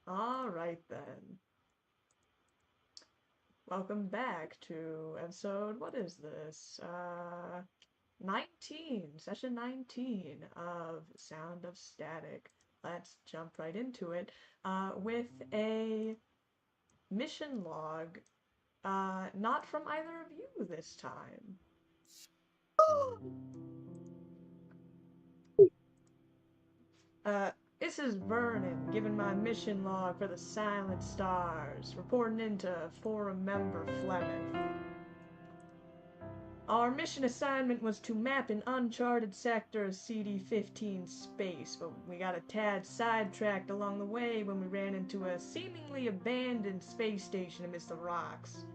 All right then. Welcome back to episode, what is this? 19, session 19 of Sound of Static. Let's jump right into it with a mission log, not from either of you this time. Uh, this is Vernon giving my mission log for the Silent Stars, reporting into Forum member Flemeth. Our mission assignment was to map an uncharted sector of CD-15 space, but we got a tad sidetracked along the way when we ran into a seemingly abandoned space station amidst the rocks.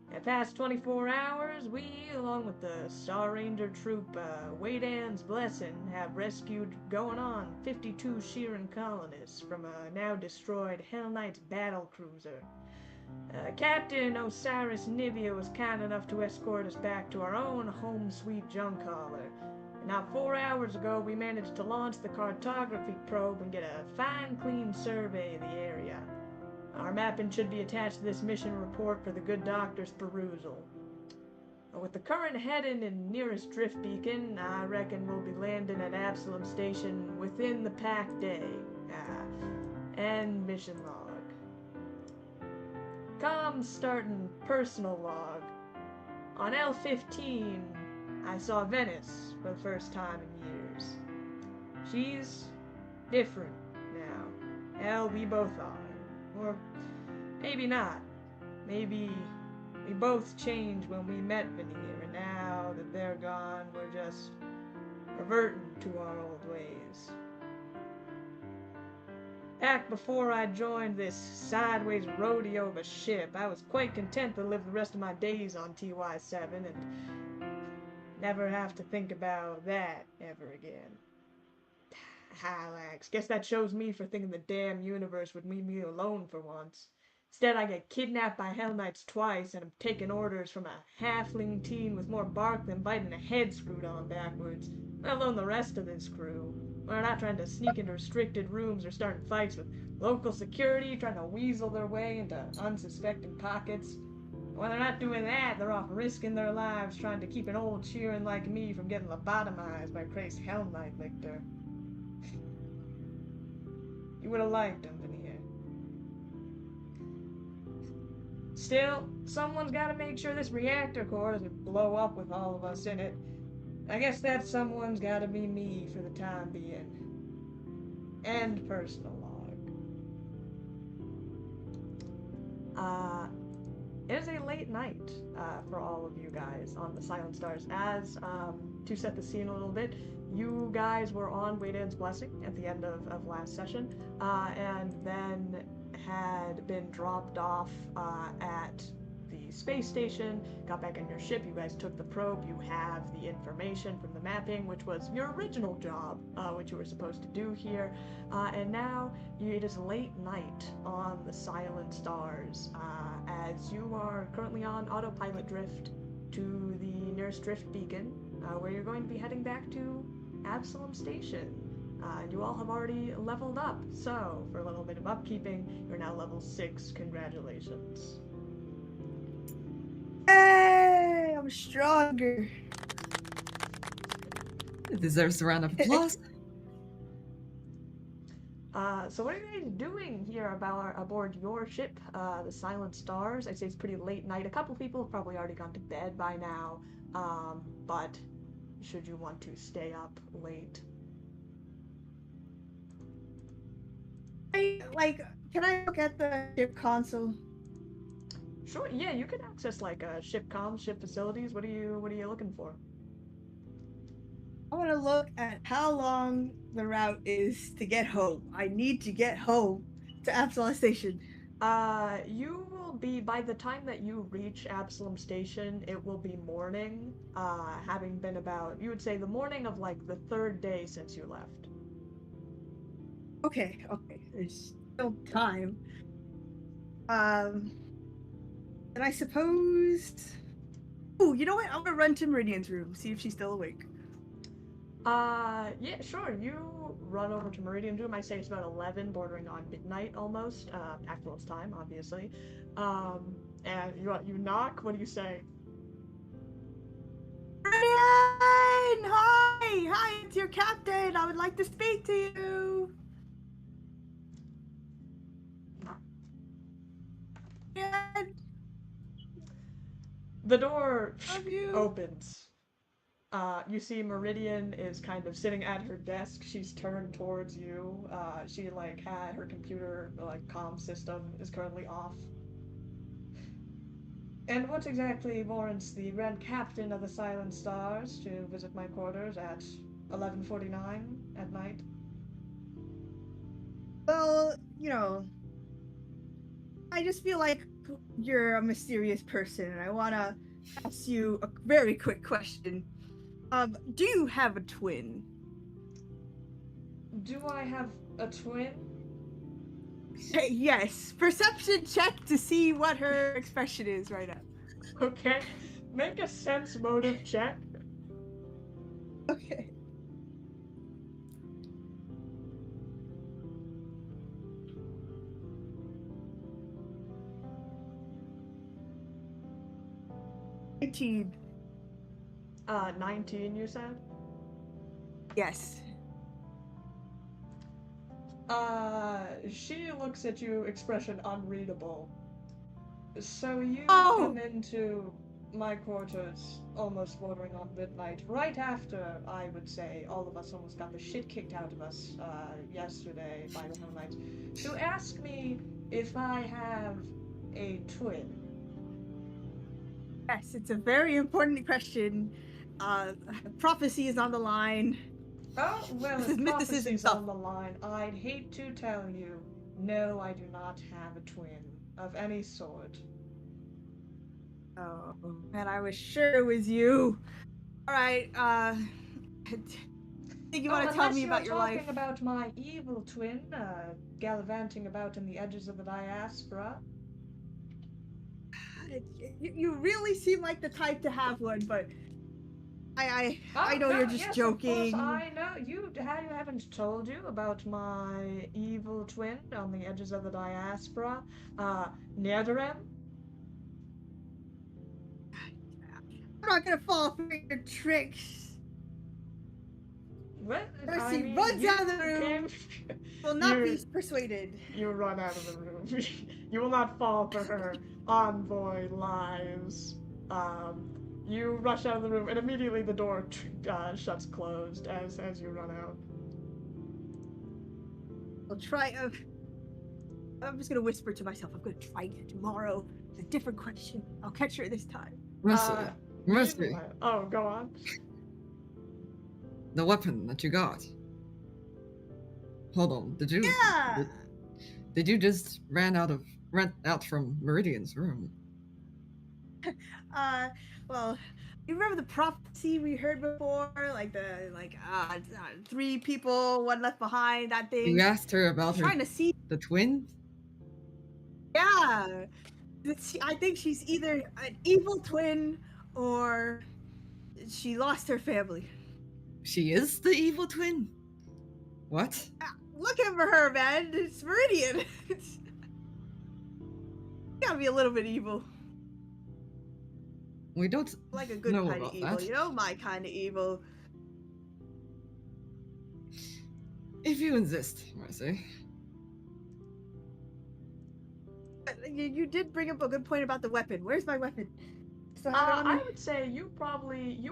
In the past 24 hours, we, along with the Star Ranger troop, Waydan's Blessing, have rescued going on 52 Sheeran colonists from a now destroyed Hell Knight's battle cruiser. Captain Osiris Nivea was kind enough to escort us back to our own home sweet junk hauler. And now 4 hours ago, we managed to launch the cartography probe and get a fine, clean survey of the area. Our mapping should be attached to this mission report for the good doctor's perusal. With the current heading and nearest drift beacon, I reckon we'll be landing at Absalom Station within the packed day. End mission log. Comms starting personal log. On L15, I saw Venice for the first time in years. She's different now. Hell, we both are. Or maybe not. Maybe we both changed when we met Veneer, and now that they're gone, we're just reverting to our old ways. Back before I joined this sideways rodeo of a ship, I was quite content to live the rest of my days on TY7 and never have to think about that ever again. Hylax, guess that shows me for thinking the damn universe would leave me alone for once. Instead, I get kidnapped by Hell Knights twice, and I'm taking orders from a halfling teen with more bark than biting a head screwed on backwards, let alone the rest of this crew. We're not trying to sneak into restricted rooms or starting fights with local security, trying to weasel their way into unsuspecting pockets. When they're not doing that, they're off risking their lives trying to keep an old cheering like me from getting lobotomized by a crazed Hell Knight lictor. You would have liked him, Veneer. Still, someone's got to make sure this reactor core doesn't blow up with all of us in it. I guess that someone's got to be me for the time being. End personal log. It is a late night for all of you guys on the Silent Stars. As to set the scene a little bit, you guys were on Waydan's Blessing at the end of last session, and then had been dropped off at the space station, got back on your ship, you guys took the probe, you have the information from the mapping, which was your original job, which you were supposed to do here, and now it is late night on the Silent Stars, as you are currently on autopilot drift to the nearest drift beacon, where you're going to be heading back to Absalom Station. And you all have already leveled up, so for a little bit of upkeeping, you're now level 6. Congratulations. Hey, I'm stronger. It deserves a round of applause. So what are you guys doing here aboard your ship, the Silent Stars? I'd say it's pretty late night. A couple people have probably already gone to bed by now, but should you want to stay up late? Can I look at the ship console? Sure, yeah, you can access like ship comms, ship facilities. What are you looking for? I want to look at how long the route is to get home. I need to get home to Absalom Station. You will be, by the time that you reach Absalom Station, it will be morning, having been about, you would say, the morning of like the 3rd day since you left. Okay, there's still time. And I suppose... Oh, you know what? I'm gonna run to Meridian's room, see if she's still awake. Yeah, sure. You run over to Meridian's room. I say it's about 11, bordering on midnight almost. Axel's time, obviously. And you knock. What do you say? Meridian! Hi, it's your captain. I would like to speak to you. Meridian, The door love you. opens. You see Meridian is kind of sitting at her desk. She's turned towards you. She had her computer comm system is currently off. And what exactly warrants the Grand Captain of the Silent Stars to visit my quarters at 11:49 at night? Well, I just feel like you're a mysterious person, and I want to ask you a very quick question. Do you have a twin? Do I have a twin? Yes. Perception check to see what her expression is right now. Okay. Make a sense motive check. Okay. $19. 19, you said? Yes. She looks at you, expression unreadable. So you Oh! come into my quarters almost bordering on midnight, right after, I would say, all of us almost got the shit kicked out of us, yesterday by the Knights, to ask me if I have a twin. Yes, it's a very important question. Prophecy is on the line. Oh, well, This is if mythicism prophecy's stuff. on the line, I'd hate to tell you, no, I do not have a twin of any sort. Oh, man, I was sure it was you. All right, think you want to tell me about your life? Unless you're talking about my evil twin, gallivanting about in the edges of the diaspora. You really seem like the type to have one, but I know No, you're just yes, joking. Of course, I know. I haven't told you about my evil twin on the edges of the diaspora, Netherem. I'm not gonna fall for your tricks. What? Percy runs out of the room. Will not be persuaded. You run out of the room. You will not fall for her envoy lies. You rush out of the room, and immediately the door shuts closed as you run out. I'll try. I'm just gonna whisper to myself. I'm gonna try it tomorrow. It's a different question. I'll catch her this time. Mercy. Oh, go on. The weapon that you got. Hold on. Did you? Yeah. Did you just run out from Meridian's room? Well, you remember the prophecy we heard before, like 3 people, 1 left behind. That thing. You asked her about trying to see the twin. Yeah, I think she's either an evil twin or she lost her family. She is the evil twin? What? Looking for her, man. It's Meridian. Gotta be a little bit evil. We don't like a good know kind of about evil, that. you know, my kind of evil. If you insist, Mercy. You did bring up a good point about the weapon. Where's my weapon? I would say you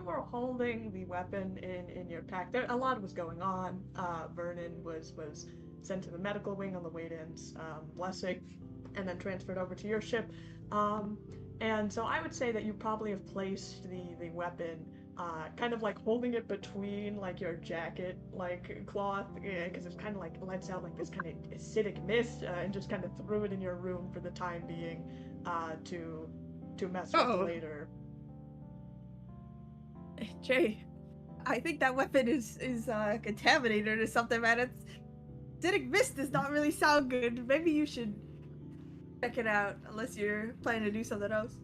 were holding the weapon in your pack. There a lot was going on. Vernon was sent to the medical wing on the Wade-In's blessing, and then transferred over to your ship. And so I would say that you probably have placed the weapon kind of like holding it between like your jacket like cloth, because it's kind of like lets out like this kind of acidic mist, and just kind of threw it in your room for the time being, to mess with later. Jay, I think that weapon is contaminated or something, man. It's acidic mist does not really sound good. Maybe you should check it out, unless you're planning to do something else.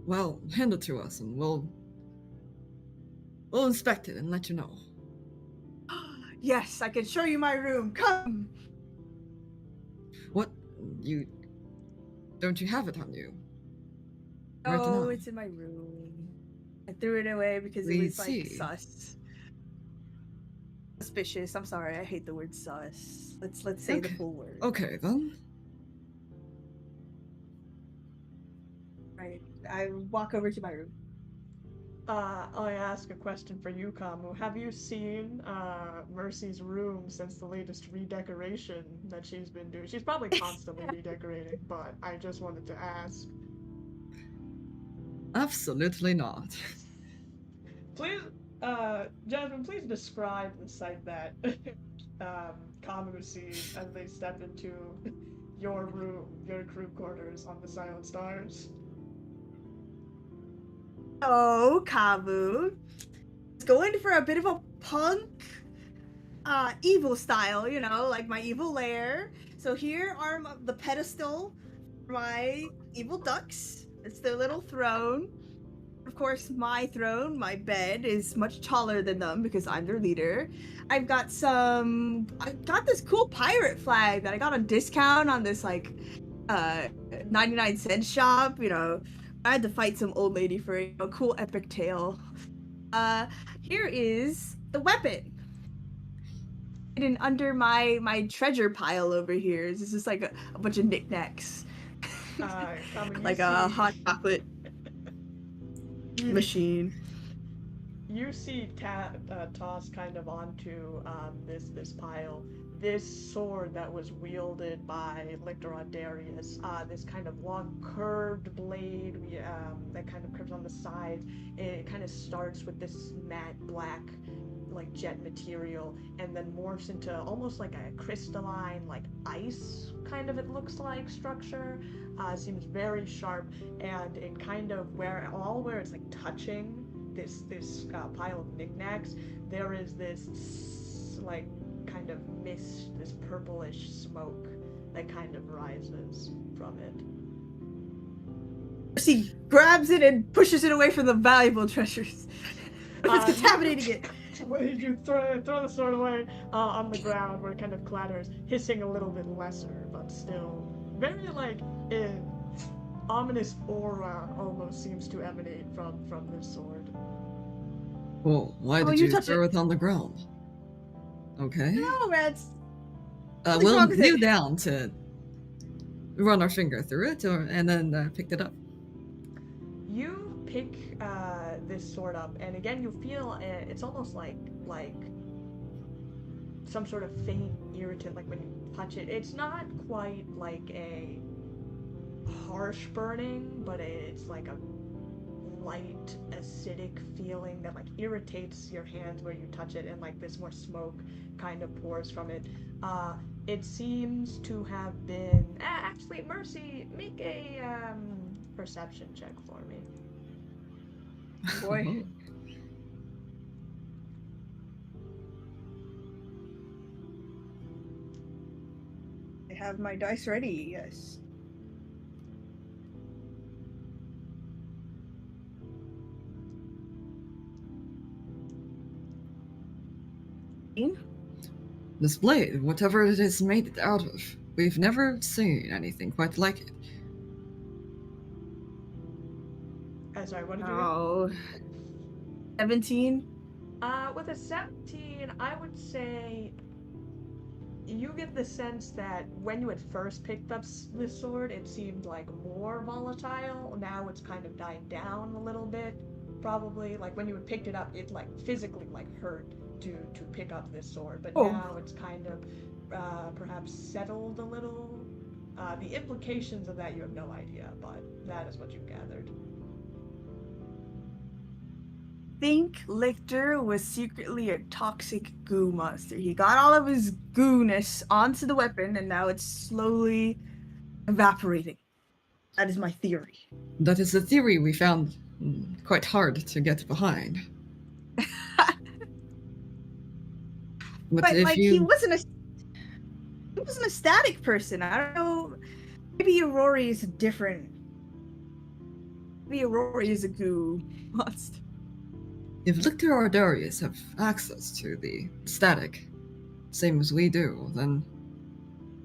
Well, hand it to us and we'll inspect it and let you know. Yes, I can show you my room. Come. What? You... Don't you have it on you? Right Oh, now. it's in my room. I threw it away because it We was like see. suspicious. I'm sorry, I hate the word sus. Let's say the Okay. full word. Okay, then. Right. I walk over to my room. I ask a question for you, Khamu. Have you seen Mercy's room since the latest redecoration that she's been doing? She's probably constantly redecorating, but I just wanted to ask. Absolutely not. Please, Jasmine, please describe the sight that Khamu sees as they step into your room, your crew quarters on the Silent Stars. Oh, Khamu. Going for a bit of a punk evil style, you know, like my evil lair. So here are the pedestal for my evil ducks. It's their little throne. Of course, my throne, my bed, is much taller than them because I'm their leader. I got this cool pirate flag that I got on discount on this like 99-cent shop, you know. I had to fight some old lady for a cool epic tale. Here is the weapon. Hidden under my treasure pile over here. This is like a bunch of knickknacks. Khamu, Like a hot chocolate machine. You see tossed kind of onto this pile this sword that was wielded by Lictor Darius. This kind of long curved blade that kind of curves on the sides. It kind of starts with this matte black like jet material and then morphs into almost like a crystalline like ice kind of it looks like structure. Seems very sharp and it kind of where it's like touching this pile of knickknacks, there is this like kind of mist, this purplish smoke that kind of rises from it. She grabs it and pushes it away from the valuable treasures. It's contaminating it. You throw the sword away on the ground where it kind of clatters, hissing a little bit lesser, but still very like ominous aura almost seems to emanate from this sword. Well, why did you throw it on the ground? Okay. No, Reds. We'll kneel down to run our finger through it, and then picked it up. You pick this sword up, and again you feel it's almost like some sort of faint irritant, like when you touch it. It's not quite like a harsh burning, but it's like a light acidic feeling that like irritates your hands where you touch it, and like this more smoke kind of pours from it. It seems to have been actually, Mercy, make a perception check for me. Boy. I have my dice ready, yes. This blade, whatever it is made it out of, we've never seen anything quite like it. Sorry, what did you get? 17? With a 17, I would say you get the sense that when you had first picked up this sword, it seemed like more volatile. Now it's kind of died down a little bit, probably. Like when you had picked it up, it like physically like hurt to pick up this sword, but now it's kind of perhaps settled a little. The implications of that you have no idea, but that is what you gathered. Think Lictor was secretly a toxic goo monster. He got all of his goo-ness onto the weapon, and now it's slowly evaporating. That is my theory. That is a theory we found quite hard to get behind. But like he wasn't a static person. I don't know. Maybe Aurori is different. Maybe Aurori is a goo monster. If Lictor or Darius have access to the static, same as we do, then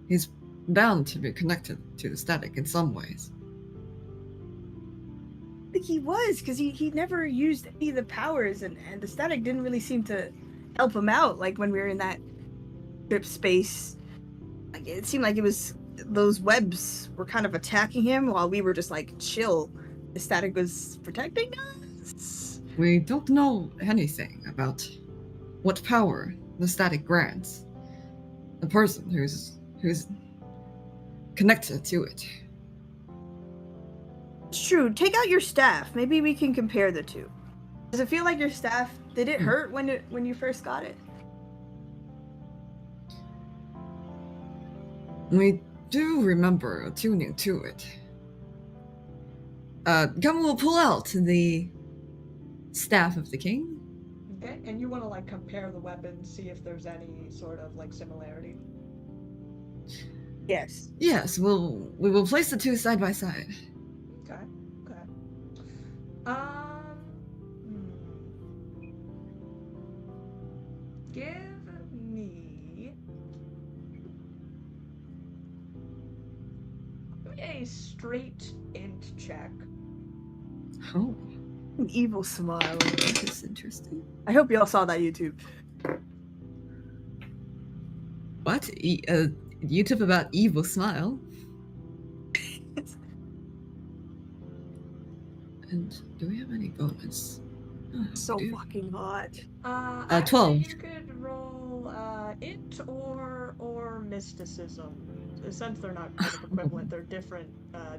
he's bound to be connected to the static in some ways. I think he was, because he never used any of the powers, and the static didn't really seem to help him out, like when we were in that trip space. Like, it seemed like it was those webs were kind of attacking him while we were just like chill. The static was protecting us. We don't know anything about what power the static grants a person who's connected to it. It's true. Take out your staff. Maybe we can compare the two. Does it feel like your staff, did it hurt when you first got it? We do remember tuning to it. Khamu will pull out the staff of the king. Okay, and you want to like compare the weapons, see if there's any sort of like similarity. Yes. Yes, we will place the two side by side. Okay. Give me a straight int check. Oh, An evil smile. this is interesting. I hope you all saw that YouTube. What? YouTube about evil smile? And do we have any bonus? Oh, So dude. fucking hot. 12. You could roll int or mysticism. Since they're not kind of equivalent, they're different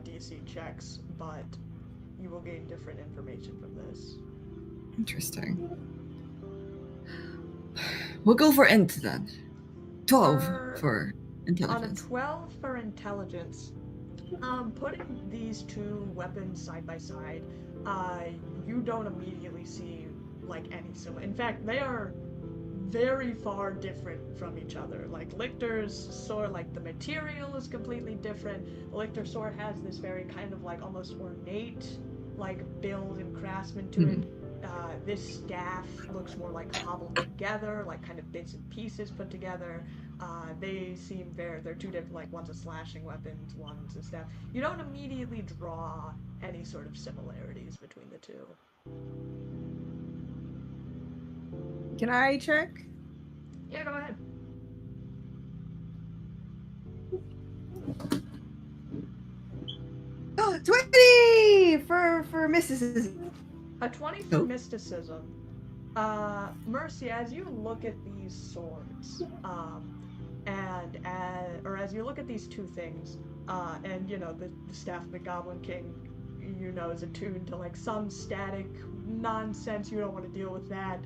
DC checks, but you will gain different information from this. Interesting. We'll go for int then. 12 for intelligence. On a 12 for intelligence, putting these two weapons side by side, you don't immediately see like any similar. In fact, they are very far different from each other. Like Lictor's sword, like the material is completely different. The Lictor sword has this very kind of like almost ornate like build and craftsman to it. This staff looks more like cobbled together, like kind of bits and pieces put together. They seem they're two different, like one's a slashing weapon, one's a staff. You don't immediately draw any sort of similarities between the two. Can I check? Yeah, go ahead. Oh, 20 for mysticism. A 20 for mysticism. Mercy, as you look at these swords, as you look at these two things, and you know the staff of the Goblin King, you know, is attuned to like some static nonsense. You don't want to deal with that.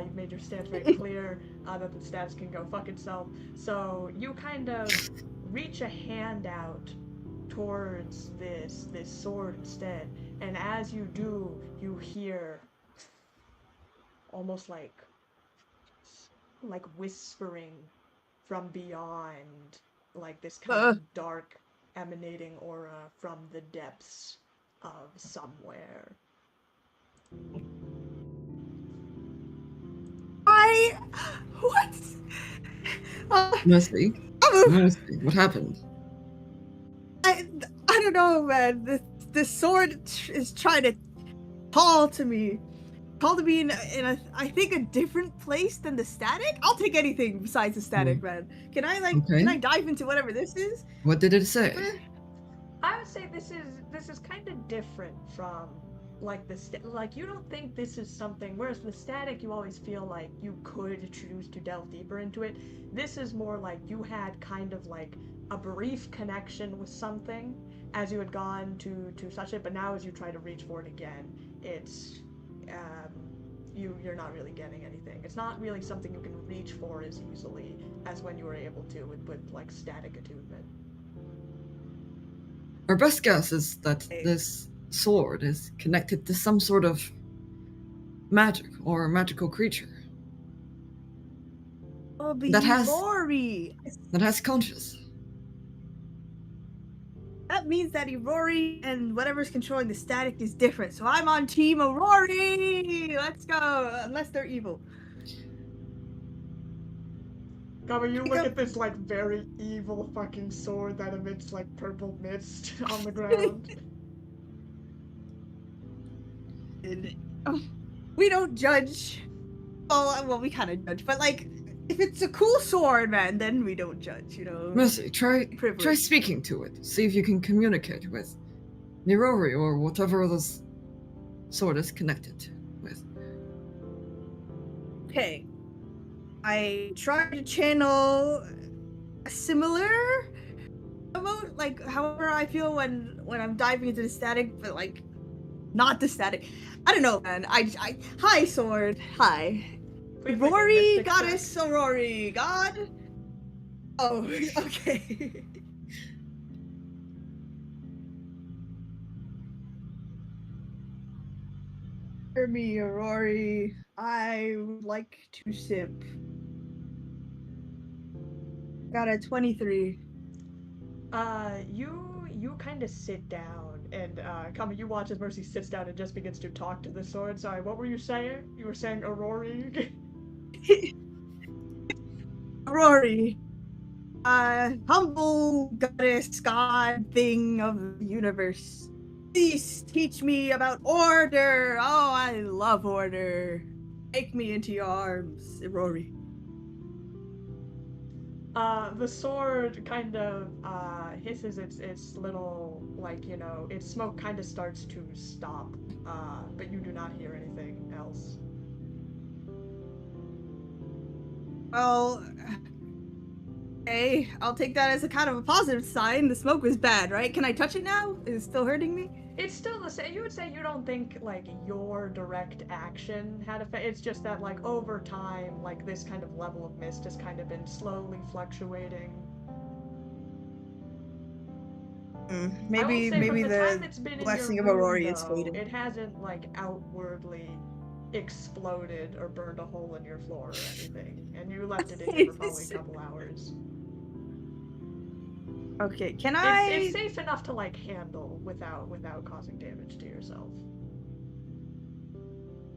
You've made your stance very clear that the staffs can go fuck itself. So you kind of reach a hand out towards this sword instead, and as you do, you hear almost like whispering from beyond, like this kind of dark emanating aura from the depths of somewhere. What? Mercy, what happened? I don't know, man. This sword is trying to call to me in a I think a different place than the static. I'll take anything besides the static, man. Can I can I dive into whatever this is? What did it say? I would say this is kind of different from like like you don't think this is something, whereas the static you always feel like you could choose to delve deeper into it. This is more like you had kind of like a brief connection with something as you had gone to such it, but now as you try to reach for it again, it's you're not really getting anything. It's not really something you can reach for as easily as when you were able to with like static attunement. Our best guess is that this sword is connected to some sort of magic or magical creature. Oh, that has conscience. That means that Aurori and whatever's controlling the static is different. So I'm on Team Aurori. Let's go. Unless they're evil. Khamu, you look at this like very evil fucking sword that emits like purple mist on the ground. We don't judge. Well, we kind of judge, but like, if it's a cool sword, man, then we don't judge, you know. Mercy, try Privilege. speaking to it. See if you can communicate with Nirori or whatever this sword is connected with. Okay. I try to channel a similar emote, like however I feel when I'm diving into the static, but like not the static. I don't know, man. I hi sword. Hi. Please make a Rory, mystic goddess, check. Aurori, god. Oh, okay. For me, Aurori, I would like to sip. Got a 23. You kind of sit down, and Khamu, you watch as Mercy sits down and just begins to talk to the sword. Sorry, what were you saying? You were saying Aurori? Aurori, humble goddess, god thing of the universe. Please teach me about order. Oh, I love order. Take me into your arms, Aurori. The sword kind of hisses its little, like, you know, its smoke kind of starts to stop, but you do not hear anything else. Well, okay, I'll take that as a kind of a positive sign. The smoke was bad, right? Can I touch it now? Is it still hurting me? It's still the same. You would say you don't think like your direct action had effect. It's just that like over time, like this kind of level of mist has kind of been slowly fluctuating. Maybe from the time the it's been blessing in of your room, Aurori is though, fading. it hasn't like outwardly exploded or burned a hole in your floor or anything. And you left it in here for probably a couple hours. Okay, can It's safe enough to like handle without causing damage to yourself.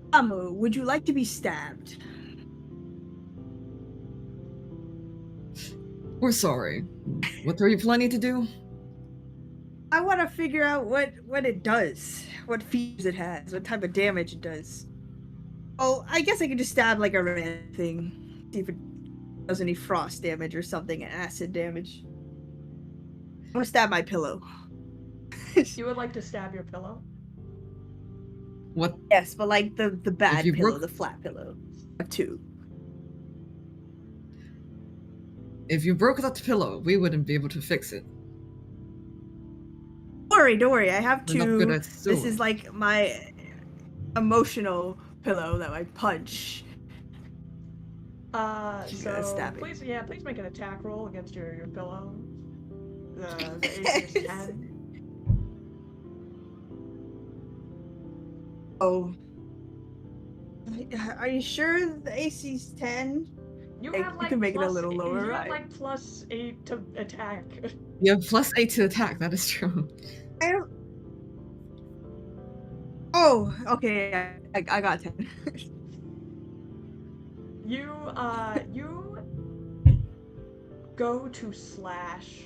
Khamu, would you like to be stabbed? We're sorry. What are you planning to do? I want to figure out what it does, what features it has, what type of damage it does. Oh, I guess I could just stab like a random thing, see if it does any frost damage or something, acid damage. I'm gonna stab my pillow. You would like to stab your pillow? What? Yes, but like the bad you pillow, broke- the flat pillow. I have two. If you broke that pillow, we wouldn't be able to fix it. Don't worry, I have We're not good two. at This sewing. is like my emotional pillow that I punch. So stabbing. please make an attack roll against your pillow. The AC is 10. Oh. Are you sure the AC's 10? You Hey, have you like can make it a plus- little lower, you have right? like +8 to attack. You have +8 to attack, that is true. I don't... Oh, okay, I got 10. You go to slash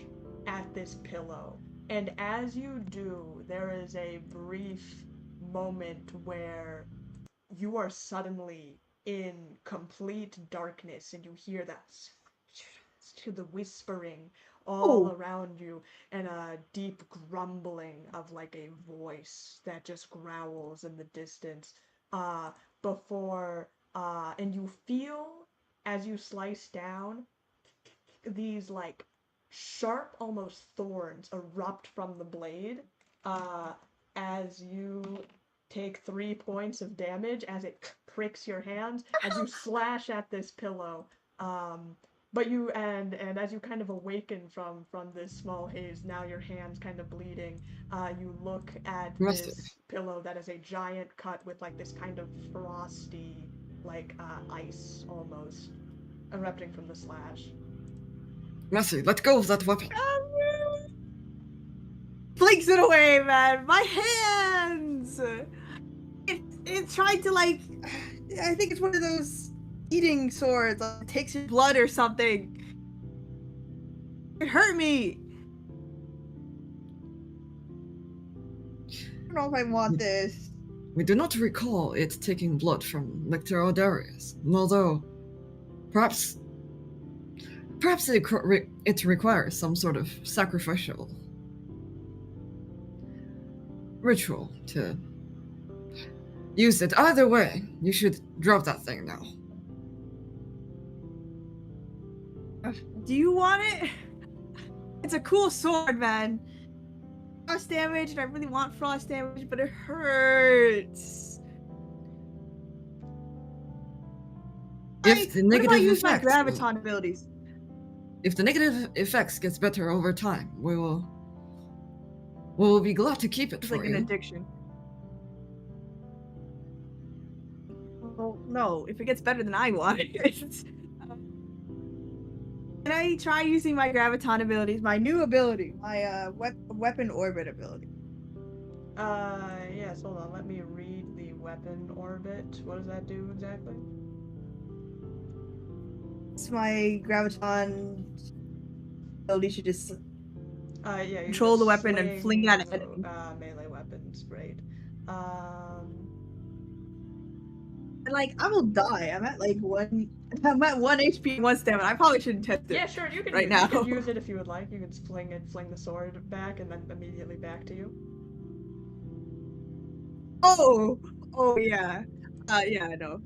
at this pillow, and as you do, there is a brief moment where you are suddenly in complete darkness, and you hear that to the whispering all Oh. around you, and a deep grumbling of like a voice that just growls in the distance, before and you feel as you slice down these like sharp almost thorns erupt from the blade, as you take 3 points of damage as it pricks your hands as you slash at this pillow. But you and as you kind of awaken from this small haze, now your hands kind of bleeding. You look at Rusty. this pillow that is a giant cut with like this kind of frosty, like ice almost erupting from the slash. Mercy, let go of that weapon. Flings it away, man. My hands. It tried to like. I think it's one of those eating swords. Like, it takes your blood or something. It hurt me. I don't know if I want this. We do not recall it taking blood from Lictor Darius, although perhaps it requires some sort of sacrificial ritual to use it. Either way, you should drop that thing now. Do you want it? It's a cool sword, man. Frost damage, and I really want frost damage, but it hurts. If the What if I negative use my effects, graviton abilities? if the negative effects gets better over time, we will be glad to keep it It's for like you. an addiction. Well, no, if it gets better than I want it. Can I try using my graviton abilities, my new ability, my weapon orbit ability? Yes, hold on, let me read the weapon orbit. What does that do exactly? It's my graviton ability to just Yeah, you control the just weapon and fling at an enemy. Melee weapons, great. And like, I will die. I'm at 1 HP and 1 stamina. I probably shouldn't test it. Yeah, sure, you can right use, now. You can use it if you would like. You can fling the sword back and then immediately back to you. Oh yeah. Yeah, I know.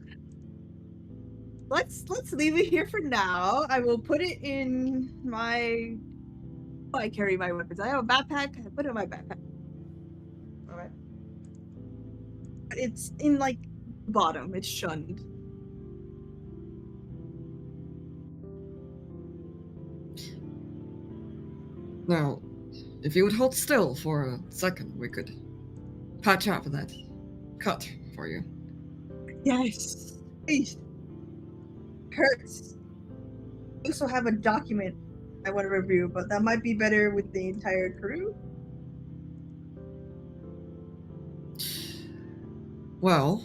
Let's leave it here for now. I will put it in my. Oh, I carry my weapons. I have a backpack. I put it in my backpack. Alright. But it's in the bottom. It's shunned. Now, if you would hold still for a second, we could patch up that cut for you. Yes. Please. Hurts. I also have a document I want to review, but that might be better with the entire crew. Well,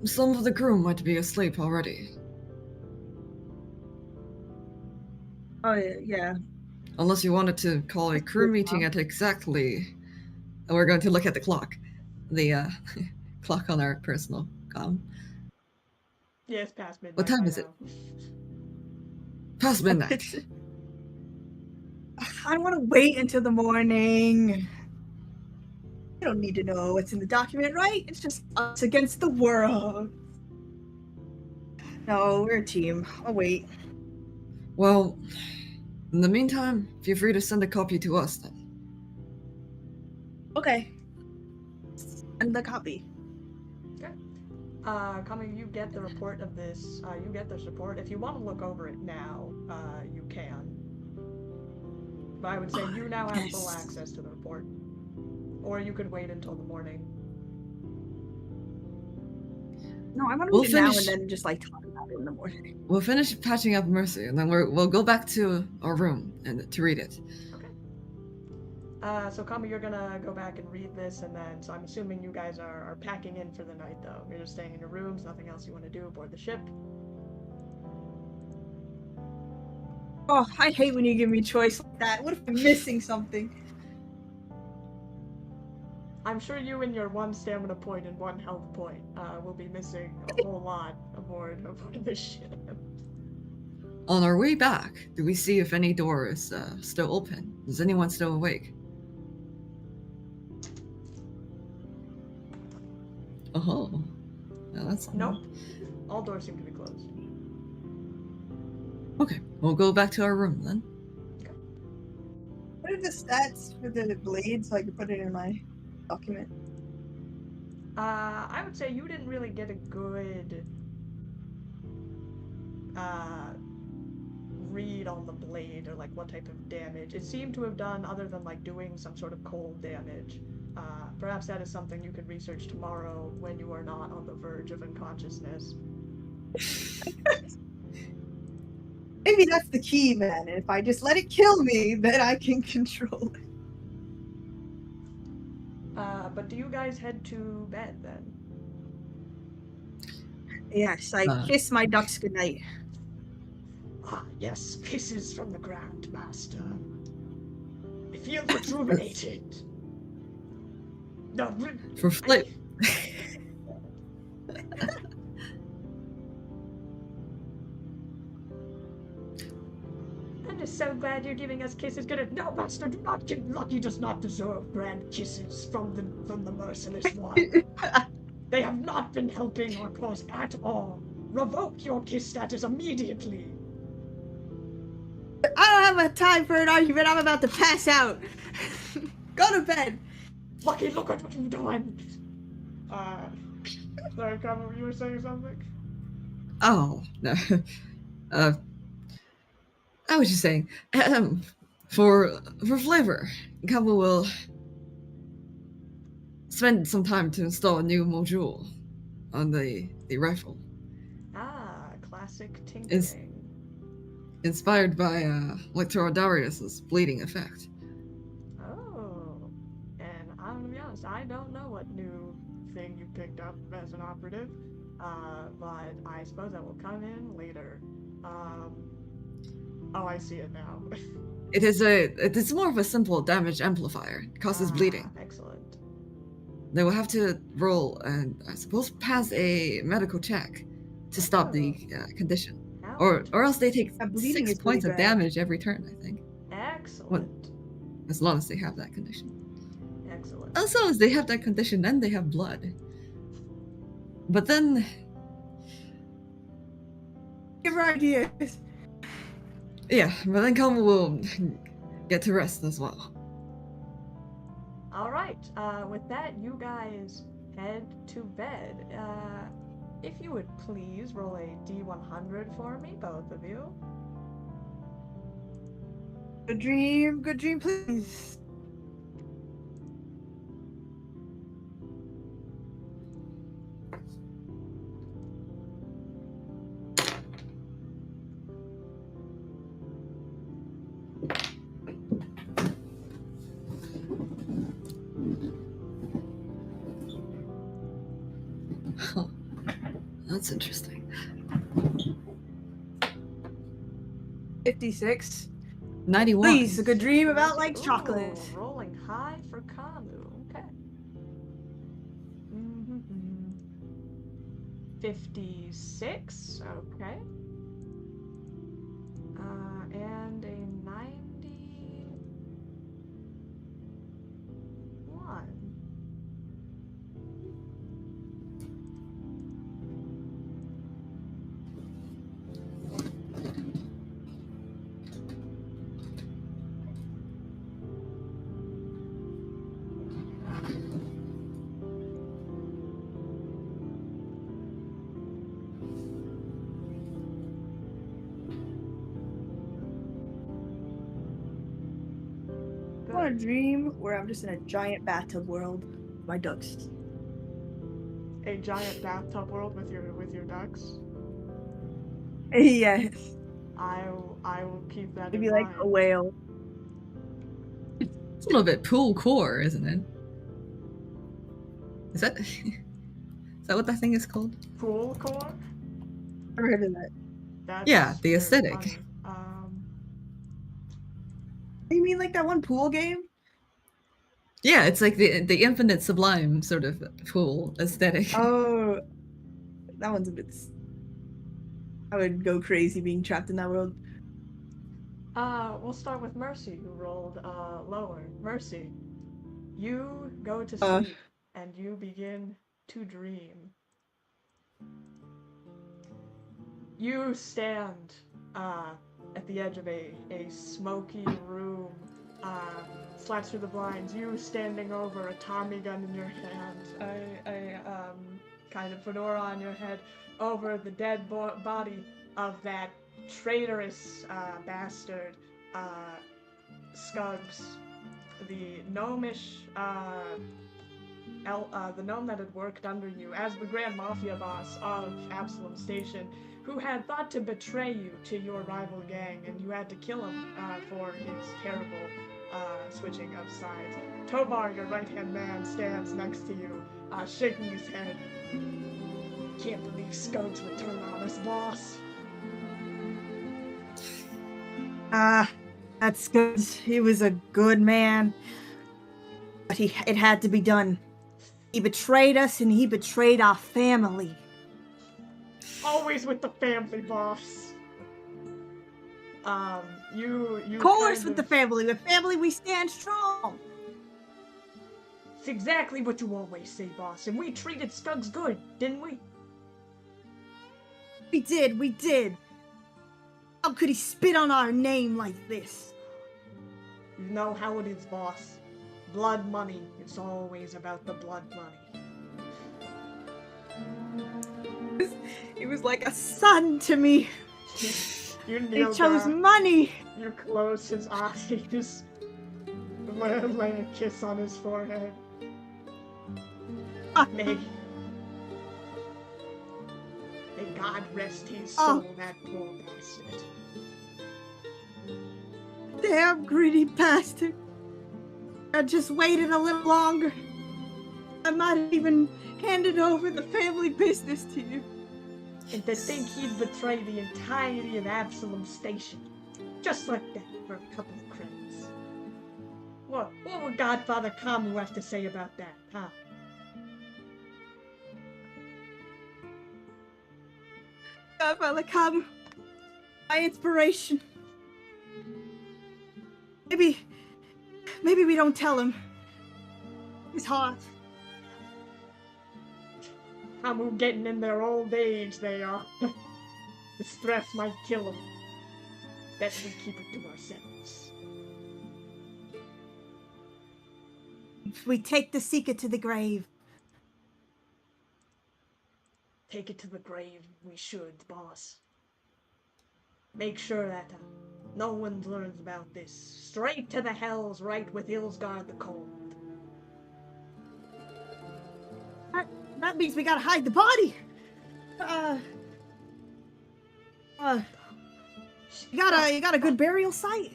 some of the crew might be asleep already. Oh yeah. Unless you wanted to call a crew meeting at exactly. We're going to look at the clock. The clock on our personal comm. Yeah, it's past midnight. What time by is it? now. Past midnight. I don't want to wait until the morning. You don't need to know what's in the document, right? It's just us against the world. No, we're a team. I'll wait. Well, in the meantime, feel free to send a copy to us then. Okay. And the copy. Khamu, you get the report of this. You get this report. If you want to look over it now, you can. But I would say you now have full access to the report. Or you could wait until the morning. No, I want to read it now and then just talk about it in the morning. We'll finish patching up Mercy, and then we'll go back to our room and to read it. So Khamu, you're gonna go back and read this, and then, so I'm assuming you guys are packing in for the night, though. You're just staying in your rooms, nothing else you want to do aboard the ship. Oh, I hate when you give me choice like that. What if I'm missing something? I'm sure you and your 1 stamina point and 1 health point will be missing a whole lot aboard the ship. On our way back, do we see if any door is still open? Is anyone still awake? Oh, no, that's Nope. All doors seem to be closed. Okay, we'll go back to our room then. What are the stats for the blade so I can put it in my document? I would say you didn't really get a good read on the blade or what type of damage. It seemed to have done other than doing some sort of cold damage. Perhaps that is something you could research tomorrow when you are not on the verge of unconsciousness. Maybe that's the key, man. If I just let it kill me, then I can control it. But do you guys head to bed then? Yes, I kiss my ducks goodnight. Ah, yes, kisses from the Grand Master. I feel rejuvenated. No, For Flip. I'm just so glad you're giving us kisses. No, Master, do not give Lucky does not deserve grand kisses from the merciless one. They have not been helping our cause at all. Revoke your kiss status immediately. I don't have a time for an argument. I'm about to pass out. Go to bed. Lucky, look at what you've done. Sorry, Khamu, you were saying something? Oh, no. I was just saying, for flavor, Khamu will spend some time to install a new module on the rifle. Ah, classic tinkering. Inspired by Lector Darius's bleeding effect. Oh, and I'm gonna be honest, I don't know what new thing you picked up as an operative, but I suppose that will come in later. Oh, I see it now. It's more of a simple damage amplifier. It causes bleeding. Excellent. They will have to roll and I suppose pass a medical check to stop the condition, or else they take 6 points of damage every turn. I think. Excellent. As long as they have that condition. Excellent. As long as they have that condition, then they have blood. But then, give her ideas. Yeah, but then Khamu will get to rest as well. All right. With that, you guys head to bed. If you would please roll a D100 for me, both of you. Good dream, please. Huh. That's interesting. 56. 91. Please, a good dream about like chocolate. Rolling high for Khamu. Okay. 56. Okay. And a 91. I want a dream where I'm just in a giant bathtub world with my ducks. A giant bathtub world with your ducks. Yes. I will keep that Maybe in like mind. a whale. It's a little bit pool core, isn't it? Is that what that thing is called? Pool core? Never heard of that. That's Yeah, the very aesthetic. funny. You mean like that one pool game? Yeah, it's like the infinite sublime sort of pool aesthetic. Oh, that one's a bit. I would go crazy being trapped in that world. We'll start with Mercy, who rolled lower. Mercy, you go to sleep and you begin to dream. You stand at the edge of a smoky room, slats through the blinds, you standing over a Tommy gun in your hand, a kind of fedora on your head, over the dead body of that traitorous bastard, Scugs, the gnomish, the gnome that had worked under you as the Grand Mafia boss of Absalom Station, who had thought to betray you to your rival gang, and you had to kill him for his terrible switching of sides. Tovar, your right-hand man, stands next to you, shaking his head. Can't believe Scugs would turn on us, boss. That's good. He was a good man. But it had to be done. He betrayed us and he betrayed our family. Always with the family, boss. You Of course, kind with of... the family. With family, we stand strong. It's exactly what you always say, boss. And we treated Scuggs good, didn't we? We did. How could he spit on our name like this? You know how it is, boss. Blood money. It's always about the blood money. He was like a son to me. You He chose money. You close his eyes. Lay a kiss on his forehead. May God rest his soul, that poor bastard. Damn greedy bastard. I just waited a little longer. I might have even handed over the family business to you. And to think he'd betray the entirety of Absalom Station. Just like that, for a couple of credits. What would Godfather Khamu have to say about that, huh? Godfather Khamu, my inspiration. Maybe we don't tell him. His heart. Khamu getting in their old age, they are. The stress might kill them. Best we keep it to ourselves. We take the secret to the grave. Take it to the grave, we should, boss. Make sure that no one learns about this. Straight to the hells, right with Ilsgard the Cold. That means we gotta hide the body. You got a good burial site?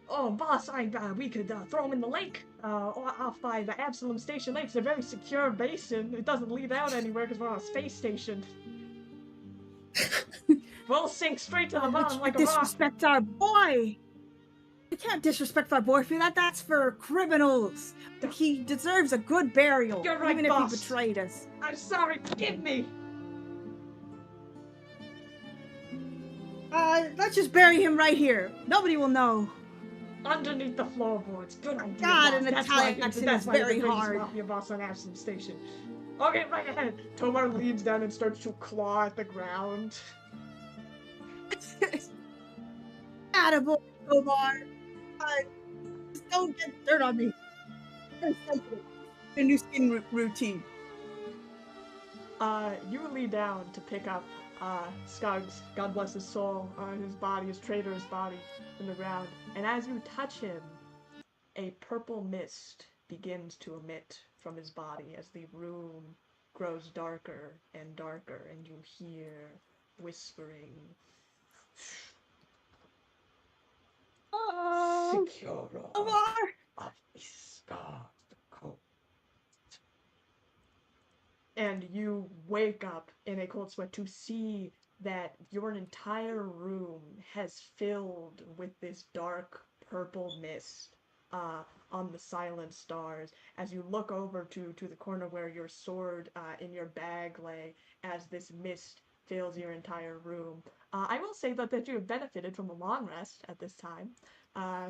Boss, we could throw him in the lake. Off by the Absalom Station Lake. It's a very secure basin. It doesn't lead out anywhere because we're on a space station. We'll sink straight to the bottom like a rock. Disrespect our boy. You can't disrespect our boy for that. That's for criminals. He deserves a good burial. You're right, even boss. If he betrayed us. I'm sorry. Forgive me. Let's just bury him right here. Nobody will know. Underneath the floorboards. Good idea, God, boss. an Italian accent is very hard. Mafia boss on Absalom Station. Okay, right ahead. Tomar leans down and starts to claw at the ground. Attaboy, Tomar. Just don't get dirt on me. A new skin routine. You lean down to pick up Scuggs, God bless his soul, his body, his traitor's body, in the ground. And as you touch him, a purple mist begins to emit from his body as the room grows darker and darker, and you hear whispering. Secure of Isgard the Cold. And you wake up in a cold sweat to see that your entire room has filled with this dark purple mist on the silent stars as you look over to the corner where your sword in your bag lay as this mist fills your entire room. I will say that you have benefited from a long rest at this time,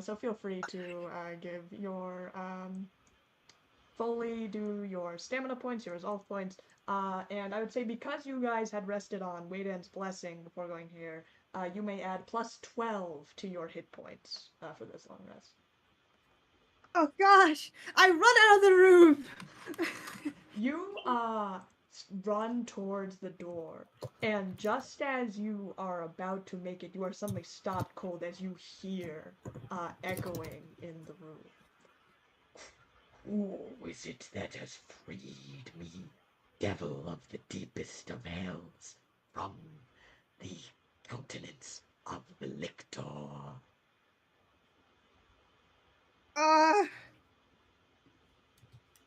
so feel free to give your fully do your stamina points, your resolve points, and I would say because you guys had rested on Waydan's Blessing before going here, you may add plus 12 to your hit points for this long rest. Oh gosh, I run out of the room! You run towards the door, and just as you are about to make it, you are suddenly stopped cold as you hear echoing in the room. Who is it that has freed me, devil of the deepest of hells, from the countenance of the lictor?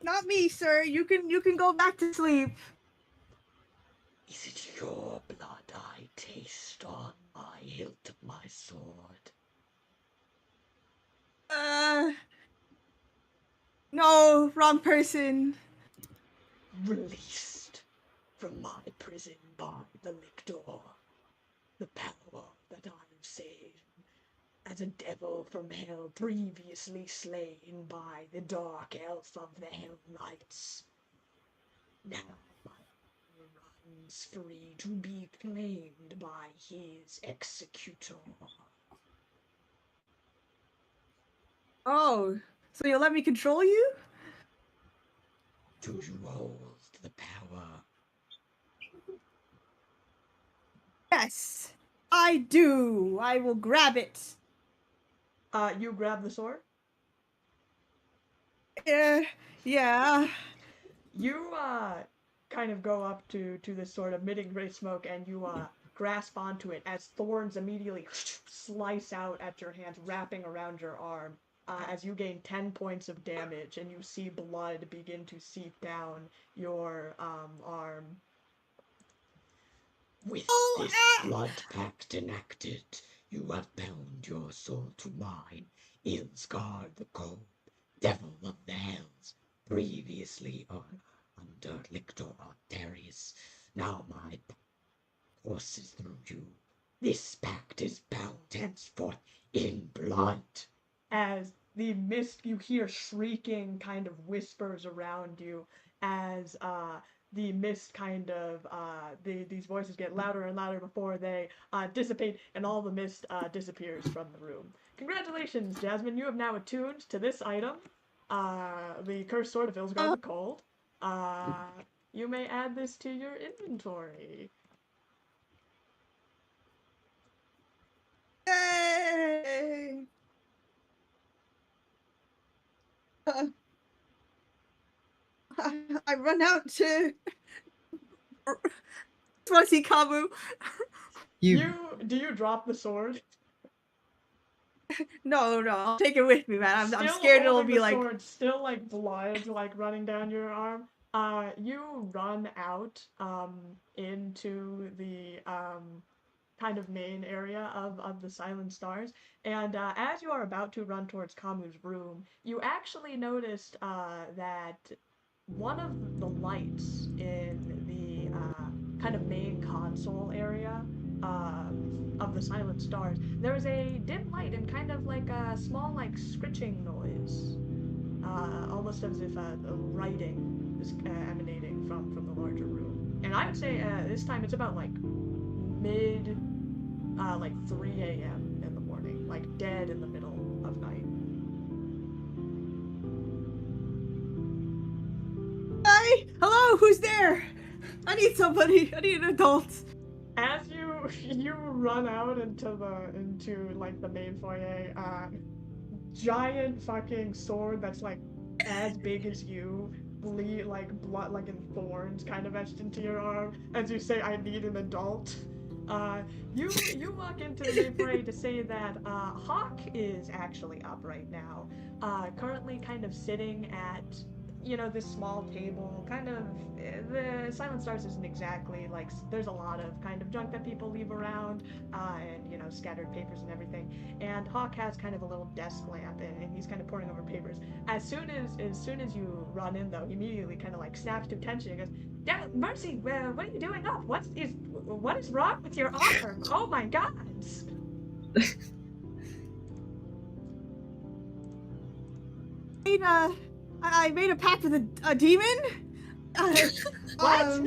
Not me, sir. You can go back to sleep. Is it your blood I taste on my hilt of my sword? No, wrong person. Released from my prison by the lictor, the power that I've saved, as a devil from hell previously slain by the dark elf of the Hell Knights. Now my soul runs free to be claimed by his executor. Oh, so you'll let me control you? Do you hold the power? Yes, I do. I will grab it. You grab the sword? Yeah. You, kind of go up to this sword, emitting great smoke, and you, grasp onto it as thorns immediately slice out at your hands, wrapping around your arm. As you gain 10 points of damage, and you see blood begin to seep down your, arm. With this blood pact enacted, you have bound your soul to mine, Ilsgard the Cold, devil of the hells, previously under Lictor Darius. Now my courses through you. This pact is bound henceforth in blood. As the mist, you hear shrieking kind of whispers around you as the mist kind of these voices get louder and louder before they dissipate, and all the mist disappears from the room. Congratulations, Jasmine, you have now attuned to this item, the cursed sword of Ilsgard the Cold. You may add this to your inventory. Yay! I run out to want to see Khamu. Do you drop the sword? No, I'll take it with me, man. I'm scared it'll be like sword, still like blood like running down your arm. You run out into the kind of main area of the Silent Stars, and as you are about to run towards Khamu's room, you actually noticed that one of the lights in the kind of main console area of the Silent Stars, there is a dim light and kind of like a small like scritching noise, almost as if the writing is emanating from the larger room. And I would say this time it's about like mid like 3 a.m. in the morning, like dead in the middle of night. Hi! Hello, who's there? I need somebody. I need an adult. As you run out into like the main foyer, giant fucking sword that's like as big as you, like blood, like in thorns, kind of etched into your arm. As you say, "I need an adult." You walk into the main foyer to say that Hawk is actually up right now, currently kind of sitting at this small table. Kind of the Silent Stars isn't exactly like, there's a lot of kind of junk that people leave around, and scattered papers and everything. And Hawk has kind of a little desk lamp, and he's kind of poring over papers. As soon as you run in, though, he immediately kind of like snaps to attention and goes, "Mercy, what are you doing up? What is wrong with your arm? Oh my God!" I made a pact with a demon. What?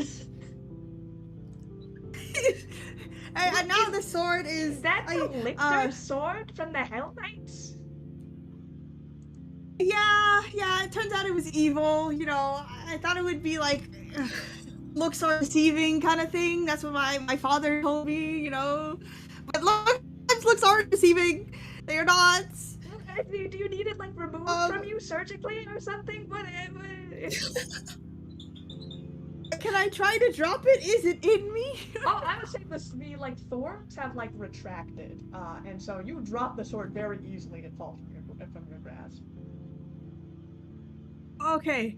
And now the sword is that the lictor sword from the Hell Knights? Yeah, it turns out it was evil. I thought it would be like looks are deceiving kind of thing. That's what my father told me, But looks are deceiving. They are not. Okay, do you need it like removed from you surgically or something? Whatever. Can I try to drop it? Is it in me? Oh, I would say the like thorns have like retracted, and so you drop the sword very easily. It falls from your grasp. Okay.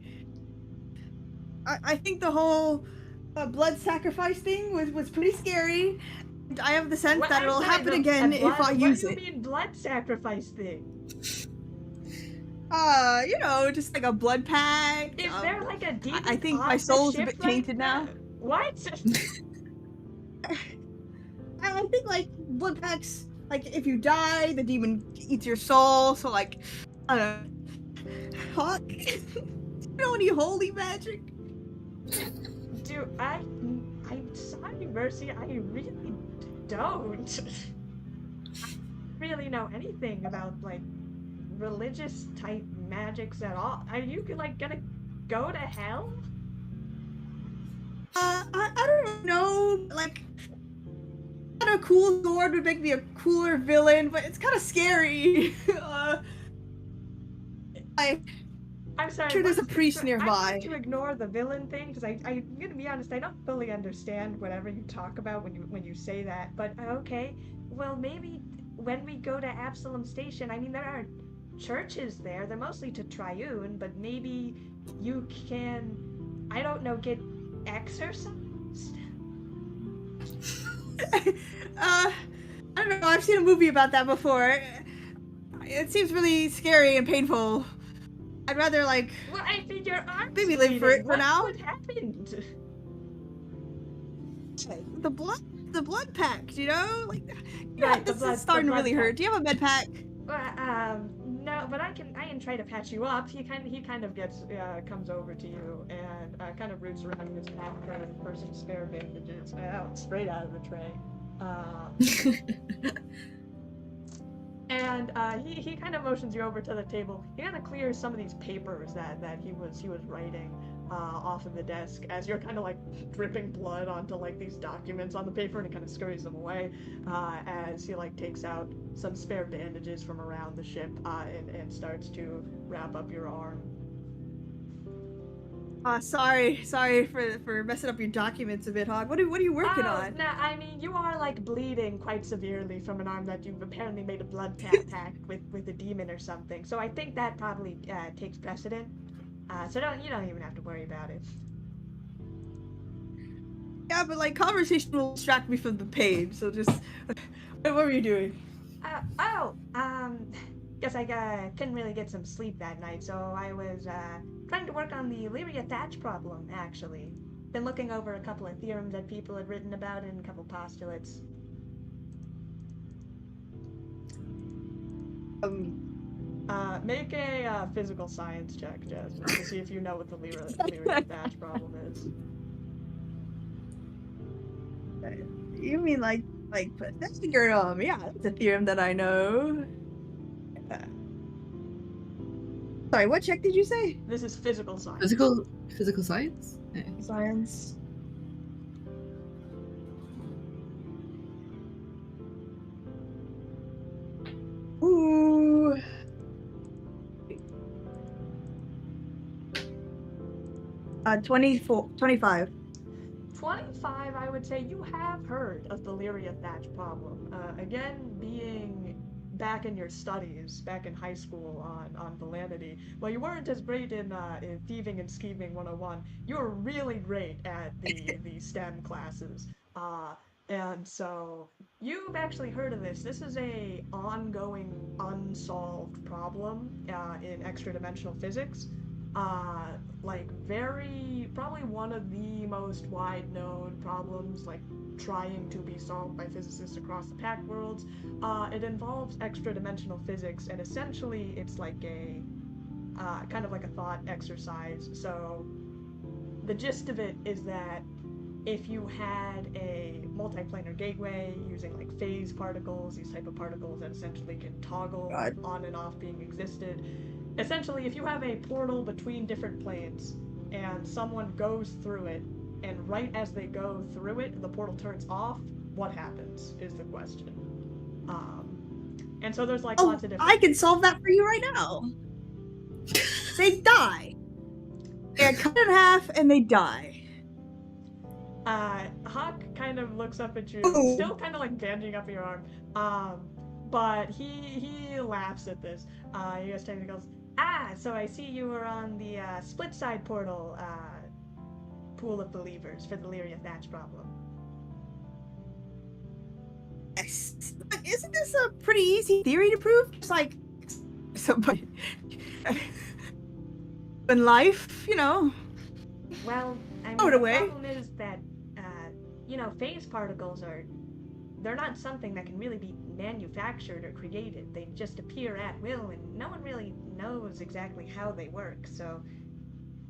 I think the whole blood sacrifice thing was pretty scary. I have the sense that it'll happen again if I use it. What do you mean blood sacrifice thing? Just like a blood pact. Is there like a demon I think on my the soul's a ship bit right tainted now. What? I think like blood pacts, like if you die, the demon eats your soul. So like, I don't know. Hawk, you know any holy magic? I'm sorry, Mercy. I really don't. Really know anything about like religious type magics at all. Are you like gonna go to hell? I don't know. Like, a cool sword would make me a cooler villain, but it's kind of scary. I'm sorry. Sure, there's a priest I'm nearby. going to ignore the villain thing because I'm gonna be honest. I don't fully understand whatever you talk about when you say that. But okay, well maybe when we go to Absalom Station, I mean there are churches there. They're mostly to Triune, but maybe you can, I don't know, get exorcised. I don't know. I've seen a movie about that before. It seems really scary and painful. I'd rather like. Well, I think your arm's maybe live for it for what, now. What happened? The blood pact, you know, like. Right, It's starting to really hurt. Do you have a med pack? No, but I can try to patch you up. He kind of gets comes over to you and kind of roots around his pack for some spare bandages out straight out of the tray. And he kind of motions you over to the table. He kind of clears some of these papers that he was writing off of the desk as you're kind of like dripping blood onto like these documents on the paper, and he kind of scurries them away as he like takes out some spare bandages from around the ship and starts to wrap up your arm. Sorry for messing up your documents a bit, Hog. What are you working on? No, I mean you are like bleeding quite severely from an arm that you've apparently made a blood pact with a demon or something. So I think that probably takes precedent. So you don't even have to worry about it. Yeah, but like conversation will distract me from the pain. So just what were you doing? Guess I couldn't really get some sleep that night, so I was trying to work on the Lyria Thatch problem, actually. Been looking over a couple of theorems that people had written about and a couple postulates. Make a physical science check, Jasmine, to see if you know what the Lyria Thatch problem is. You mean like that's your yeah, that's a theorem that I know. Sorry, what check did you say? This is physical science. Physical science? Yeah. Science. Ooh. 25. 25, I would say you have heard of the Lyria Thatch problem. Again, being back in your studies, back in high school on Validity, well, you weren't as great in thieving and scheming 101. You were really great at the STEM classes. And so you've actually heard of this. This is a ongoing, unsolved problem in extra-dimensional physics. Probably one of the most wide-known problems, like trying to be solved by physicists across the Pact Worlds. It involves extra-dimensional physics, and essentially it's like a kind of like a thought exercise. So the gist of it is that if you had a multiplanar gateway using like phase particles, these type of particles that essentially can toggle on and off being existed, essentially if you have a portal between different planes and someone goes through it, and right as they go through it, the portal turns off, what happens is the question. And so there's like lots of different... I can solve that for you right now. They die. They're cut in half and they die. Hawk kind of looks up at you, still kind of like bandaging up your arm, but he laughs at this. He goes and goes, so I see you were on the split side portal pool of believers for the Lyria Thatch problem. Yes. Isn't this a pretty easy theory to prove? It's like somebody In life, you know. Well, I Throw mean, it the away. problem is that, phase particles they're not something that can really be manufactured or created. They just appear at will, and no one really knows exactly how they work. So,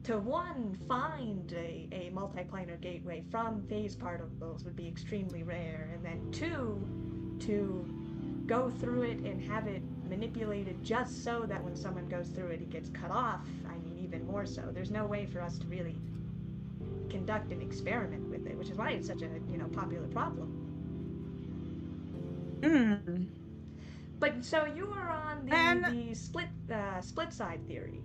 to one, find a multiplanar gateway from phase particles would be extremely rare, and then two, to go through it and have it manipulated just so that when someone goes through it, it gets cut off. I mean, even more so. There's no way for us to really conduct an experiment with it, which is why it's such a popular problem. But so you were on the split side theory.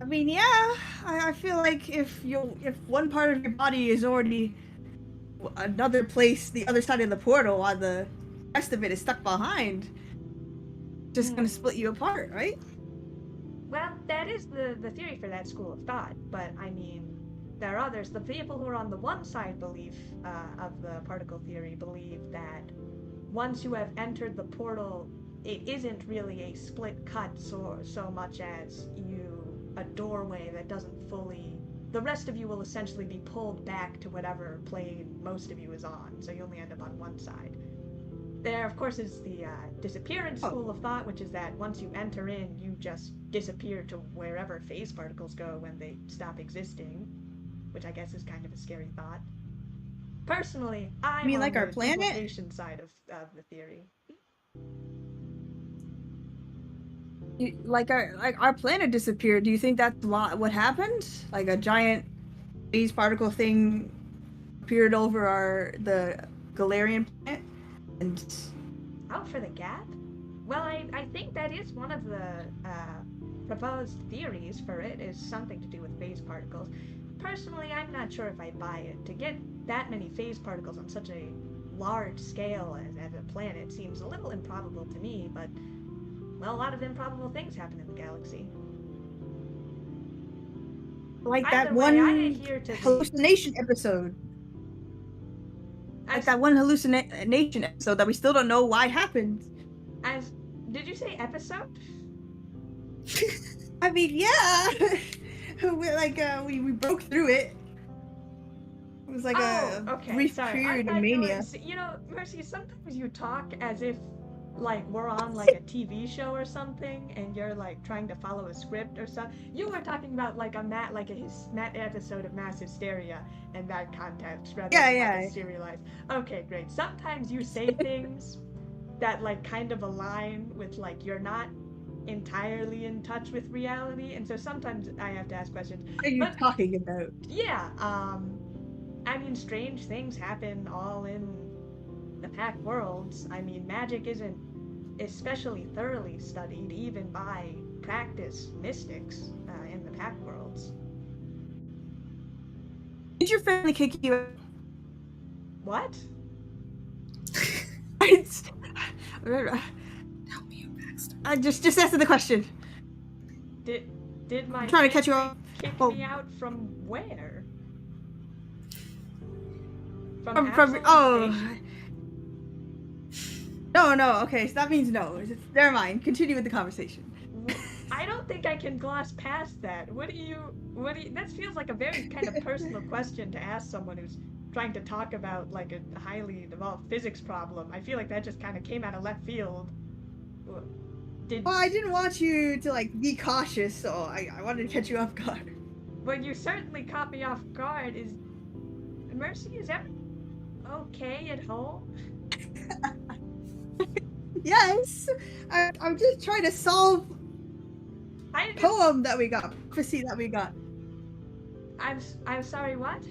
I mean, yeah, I feel like if one part of your body is already another place, the other side of the portal, while the rest of it is stuck behind, just gonna split you apart, right? Well, that is the theory for that school of thought, but I mean, there are others. The people who are on the one side belief of the particle theory believe that once you have entered the portal, it isn't really a split cut so much as a doorway that doesn't fully. The rest of you will essentially be pulled back to whatever plane most of you is on, so you only end up on one side. There, of course, is the disappearance school of thought, which is that once you enter in, you just disappear to wherever phase particles go when they stop existing, which I guess is kind of a scary thought. Personally, I'm on like the our planet? duplication side of the theory. Like our planet disappeared. Do you think that's what happened? Like a giant phase particle thing appeared over the Galarian planet? And oh, for the gap? Well, I think that is one of the proposed theories for it, is something to do with phase particles. Personally, I'm not sure if I buy it. To get that many phase particles on such a large scale as a planet seems a little improbable to me, but, well, a lot of improbable things happen in the galaxy. Like Either that way, one I adhere to hallucination episode. Like that one hallucination episode that we still don't know why happened. Did you say episode? I mean, yeah. we broke through it. It was like a brief period of mania. Mercy, sometimes you talk as if like we're on like a TV show or something, and you're like trying to follow a script or something. You were talking about like a episode of Mass Hysteria in that context, rather than like a serialized. Okay, great. Sometimes you say things that like kind of align with like you're not entirely in touch with reality, and so sometimes I have to ask questions. What are you talking about? Yeah, I mean, strange things happen all in the Pack Worlds. I mean, magic isn't especially thoroughly studied even by practice mystics in the Pack Worlds. Did your family kick you out? What? Just answer the question. Did my I'm trying to catch you off. Kick me out from where? From Absalom Station? No, okay, so that means no. Never mind. Continue with the conversation. I don't think I can gloss past that. What do you that feels like a very kind of personal question to ask someone who's trying to talk about like a highly developed physics problem. I feel like that just kind of came out of left field. Well, I didn't want you to like be cautious, so I wanted to catch you off guard. Well, you certainly caught me off guard. Mercy, is that okay at home? Yes, I'm just trying to solve poem that we got, prophecy that we got. I'm sorry, what?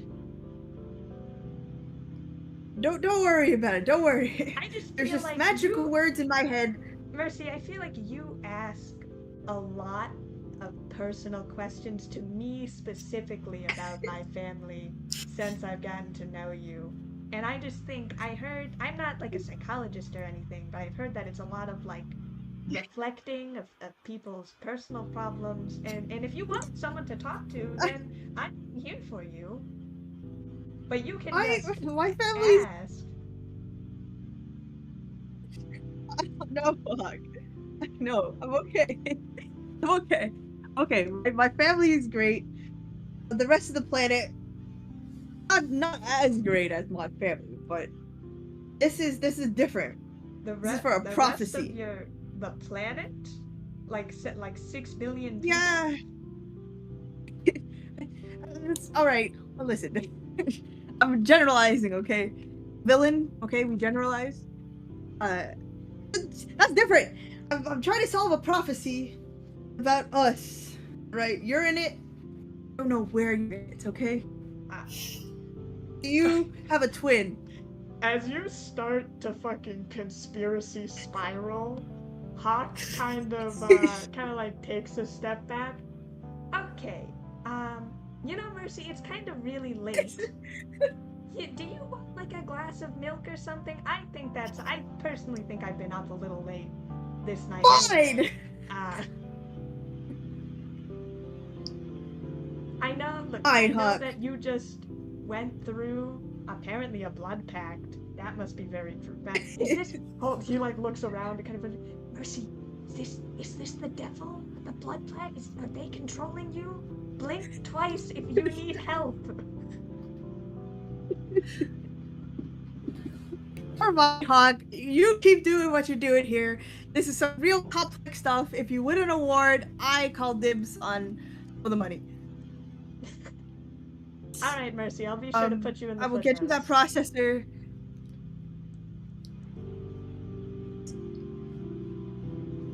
Don't worry about it. Don't worry. There's just like magical words in my head. Mercy, I feel like you ask a lot of personal questions to me specifically about my family since I've gotten to know you. And I just think, I'm not like a psychologist or anything, but I've heard that it's a lot of like reflecting of people's personal problems. And if you want someone to talk to, then I'm here for you. But you can my family ask. No, fuck. No, I'm okay. I'm okay. Okay, my family is great. The rest of the planet, not as great as my family, but this is different. This is for a The rest of prophecy. the planet, like 6 billion people. Yeah. All right. Well, listen. I'm generalizing, okay? Villain, okay? We generalize. That's different. I'm trying to solve a prophecy about us, right? You're in it. I don't know where you're in it, okay? Ah. You have a twin. As you start to fucking conspiracy spiral, Hawk kind of like takes a step back. Okay, you know, Mercy, it's kind of really late. Do you want like a glass of milk or something? I personally think I've been up a little late this night. Fine. I know. Look, Fine, I know Hawk. that you just went through apparently a blood pact. That must be very true. Is this? Oh, he like looks around and kind of. Mercy, is this the devil? The blood pact? Are they controlling you? Blink twice if you need help. Alright, Hawk. You keep doing what you're doing here. This is some real complex stuff. If you win an award, I call dibs on the money. All right, Mercy. I'll be sure to put you in the. I will get you that processor.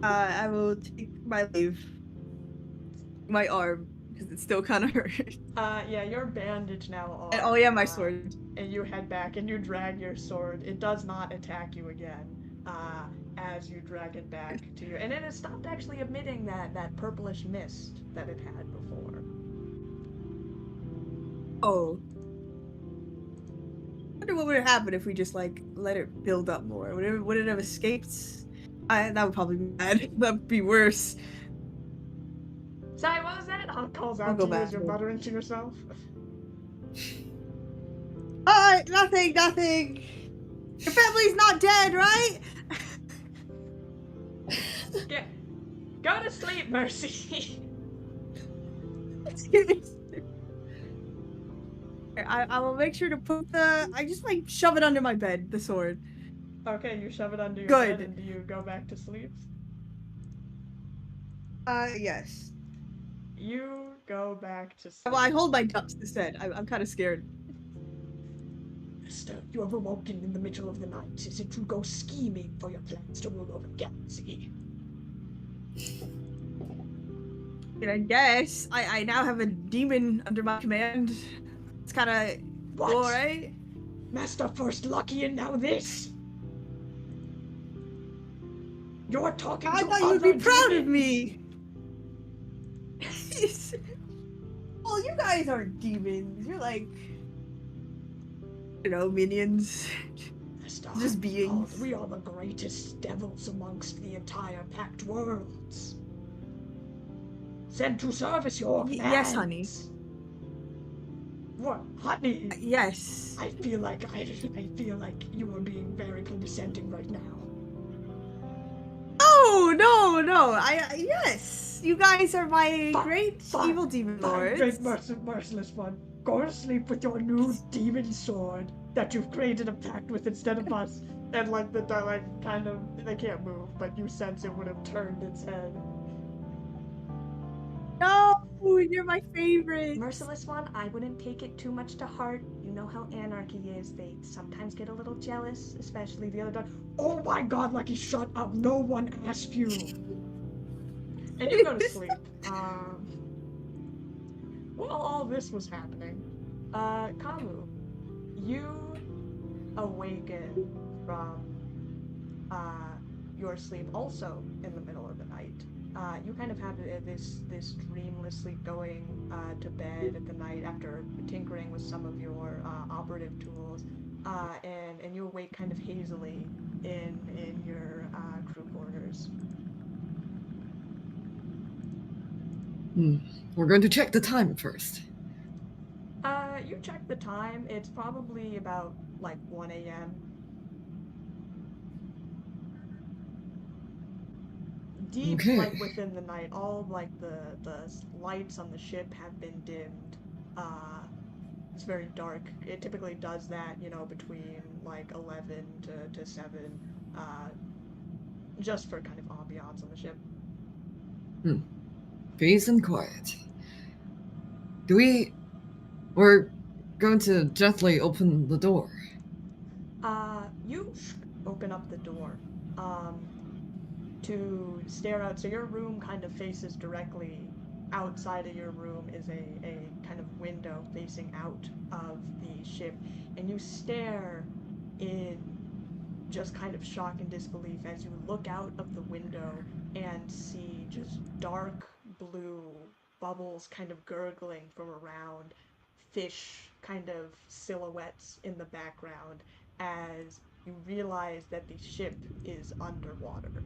I will take my leave. My arm, because it still kind of hurts. Yeah, you're bandaged now. And oh yeah, my sword. And you head back and you drag your sword. It does not attack you again. As you drag it back to you, and it has stopped actually emitting that purplish mist that it had before. Oh. I wonder what would have happened if we just like let it build up more. Would it have escaped? That would probably be bad. That'd be worse. Sorry, what was that? Hawk calls out to you as you're muttering to yourself. Nothing. Your family's not dead, right? Yeah. Go to sleep, Mercy. I will make sure to put I just like shove it under my bed, the sword. Okay, you shove it under your Good. bed and do you go back to sleep? Yes. You go back to sleep. Well, I hold my ducks instead. I'm kind of scared. Mister, you have awoken in the middle of the night. Is it to go scheming for your plans to rule over the galaxy? I guess. I now have a demon under my command. It's kind of cool, right? Master first lucky and now this? You're talking I to thought you'd be proud of me. Well, you guys aren't demons. You're like, you know, minions. Master, just beings. We are the greatest devils amongst the entire packed worlds. Sent to service your commands. Yes, honey. What, honey? Yes. I feel like you are being very condescending right now. Oh no! Yes, you guys are my great evil demon lords. Great merciless one. Go to sleep with your new demon sword that you've created a pact with instead of us. And like kind of they can't move, but you sense it would have turned its head. No, you're my favorite. Merciless one, I wouldn't take it too much to heart. You know how anarchy is. They sometimes get a little jealous, especially the other dog. Oh my god, Lucky, shut up. No one asked you. And you go to sleep. While all this was happening, Khamu, you awaken from your sleep also in the middle of the night. You kind of have this dreamless sleep going to bed at the night after tinkering with some of your operative tools, and you awake kind of hazily in your crew quarters. We're going to check the time first. You check the time. It's probably about like 1 a.m. deep, Okay. like within the night. All like the lights on the ship have been dimmed. It's very dark. It typically does that, you know, between like 11 to 7, just for kind of ambiance on the ship. Peace and quiet. We're going to gently open the door. You open up the door, to stare out. So your room kind of faces directly. Outside of your room is a kind of window facing out of the ship, and you stare in just kind of shock and disbelief as you look out of the window and see just dark blue bubbles kind of gurgling from around, fish kind of silhouettes in the background as you realize that the ship is underwater.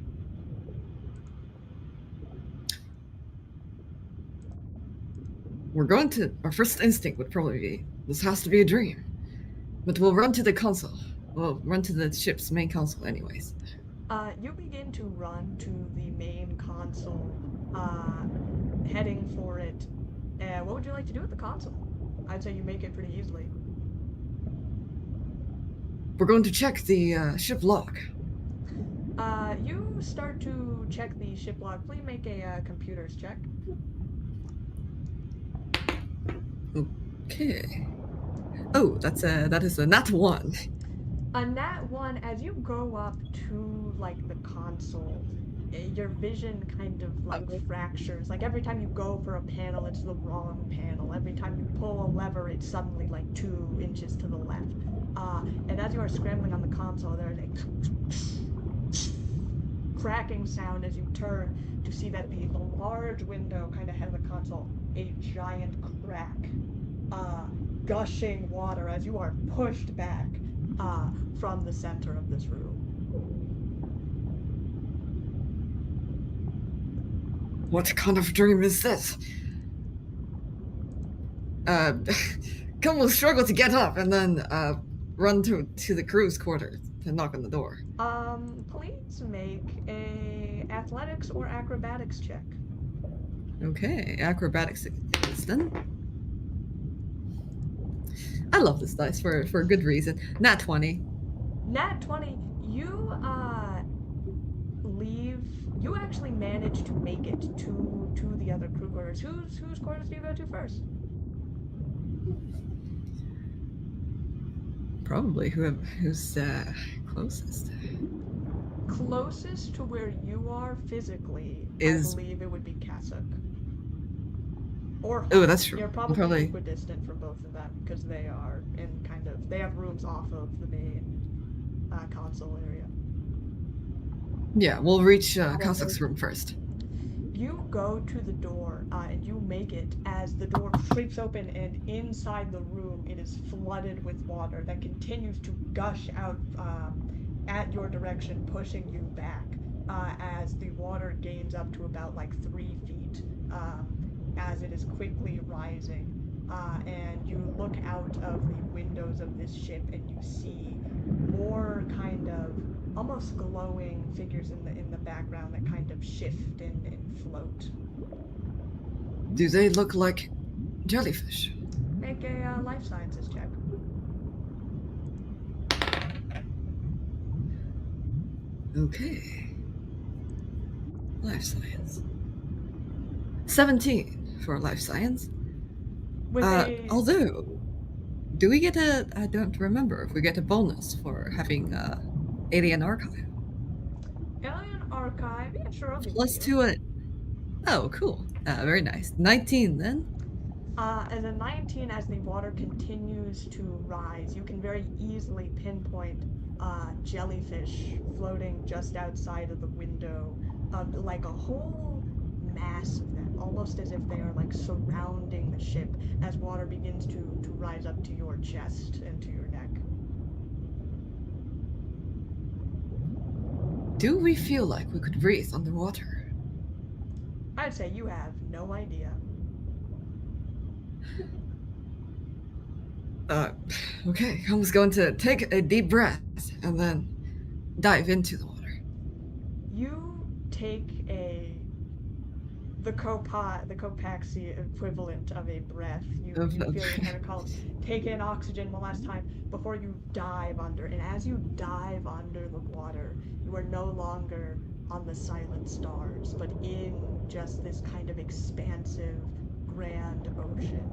Our first instinct would probably be, this has to be a dream. But we'll run to the console. We'll run to the ship's main console anyways. You begin to run to the main console, heading for it. What would you like to do at the console? I'd say you make it pretty easily. We're going to check the ship log. You start to check the ship log. Please make a computers check. Okay. Oh, that is a nat 1. A nat 1, as you go up to like the console, your vision kind of like fractures. Like every time you go for a panel, it's the wrong panel. Every time you pull a lever, it's suddenly like 2 inches to the left. And as you are scrambling on the console, there's a cracking sound as you turn to see that the large window kind of ahead of the console, a giant crack, gushing water as you are pushed back from the center of this room. What kind of dream is this? Khamu will struggle to get up and then run to the crew's quarters to knock on the door. Please make a athletics or acrobatics check. Okay, acrobatics then. I love this dice for a good reason. Nat 20. Nat 20, you actually manage to make it to the other crew quarters. Whose quarters do you go to first? Probably who's closest. Closest to where you are physically, I believe it would be Kasuk. Or oh, that's true. You're probably equidistant from both of them because they are in they have rooms off of the main console area. Yeah, we'll reach Kasuk's room first. You go to the door and you make it as the door creaks open, and inside the room it is flooded with water that continues to gush out at your direction, pushing you back as the water gains up to about like 3 feet as it is quickly rising. And you look out of the windows of this ship and you see more kind of almost glowing figures in the background that kind of shift and float. Do they look like jellyfish? Make a life sciences check. Okay. Life science. 17 for life science. Although, do we get I don't remember if we get a bonus for having Alien Archive. Alien Archive, yeah, sure. Plus 2 it. Oh, cool. Very nice. 19 then. As a 19, as the water continues to rise, you can very easily pinpoint jellyfish floating just outside of the window, like a whole mass of them, almost as if they are like surrounding the ship as water begins to rise up to your chest and to your neck. Do we feel like we could breathe underwater? I'd say you have no idea. Okay, Khamu's going to take a deep breath and then dive into the water. You take a the Copaxi equivalent of a breath. You feel your tentacles take in oxygen one last time before you dive under. And as you dive under the water, you are no longer on the silent stars, but in just this kind of expansive, grand ocean.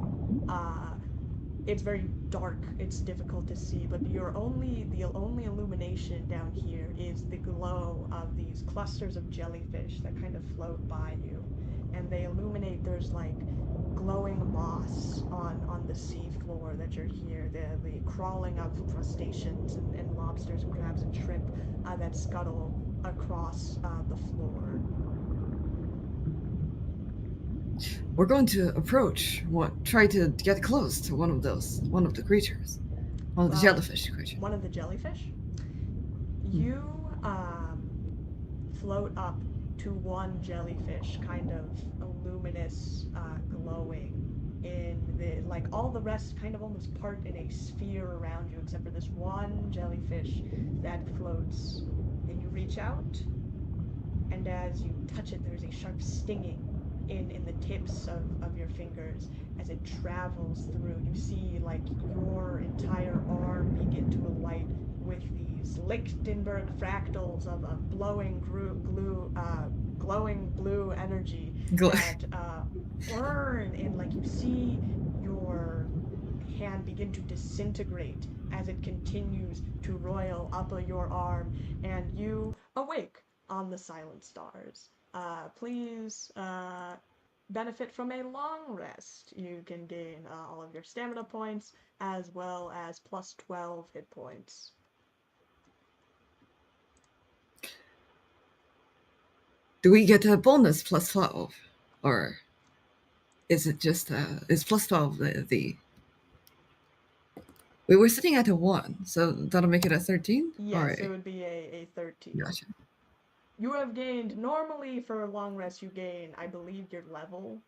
It's very dark, it's difficult to see, but the only illumination down here is the glow of these clusters of jellyfish that kind of float by you. And they illuminate, there's like glowing moss on the sea floor that you're here, the crawling of crustaceans and lobsters and crabs and shrimp that scuttle across the floor. We're going to approach, try to get close to one of the creatures. One of the jellyfish creatures. One of the jellyfish? You float up to one jellyfish, kind of luminous, glowing in the, like all the rest kind of almost part in a sphere around you, except for this one jellyfish that floats. And you reach out, and as you touch it, there's a sharp stinging in the tips of your fingers as it travels through. You see like your entire arm begin to alight with these Lichtenberg fractals of glowing blue energy that burn, and like you see your hand begin to disintegrate as it continues to roil up your arm, and you awake on the silent stars. Please benefit from a long rest. You can gain all of your stamina points as well as plus 12 hit points. Do we get a bonus plus 12? Or is it just, is plus 12 the... We were sitting at a 1, so that'll make it a 13? Yes, it would be a 13. Gotcha. You have gained, normally for a long rest, you gain, I believe, your level.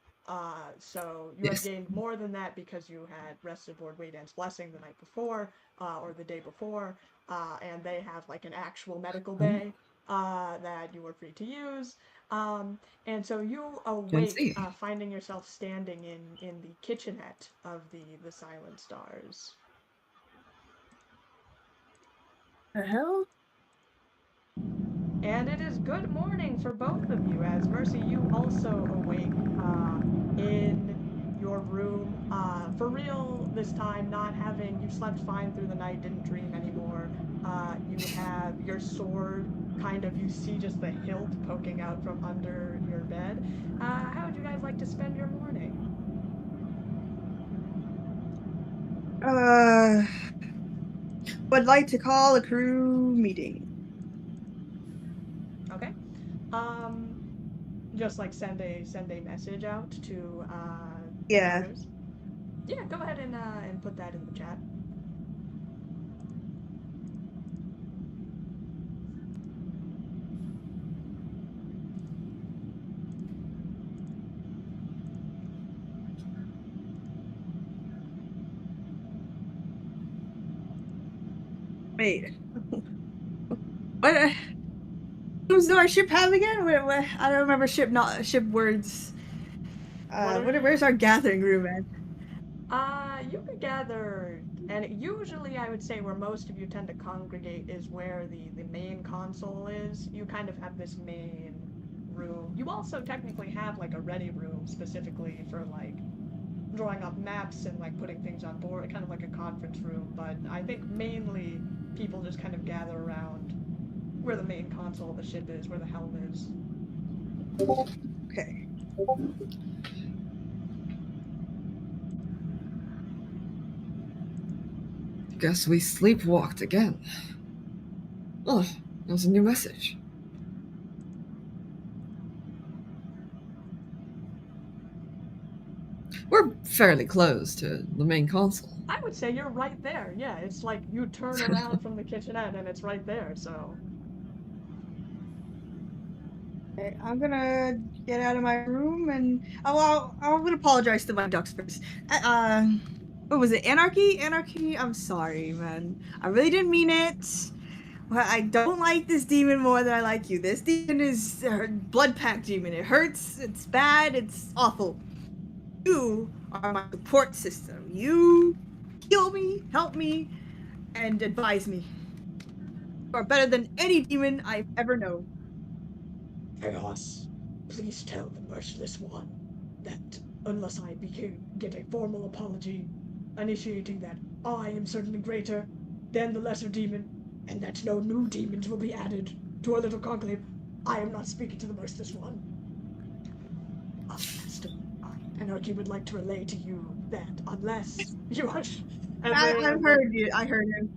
So you have gained more than that because you had rested aboard Waydance Blessing the night before, or the day before, and they have like an actual medical bay that you were free to use. And so you awake, finding yourself standing in the kitchenette of the Silent Stars. The hell? And it is good morning for both of you, as Mercy, you also awake in your room. For real this time, you slept fine through the night, didn't dream anymore. You have your sword, you see just the hilt poking out from under your bed. How would you guys like to spend your morning? Would like to call a crew meeting. Okay. Just like send a message out to Yeah. others. Yeah, go ahead and put that in the chat. Wait. What? Who's our ship have again? What? I don't remember ship words. Where's our gathering room at? You could gather, and usually I would say where most of you tend to congregate is where the main console is. You kind of have this main room. You also technically have like a ready room specifically for like drawing up maps and like putting things on board, kind of like a conference room, but I think mainly people just kind of gather around where the main console of the ship is, where the helm is. Okay. Guess we sleepwalked again. Oh, there's a new message. We're fairly close to the main console. I would say you're right there. Yeah, it's like you turn around from the kitchenette and it's right there, so. Okay, I'm gonna get out of my room and I'm gonna apologize to my ducks first. What was it? Anarchy? I'm sorry, man. I really didn't mean it. Well, I don't like this demon more than I like you. This demon is a blood pack demon. It hurts, it's bad, it's awful. You are my support system. You heal me, help me, and advise me. You are better than any demon I've ever known. Chaos, please tell the Merciless One that unless I get a formal apology initiating that I am certainly greater than the lesser demon, and that no new demons will be added to our little conclave, I am not speaking to the Merciless One. Master, Anarchy would like to relay to you that unless you are... I heard you. I heard him.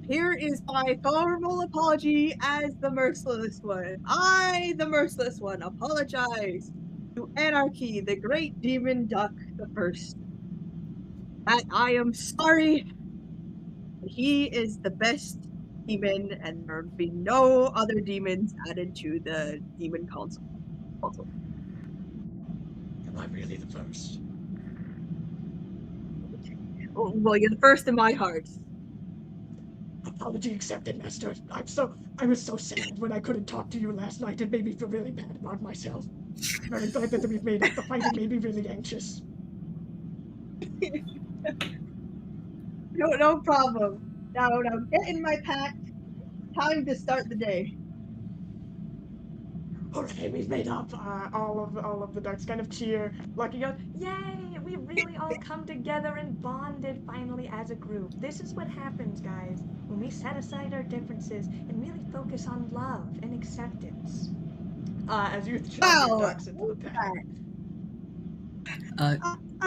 Here is my formal apology as the Merciless One. I, the Merciless One, apologize to Anarchy, the Great Demon Duck the First. That I am sorry. He is the best demon, and there will be no other demons added to the demon council. Am I really the first? Well, you're the first in my heart. Apology accepted, Master. I was so sad when I couldn't talk to you last night. It made me feel really bad about myself. I'm very glad that we've made up. The fighting made me really anxious. No problem. Now get in my pack. Time to start the day. Okay, we've made up. All of the ducks kind of cheer. Lucky goes, yay! We really all come together and bonded finally as a group. This is what happens, guys, when we set aside our differences and really focus on love and acceptance. As you shove your ducks into the pack.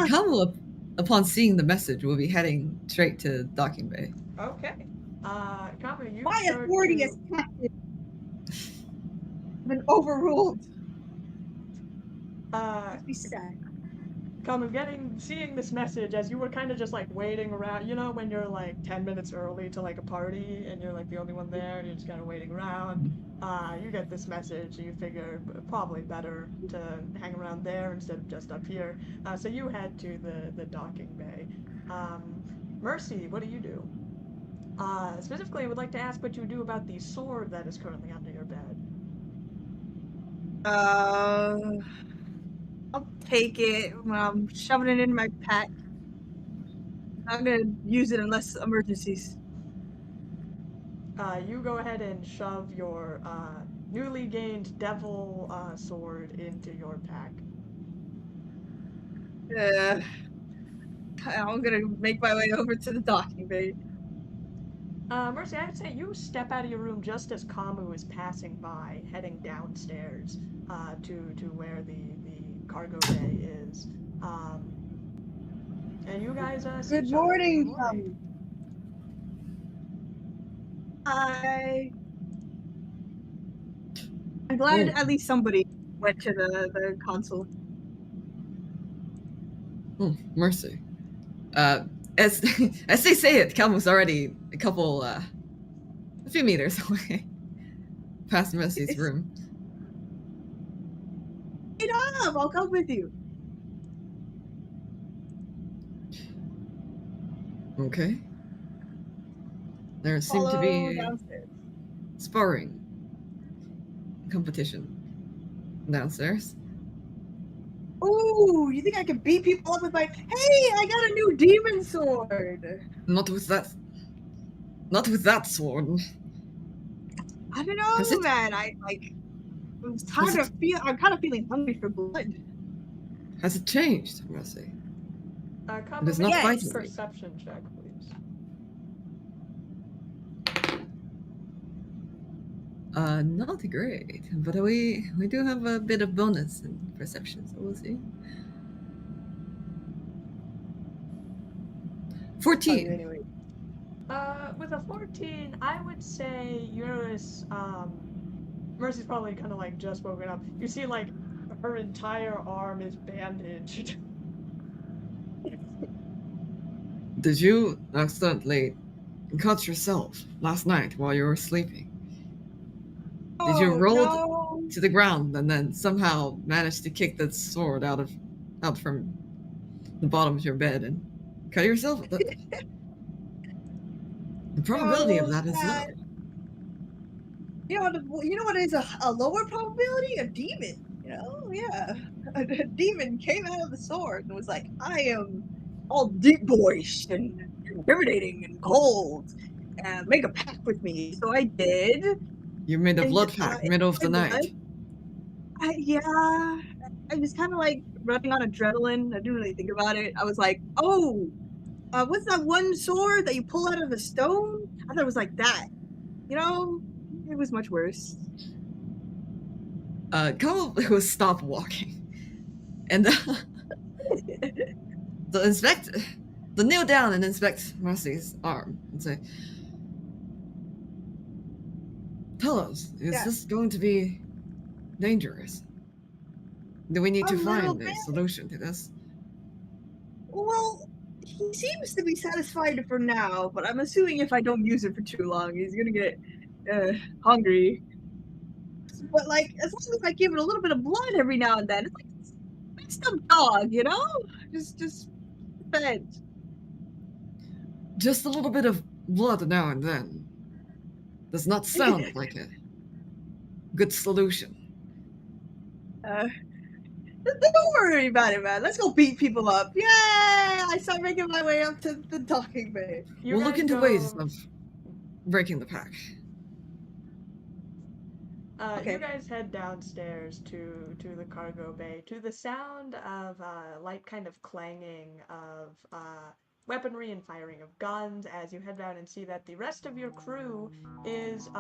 Khamu, upon seeing the message, will be heading straight to docking bay. Okay. Khamu, you my start authority to... as captain been overruled. Be sad. Khamu, seeing this message as you were kind of just like waiting around, you know, when you're like 10 minutes early to like a party and you're like the only one there and you're just kind of waiting around. You get this message, you figure probably better to hang around there instead of just up here. So you head to the docking bay. Mercy, what do you do? Specifically, I would like to ask what you do about the sword that is currently under your bed. I'll take it when I'm shoving it in my pack. I'm gonna use it unless emergencies. You go ahead and shove your newly gained devil sword into your pack. I'm gonna make my way over to the docking bay. Mercy, I would say you step out of your room just as Khamu is passing by, heading downstairs to where the cargo bay is. And you guys see Good each other. morning, Good morning. Hi. I'm glad at least somebody went to the console. Mercy. As as they say it, Khamu's already a few meters away, past Mercy's room. Get up! I'll come with you. Okay. There seemed to be downstairs. sparring competition downstairs. Ooh, you think I can beat people up with my... Hey, I got a new demon sword! Not with that sword. I don't know, man. I'm kind of feeling hungry for blood. Has it changed, Mercy? Khamu, It is not make a fighting. perception check, please. Not great, but we do have a bit of bonus in perception, so we'll see. 14. Anyway. With a 14, I would say you notice, Mercy's probably kind of like just woken up. You see, like, her entire arm is bandaged. Did you accidentally cut yourself last night while you were sleeping? Did you roll to the ground and then somehow manage to kick the sword out from the bottom of your bed and cut yourself? The probability of that is low. that, you know what is a lower probability? A demon. You know, yeah, a demon came out of the sword and was like, "I am all deep voiced and intimidating and cold. Make a pact with me." So I did. You made a And blood pact middle of the night. yeah, I was kind of like running on adrenaline. I didn't really think about it. I was like, "Oh, what's that one sword that you pull out of a stone?" I thought it was like that. You know, it was much worse. Khamu will stop walking. And the kneel down and inspect Marcy's arm and say, "Tell us, is this going to be dangerous? Do we need to find a solution to this?" Well, he seems to be satisfied for now, but I'm assuming if I don't use it for too long, he's gonna get hungry. But like, as long as I give it a little bit of blood every now and then, it's like it's some dog, you know? Just fed. Just a little bit of blood now and then does not sound like a good solution. Don't worry about it, man. Let's go beat people up. Yay! I start making my way up to the docking bay. We'll look into ways of breaking the pack. Okay. You guys head downstairs to the cargo bay, to the sound of light kind of clanging of weaponry and firing of guns as you head down and see that the rest of your crew is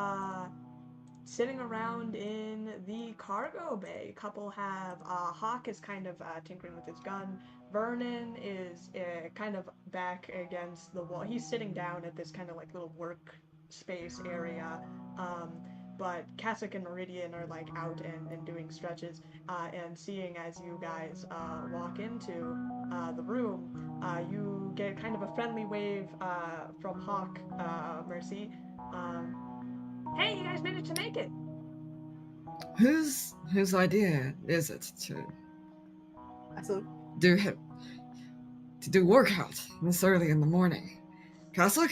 sitting around in the cargo bay. A couple have Hawk is kind of tinkering with his gun. Vernon is kind of back against the wall. He's sitting down at this kind of like little work space area. But Cassock and Meridian are like out and doing stretches, and seeing as you guys walk into the room, you get kind of a friendly wave from Hawk, Mercy. Hey, you guys managed to make it! Whose idea is it to do workout this early in the morning? Cassock?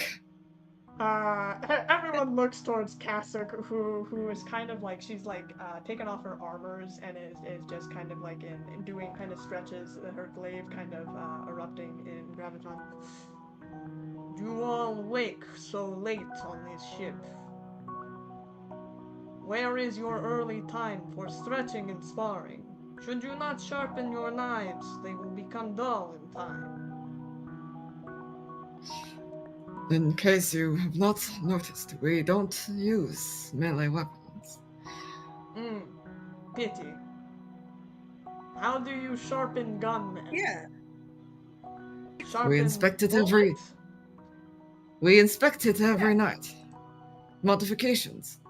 Everyone looks towards Cassock, who is kind of like, she's like taken off her armors and is just kind of like in doing kind of stretches, her glaive kind of erupting in graviton. You all wake so late on this ship. Where is your early time for stretching and sparring? Should you not sharpen your knives, they will become dull in time. In case you have not noticed, we don't use melee weapons. Pity. How do you sharpen gunmen? Yeah. We inspect it every night. Modifications.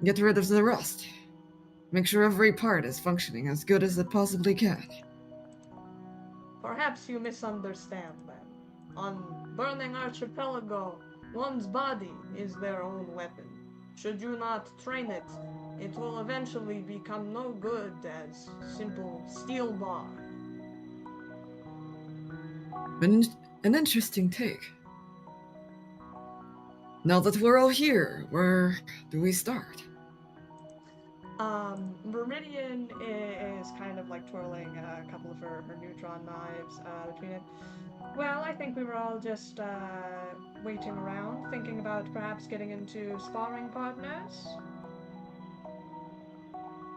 Get rid of the rust. Make sure every part is functioning as good as it possibly can. Perhaps you misunderstand then. On Burning Archipelago, one's body is their own weapon. Should you not train it, it will eventually become no good as simple steel bar. An interesting take. Now that we're all here, where do we start? Meridian is kind of like twirling a couple of her neutron knives between it. Well, I think we were all just waiting around, thinking about perhaps getting into sparring partners,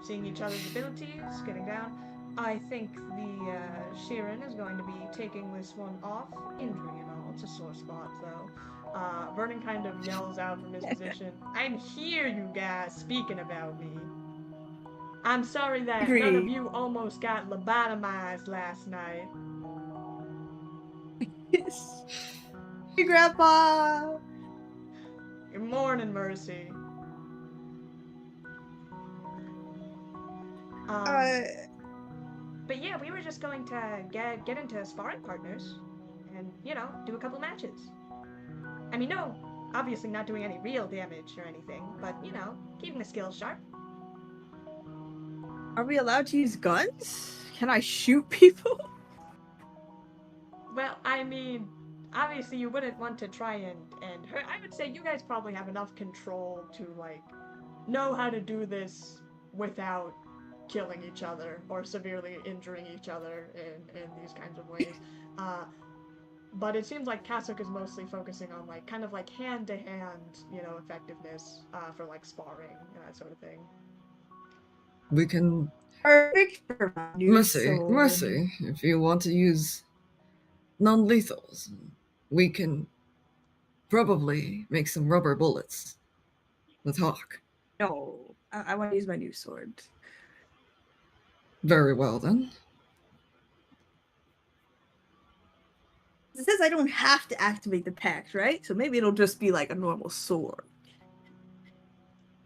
seeing each other's abilities, getting down. I think the Sheeran is going to be taking this one off. Injury and all, it's a sore spot though. Vernon kind of yells out from his position, "I'm here, you guys, speaking about me. I'm sorry that none of you almost got lobotomized last night." Hey, Grandpa! Good morning, Mercy. But yeah, we were just going to get into sparring partners and, you know, do a couple matches. I mean, no, obviously not doing any real damage or anything, but, you know, keeping the skills sharp. Are we allowed to use guns? Can I shoot people? Well, I mean, obviously you wouldn't want to try and hurt. I would say you guys probably have enough control to like know how to do this without killing each other or severely injuring each other in these kinds of ways. But it seems like Kasuk is mostly focusing on like kind of like hand-to-hand, effectiveness for like sparring and that sort of thing. We can Perfect for my new sword. Mercy, if you want to use non-lethals, we can probably make some rubber bullets. Let's talk. No, I want to use my new sword. Very well then. It says I don't have to activate the pact, right? So maybe it'll just be like a normal sword.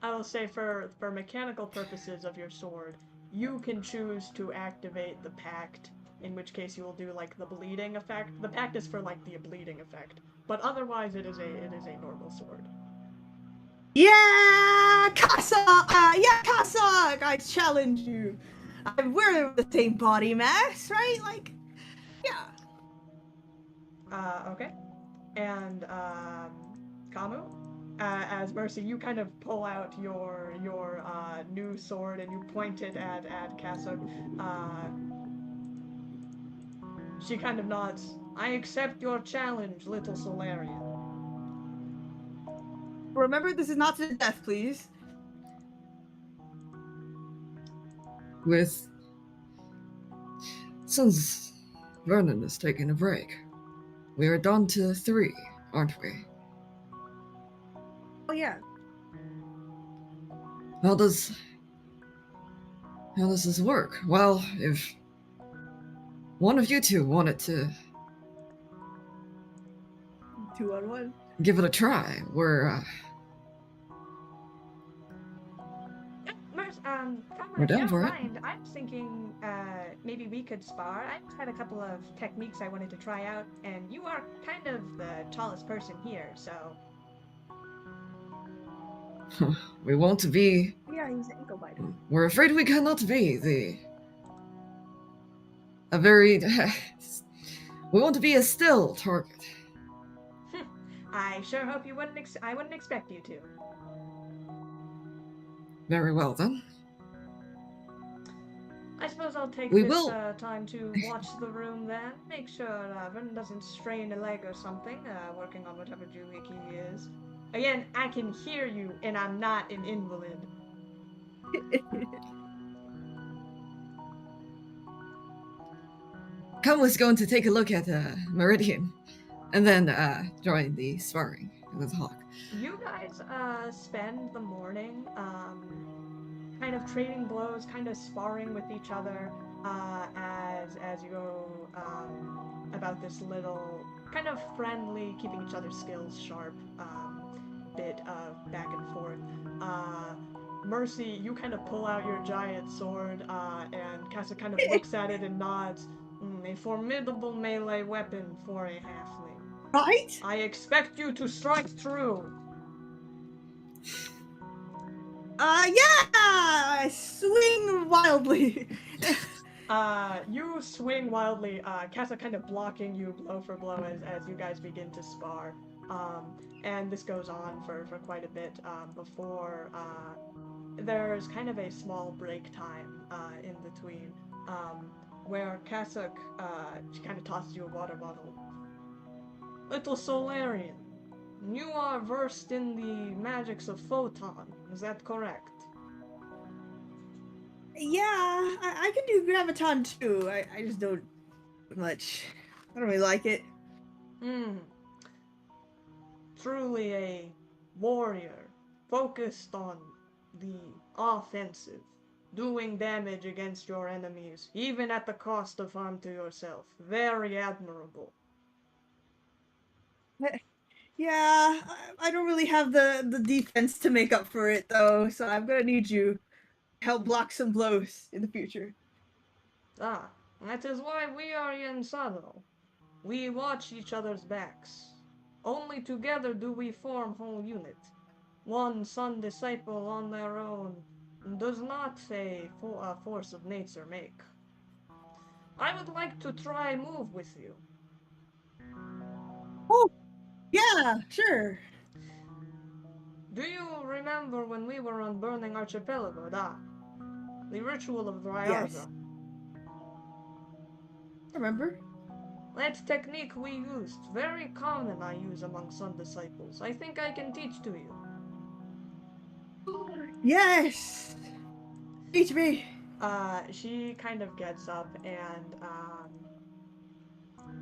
I will say for mechanical purposes of your sword, you can choose to activate the pact, in which case you will do like the bleeding effect. The pact is for like the bleeding effect, but otherwise it is a normal sword. Yeah, Kasuk! Kasuk! I challenge you. We're the same body mass, right? Like, yeah. Okay. And Khamu, as Mercy, you kind of pull out your new sword and you point it at Kasuk. She kind of nods. I accept your challenge, little Solarian. Remember, this is not to the death, please. Since Vernon is taking a break, we are down to 3, aren't we? Oh yeah. How does this work? Well, if one of you two wanted to 2-on-1. give it a try, we're Khamu, We're if you down don't for it. mind, I was thinking maybe we could spar. I just had a couple of techniques I wanted to try out, and you are kind of the tallest person here, so... we want to be. Yeah, he's an ankle biter. We're afraid we cannot be a very. We want to be a still target. I sure hope you wouldn't. I wouldn't expect you to. Very well then. I suppose I'll take We this will- time to watch the room then. Make sure Vernon doesn't strain a leg or something, working on whatever doohickey he is. Again, I can hear you, and I'm not an invalid. Khamu was going to take a look at Meridian, and then join the sparring and the talk. You guys spend the morning kind of trading blows, kind of sparring with each other as you go about this little kind of friendly, keeping each other's skills sharp bit of back and forth. Mercy, you kind of pull out your giant sword, and Casa kind of looks at it and nods. A formidable melee weapon for a halfling. Right? I expect you to strike through. Yeah! I swing wildly. You swing wildly, Casa kind of blocking you blow for blow as you guys begin to spar. And this goes on for quite a bit before there's kind of a small break time in between where Kasuk she kind of tosses you a water bottle. Little Solarian, you are versed in the magics of photon, is that correct? Yeah, I can do graviton too. I just don't much. I don't really like it. Truly a warrior, focused on the offensive, doing damage against your enemies, even at the cost of harm to yourself. Very admirable. Yeah, I don't really have the defense to make up for it though, so I'm gonna need you to help block some blows in the future. Ah, that is why we are Yensado. We watch each other's backs. Only together do we form whole unit. One son disciple on their own does not a force of nature make. I would like to try move with you. Oh, yeah, sure. Do you remember when we were on Burning Archipelago, da? The ritual of Dryarza. Yes. Remember? That technique we used, very common I use among Sun disciples. I think I can teach to you. Yes. Teach me. She kind of gets up and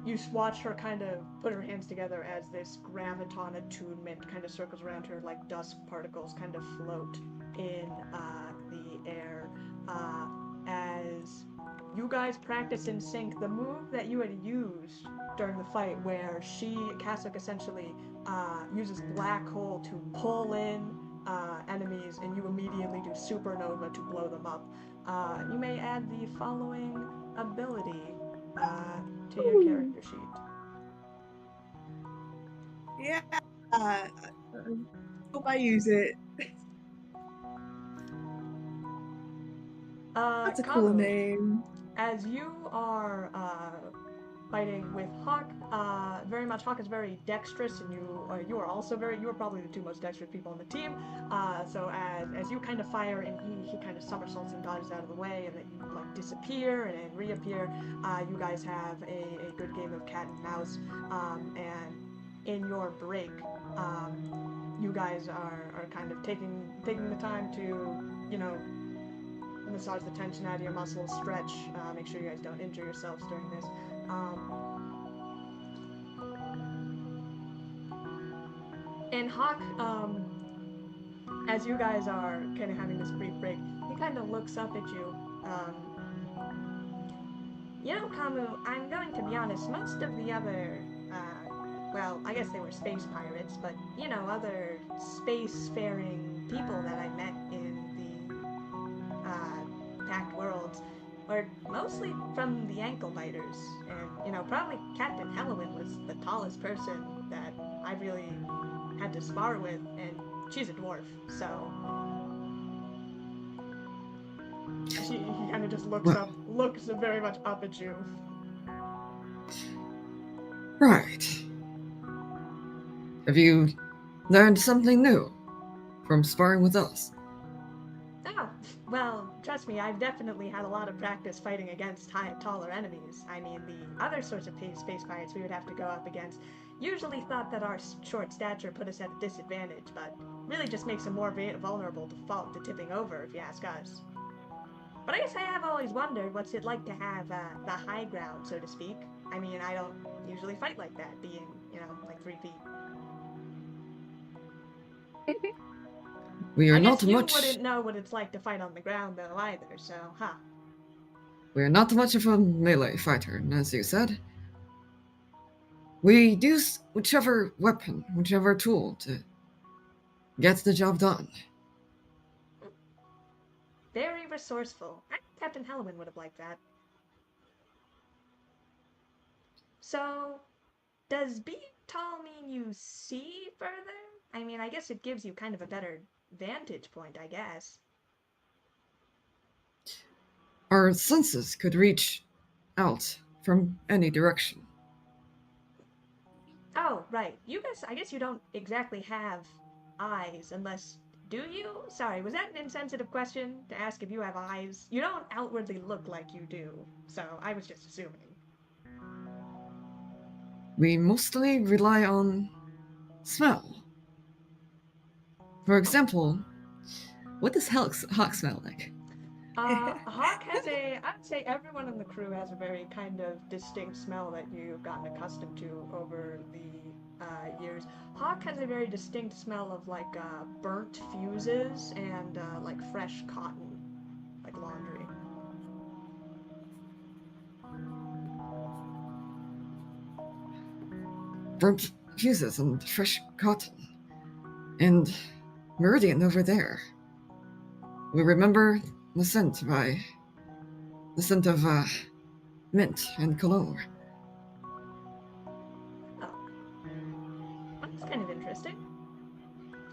you watch her kind of put her hands together as this graviton attunement kind of circles around her like dust particles kind of float in the air as you guys practice in sync the move that you had used during the fight where Kasuk essentially uses black hole to pull in enemies and you immediately do supernova to blow them up. You may add the following ability to your character sheet. Yeah. Hope I use it. That's a cool Khamu, name. as you are fighting with Hawk, very much Hawk is very dexterous, and you are also you are probably the two most dexterous people on the team. So as you kind of fire and he kind of somersaults and dodges out of the way, and then you like disappear and then reappear. You guys have a good game of cat and mouse, and in your break, you guys are kind of taking the time to massage the tension out of your muscles, stretch, make sure you guys don't injure yourselves during this. And Hawk, as you guys are kind of having this brief break, he kind of looks up at you. Khamu, I'm going to be honest, most of the other, well, I guess they were space pirates, but, other space-faring people that I met in the packed worlds were mostly from the ankle biters. And, probably Captain Halloween was the tallest person that I really had to spar with, and she's a dwarf, so he kind of just looks very much up at you. Right. Have you learned something new from sparring with us? Oh, well, trust me, I've definitely had a lot of practice fighting against taller enemies. I mean, the other sorts of space pirates we would have to go up against usually thought that our short stature put us at a disadvantage, but really just makes them more vulnerable to tipping over, if you ask us. But I guess I have always wondered what's it like to have the high ground, so to speak. I mean, I don't usually fight like that, being, like 3 feet. We are I not guess you much. wouldn't know what it's like to fight on the ground, though, either, so, huh. We are not much of a melee fighter, as you said. We use whichever weapon, whichever tool to get the job done. Very resourceful. Captain Halloween would have liked that. So, does being tall mean you see further? I mean, I guess it gives you kind of a better vantage point, I guess. Our senses could reach out from any direction. Oh, right. I guess you don't exactly have eyes unless, do you? Sorry, was that an insensitive question to ask if you have eyes? You don't outwardly look like you do, so I was just assuming. We mostly rely on smell. For example, what does Hawk smell like? Hawk has I would say everyone in the crew has a very kind of distinct smell that you've gotten accustomed to over the years. Hawk has a very distinct smell of like burnt fuses and like fresh cotton, like laundry. Burnt fuses and fresh cotton. And Meridian over there. We remember the scent of mint and cologne. Oh, that's kind of interesting.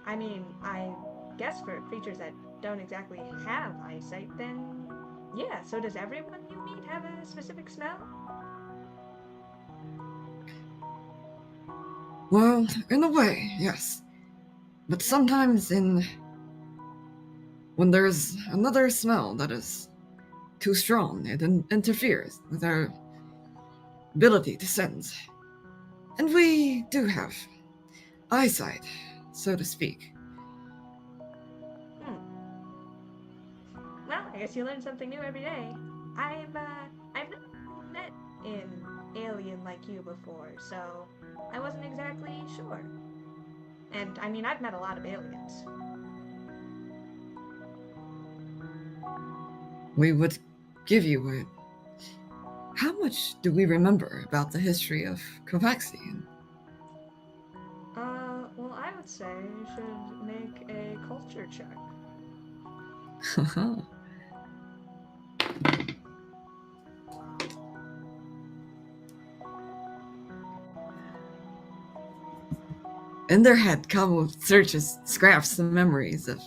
I mean, I guess for creatures that don't exactly have eyesight, then yeah. So does everyone you meet have a specific smell? Well, in a way, yes. But sometimes when there's another smell that is too strong, it interferes with our ability to sense. And we do have eyesight, so to speak. Well, I guess you learn something new every day. I've never met an alien like you before, so I wasn't exactly sure. And I mean, I've met a lot of aliens. We would give you a... How much do we remember about the history of Kovaxian? Well, I would say you should make a culture check. In their head, Khamu searches, scraps the memories of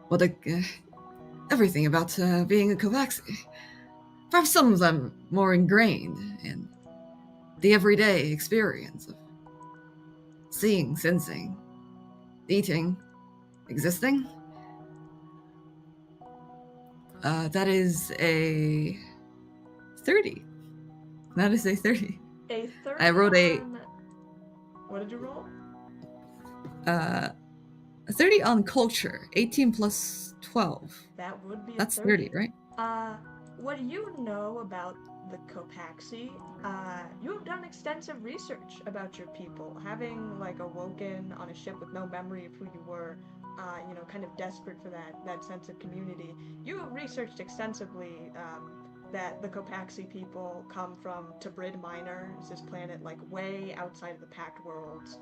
what everything about being a Kovaxi. Perhaps some of them more ingrained in the everyday experience of seeing, sensing, eating, existing. That is a 30. That is a 30. A 30 I wrote What did you roll? a 30 on culture, 18 plus 12. That would be That's a 30. 30, right? What do you know about the Copaxi? You have done extensive research about your people, having like awoken on a ship with no memory of who you were, kind of desperate for that sense of community. You have researched extensively that the Copaxi people come from Tabrid Minor. It's this planet like way outside of the Pact Worlds,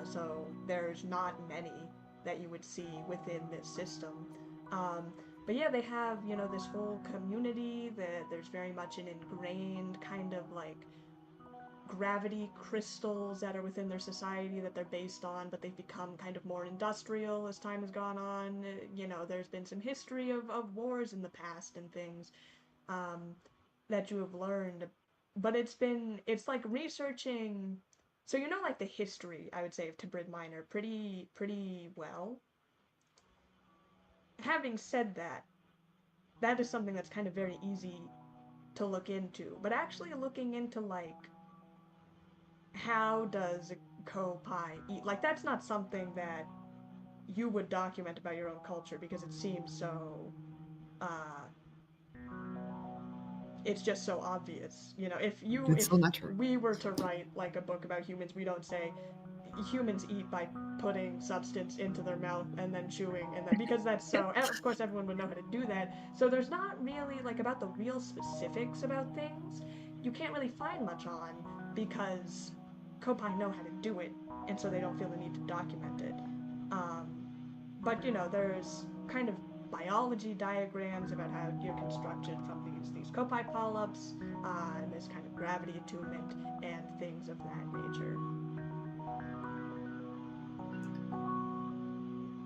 so there's not many that you would see within this system. But yeah, they have, this whole community that there's very much an ingrained kind of like gravity crystals that are within their society that they're based on, but they've become kind of more industrial as time has gone on. There's been some history of wars in the past and things that you have learned. But it's like researching, so like the history, I would say, of Tabrid Minor pretty well. Having said that, that is something that's kind of very easy to look into. But actually looking into, like, how does a Kopai eat? Like, that's not something that you would document about your own culture because it seems so, it's just so obvious. If So natural. we were to write, like, a book about humans, we don't say, humans eat by putting substance into their mouth and then chewing, and then because that's so, and of course everyone would know how to do that, so there's not really like about the real specifics about things. You can't really find much on because Kopai know how to do it, and so they don't feel the need to document it. But there's kind of biology diagrams about how you're constructed from these Kopai polyps, and this kind of gravity attunement and things of that nature.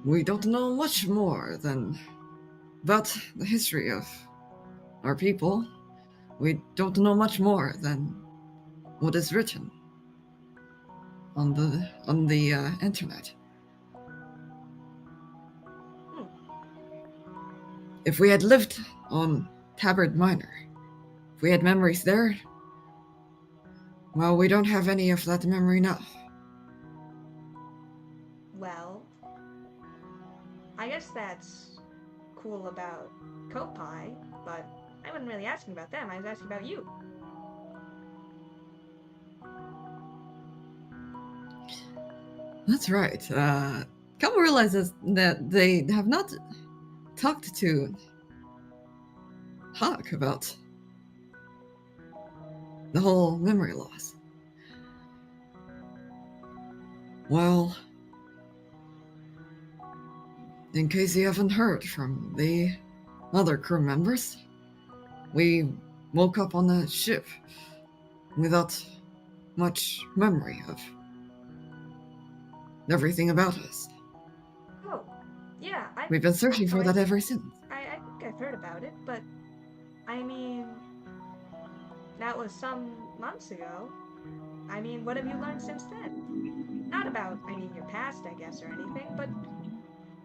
We don't know much more than about the history of our people. We don't know much more than what is written on the internet. If we had lived on Tabard Minor, if we had memories there, well, we don't have any of that memory now. Well, I guess that's cool about Kopai, but I wasn't really asking about them, I was asking about you. That's right. Khamu realizes that they have not talked to Hawk about the whole memory loss. Well, in case you haven't heard from the other crew members, we woke up on a ship without much memory of everything about us. Oh, yeah, We've been searching for that ever since. I think I've heard about it, but I mean, that was some months ago. I mean, what have you learned since then? Not about, I mean, your past, I guess, or anything, but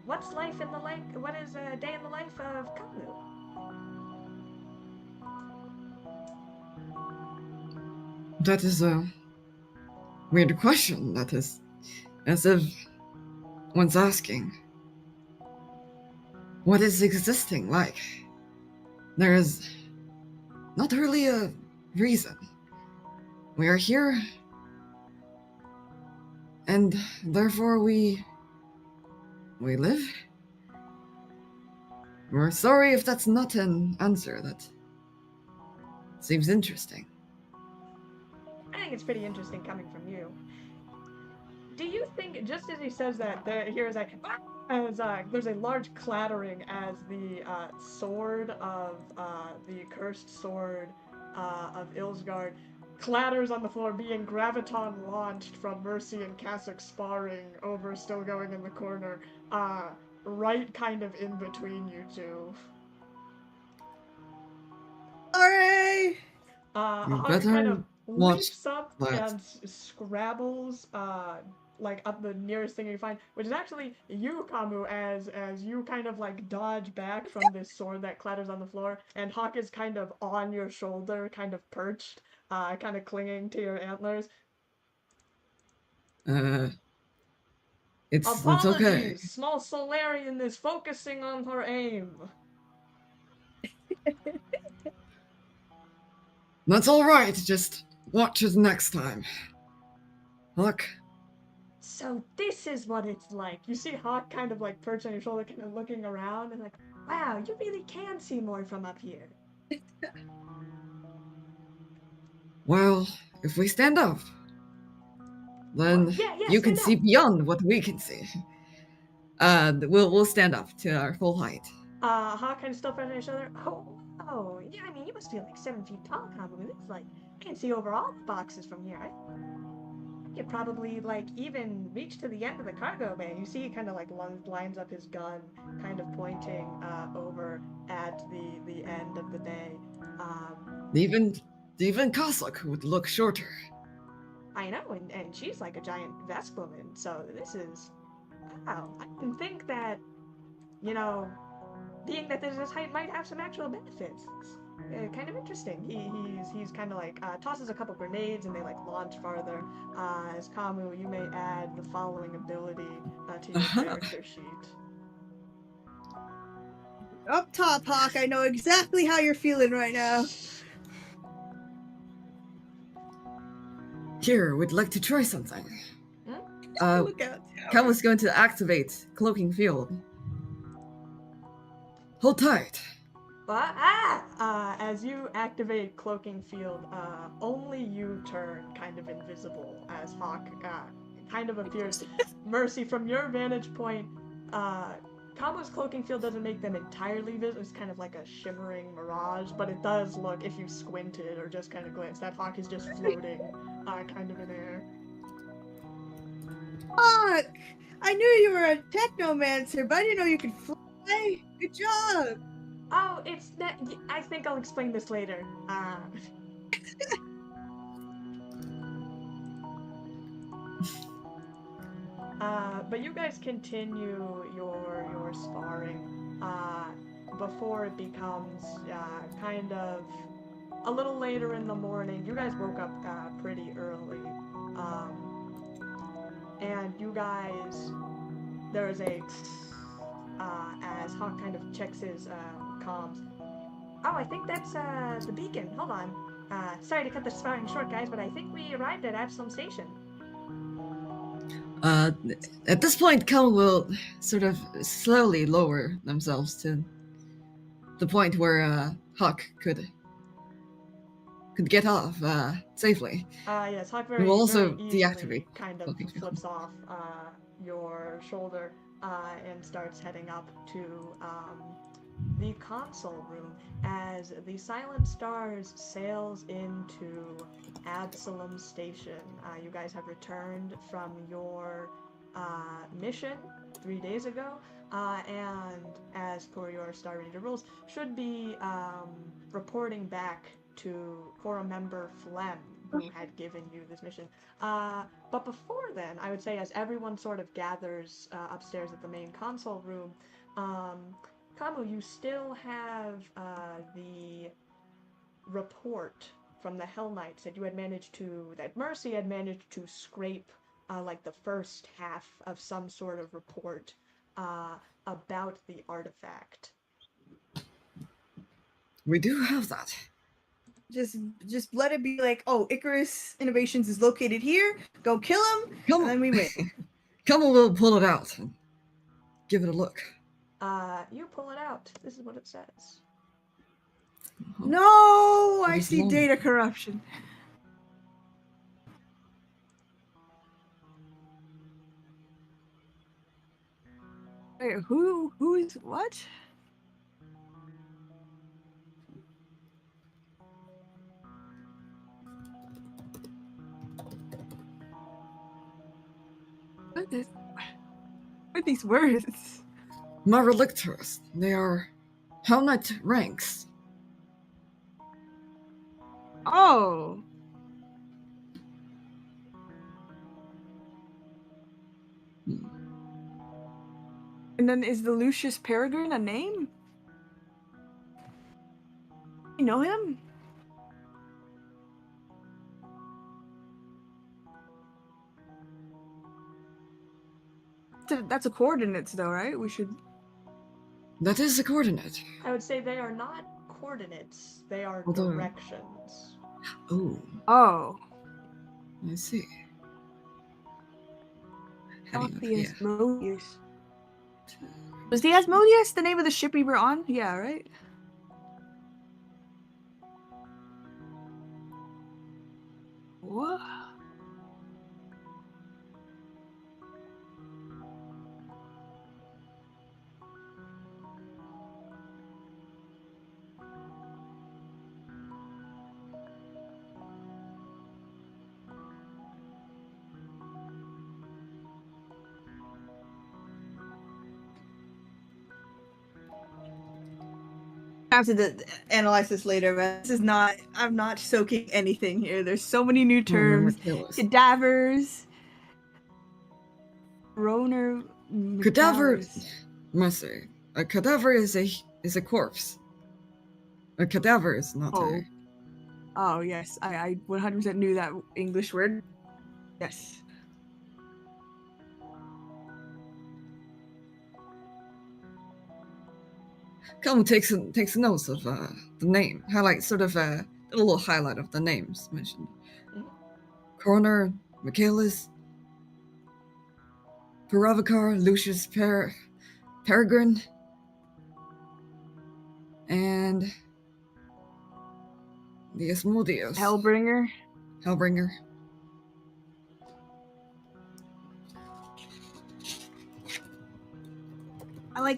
what's life in the life? What is a day in the life of Khamu? That is a weird question. That is as if one's asking, what is existing like? There is not really a reason. We are here, and therefore we live. We're sorry if that's not an answer. That seems interesting. I think it's pretty interesting coming from you. Do you think, just as he says that, there's a large clattering as the sword of the cursed sword of Ilsgard clatters on the floor, being graviton launched from Mercy and Cassock sparring over, still going in the corner, right kind of in between you two. Sorry. You Hawk better kind of watch leaps up that. and scrabbles like up the nearest thing you find, which is actually you, Khamu, as you kind of like dodge back from this sword that clatters on the floor, and Hawk is kind of on your shoulder, kind of perched, kind of clinging to your antlers. It's okay. Apologies, small Solarian is focusing on her aim. That's all right. Just watch it next time. Look. So this is what it's like. You see Hawk kind of like perched on your shoulder, kind of looking around, and like, wow, you really can see more from up here. Well, if we stand up, then Yeah, you can stand see up. beyond what we can see. We'll stand up to our full height. Hawk kind of still pressing each other. Oh, yeah, I mean, you must feel like 7 feet tall, Khamu. It's like, I can see over all the boxes from here. I could probably, like, even reach to the end of the cargo bay. You see he kind of, like, lines up his gun, kind of pointing, over at the end of the bay. Even Cossack would look shorter. I know, and she's like a giant vesk woman, so this is, wow, I didn't think that, you know, being that there's this height might have some actual benefits. It's kind of interesting. He's kind of like tosses a couple grenades and they like launch farther. As Khamu, you may add the following ability to your character sheet. Up top, Hawk. I know exactly how you're feeling right now. Here, we'd like to try something. Look out. Cam was going to activate Cloaking Field. Hold tight. As you activate Cloaking Field, only you turn kind of invisible as Hawk kind of appears. Mercy, from your vantage point, Khamu's Cloaking Field doesn't make them entirely visible. It's kind of like a shimmering mirage, but it does look, if you squinted or just kind of glanced, that Hawk is just floating kind of in air. Hawk! I knew you were a technomancer, but I didn't know you could fly. Good job! Oh, it's that. I think I'll explain this later. But you guys continue your sparring before it becomes kind of a little later in the morning. You guys woke up pretty early, and you guys, there is a as Hawk kind of checks his comms. Oh, I think that's the beacon. Hold on. Sorry to cut the sparring short, guys, but I think we arrived at Absalom Station. At this point, Kel will sort of slowly lower themselves to the point where Hawk could get off safely. Yes, Hawk very, will also very easily deactivate kind of flips off your shoulder and starts heading up to the console room as the Silent Stars sails into Absalom Station. You guys have returned from your mission 3 days ago, and as per your Star Reader rules, should be reporting back to Quorum member Phlegm who had given you this mission. But before then, I would say as everyone sort of gathers upstairs at the main console room, Khamu, you still have the report from the Hell Knights that Mercy had managed to scrape like the first half of some sort of report about the artifact. We do have that. Just let it be like, oh, Icarus Innovations is located here. Go kill him, and then we win. Khamu will pull it out and give it a look. You pull it out. This is what it says. No, I see data corruption. Wait, who is what? What are these words? My relictors, they are Hell Knight ranks. Oh. And then is the Lucius Peregrine a name? You know him? That's a coordinates though, right? We should... That is a coordinate. I would say they are not coordinates. They are directions. Oh. Oh. I see. Not the Asmodeus. Was the Asmodeus the name of the ship we were on? Yeah, right? What? I have to analyze this later, but this is not... I'm not soaking anything here. There's so many new terms. Cadavers. Roner... Cadaver... Must say. A cadaver is a corpse. A cadaver is not a... Oh, yes. I 100% knew that English word. Yes. Khamu takes notes of the name, highlight sort of a little highlight of the names mentioned. Coroner Michaelis, Paravikar, Lucius Peregrine, and the Asmodeus. Hellbringer.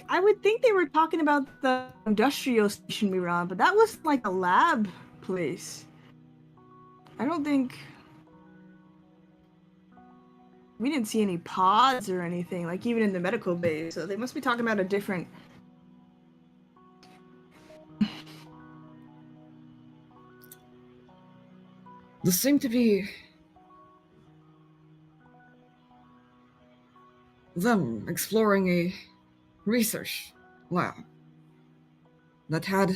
I would think they were talking about the industrial station we were on, but that was like a lab place. I don't think... We didn't see any pods or anything, like even in the medical bay, so they must be talking about a different... There seemed to be them exploring a research lab that had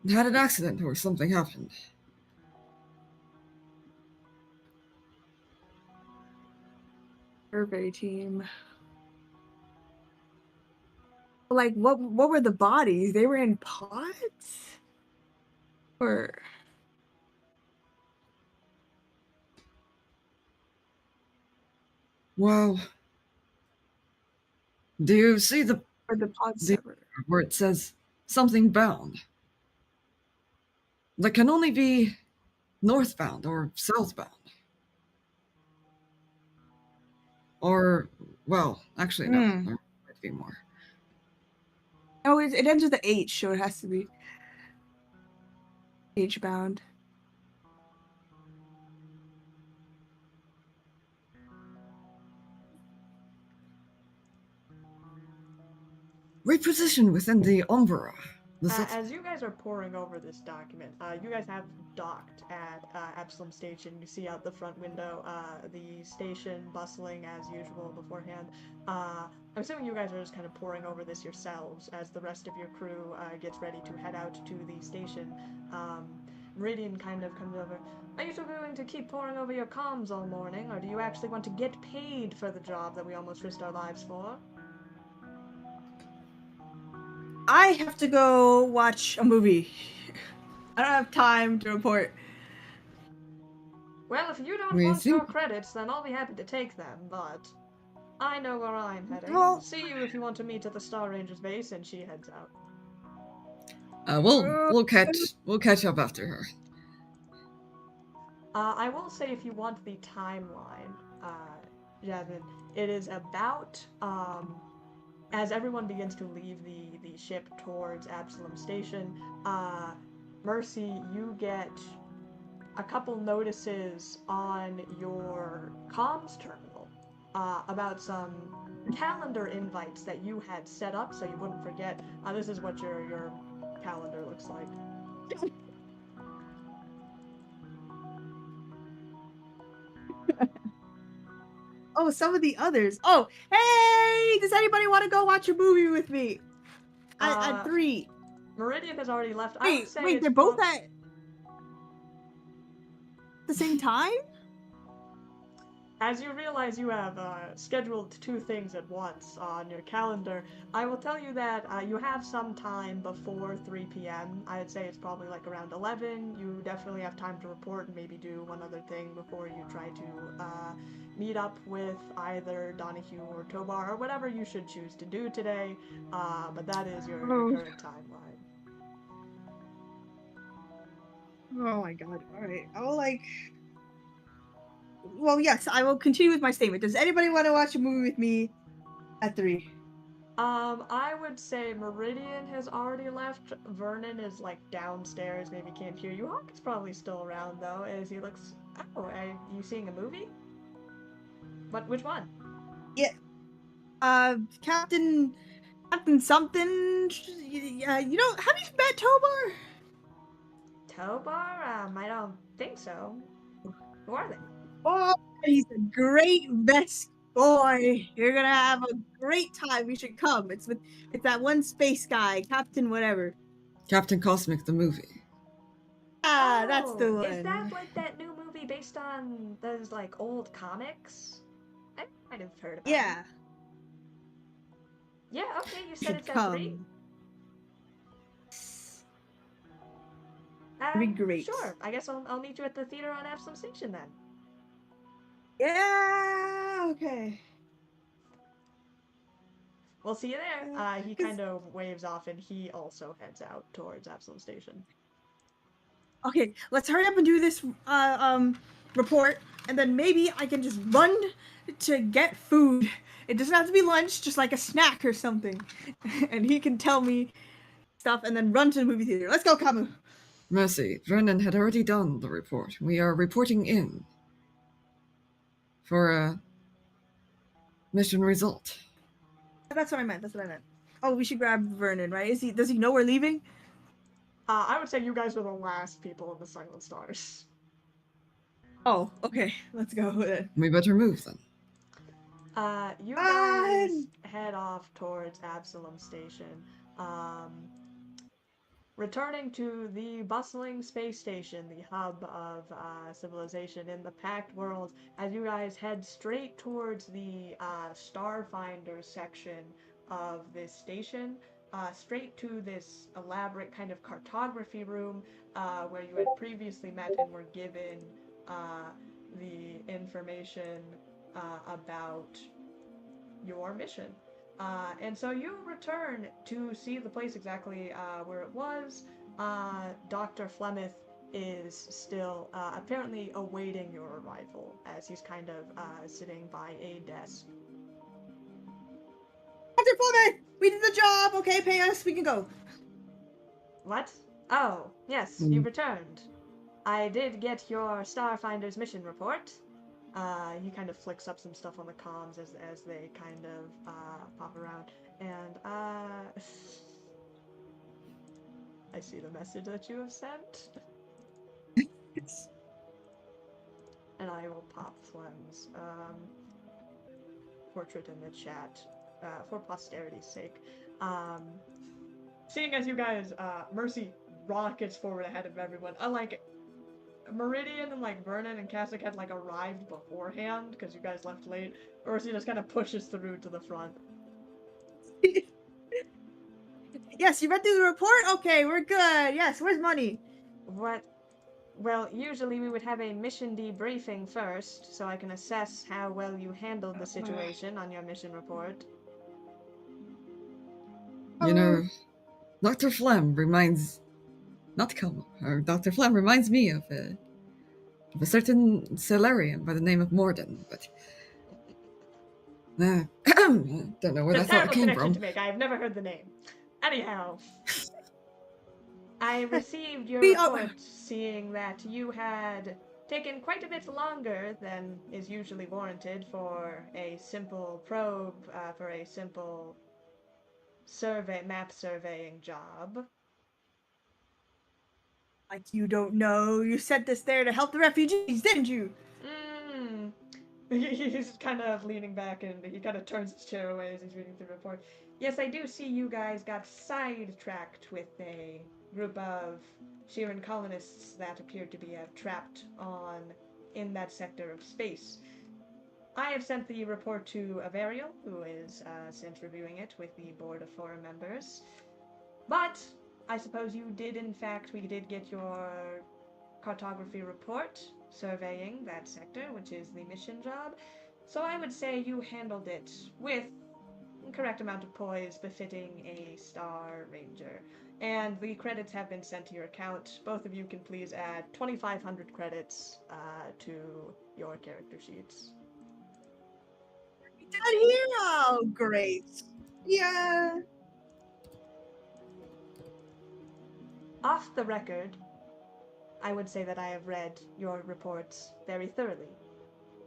an accident or something happened. Survey team. Like, what were the bodies? They were in pods? Or... Well, do you see the pods where it says something bound? That can only be northbound or southbound. Or, well, actually, no, there might be more. Oh, it ends with the H, so it has to be H-bound. Reposition within the Umbra. The sub- As you guys are poring over this document, you guys have docked at Absalom Station. You see out the front window the station bustling as usual beforehand. I'm assuming you guys are just kind of poring over this yourselves as the rest of your crew gets ready to head out to the station. Meridian kind of comes over. Are you two going to keep poring over your comms all morning, or do you actually want to get paid for the job that we almost risked our lives for? I have to go watch a movie. I don't have time to report. Well, if you don't We want think- your credits, then I'll be happy to take them, but I know where I'm heading. Well- See you if you want to meet at the Star Rangers base, and she heads out. we'll catch up after her. I will say if you want the timeline, Jasmine, it is about, as everyone begins to leave the ship towards Absalom Station, Mercy, you get a couple notices on your comms terminal about some calendar invites that you had set up so you wouldn't forget. This is what your calendar looks like. Oh, some of the others. Oh, hey! Does anybody want to go watch a movie with me? At 3. Meridian has already left. I would say it's They're both at the same time? As you realize you have scheduled 2 things at once on your calendar, I will tell you that you have some time before 3 p.m. I'd say it's probably like around 11. You definitely have time to report and maybe do one other thing before you try to meet up with either Donahue or Tobar or whatever you should choose to do today. But that is your current timeline. Oh my god. Alright. Well, yes, I will continue with my statement. Does anybody want to watch a movie with me at 3? I would say Meridian has already left. Vernon is like downstairs, maybe can't hear you. Hawk is probably still around though, as he looks. Oh, are you seeing a movie? Which one? Yeah. Captain something. Yeah, have you met Tobar? Tobar? I don't think so. Who are they? Oh, he's a great vesk boy. You're gonna have a great time. You should come. It's that one space guy, Captain whatever. Captain Cosmic, the movie. Ah, that's the one. Is that like that new movie based on those like old comics? I might have heard about it. Yeah. Yeah, okay, you You said should it's at come. 3? It'd be great. Sure, I guess I'll meet you at the theater on Absalom Station then. Yeah. Okay. We'll see you there. Yeah, He 'cause- kind of waves off and he also heads out towards Absalom Station. Okay, let's hurry up and do this report, and then maybe I can just run to get food. It doesn't have to be lunch, just like a snack or something. And he can tell me stuff and then run to the movie theater. Let's go, Khamu. Mercy, Vernon had already done the report. We are reporting in for a mission result. That's what I meant. Oh, we should grab Vernon, right? Does he know we're leaving? I would say you guys were the last people in the Silent Stars. Oh, okay. Let's go with it. We better move then. You guys head off towards Absalom Station. Returning to the bustling space station, the hub of civilization in the packed world, as you guys head straight towards the STARFINDER section of this station, straight to this elaborate kind of cartography room where you had previously met and were given the information about your mission. And so you return to see the place exactly where it was. Dr. Flemeth is still apparently awaiting your arrival as he's kind of sitting by a desk. Dr. Flemeth, we did the job. Okay, pay us. We can go. What? Oh, yes, you returned. I did get your Starfinder's mission report. He kind of flicks up some stuff on the comms as they kind of pop around. And, I see the message that you have sent. And I will pop Phlegm's portrait in the chat for posterity's sake. Seeing as you guys, Mercy rockets forward ahead of everyone. Unlike Meridian and like Vernon and Kasich had like arrived beforehand because you guys left late, Mercy just kind of pushes through to the front. Yes, you read through the report? Okay, we're good. Yes, where's money? What? Well, usually we would have a mission debriefing first, so I can assess how well you handled the situation on your mission report. You know, Dr. Flem reminds... Not Khamu. Dr. Flem reminds me of a certain Celerian by the name of Morden, but... don't know where It's a that thought terrible came connection from. to make. I have never heard the name. Anyhow, I received your We are- report seeing that you had taken quite a bit longer than is usually warranted for a simple probe, for a simple map surveying job. Like you don't know. You sent us there to help the refugees, didn't you? He's kind of leaning back and he kind of turns his chair away as he's reading through the report. Yes, I do see you guys got sidetracked with a group of Sheeran colonists that appeared to be trapped in that sector of space. I have sent the report to Averial, who is since reviewing it with the board of forum members. But I suppose we did get your cartography report surveying that sector, which is the mission job. So I would say you handled it with the correct amount of poise befitting a Star Ranger. And the credits have been sent to your account. Both of you can please add 2,500 credits to your character sheets. Done here? Oh, great. Yeah. Off the record, I would say that I have read your reports very thoroughly,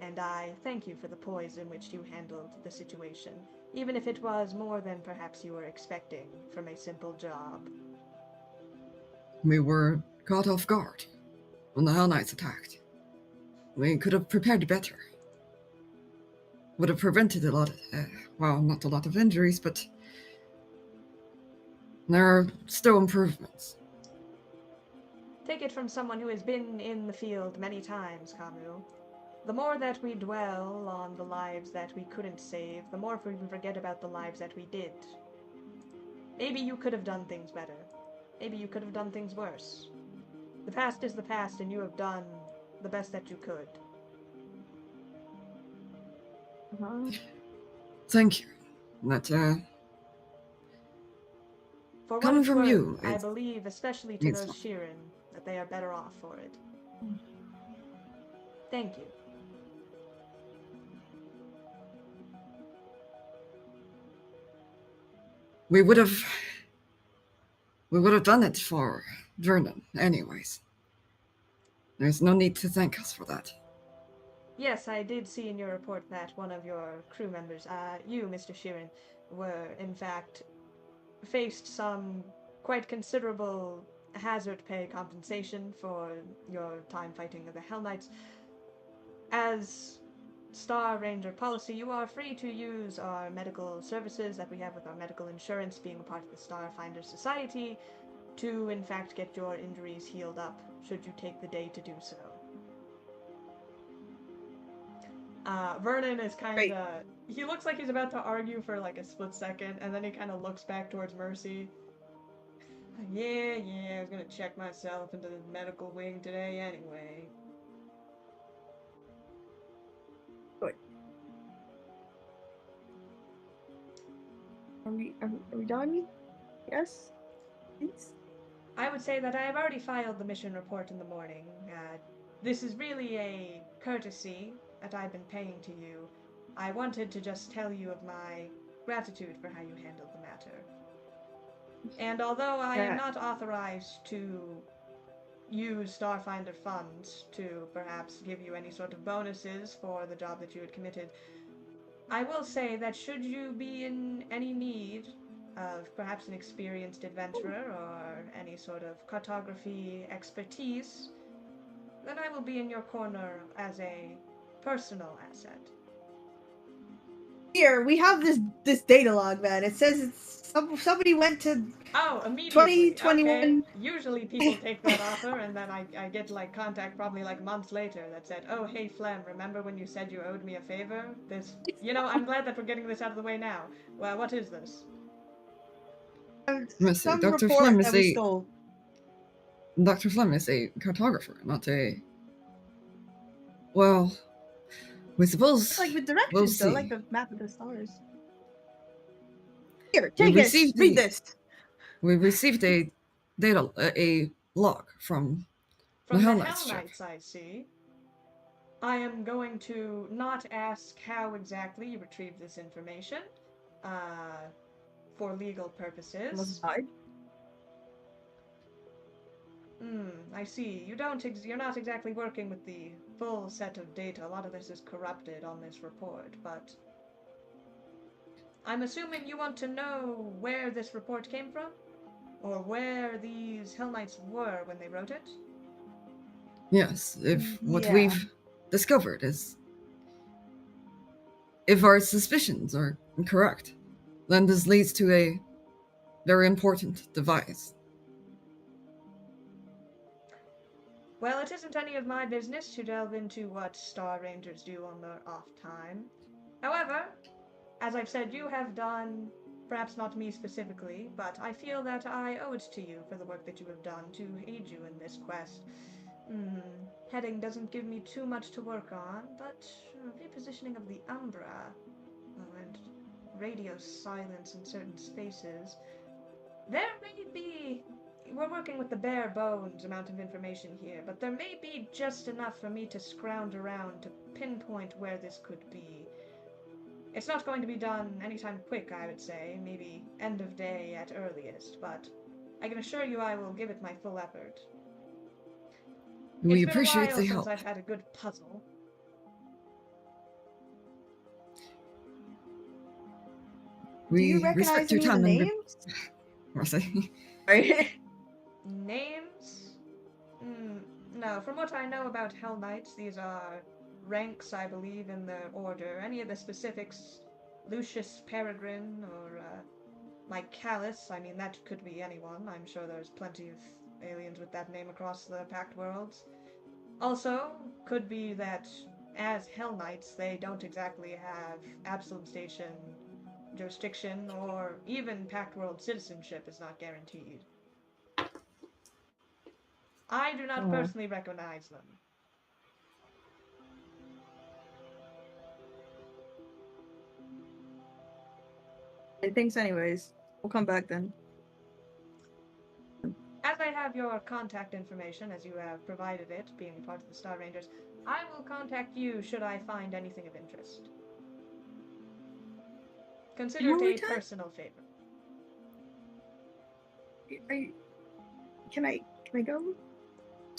and I thank you for the poise in which you handled the situation, even if it was more than perhaps you were expecting from a simple job. We were caught off guard when the Hell Knights attacked. We could have prepared better. Would have prevented a lot, not a lot of injuries, but there are still improvements. Take it from someone who has been in the field many times, Khamu. The more that we dwell on the lives that we couldn't save, the more we forget about the lives that we did. Maybe you could have done things better. Maybe you could have done things worse. The past is the past, and you have done the best that you could. Thank you. That, For what coming it's from worth, you, I it's- believe, especially to it's those not. Sheeran, that they are better off for it. Thank you. we would have done it for Vernon, anyways. There's no need to thank us for that. Yes, I did see in your report that one of your crew members, you, Mr. Sheeran, were, in fact, faced some quite considerable hazard pay compensation for your time fighting the Hell Knights. As Star Ranger policy, you are free to use our medical services that we have with our medical insurance, being a part of the Starfinder Society, to, in fact, get your injuries healed up, should you take the day to do so. Vernon is kind of... He looks like he's about to argue for like a split second, and then he kind of looks back towards Mercy. Yeah, I was gonna check myself into the medical wing today anyway. Good. Are we done? Yes? Please? I would say that I have already filed the mission report in the morning. This is really a courtesy that I've been paying to you. I wanted to just tell you of my gratitude for how you handled the matter. And although I am not authorized to use Starfinder funds to perhaps give you any sort of bonuses for the job that you had committed, I will say that should you be in any need of perhaps an experienced adventurer or any sort of cartography expertise, then I will be in your corner as a personal asset. Here, we have this data log, man. It says somebody went to Oh, immediately. 2021. Okay. Usually people take that offer, and then I get like contact probably like months later that said, "Oh, hey Flem, remember when you said you owed me a favor? This, I'm glad that we're getting this out of the way now. Well, what is this?" Let's see, Some Dr. report Flem that is we a stole. Dr. Flem is a cartographer, not a. Well, we suppose Like with we'll directions, though, see. like the map of the stars. Here, We take it. received Read this. We received a log from the From the Hell Hell Knights ship. Knights, I see. I am going to not ask how exactly you retrieved this information, for legal purposes. Almost died. I see. You're not exactly working with the full set of data. A lot of this is corrupted on this report, but I'm assuming you want to know where this report came from? Or where these Hell Knights were when they wrote it? Yes, if what Yeah. we've discovered is. If our suspicions are correct, then this leads to a very important device. Well, it isn't any of my business to delve into what Star Rangers do on their off time. However, as I've said, you have done, perhaps not me specifically, but I feel that I owe it to you for the work that you have done to aid you in this quest. Heading doesn't give me too much to work on, but repositioning of the Umbra, and radio silence in certain spaces, there may be... We're working with the bare bones amount of information here, but there may be just enough for me to scrounge around to pinpoint where this could be. It's not going to be done anytime quick, I would say, maybe end of day at earliest, but I can assure you I will give it my full effort. We It's appreciate been a the while help. since I've had a good puzzle. Do you We recognize respect your any of the time and names? Mercy. Sorry. Names? No, from what I know about Hell Knights, these are ranks, I believe, in their order. Any of the specifics, Lucius Peregrine or Mike Callus, I mean, that could be anyone. I'm sure there's plenty of aliens with that name across the Pact Worlds. Also, could be that as Hell Knights, they don't exactly have Absalom Station jurisdiction, or even Pact World citizenship is not guaranteed. I do not personally recognize them. Thanks anyways. We'll come back then. As I have your contact information, as you have provided it, being part of the Star Rangers, I will contact you should I find anything of interest. Consider it a personal favor. Can I go?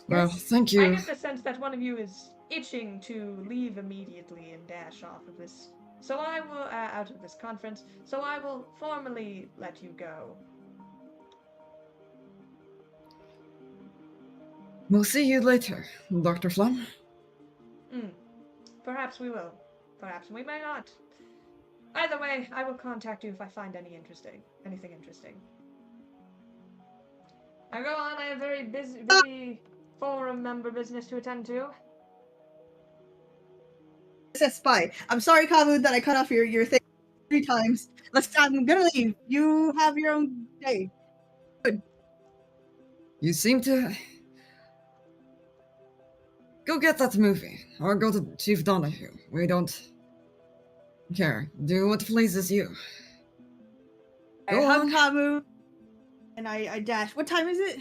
Well, Yes. thank you. I get the sense that one of you is itching to leave immediately and dash off of this. So I will, out of this conference, so I will formally let you go. We'll see you later, Dr. Flem. Perhaps we will. Perhaps we may not. Either way, I will contact you if I find anything interesting. I go on, I have very busy forum member business to attend to. That's fine. I'm sorry, Khamu, that I cut off your thing 3 times. I'm gonna leave. You have your own day. Good. You seem to... Go get that movie, or go to Chief Donahue. We don't care. Do what pleases you. I hug Khamu, and I dash. What time is it?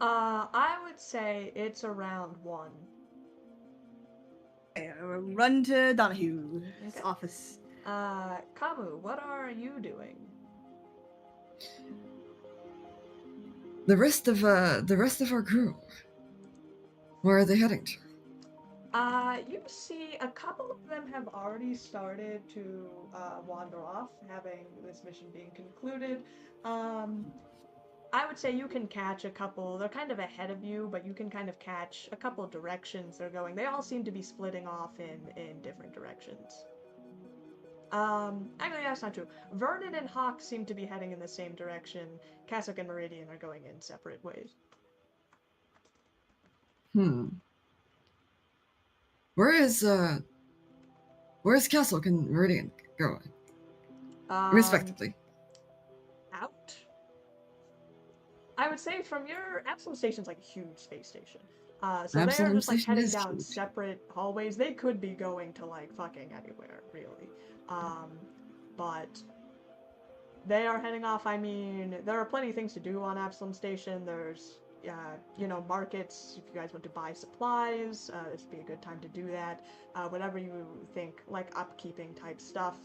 I would say it's around 1. I run to Donahue's office. Khamu, what are you doing? The rest of our crew. Where are they heading to? You see a couple of them have already started to wander off, having this mission being concluded. I would say you can catch a couple. They're kind of ahead of you, but you can kind of catch a couple directions they're going. They all seem to be splitting off in different directions. Actually, that's not true. Vernon and Hawk seem to be heading in the same direction. Cassock and Meridian are going in separate ways. Where's Castle and Meridian going? Respectively. Out? I would say from your Absalom Station's like a huge space station. So they're just like heading down huge. Separate hallways. They could be going to like fucking anywhere, really. But they are heading off. I mean, there are plenty of things to do on Absalom Station. There's, you know, markets. If you guys want to buy supplies, this would be a good time to do that. Whatever you think, like upkeeping type stuff,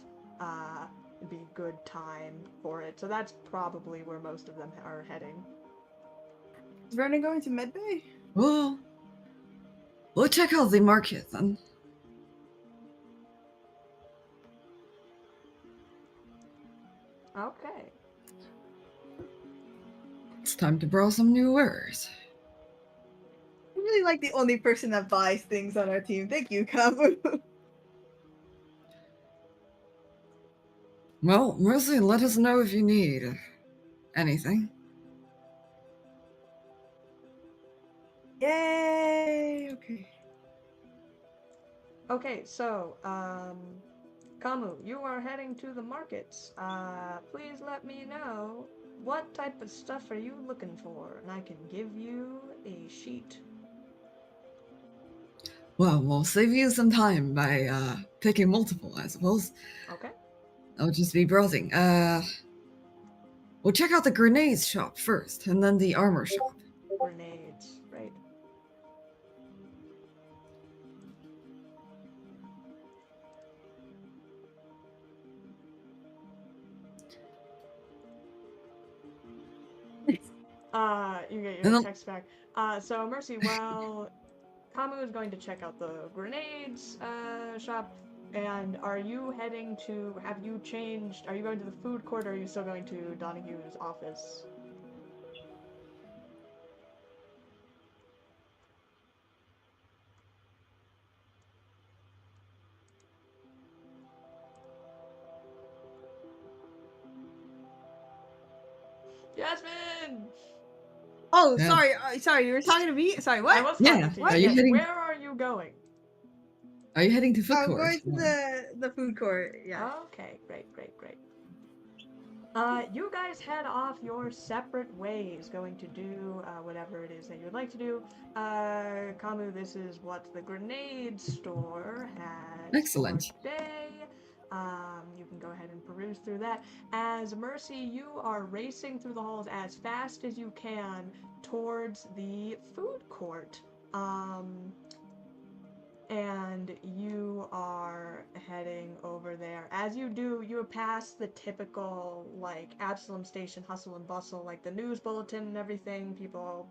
would be a good time for it. So that's probably where most of them are heading. Is Vernon going to Medbay? Well, we'll check out the market then. Okay. It's time to borrow some new wares. I'm really like the only person that buys things on our team. Thank you, Khamu. Well, Mercy, let us know if you need anything. Yay! Okay. Okay, so, Khamu, you are heading to the markets. Please let me know what type of stuff are you looking for, and I can give you a sheet. Well, we'll save you some time by picking multiple, I suppose. Okay. I'll just be browsing. We'll check out the grenades shop first, and then the armor shop. Grenades, right. You get your text back. So Mercy, while Khamu is going to check out the grenades shop, and are you heading to, have you changed, are you going to the food court, or are you still going to Donahue's office? Jasmine! Oh, Yeah. sorry, you were talking to me? Sorry, what? I was talking to you. Are you heading... Where are you going? Are you heading to food court? I'm going to the food court, yeah. Okay, great. You guys head off your separate ways, going to do whatever it is that you would like to do. Khamu, this is what the grenade store has. Excellent. For today. You can go ahead and peruse through that. As Mercy, you are racing through the halls as fast as you can towards the food court. And you are heading over there. As you do, you pass the typical, like, Absalom Station hustle and bustle, like the news bulletin and everything, people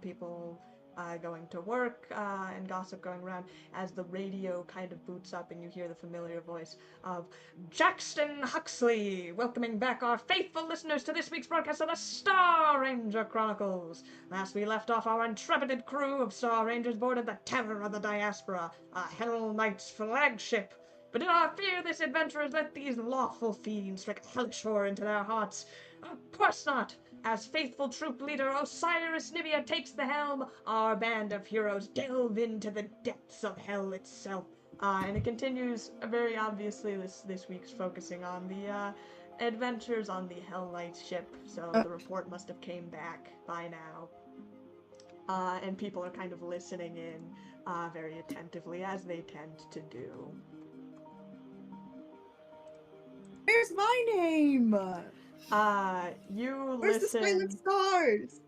going to work, and gossip going around, as the radio kind of boots up and you hear the familiar voice of Jackson Huxley, welcoming back our faithful listeners to this week's broadcast of the Star Ranger Chronicles. Last we left off, our intrepid crew of Star Rangers boarded the Terror of the Diaspora, a Herald Knight's flagship. But do not fear this, adventurers, let these lawful fiends strike hellish horror into their hearts. Of course not! As faithful troop leader Osiris Nivea takes the helm, our band of heroes delve into the depths of hell itself. And it continues, very obviously, this week's focusing on the adventures on the Hell Knight ship, so the report must have came back by now. And people are kind of listening in very attentively, as they tend to do. Where's my name? You Where's listen. the Silent Stars?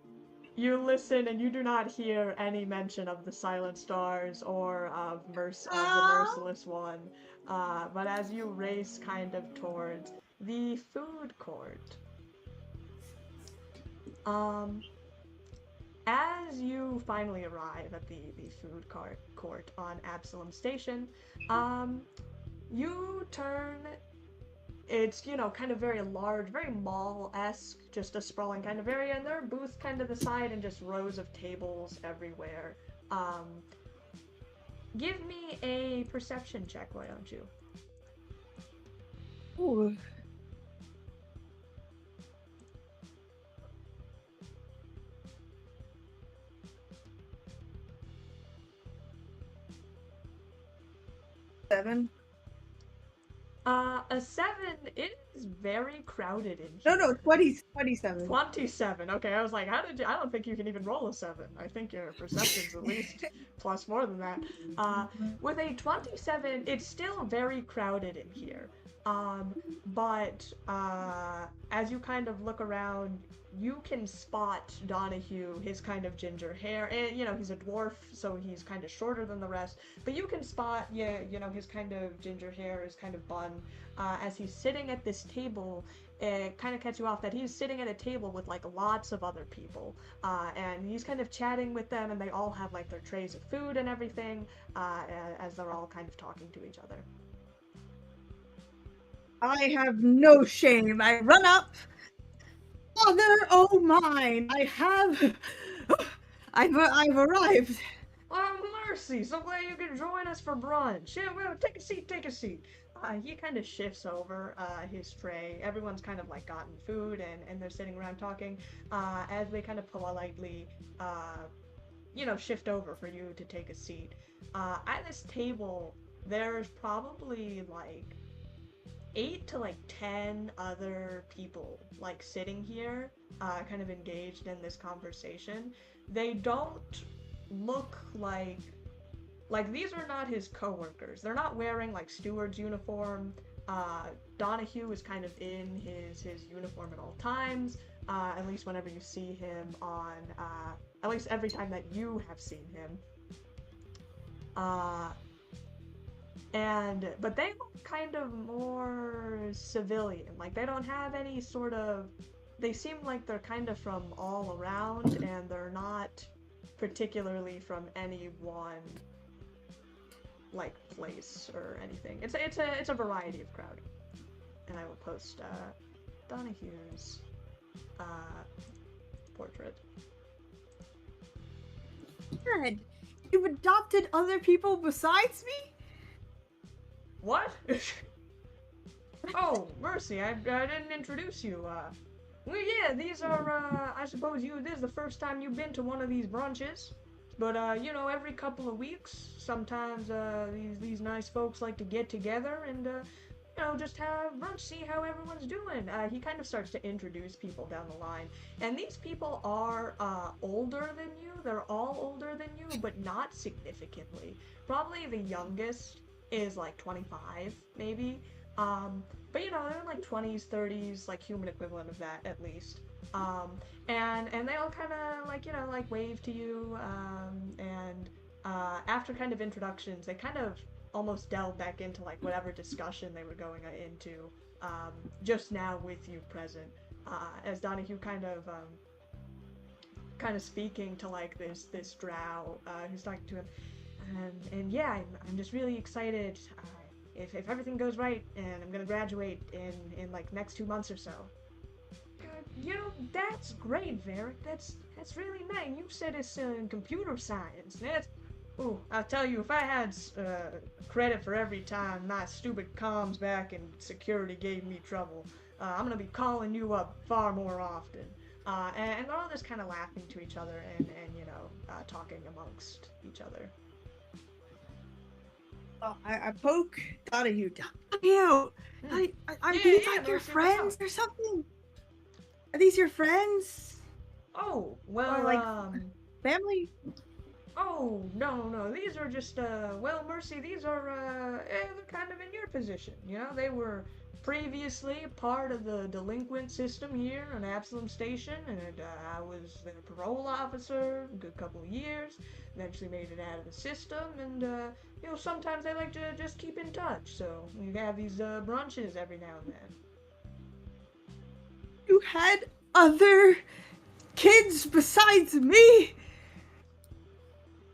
You listen, and you do not hear any mention of the Silent Stars or of the Merciless One. But as you race kind of towards the food court, as you finally arrive at the food court on Absalom Station, you turn. It's, kind of very large, very mall-esque, just a sprawling kind of area, and there are booths kind of the side and just rows of tables everywhere. Give me a perception check, why don't you? Ooh. Seven. A 7, it is very crowded in here. No, 27. 27. Okay, I was like, I don't think you can even roll a 7. I think your perception's at least plus more than that. With a 27, it's still very crowded in here. But as you kind of look around, you can spot Donahue, his kind of ginger hair, and he's a dwarf, so he's kind of shorter than the rest, but you can spot, his kind of ginger hair, his kind of bun, as he's sitting at this table. It kind of cuts you off that he's sitting at a table with like lots of other people, and he's kind of chatting with them, and they all have like their trays of food and everything, as they're all kind of talking to each other. I have no shame. I run up. Mother, oh mine! I've arrived. Oh, mercy! So glad you could join us for brunch. Yeah, well, take a seat, take a seat. He kind of shifts over his tray. Everyone's kind of like gotten food and they're sitting around talking as they kind of politely, shift over for you to take a seat. At this table, there's probably like 8 to like 10 other people like sitting here, kind of engaged in this conversation. They don't look like these are not his coworkers. They're not wearing like Stewards uniform. Donahue is kind of in his uniform at all times. At least whenever you see him on, at least every time that you have seen him. But they look kind of more civilian. Like they don't have any sort of. They seem like they're kind of from all around, and they're not particularly from any one like place or anything. It's a variety of crowd. And I will post Donahue's portrait. Dad, you've adopted other people besides me? What? Oh, mercy, I didn't introduce you. Well, yeah, these are, I suppose this is the first time you've been to one of these brunches. But, every couple of weeks, sometimes, these nice folks like to get together and, just have brunch, see how everyone's doing. He kind of starts to introduce people down the line. And these people are, older than you. They're all older than you, but not significantly. Probably the youngest is, like, 25, maybe. But, they're in, like, 20s, 30s, like, human equivalent of that, at least. And they all kind of like wave to you, and after kind of introductions, they kind of almost delve back into like whatever discussion they were going into just now with you present, as Donahue kind of speaking to like this drow who's talking to him, and yeah, I'm just really excited. If everything goes right, and I'm gonna graduate in like next 2 months or so. That's great, Varric. That's really nice. You said it's in computer science. I'll tell you, if I had credit for every time my stupid comms back and security gave me trouble, I'm gonna be calling you up far more often. And they're all just kind of laughing to each other and talking amongst each other. Oh, I poke Donahue. Donahue! Are these like your friends or something? Are these your friends? Oh, well, or like family? Oh, no, these are just, mercy, these are, they're kind of in your position, they were previously part of the delinquent system here on Absalom Station, and I was their parole officer a good couple of years, eventually made it out of the system, and, sometimes they like to just keep in touch, so we have these, brunches every now and then. You had other kids besides me?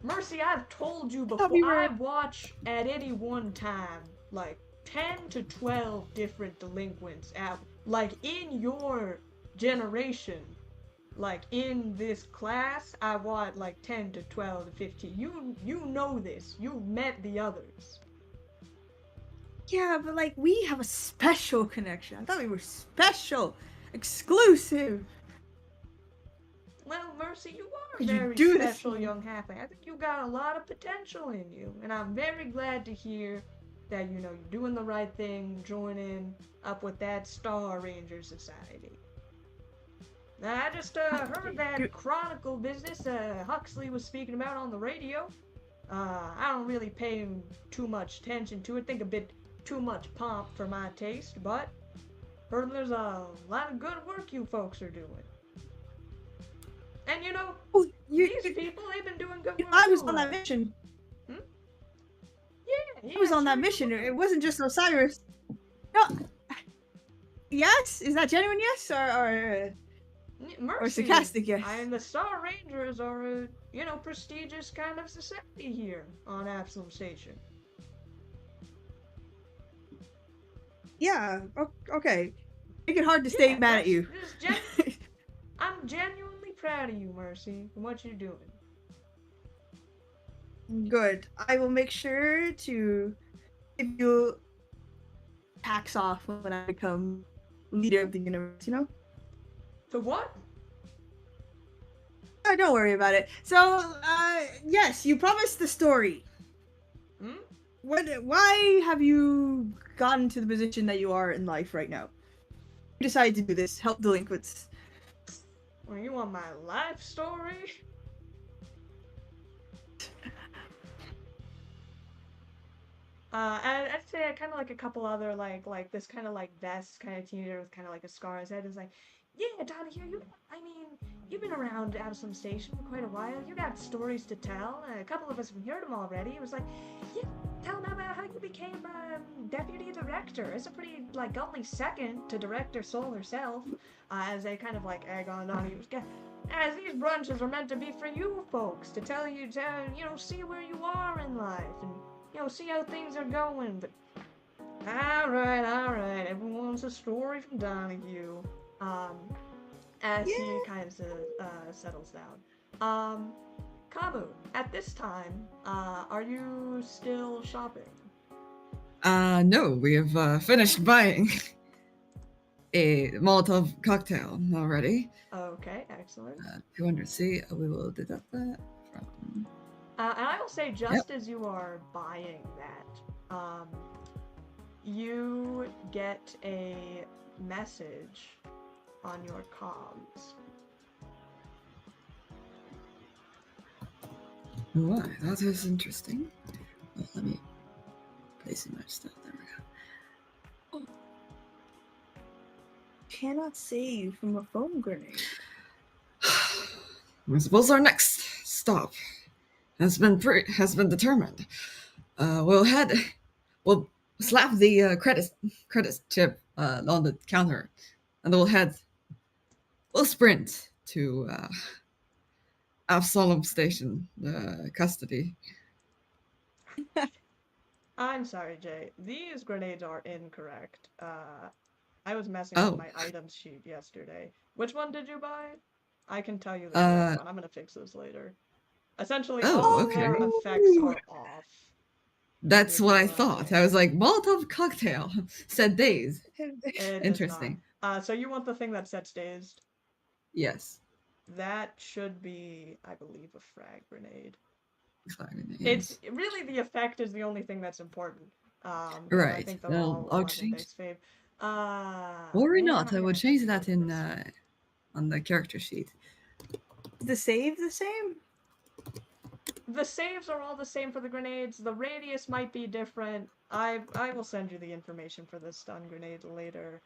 Mercy, I've told you thought before, we were- I watch at any one time, like, 10 to 12 different delinquents at, like, in your generation. Like, in this class, I watch, like, 10 to 12 to 15. You know this. You've met the others. Yeah, but like we have a special connection. I thought we were special, exclusive. Well, Mercy, you are a Could you very do this special for me? young halfling. I think you got a lot of potential in you, and I'm very glad to hear that, you know, you're doing the right thing, joining up with that Star Ranger Society. Now, I just heard that Chronicle business Huxley was speaking about on the radio. I don't really pay too much attention to it, think a bit too much pomp for my taste, but heard there's a lot of good work you folks are doing. And you know, Oh, these people, they've been doing good work I was too, on that mission. Yeah, I was on sure that you mission. were. It wasn't just Osiris. No. Yes? Is that genuine yes? Or Mercy, sarcastic yes? and the Star Rangers are a, you know, prestigious kind of society here on Absalom Station. Yeah, okay. Make it hard to stay mad at you. I'm genuinely proud of you, Mercy, for what you're doing. Good. I will make sure to give you hacks off when I become leader of the universe, you know? To what? Oh, don't worry about it. So, yes, you promised the story. Hmm? Why have you gotten to the position that you are in life right now? You decided to do this, help delinquents. Well, you want my life story? I'd say kind of like a couple other like this kind of like vest kind of teenager with kind of like a scar on his head is like, yeah, Donahue, you've been around Absalom Station for quite a while. You got stories to tell. A couple of us have heard them already. It was like, yeah, tell them about how you became deputy director. It's a pretty like only second to Director Soul herself. As they kind of like egg on Donahue's guy. As these brunches are meant to be for you folks to tell you to see where you are in life and see how things are going. But all right, everyone wants a story from Donahue. As he kind of settles down. Khamu, at this time, are you still shopping? No, we have finished buying a Molotov cocktail already. Okay, excellent. 200C, we will deduct that from... And I will say, just as you are buying that, you get a message on your comms. Why? That is interesting. Well, let me place in my stuff. There we go. Cannot save from a foam grenade. I suppose our next stop has been determined. We'll slap the credit chip on the counter, and we'll sprint to Absalom Station custody. I'm sorry, Jay. These grenades are incorrect. I was messing with my items sheet yesterday. Which one did you buy? I can tell you the correct one. I'm gonna fix this later. Essentially, all of your effects are off. That's what I thought. I was like, Molotov cocktail, said dazed. Interesting. So you want the thing that sets dazed? Yes. That should be, I believe, a frag grenade. Yes. It's really the effect is the only thing that's important. Right. I think I'll change. Or not. I will change that in on the character sheet. Is the save the same? The saves are all the same for the grenades. The radius might be different. I will send you the information for the stun grenade later.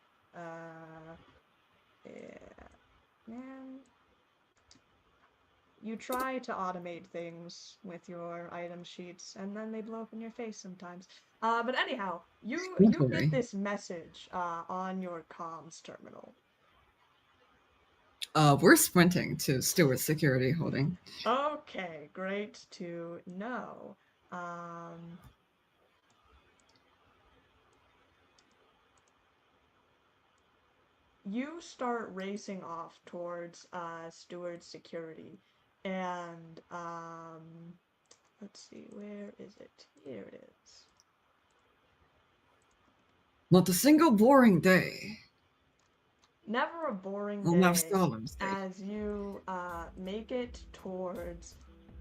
Yeah. Man. You try to automate things with your item sheets, and then they blow up in your face sometimes. But anyhow, you get this message on your comms terminal. We're sprinting to Stewards security holding. Okay, great to know. You start racing off towards Stewards security, and let's see, where is it? Here it is. Not a single boring day. Never a boring on day Absalom Station. as you make it towards.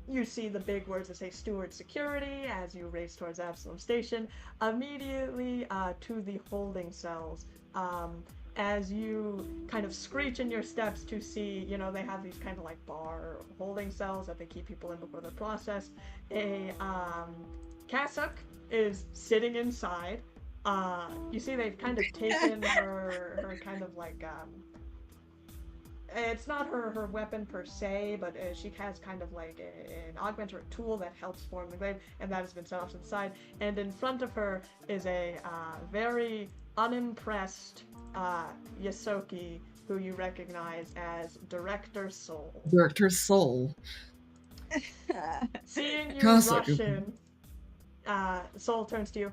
You see the big words that say Steward Security as you race towards Absalom Station. Immediately to the holding cells. As you kind of screech in your steps to see, you know, they have these kind of like bar holding cells that they keep people in before they're processed. A cassock is sitting inside. You see they've kind of taken her kind of like, it's not her weapon per se, but she has kind of like an augment or a tool that helps form the glaive, and that has been set off to the side. And in front of her is a very unimpressed Yasoki, who you recognize as Director Soul. Director Soul. Seeing you Cassock. rush in, Soul turns to you.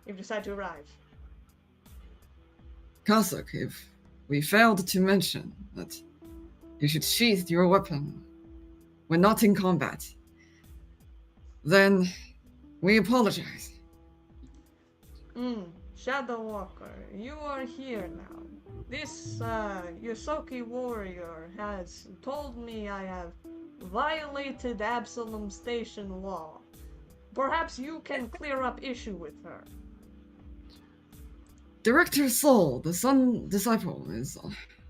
You've decided to arrive. Cassock, if we failed to mention that you should sheath your weapon when not in combat, then we apologize. Shadow Walker, you are here now. This Yosoki warrior has told me I have violated Absalom Station law. Perhaps you can clear up issue with her. Director Soul, the Sun Disciple, is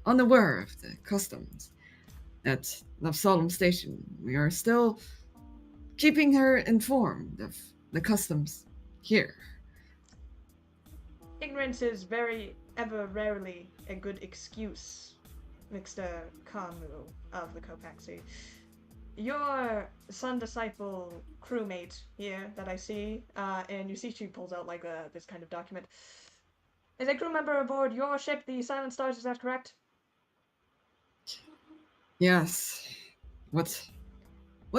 unaware of the customs at Absalom Station. We are still keeping her informed of the customs here. Ignorance is ever rarely a good excuse, Mr. Khamu of the Kopaxi. Your Sun Disciple crewmate here that I see, and you see she pulls out like this kind of document, is a crew member aboard your ship, the Silent Stars, is that correct? Yes. What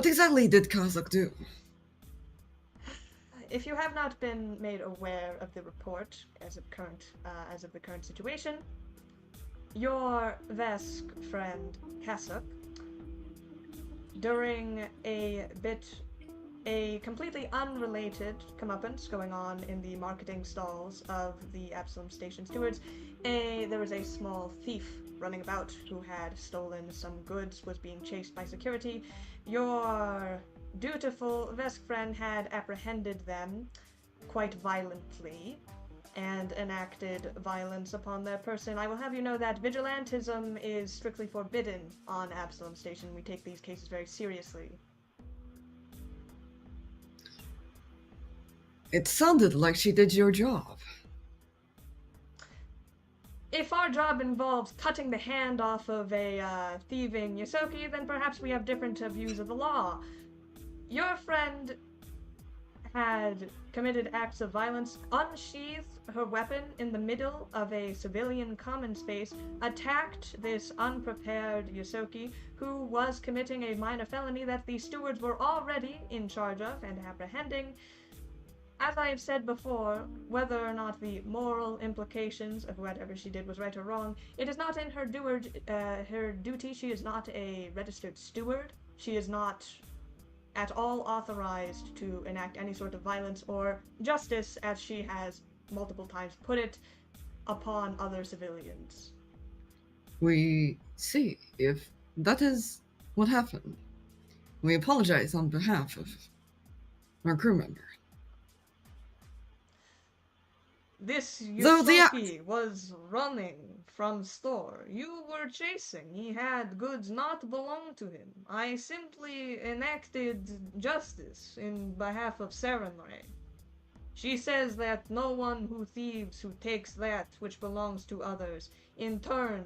exactly did Kazakh do? If you have not been made aware of the report as of the current situation, your Vesk friend Kasuk, during a completely unrelated comeuppance going on in the marketing stalls of the Absalom Station Stewards, there was a small thief running about who had stolen some goods, was being chased by security. Your dutiful Vesk friend had apprehended them quite violently and enacted violence upon their person. I will have you know that vigilantism is strictly forbidden on Absalom Station. We take these cases very seriously. It sounded like she did your job. If our job involves cutting the hand off of a thieving Yosoki, then perhaps we have different views of the law. Your friend had committed acts of violence, unsheathed her weapon in the middle of a civilian common space, attacked this unprepared Yosoki, who was committing a minor felony that the stewards were already in charge of and apprehending. As I have said before, whether or not the moral implications of whatever she did was right or wrong, it is not in her duty. She is not a registered steward. She is not at all authorized to enact any sort of violence or justice, as she has multiple times put it, upon other civilians. We see. If that is what happened, we apologize on behalf of our crew member. This Yosoki was running from store. You were chasing. He had goods not belong to him. I simply enacted justice in behalf of Serenray. She says that no one who thieves, who takes that which belongs to others, in turn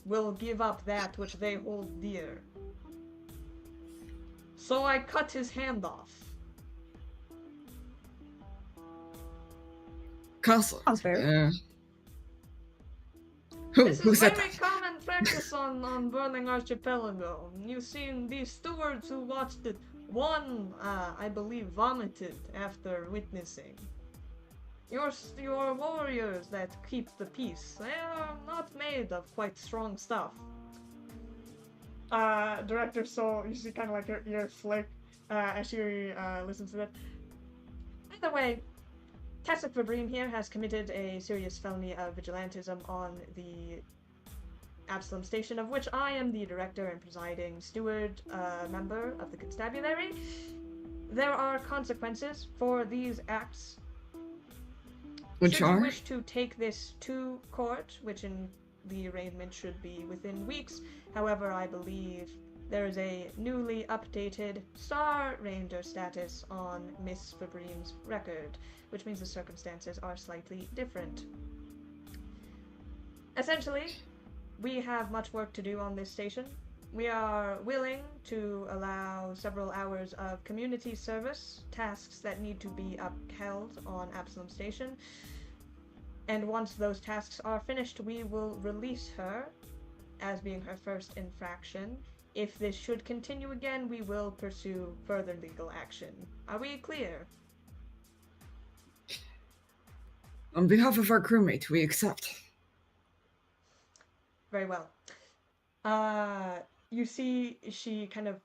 will give up that which they hold dear. So I cut his hand off. Castle. Sounds fair. Who This is said very that? common practice on Burning Archipelago. You've seen these stewards who watched it. One, I believe, vomited after witnessing. Your warriors that keep the peace, they are not made of quite strong stuff. Director Soul, you see kind of like her ear flick as she listens to that. By the way, Tasek Vibrim here has committed a serious felony of vigilantism on the Absalom Station, of which I am the director and presiding steward member of the constabulary. There are consequences for these acts. Which Should are? you wish to take this to court, which in the arraignment should be within weeks. However, I believe there is a newly updated Star Ranger status on Miss Vibrim's record, which means the circumstances are slightly different. Essentially, we have much work to do on this station. We are willing to allow several hours of community service, tasks that need to be upheld on Absalom Station. And once those tasks are finished, we will release her as being her first infraction. If this should continue again, we will pursue further legal action. Are we clear? On behalf of our crewmate, we accept. Very well. You see, she kind of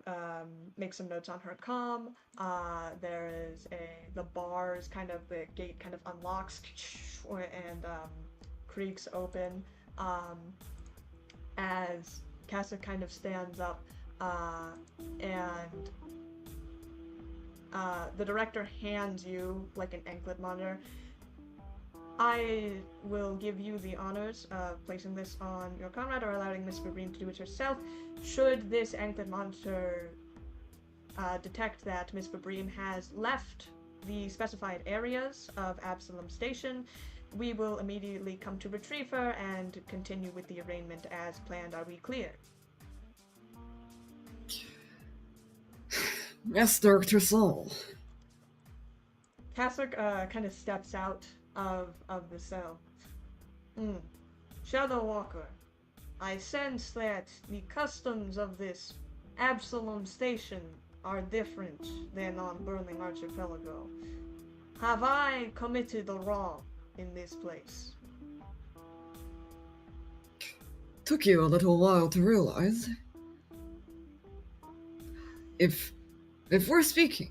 makes some notes on her comm. There is the bars, kind of the gate kind of unlocks and creaks open as Casa kind of stands up and the director hands you like an anklet monitor. I will give you the honors of placing this on your comrade or allowing Miss Vibrim to do it herself. Should this anklet monitor detect that Miss Vibrim has left the specified areas of Absalom Station, we will immediately come to retrieve her and continue with the arraignment as planned. Are we clear? Yes, Director Soul. Kasserk kind of steps out of the cell. Shadow Walker, I sense that the customs of this Absalom Station are different than on Burning Archipelago. Have I committed a wrong in this place? Took you a little while to realize. If we're speaking,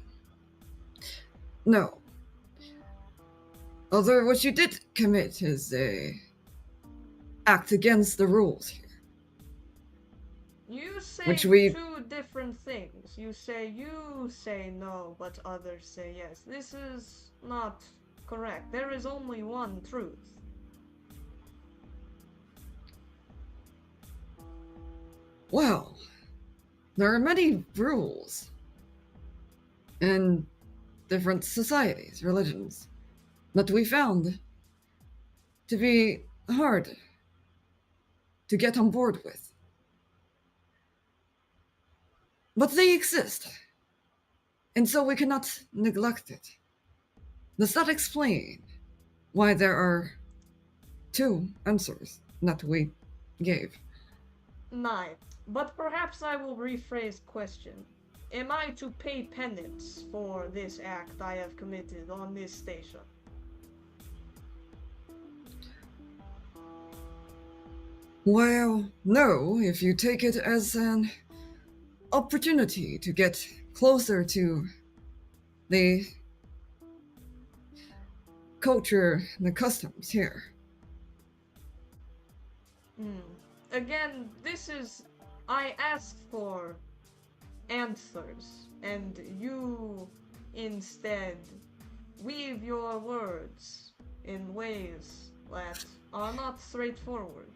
no. Although what you did commit is a act against the rules here. You say Which we... two different things. You say no, but others say yes. This is not correct. There is only one truth. Well, there are many rules in different societies, religions, that we found to be hard to get on board with. But they exist, and so we cannot neglect it. Does that explain why there are two answers that we gave? Nay, but perhaps I will rephrase the question. Am I to pay penance for this act I have committed on this station? Well, no, if you take it as an opportunity to get closer to the culture, the customs here. Again, I asked for answers, and you instead weave your words in ways that are not straightforward.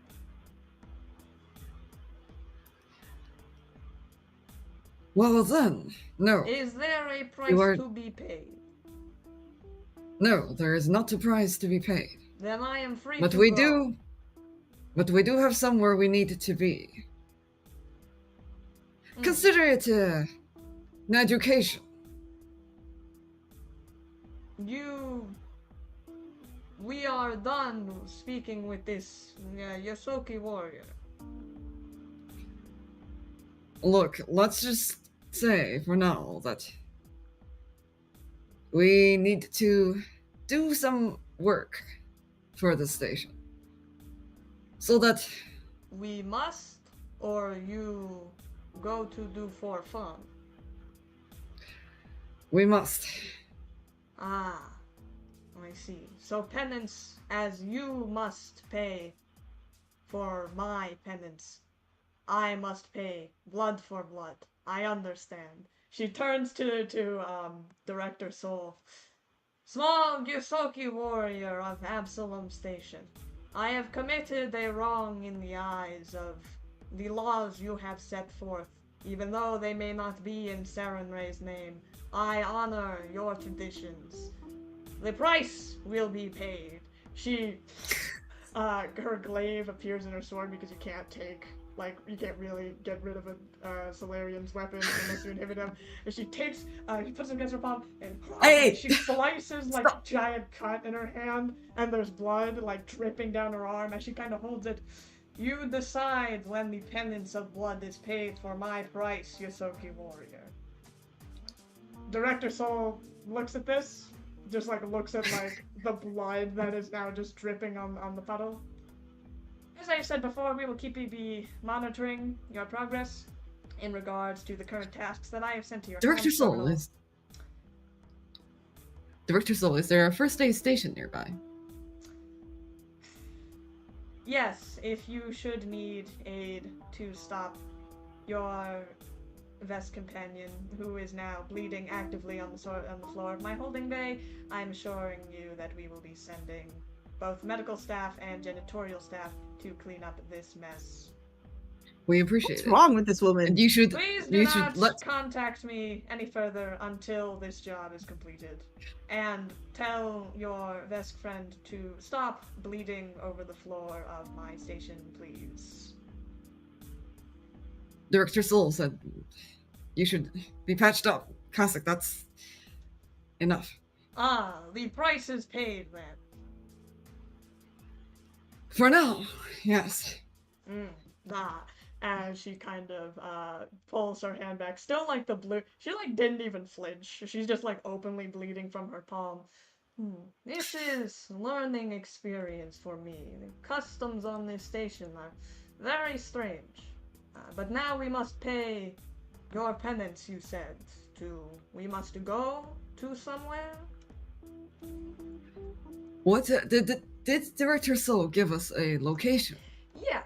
Well then, no. Is there a price to be paid? No, there is not a price to be paid. Then I am free But to we go. But we do have somewhere we need to be. Consider it an education. We are done speaking with this Yosoki warrior. Look, let's just say for now that we need to do some work for the station. So that We must, or you go to do for fun? we must. Ah, I see. So penance, as you must pay for my penance, I must pay blood for blood. I understand. She turns to Director Soul. Small Gyusoki warrior of Absalom Station, I have committed a wrong in the eyes of the laws you have set forth. Even though they may not be in Sarenrae's name, I honor your traditions. The price will be paid. Her glaive appears in her sword because you can't you can't really get rid of a Solarian's weapon unless you inhibit him. And she puts it against her palm, and she slices like a giant cut in her hand, and there's blood like dripping down her arm as she kind of holds it. You decide when the penance of blood is paid for my price, Yosoki warrior. Director Soul looks at this, just like looks at like the blood that is now just dripping on the puddle. As I said before, we will be monitoring your progress in regards to the current tasks that I have sent to your Director Soul, terminal. is there a first aid station nearby? Yes, if you should need aid to stop your Vesk companion, who is now bleeding actively on the floor of my holding bay, I'm assuring you that we will be sending both medical staff and janitorial staff to clean up this mess. We appreciate it. What's wrong with this woman? And you should Please do not contact me any further until this job is completed. And tell your Vesk friend to stop bleeding over the floor of my station, please. Director Soul said you should be patched up. Cossack, that's enough. Ah, the price is paid then. For now, yes. As she kind of pulls her hand back, still like the blue. She like didn't even flinch. She's just like openly bleeding from her palm. This is learning experience for me. The customs on this station are very strange. But now we must pay your penance, you said. We must go to somewhere? What? Did Director Soul give us a location? Yeah,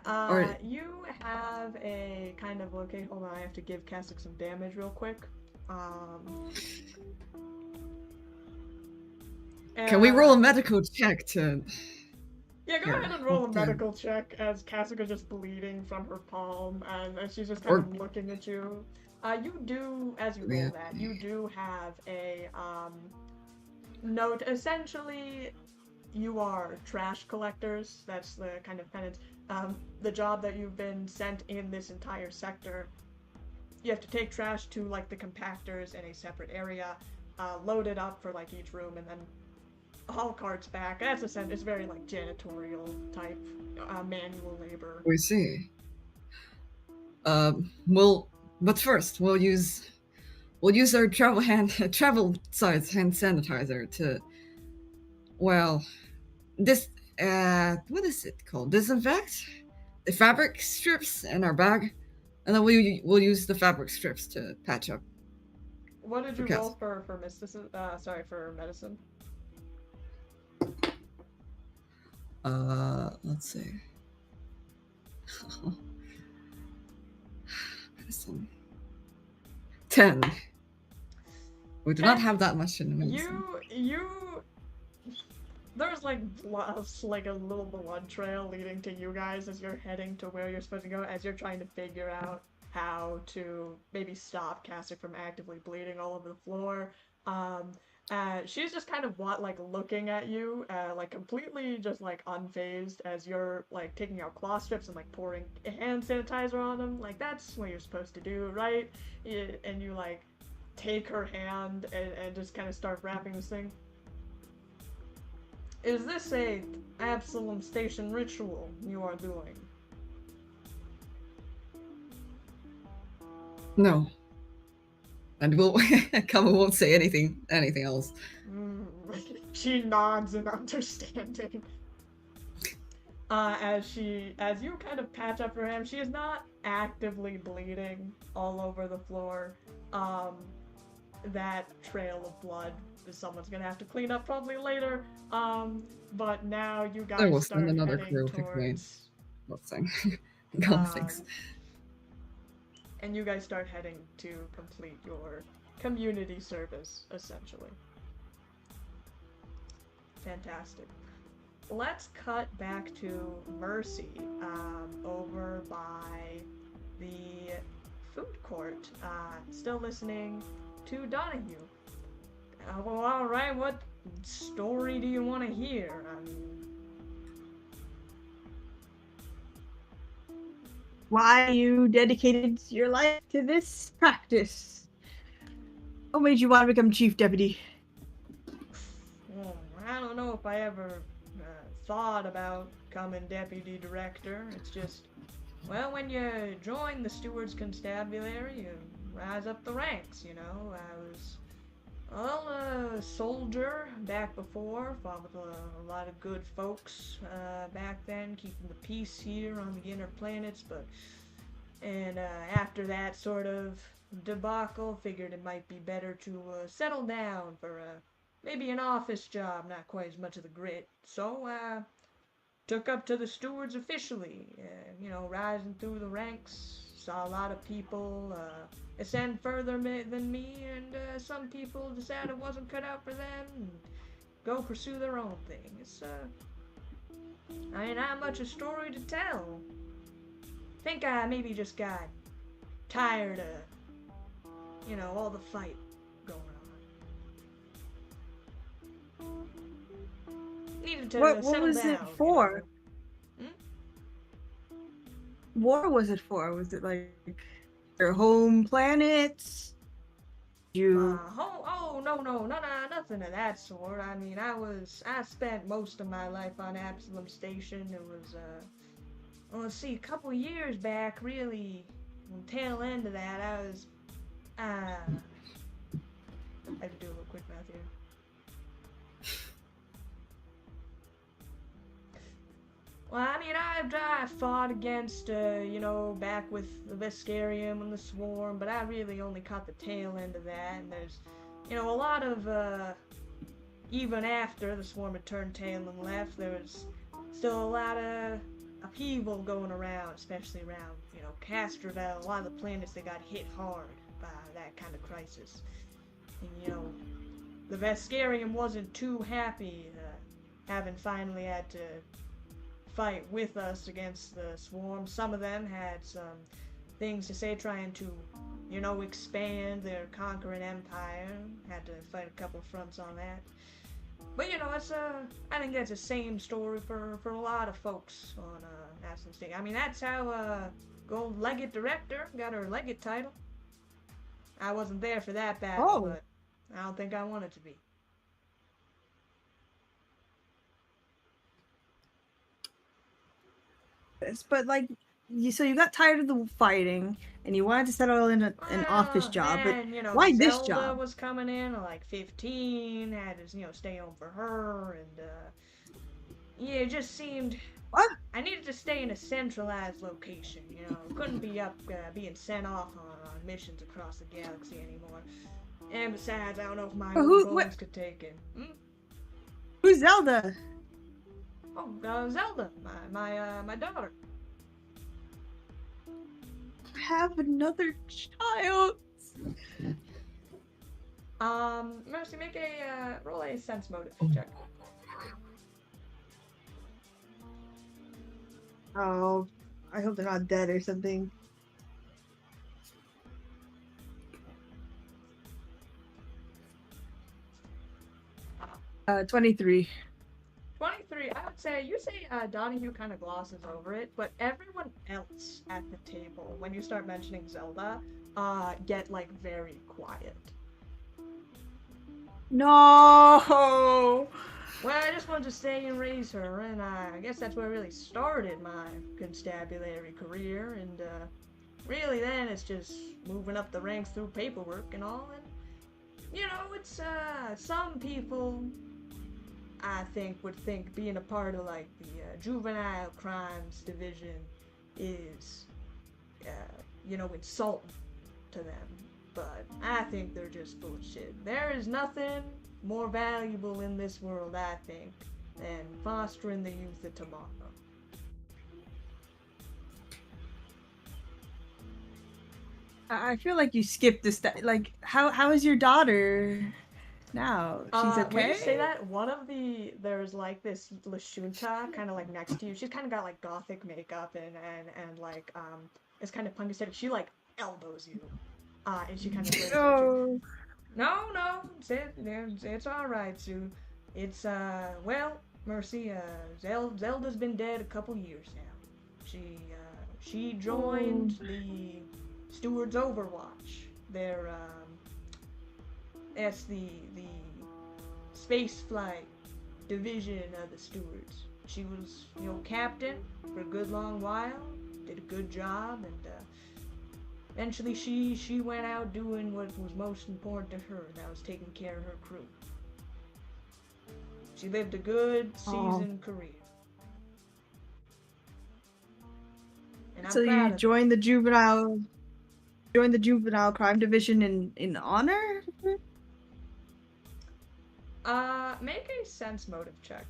you have a kind of location. Hold on, I have to give Kasich some damage real quick. Can we roll a medical check to... Yeah, go ahead and roll a medical check as Kasich is just bleeding from her palm and she's just kind of looking at you. You do, as you roll that, you do have a note. Essentially, you are trash collectors. That's the kind of penance. The job that you've been sent in this entire sector, you have to take trash to like the compactors in a separate area, load it up for like each room, and then haul carts back. That's it's very like janitorial type manual labor. We see. But first we'll use our travel size hand sanitizer to, well, this what is it called? Disinfect the fabric strips in our bag, and then we'll use the fabric strips to patch up. What did you roll for mysticism? Sorry, for medicine. Let's see. Medicine. 10. We do not have that much in medicine. There's like a little blood trail leading to you guys as you're heading to where you're supposed to go, as you're trying to figure out how to maybe stop Kasich from actively bleeding all over the floor. She's just kind of looking at you, like completely just like unfazed as you're like taking out cloth strips and like pouring hand sanitizer on them. Like that's what you're supposed to do, right? And you like take her hand and just kind of start wrapping this thing. Is this a Absalom Station ritual you are doing? No. And Khamu won't say anything else. She nods in understanding. As you kind of patch up her hand, she is not actively bleeding all over the floor. That trail of blood is someone's gonna have to clean up probably later. But now you guys There was start another heading crew to clean. towards. What's saying? Things. And you guys start heading to complete your community service, essentially. Fantastic. Let's cut back to Mercy, over by the food court, still listening to Donahue. Well, alright, what story do you want to hear? Why you dedicated your life to this practice? What made you want to become chief deputy? Well, I don't know if I ever thought about becoming deputy director. It's just, well, when you join the Stewards Constabulary, you rise up the ranks, you know. I was, well, a soldier back before, fought with a lot of good folks back then, keeping the peace here on the inner planets, and after that sort of debacle, figured it might be better to settle down for maybe an office job, not quite as much of the grit. So, took up to the stewards officially, you know, rising through the ranks, saw a lot of people ascend further than me, and some people decided it wasn't cut out for them, and go pursue their own thing. It's, I ain't not much a story to tell. Think I maybe just got tired of, you know, all the fight going on. Needed to What settle was down, it for? You know? What was it for? Was it like your home planets? You No, nothing of that sort. I mean, I spent most of my life on Absalom Station. It was, well, let's see, a couple years back, really, on the tail end of that, I was, I have to do a little quick math here. Well, I mean, I fought against, you know, back with the Veskarium and the Swarm, but I really only caught the tail end of that, and there's, you know, a lot of, even after the Swarm had turned tail and left, there was still a lot of upheaval going around, especially around, you know, Castrovel, a lot of the planets that got hit hard by that kind of crisis. And, you know, the Veskarium wasn't too happy, having finally had to fight with us against the Swarm. Some of them had some things to say, trying to, you know, expand their conquering empire. Had to fight a couple fronts on that. But, you know, it's I think that's the same story for a lot of folks on Absalom Station. I mean, that's how Gold Legate Director got her Legate title. I wasn't there for that battle, but I don't think I wanted to be. But like, so you got tired of the fighting and you wanted to settle in an office job, but you know, why Zelda this job? was coming in at like 15, had to, you know, stay home for her, and yeah, it just seemed What? I needed to stay in a centralized location, you know, couldn't be up being sent off on missions across the galaxy anymore. And besides, I don't know if my bones could take it. Who's Zelda? Oh, Zelda, my daughter. Have another child. Mercy, make a roll a sense motive check. Oh, I hope they're not dead or something. 23. 23, I would say, you say Donahue kind of glosses over it, but everyone else at the table, when you start mentioning Zelda, get, like, very quiet. No! Well, I just wanted to stay and raise her, and I guess that's where I really started my constabulary career, and, really then it's just moving up the ranks through paperwork and all. And it's some people I think would think being a part of like the juvenile crimes division is insulting to them. But I think they're just full of shit. There is nothing more valuable in this world, I think, than fostering the youth of tomorrow. I feel like you skipped this. Like, how is your daughter now? She's okay. When you say that, there's like this Lashunta kind of like next to you. She's kind of got like gothic makeup and like it's kind of punk aesthetic. She like elbows you, and she kind of glares at you. No, it's all right, Sue. It's well, Mercy. Zelda's been dead a couple years now. She joined the Stewards Overwatch. That's the space flight division of the Stewards. She was, captain for a good long while, did a good job, and eventually she went out doing what was most important to her, and that was taking care of her crew. She lived a good, seasoned career. And I'm so proud you of joined the juvenile crime division in honor? Make a sense motive check.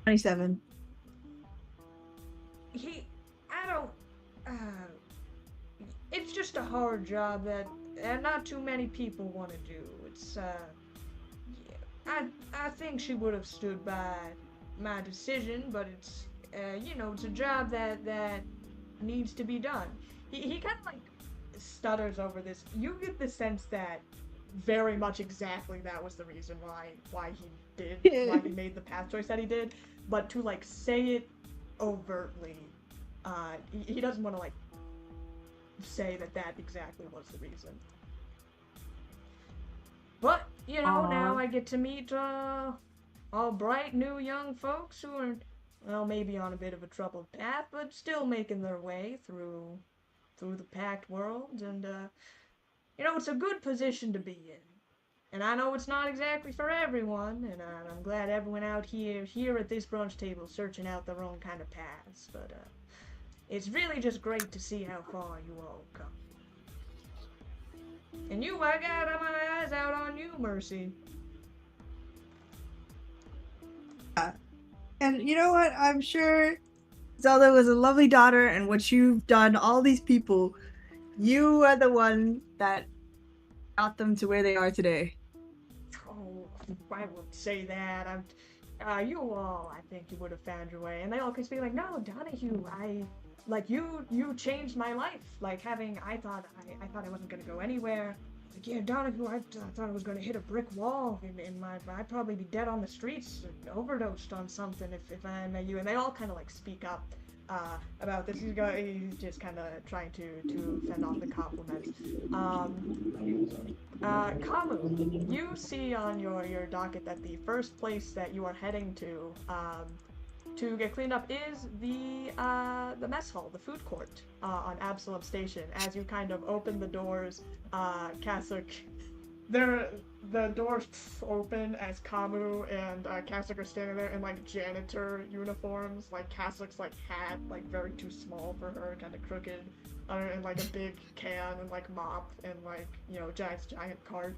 $27. It's just a hard job that not too many people want to do. It's, I think she would have stood by my decision, but it's, it's a job that needs to be done. He kind of like stutters over this. You get the sense that very much exactly that was the reason why he made the path choice that he did, but to like say it overtly, he doesn't want to like say that exactly was the reason. But now I get to meet all bright new young folks who are, well, maybe on a bit of a troubled path, but still making their way through the packed world, and it's a good position to be in. And I know it's not exactly for everyone, and I'm glad everyone out here at this brunch table searching out their own kind of paths, but it's really just great to see how far you all come. And I got my eyes out on you, Mercy. And you know what? I'm sure Zelda was a lovely daughter, and what you've done, all these people, you are the one that got them to where they are today. Oh, I wouldn't say that. You all, I think you would have found your way. And they all could be like, no, Donahue, you changed my life. Like I thought I wasn't gonna go anywhere. Like, yeah, Donahue, I thought I was gonna hit a brick wall I'd probably be dead on the streets, overdosed on something if I met you. And they all kind of like speak up about this. He's just kind of trying to fend off the compliments. Khamu, you see on your docket that the first place that you are heading to get cleaned up is the mess hall, the food court on Absalom Station. As you kind of open the doors, Kasuk, the doors open as Khamu and Kasuk are standing there in like janitor uniforms. Like Kasuk's like hat, like very too small for her, kind of crooked, and like a big can and like mop and like giant cart.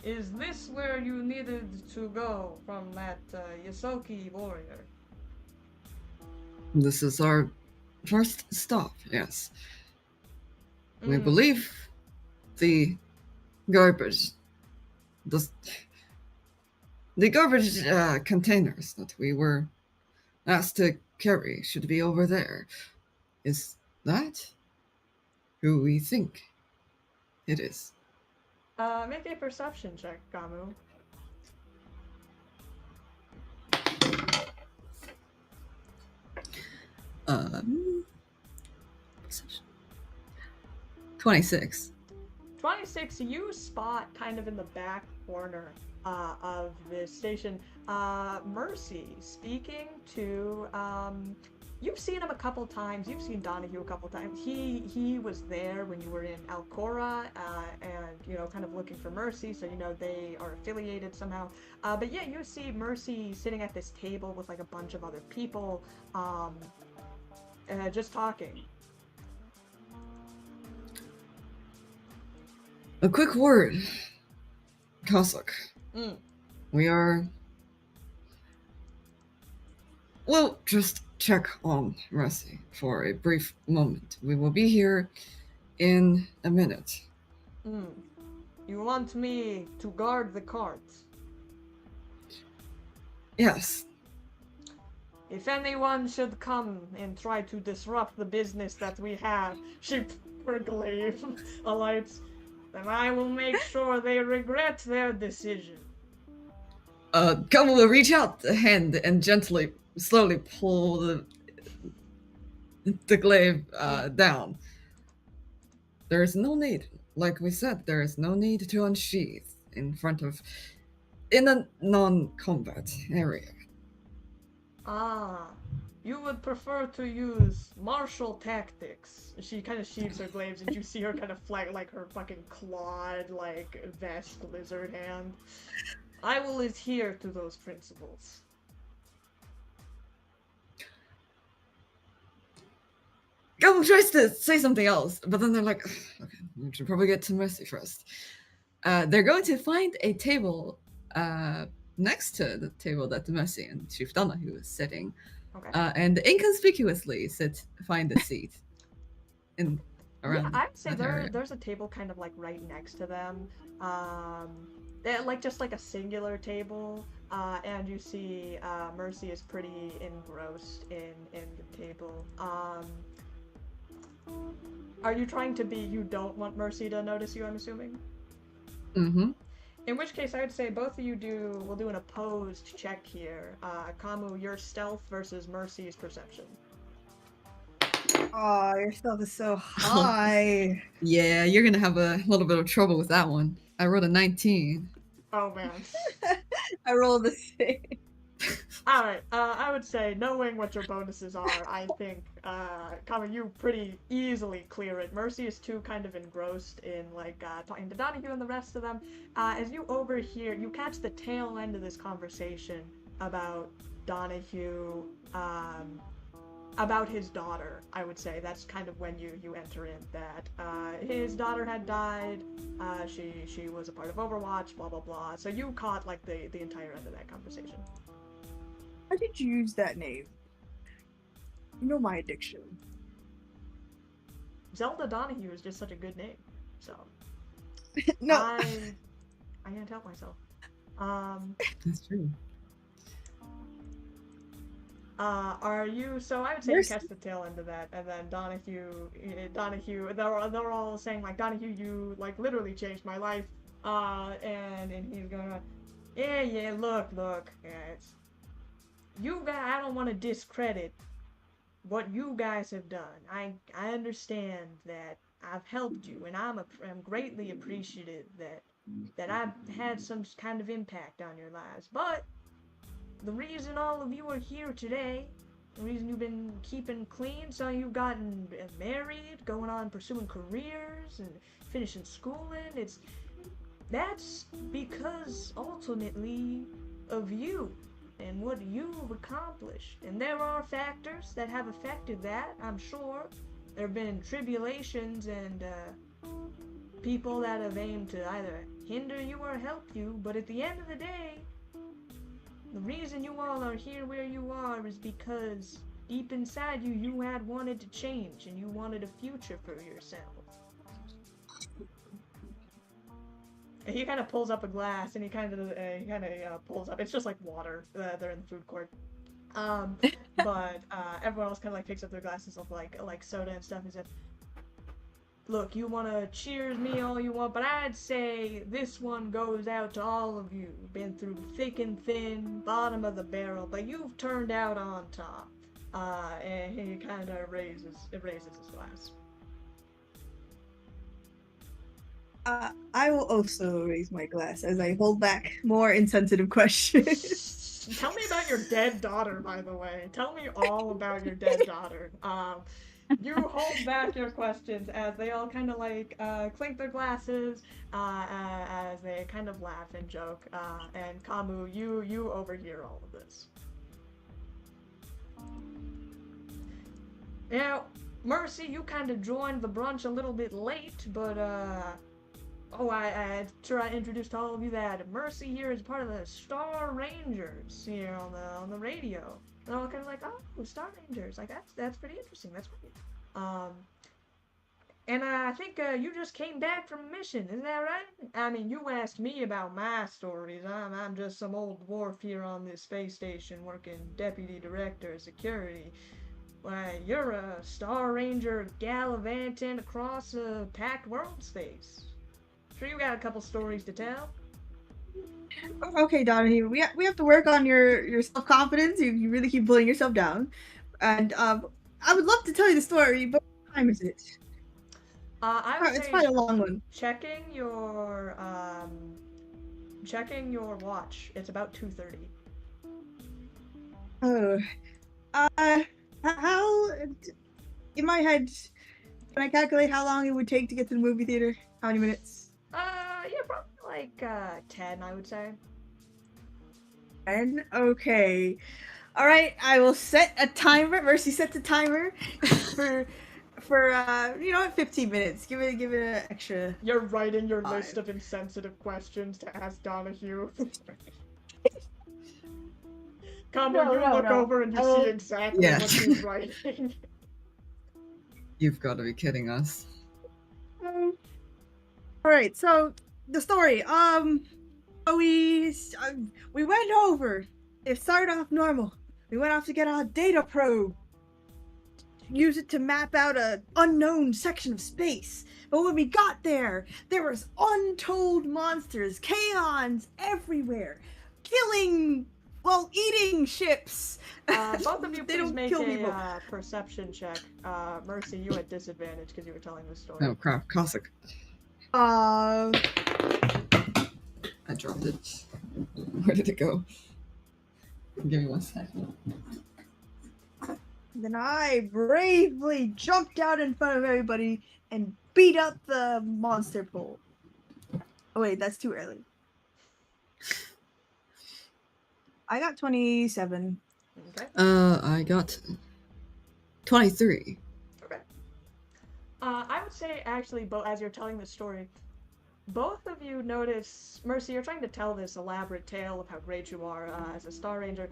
Is this where you needed to go from that Yosoki warrior? This is our first stop, yes. We believe the garbage containers that we were asked to carry should be over there. Is that who we think it is? Make a perception check, Khamu. Perception. 26. 26, you spot kind of in the back corner of this station, Mercy speaking to, you've seen him a couple times, you've seen Donahue a couple times. He was there when you were in Alcora, and, you know, kind of looking for Mercy, so you know they are affiliated somehow. But yeah, you see Mercy sitting at this table with like a bunch of other people, just talking. A quick word, Cossack. We'll just check on Mercy for a brief moment. We will be here in a minute. You want me to guard the carts? Yes. If anyone should come and try to disrupt the business that we have, she her glaive alights, then I will make sure they regret their decision. Khamu will reach out the hand and gently, slowly pull the glaive down. There is no need, like we said, there is no need to unsheath in a non-combat area. You would prefer to use martial tactics. She kind of sheathes her glaives, and you see her kind of flag like her fucking clawed, like, vesk lizard hand. I will adhere to those principles. Khamu tries to say something else, but then they're like, okay, we should probably get to Mercy first. They're going to find a table next to the table that Mercy and Chief Donahue is sitting. Okay. And inconspicuously find a seat around. Yeah, I'd say there's a table kind of like right next to them. Like just like a singular table. And you see Mercy is pretty engrossed in the table. Are you trying to be you don't want Mercy to notice you, I'm assuming? Mm-hmm. In which case, I would say both of you will do an opposed check here. Khamu, your stealth versus Mercy's perception. Oh, your stealth is so high. Yeah, you're gonna have a little bit of trouble with that one. I rolled a 19. Oh man. I rolled the same. Alright, I would say, knowing what your bonuses are, I think, Khamu, you pretty easily clear it. Mercy is too kind of engrossed in, like, talking to Donahue and the rest of them. As you overhear, you catch the tail end of this conversation about Donahue, about his daughter, I would say. That's kind of when you enter in, that, his daughter had died, she was a part of Overwatch, blah blah blah. So you caught, like, the entire end of that conversation. Why did you use that name? You know my addiction. Zelda Donahue is just such a good name, so No. I can't help myself. That's true. Are you? So I would say you catch the tail end of that, and then Donahue, they're all saying like, Donahue, you like literally changed my life, and he's gonna, yeah, look, yeah, it's. You guys, I don't want to discredit what you guys have done. I understand that I've helped you, and I'm greatly appreciative that I've had some kind of impact on your lives. But the reason all of you are here today, the reason you've been keeping clean, so you've gotten married, going on pursuing careers, and finishing schooling, that's because ultimately of you and what you've accomplished. And there are factors that have affected that, I'm sure. There have been tribulations and people that have aimed to either hinder you or help you, but at the end of the day, the reason you all are here where you are is because deep inside you had wanted to change and you wanted a future for yourself. And he kind of pulls up a glass, and he kind of pulls up. It's just like water. They're in the food court, but everyone else kind of like picks up their glasses of like soda and stuff. And said, "Look, you want to cheers me all you want, but I'd say this one goes out to all of you. Been through thick and thin, bottom of the barrel, but you've turned out on top." And he kind of raises his glass. I will also raise my glass as I hold back more insensitive questions. Tell me about your dead daughter, by the way. Tell me all about your dead daughter. You hold back your questions as they all kind of like clink their glasses as they kind of laugh and joke. And Khamu, you overhear all of this. Now, Mercy, you kind of joined the brunch a little bit late, but I'm sure I introduced all of you that Mercy here is part of the Star Rangers here on the radio. And all kind of like, oh, Star Rangers, like that's pretty interesting. That's great. And I think you just came back from a mission, isn't that right? I mean, you asked me about my stories. I'm just some old dwarf here on this space station working deputy director of security. Why, you're a Star Ranger gallivanting across a packed world space. Sure, you got a couple stories to tell. Okay, Donahue, we have to work on your self confidence. You really keep pulling yourself down, and I would love to tell you the story, but what time is it? I would It's say probably a long one. checking your watch. It's about 2:30. Oh, how in my head can I calculate how long it would take to get to the movie theater? How many minutes? Yeah, probably like 10, I would say. 10? Okay. All right, I will set a timer. Mercy sets a timer for 15 minutes. Give it an extra. You're writing your 5. list of insensitive questions to ask Donahue. Come on, you look over and you see exactly Yeah. what she's writing. You've got to be kidding us. All right, so the story. We went over. It started off normal. We went off to get our data probe. Use it to map out an unknown section of space. But when we got there was untold monsters, kaons everywhere, eating ships. Both of you They please don't make kill people. a perception check. Mercy, you at disadvantage because you were telling the story. Oh crap, Cossack. Uh, I dropped it. Where did it go? Give me 1 second. Then I bravely jumped out in front of everybody and beat up the monster pole. Oh wait, that's too early. I got 27. Okay. I got 23. Okay. I would say actually, as you're telling the story, both of you notice, Mercy, you're trying to tell this elaborate tale of how great you are as a Star Ranger,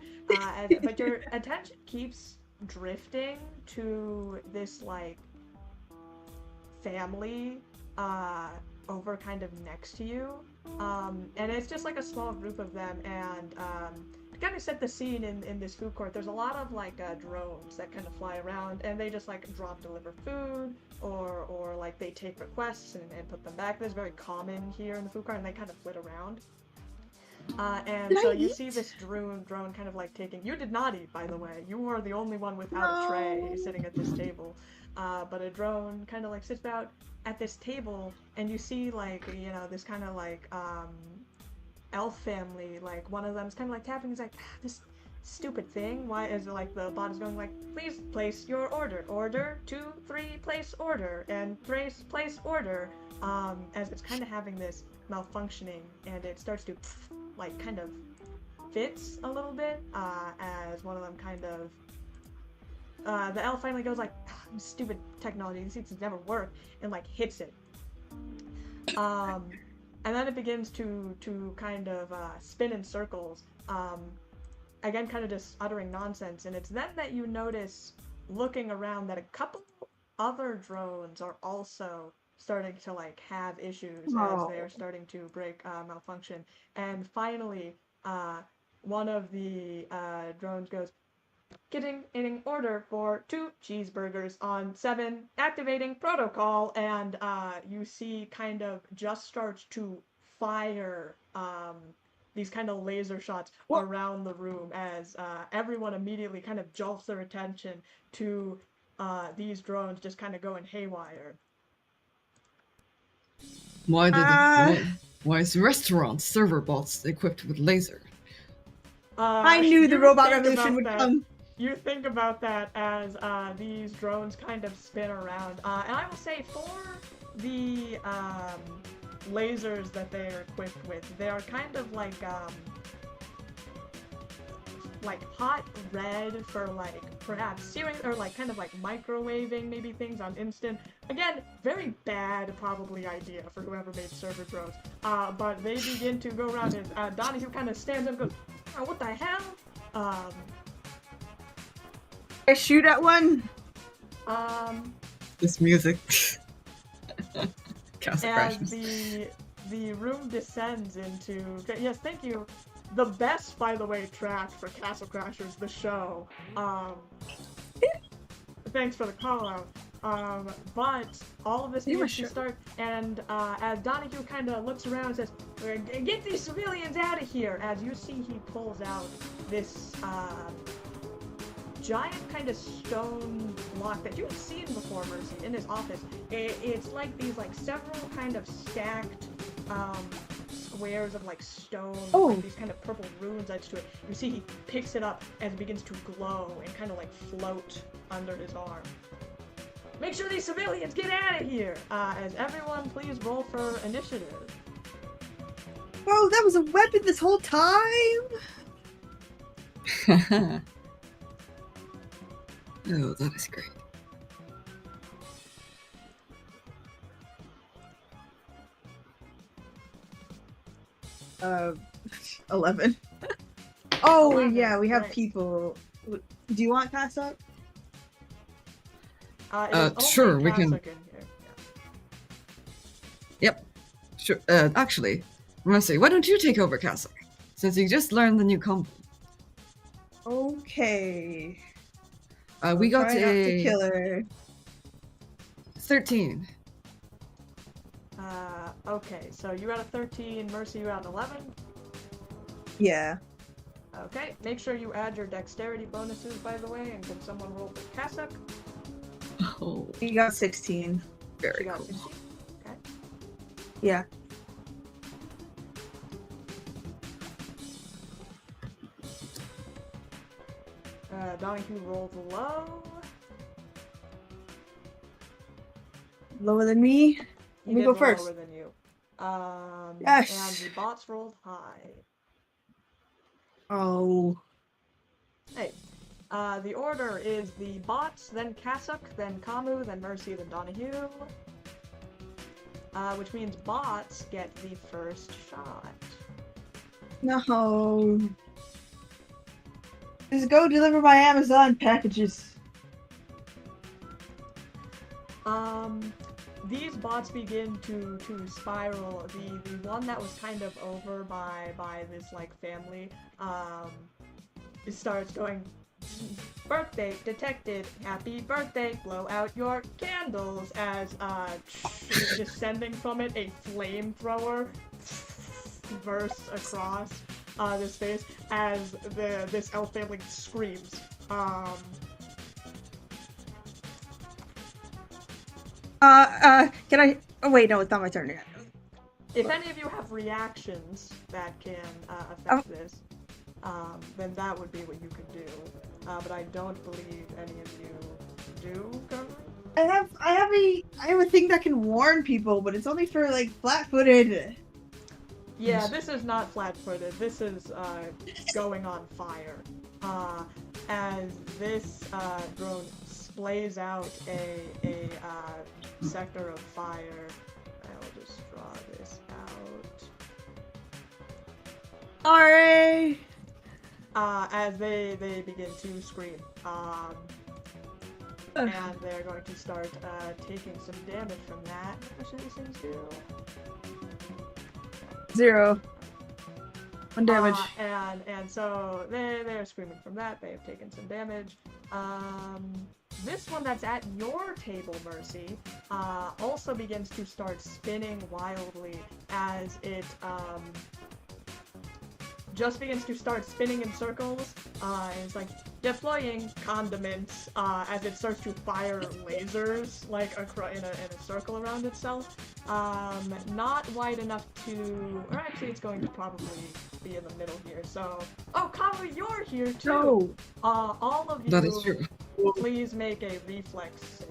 but your attention keeps drifting to this like family over kind of next to you, and it's just like a small group of them, and to kind of set the scene in this food court, there's a lot of like drones that kind of fly around, and they just like deliver food, or like they take requests and put them back. That's very common here in the food court, and they kind of flit around. And so you see this drone kind of like taking. You did not eat, by the way. You were the only one without a tray sitting at this table. But a drone kind of like sits out at this table, and you see like this kind of like elf family. Like one of them's kind of like tapping. He's like, this stupid thing. Why is it like the bot is going like, please place your order. Order 2, 3, place order, and place order. As it's kind of having this malfunctioning, and it starts to like kind of fits a little bit as one of them kind of the elf finally goes like, stupid technology, these things never work, and like hits it, and then it begins to kind of spin in circles, again kind of just uttering nonsense. And it's then that you notice, looking around, that a couple other drones are also starting to like have issues as they are starting to break malfunction. And finally one of the drones goes, getting an order for 2 cheeseburgers on 7, activating protocol, and you see kind of just starts to fire these kind of laser shots around the room as everyone immediately kind of jolts their attention to these drones just kind of going haywire. Why did Uh, why is the restaurant server bots equipped with laser? I knew the You robot think revolution about would that. come. You think about that as these drones kind of spin around. And I will say for the lasers that they are equipped with, they are kind of like hot red for like perhaps searing or like kind of like microwaving maybe things on instant. Again, very bad probably idea for whoever made server drones. But they begin to go around and Donahue kind of stands up and goes, oh, what the hell? I shoot at one. This music. Castle As crashes. the room descends into yes, thank you. The best, by the way, track for Castle Crashers, the show. Thanks for the call out. But all of this begins to start, and as Donahue kind of looks around and says, "Get these civilians out of here!" As you see, he pulls out this giant kind of stone block that you've seen before, Mercy, in his office. It's like these like several kind of stacked squares of like stone, like these kind of purple runes edged to it. You see he picks it up as it begins to glow and kind of like float under his arm. Make sure these civilians get out of here! As everyone please roll for initiative. Bro, that was a weapon this whole time? Oh, that is great. 11. Oh, 11, yeah, we have right. people. Do you want pass up? Sure, we can. Cassock in here. Yep. Sure. Actually, Mercy, why don't you take over Castle? Since you just learned the new combo. Okay. We got Try not to a kill her. 13. Okay, so you got a 13, Mercy, you got an 11? Yeah. Okay, make sure you add your dexterity bonuses, by the way, and can someone roll for Cassock? Oh, You got 16. very She got cool. 16. Okay. Yeah. Donahue rolled low. Lower than me? He Let me did go roll first. lower than you. Yes. And the bots rolled high. Oh. Hey, the order is the bots, then Cassock, then Khamu, then Mercy, then Donahue. Which means bots get the first shot. No. Just go deliver my Amazon packages. These bots begin to spiral. The one that was kind of over by this like family, it starts going, birthday detected, happy birthday, blow out your candles, as descending from it, a flamethrower bursts across this face as this elf family screams. Can I? Oh wait, no, it's not my turn yet. If any of you have reactions that can affect this, then that would be what you could do. But I don't believe any of you do currently. I have a thing that can warn people, but it's only for like flat-footed. Yeah, this is not flat-footed. This is going on fire. As this drone splays out a sector of fire. I'll just draw this out. Alright. As they begin to scream. And they're going to start taking some damage from that. What should these things do? 0. 1 damage. And so they're screaming from that. They have taken some damage. This one that's at your table, Mercy, also begins to start spinning wildly as it just begins to start spinning in circles. And it's like, deploying condiments as it starts to fire lasers like in a circle around itself. Not wide enough to, or actually it's going to probably be in the middle here. So, oh, Khamu, you're here too. No. All of you, That is true. please make a reflex save.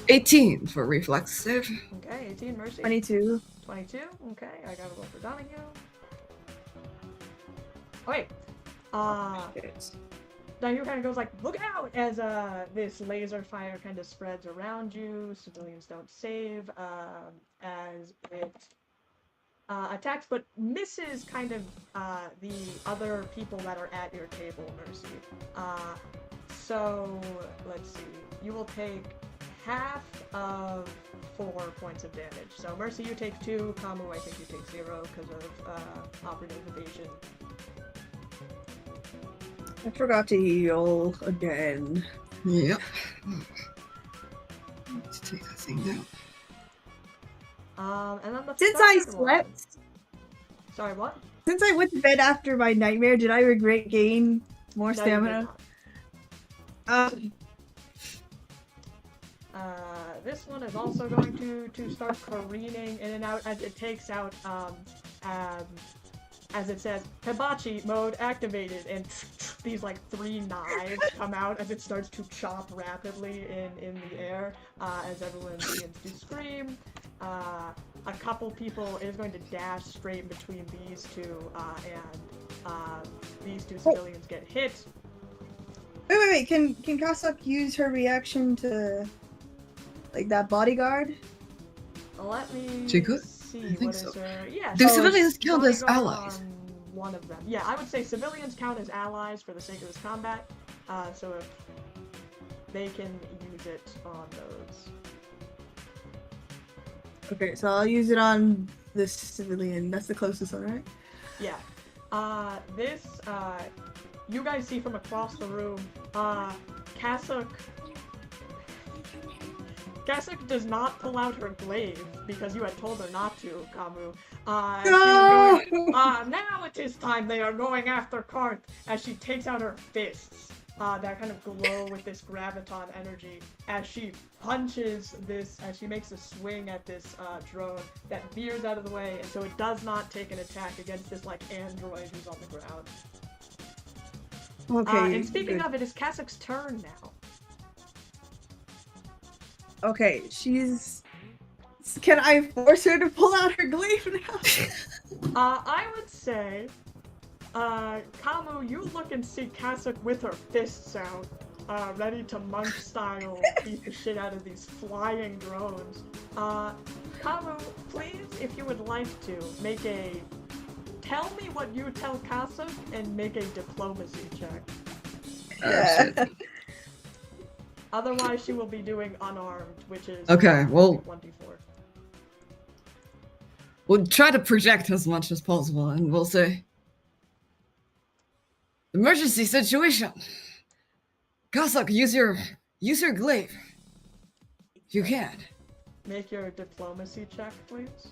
$18 for reflex save. Okay, 18, Mercy. 22. 22, okay, I gotta roll for Donahue. Okay, Donahue kind of goes like, look out, as this laser fire kind of spreads around you. Civilians don't save, as it attacks, but misses kind of the other people that are at your table, Mercy. So, let's see, you will take half of 4 points of damage. So Mercy, you take 2. Khamu, I think you take 0 because of operative evasion. I forgot to heal again. Yep. Let's take that thing down. And then the Since I third one. slept, Sorry, what? since I went to bed after my nightmare, did I regret gain more No, you did stamina? not. This one is also going to start careening in and out as it takes out, as it says, hibachi mode activated, and these like 3 knives come out as it starts to chop rapidly in the air, as everyone begins to scream. A couple people is going to dash straight between these two, and these 2 civilians get hit. Wait. Can Kasak use her reaction to, like, that bodyguard? Let me She could? see I think what so. is her. Yeah, Do so civilians it's count as bodyguard allies? on one of them. Yeah, I would say civilians count as allies for the sake of this combat. So if they can use it on those. Okay, so I'll use it on this civilian. That's the closest one, right? Yeah. You guys see from across the room, Kasuk does not pull out her glaive because you had told her not to, Khamu. No! Now it is time. They are going after Karth as she takes out her fists that kind of glow with this graviton energy as she punches this, as she makes a swing at this drone that veers out of the way, and so it does not take an attack against this like android who's on the ground. Okay. And speaking good. of, it is Kasuk's turn now. Okay, she's. Can I force her to pull out her glaive now? I would say, Khamu, you look and see Kasuk with her fists out, ready to monk style beat the shit out of these flying drones. Khamu, please, if you would like to, make a. Tell me what you tell Kasuk and make a diplomacy check. Yeah. Otherwise, she will be doing unarmed, which is Okay, well- 1d4. We'll try to project as much as possible, and we'll say, emergency situation. Kasak, use your glaive. You can. Make your diplomacy check, please.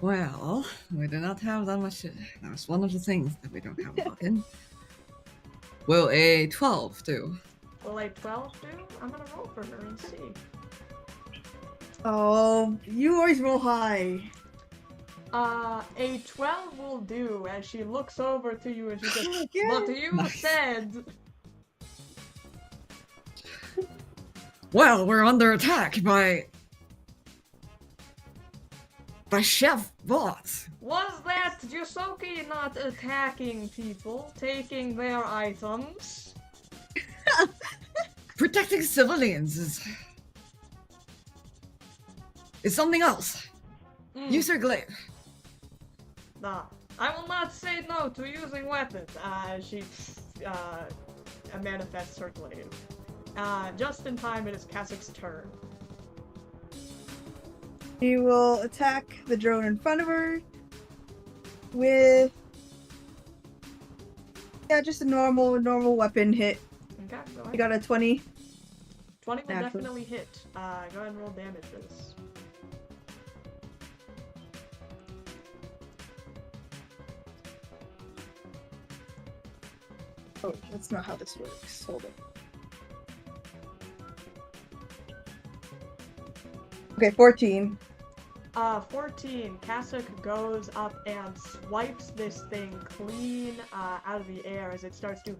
Well, we do not have that much. That's one of the things that we don't have a lot in. Will a 12 do? Will a 12 do? I'm gonna roll for her and see. Oh, you always roll high. A 12 will do as she looks over to you and she says, Yeah. "But you Nice. said." Well, we're under attack by Chef Bots. Was that Yusoki not attacking people, taking their items? Protecting civilians is something else. Use your glaive. Nah, I will not say no to using weapons. She manifests her glaive. Just in time, it is Kasuk's turn. She will attack the drone in front of her with just a normal weapon hit. Okay, go I ahead. got a 20. 20 will Natural. definitely hit. Go ahead and roll damage for this. Oh, that's not how this works. Hold it. Okay, 14. 14. Kasuk goes up and swipes this thing clean out of the air as it starts to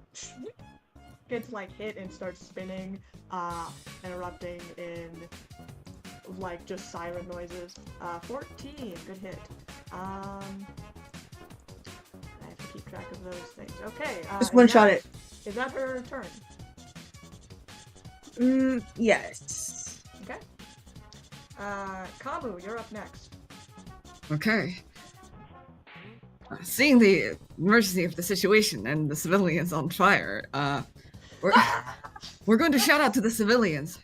gets like hit and starts spinning, and erupting in like just siren noises. 14, good hit. I have to keep track of those things. Okay. Just one shot it. Is that her turn? Yes. Okay. Khamu, you're up next. Okay. Seeing the emergency of the situation and the civilians on fire, we're going to shout out to the civilians.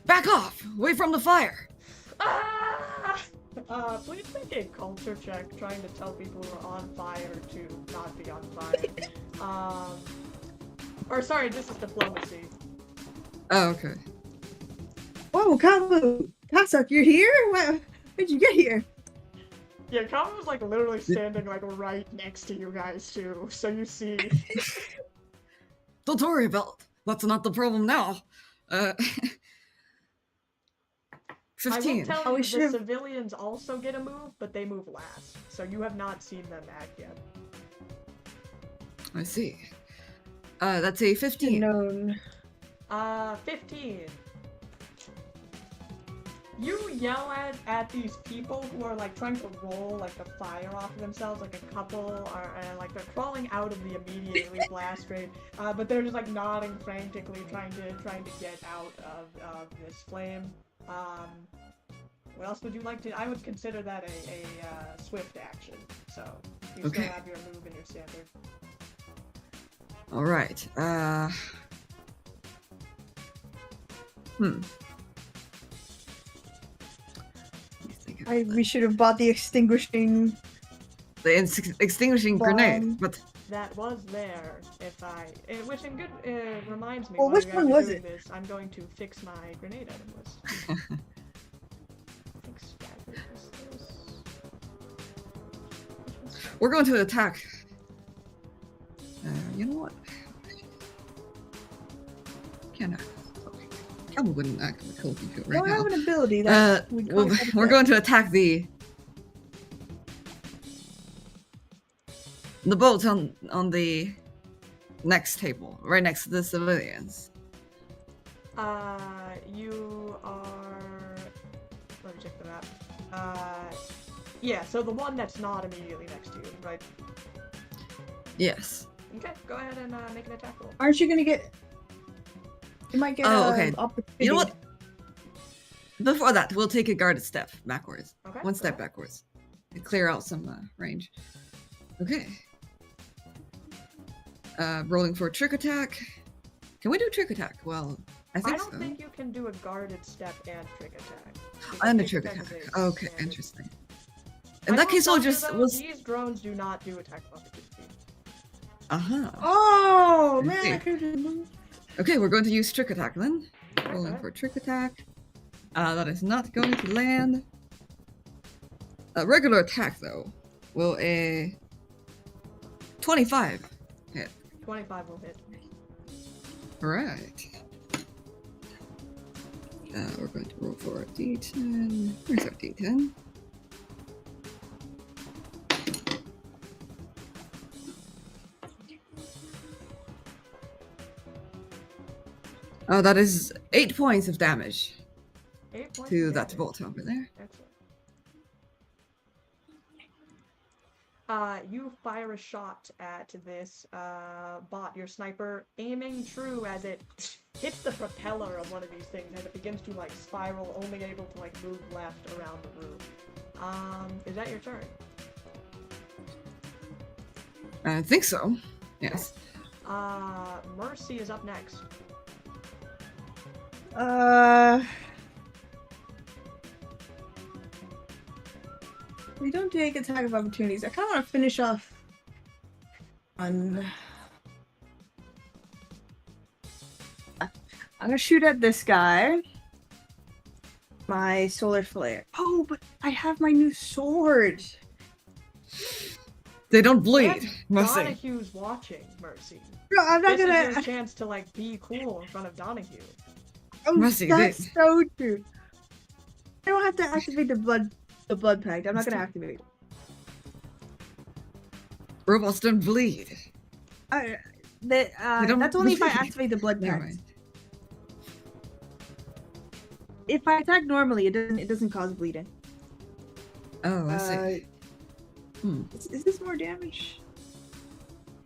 Back off! Away from the fire! Please make a culture check trying to tell people who are on fire to not be on fire. Or sorry, this is diplomacy. Oh, okay. Whoa, Khamu! Kasuk, you're here? When'd you get here? Yeah, Khamu was like literally standing like right next to you guys too, so you see. Don't worry about that's not the problem now. 15. I will tell you, the should've- civilians also get a move, but they move last, so you have not seen them act yet. I see. That's a 15. Known. 15. You yell at these people who are like trying to roll like the fire off of themselves, like a couple are like they're crawling out of the immediately blast range, but they're just like nodding frantically, trying to get out of this flame. What else would you like to? I would consider that a swift action. So you Okay. still have your move and your standard. All right. We should have bought the extinguishing. The extinguishing Bomb. grenade, but That was there. Which in good reminds me. Well, while which you guys one are was doing it? This, I'm going to fix my grenade item list. I think staggered was this. we're going to attack. You know what? Can't act. Probably wouldn't act in the cold field I right don't now. have an ability that would Well, cause we're going to attack the boat on the next table, right next to the civilians. You are. Let me check the map. Yeah. So the one that's not immediately next to you, right? Yes. Okay. Go ahead and make an attack roll. Aren't you gonna get? You might get. Okay. Opportunity. You know what? Before that, we'll take a guarded step backwards. Okay. One go step ahead. backwards. To clear out some range. Okay. Rolling for a trick attack. Can we do trick attack? Well, I I think don't so. think you can do a guarded step and trick attack. And a Trick trick attack is attack. a Okay, standard. interesting. In I that will case, tell we'll you, just though, these drones do not do attack of opportunity. Oh man, Okay. I could have moved. Okay, we're going to use trick attack then. Okay, Rolling go for trick attack. That is not going to land. A regular attack though. Will a 25 hit? 25 will hit. Alright. We're going to roll for a d10. Where's our d10? Oh, that is 8 points of damage 8 points to of that damage. bolt over there. Excellent. You fire a shot at this bot, your sniper, aiming true as it hits the propeller of one of these things as it begins to like spiral, only able to like move left around the room. Is that your turn? I think so. Yes. Mercy is up next. We don't take attack of opportunities. I kind of want to finish off on I'm gonna shoot at this guy. My solar flare. Oh, but I have my new sword. They don't bleed, And Mercy. Donahue's watching, Mercy. No, I'm not This gonna. is your chance to like be cool in front of Donahue. Oh, Mercy, that's so true. I don't have to activate the blood pact. I'm not gonna activate. Robots don't bleed. That's only if I activate the blood Never pact. mind. If I attack normally, it doesn't cause bleeding. Oh, I see. Is this more damage?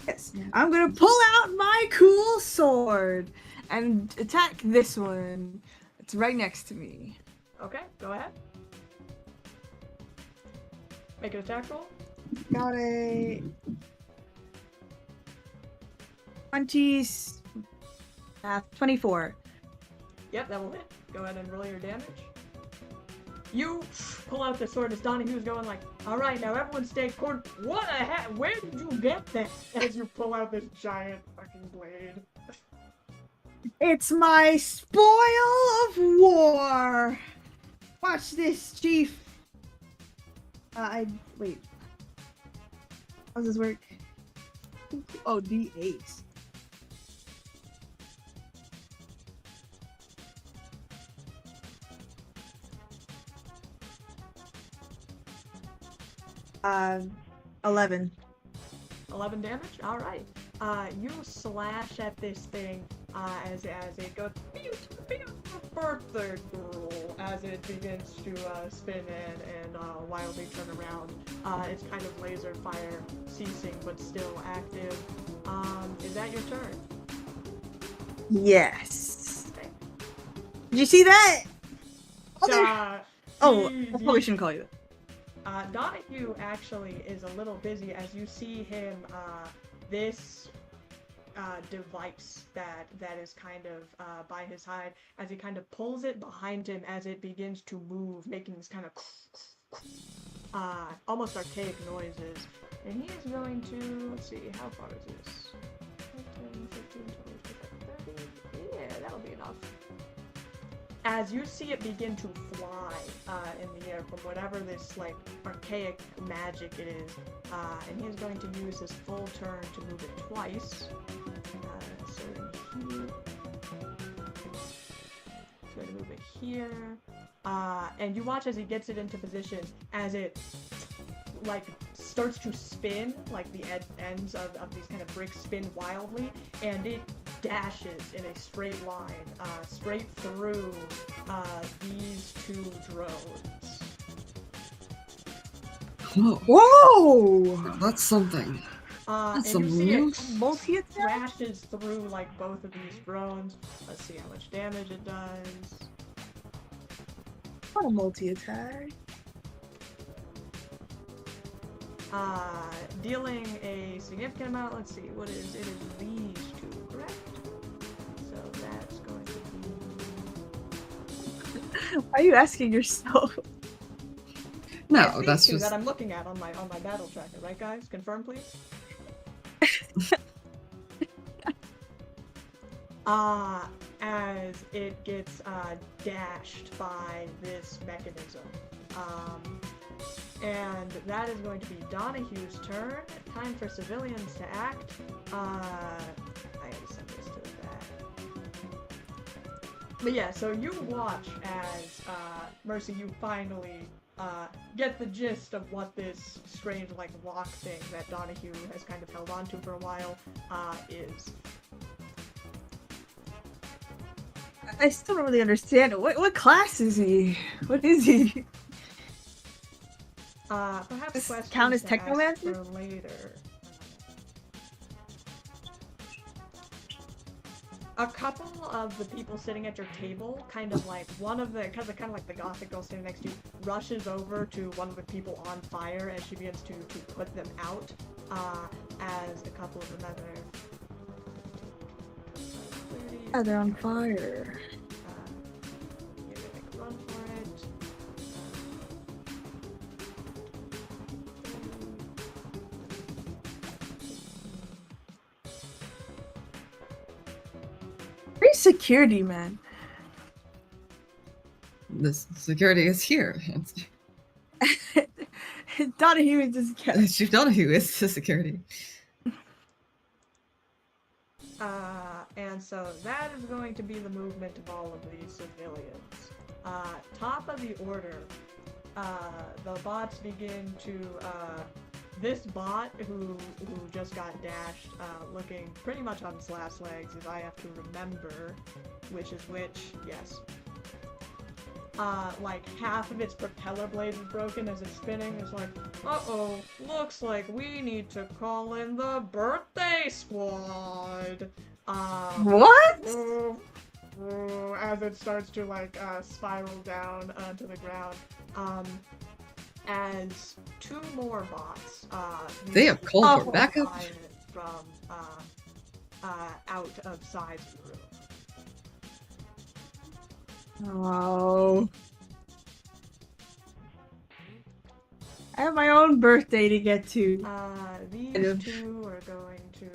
Yes. I'm gonna pull out my cool sword and attack this one. It's right next to me. Okay, go ahead. Make an attack roll. Got a 24. Yep, that will hit. Go ahead and roll your damage. You pull out the sword as Donahue's going like, alright, now everyone stay coordinated. What a hat! Where did you get that? As you pull out this giant fucking blade. It's my spoil of war. Watch this, Chief. Wait. How does this work? Oh, D8. Uh, 11. 11 damage? Alright. You slash at this thing as it goes birthday girl as it begins to spin and wildly turn around. It's kind of laser fire ceasing but still active. Is that your turn? Yes. Okay. Did you see that? Oh, I probably shouldn't call you that. Donahue actually is a little busy as you see him, this device that is kind of by his side, as he kind of pulls it behind him as it begins to move, making this kind of almost archaic noises. And he is going to, let's see, how far is this? 10, 15, 20, 30. Yeah, that'll be enough. As you see it begin to fly in the air from whatever this like archaic magic it is, and he is going to use his full turn to move it twice. So in here, he's going to move it here, and you watch as he gets it into position as it like starts to spin, like the ends of these kind of bricks spin wildly, and it dashes in a straight line, straight through these two drones. Whoa! That's something. And some you see it news. Multi-attack? crashes through like both of these drones. Let's see how much damage it does. What a multi-attack. Dealing a significant amount. Let's see, what is it? Is these two, correct? So that's going to be. Why are you asking yourself? No, It's these that's two just. that I'm looking at on my battle tracker, right, guys? Confirm, please. As it gets dashed by this mechanism. And that is going to be Donahue's turn. Time for civilians to act. I gotta send this to the back. But yeah, so you watch as, Mercy, you finally get the gist of what this strange, like, lock thing that Donahue has kind of held on to for a while, is. I still don't really understand. What class is he? What is he? Perhaps Does questions count as to technomancer? ask for later. A couple of the people sitting at your table, kind of like one of the, kind of like the gothic girl sitting next to you, rushes over to one of the people on fire as she begins to put them out. As a couple of them Oh, they're on fire. You're gonna make a run for it. Are you security, man? This security is here. Donahue is just Chief Donahue is the security. And so that is going to be the movement of all of these civilians. Top of the order, the bots begin to, this bot who just got dashed, looking pretty much on its last legs, if I have to remember which is which, yes. Like half of its propeller blades is broken as it's spinning. It's like, uh-oh, looks like we need to call in the birthday squad. What? As it starts to like spiral down to the ground. As two more bots. They have called for backup from out of sides of the room. Oh. I have my own birthday to get to. These two are going to,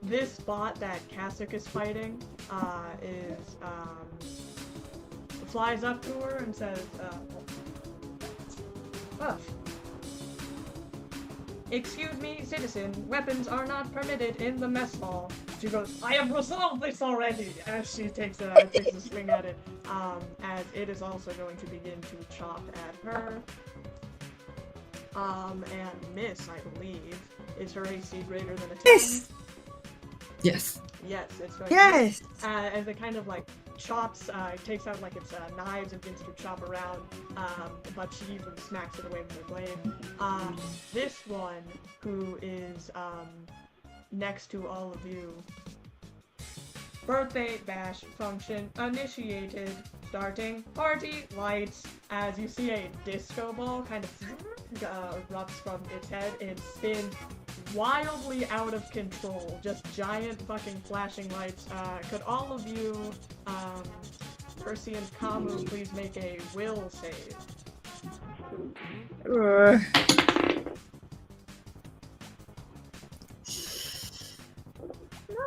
this bot that Kasich is fighting, flies up to her and says, excuse me, citizen, weapons are not permitted in the mess hall. She goes, I have resolved this already! As she takes a swing at it, as it is also going to begin to chop at her. And miss, I believe. Is her AC greater than a 10? Yes! Yes, it's going Yes! as it kind of like chops, it takes out like its knives and begins to chop around, but she even smacks it away with her blade. This one, who is next to all of you, birthday bash function initiated, starting party lights, as you see a disco ball kind of erupts from its head and spins wildly out of control, just giant fucking flashing lights. Could all of you, Percy and Khamu, please make a will save? No,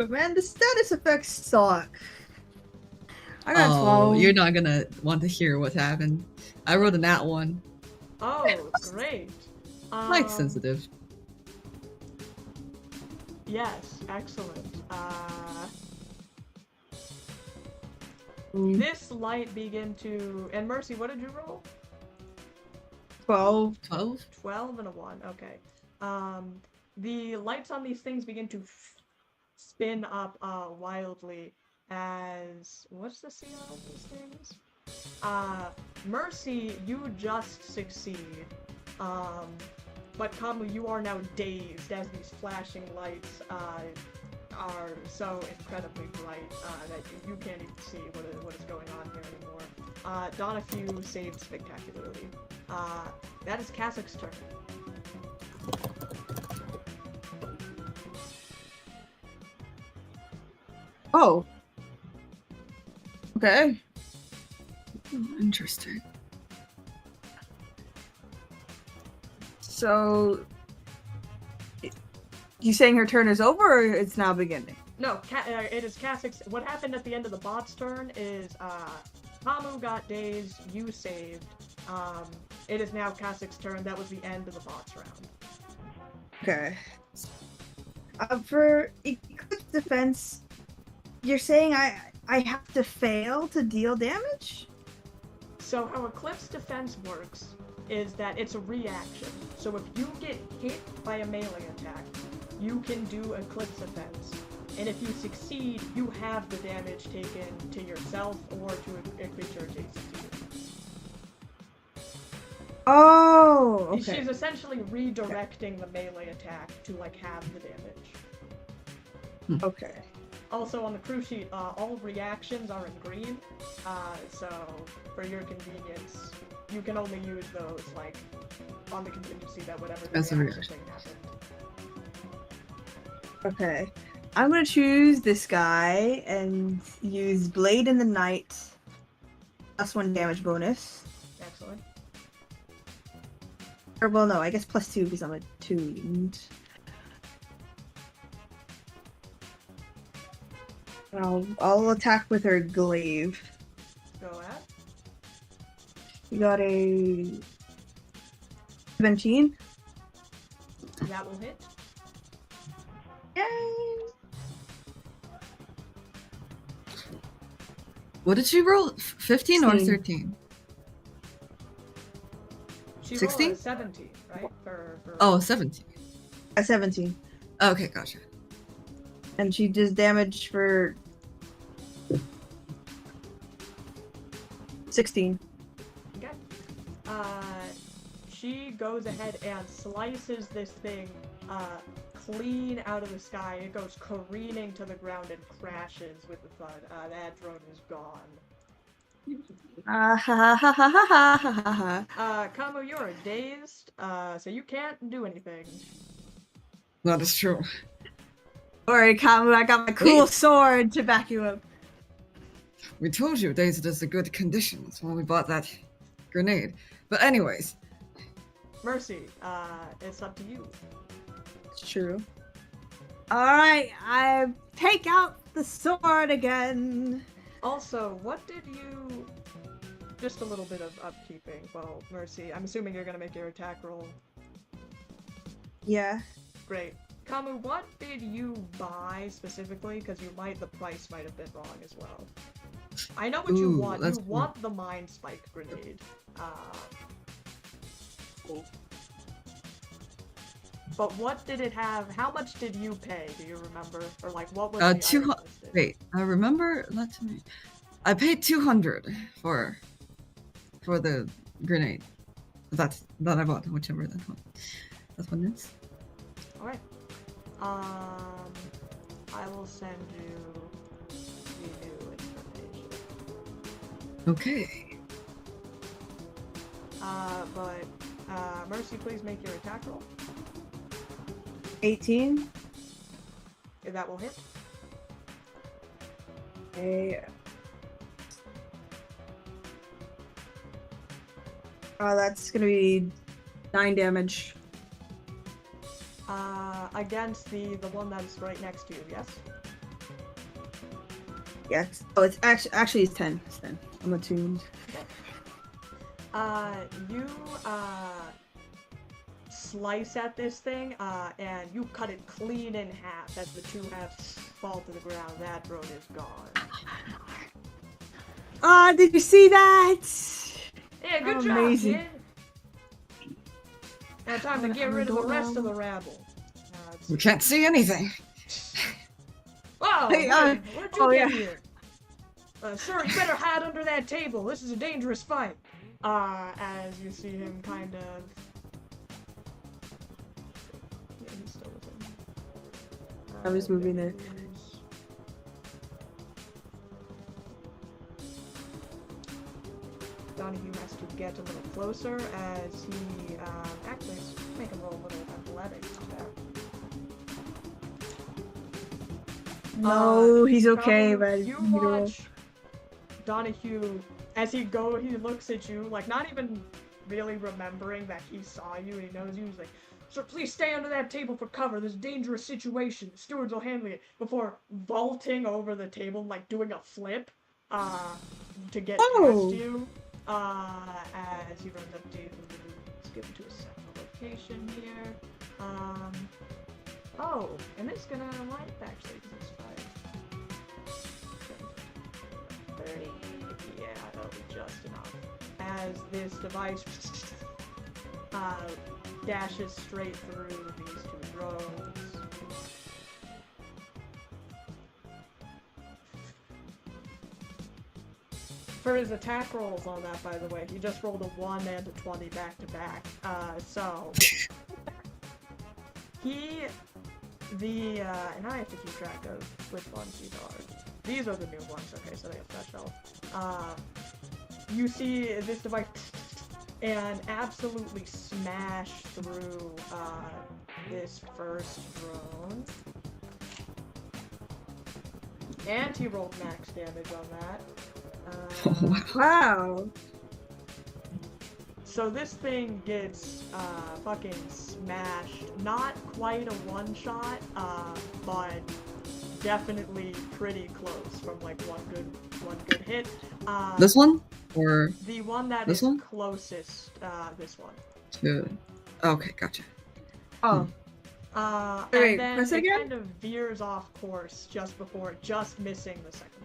man, the status effects suck. I got 12. You're not gonna want to hear what happened. I wrote a nat 1. Oh, great. Light sensitive. Yes, excellent. This light begin to... And Mercy, what did you roll? 12. 12? 12 and a 1, okay. The lights on these things begin to spin up wildly as... What's the CR of these things? Mercy, you just succeed. But Khamu, you are now dazed as these flashing lights are so incredibly bright that you can't even see what is going on here anymore. Donahue saved spectacularly. That is Kasich's turn. Oh. Okay. Interesting. So, you saying her turn is over, or it's now beginning? No, it is Kasich's. What happened at the end of the bot's turn is Khamu got dazed, you saved. It is now Kasich's turn. That was the end of the bot's round. Okay. For Eclipse defense, you're saying I have to fail to deal damage? So how Eclipse defense works is that it's a reaction. So if you get hit by a melee attack, you can do Eclipse defense. And if you succeed, you have the damage taken to yourself or to a creature adjacent to you. Oh, okay. She's essentially redirecting the melee attack to like have the damage. Okay. Also on the crew sheet, all reactions are in green, so for your convenience, you can only use those like on the contingency that whatever the reaction thing happened. Okay. I'm gonna choose this guy and use Blade in the Night. +1 damage bonus. Excellent. Or well, no, I guess +2 because I'm attuned. I'll attack with her glaive. Go at. You got a 17. That will hit. Yay! What did she roll? 15 or 13? She 16? rolled a 17, right? Oh, 17. A 17. Okay, gotcha. And she does damage for 16. Okay. She goes ahead and slices this thing clean out of the sky. It goes careening to the ground and crashes with a thud. That drone is gone. Ha ha ha ha ha ha ha. Khamu, you're dazed, so you can't do anything. That is true. Alright, Khamu, I got my cool Wait. sword to back you up. We told you Dazed is a good conditions when we bought that grenade. But anyways, Mercy, it's up to you. It's true. Alright, I take out the sword again. Also, what did you... Just a little bit of upkeeping. Well, Mercy, I'm assuming you're gonna make your attack roll. Yeah. Great. Khamu, what did you buy specifically? Because the price might have been wrong as well. I know what you want. You want the Mind Spike grenade. But what did it have? How much did you pay? Do you remember? Or like, what was the 200. item listed? Wait, I remember. Let me. I paid 200 for the grenade. That I bought, whichever that one is. Alright. I will send you the new information. Okay. Mercy, please make your attack roll. 18. If that will hit. Okay. That's gonna be 9 damage. Against the one that's right next to you, yes? Yes. Oh, it's actually it's 10. It's 10. I'm attuned. You slice at this thing, and you cut it clean in half as the two halves fall to the ground. That drone is gone. Did you see that? Yeah, good job, amazing. kid. Now time to get rid of the rest of the rabble. We can't see anything. Wow! Hey, where'd you get yeah. here? Sir, you better hide under that table. This is a dangerous fight. As you see him kind of... Yeah, he's still with him. I was moving there. Donahue has to get a little closer as he, actually, make him roll a little athletics there. No, he's okay, but you watch Donahue as he looks at you, like not even really remembering that he saw you and he knows you. He's like, "Sir, please stay under that table for cover. There's a dangerous situation. The stewards will handle it." Before vaulting over the table, like doing a flip, to get past you. As he runs up to you, skip to a separate location here. Oh, and it's gonna light up actually, because it's 5. 30, yeah, that'll be just enough. As this device dashes straight through these two drones. For his attack rolls on that, by the way, he just rolled a 1 and a 20 back to back. So and I have to keep track of which ones these are. These are the new ones, okay, so they have special. You see this device and absolutely smash through this first drone. And he rolled max damage on that. Wow. So this thing gets fucking smashed. Not quite a one-shot, but definitely pretty close from like one good hit. This one? Or The one that this is one? closest, this one. Okay, gotcha. Oh. And then press it it again? kind of veers off course just before, just missing the second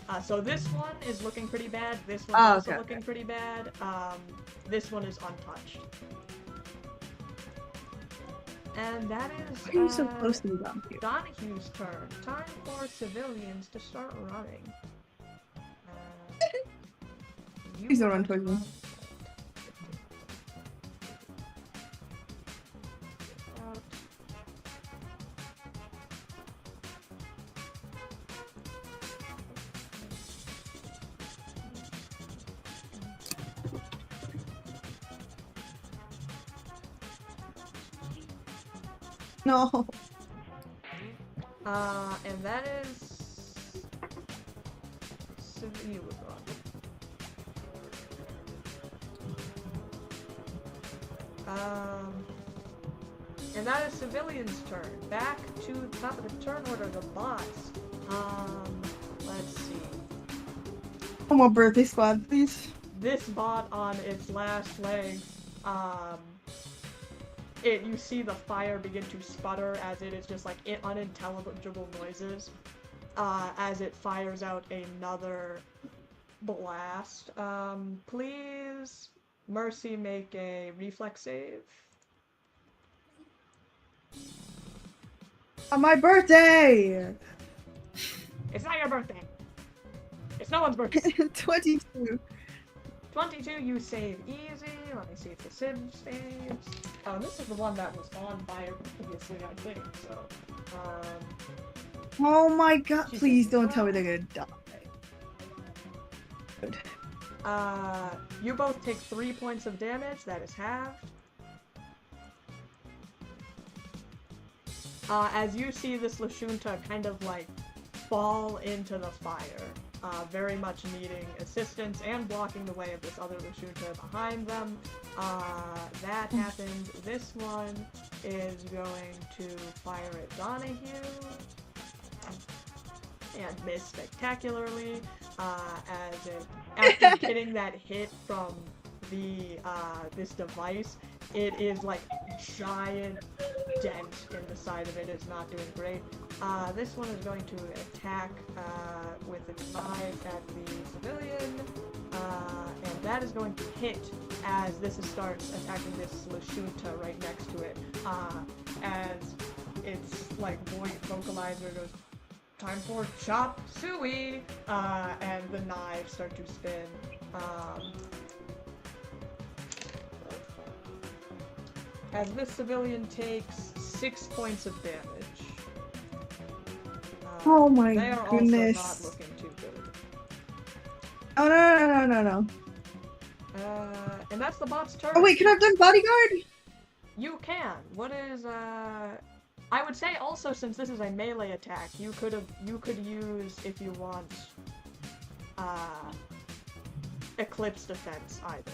one. So this one is looking pretty bad. This one's also looking pretty bad. This one is untouched. And that is Why are you so close to me, Donahue? Donahue's turn. Time for civilians to start running. Please don't run towards me. No. And that is civilian. And that is civilians' turn. Back to the top of the turn order, the bots. Let's see. One more birthday squad, please. This bot on its last leg, you see the fire begin to sputter as it is just like unintelligible noises, as it fires out another blast. Please, Mercy, make a reflex save. On my birthday! It's not your birthday. It's no one's birthday. 22. 22, you save easy. Let me see if the Sim saves. This is the one that was on fire previously, I think, so. Oh my god, please don't tell me they're gonna die. Good. You both take 3 points of damage, that is halved. As you see this Lashunta kind of like fall into the fire, very much needing assistance and blocking the way of this other Lashunta behind them. That happened. This one is going to fire at Donahue and miss spectacularly, as it, after getting that hit from the this device, it is like giant dent in the side of it. It's not doing great. This one is going to attack with its knife at the civilian, and that is going to hit as this starts attacking this Lashunta right next to it, as its like vocalizer goes, "Time for chop suey," and the knives start to spin. As this civilian takes 6 points of damage. Oh my they are goodness. Also not looking too good. Oh no. And that's the bot's turn. Oh wait, can I have done bodyguard? You can. What is I would say also, since this is a melee attack, you could use, if you want, Eclipse Defense either.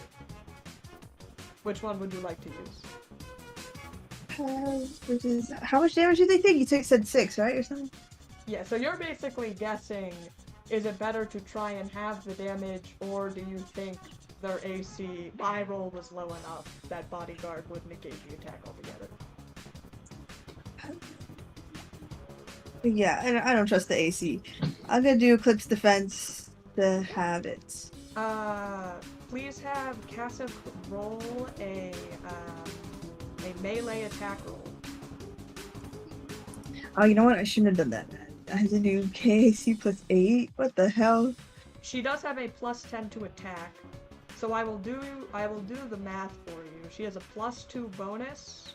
Which one would you like to use? Which is, how much damage did they take? You said 6, right, or something? Yeah, so you're basically guessing, is it better to try and have the damage, or do you think their AC by roll was low enough that bodyguard would negate the attack altogether? Yeah, and I don't trust the AC. I'm gonna do Eclipse Defense to have it. Please have Kasif roll a melee attack roll. Oh, you know what? I shouldn't have done that. I had to do KAC plus 8. What the hell? She does have a plus 10 to attack, so I will do the math for you. She has a plus 2 bonus,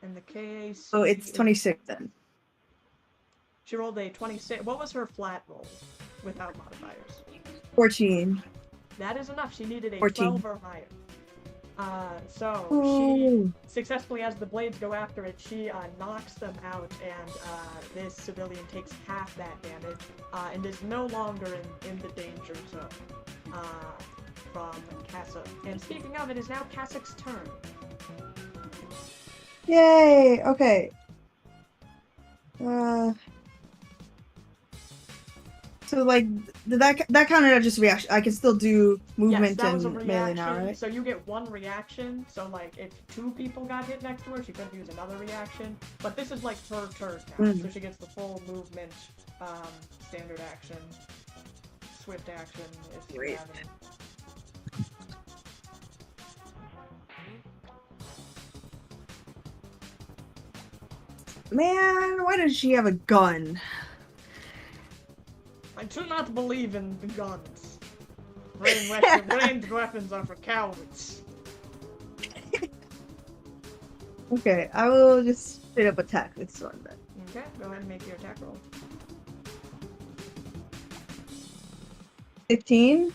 and the KAC. So it's 26 then. She rolled a 26. What was her flat roll without modifiers? 14. That is enough. She needed a 14. 12 or higher. So Ooh. she successfully, as the blades go after it, she knocks them out, and this civilian takes half that damage, and is no longer in the danger zone from Kasif. And speaking of, it is now Kasif's turn. Yay! Okay. So like that counted just reaction. I can still do movement yes, that was a and melee reaction. now, right? So you get one reaction. So like if 2 people got hit next to her, she couldn't use another reaction. But this is like her turn now, so she gets the full movement, standard action, swift action if you have it. Man, why does she have a gun? I do not believe in the guns. Ranged weapons are for cowards. Okay, I will just straight up attack this one then. Okay, go ahead and make your attack roll. 15.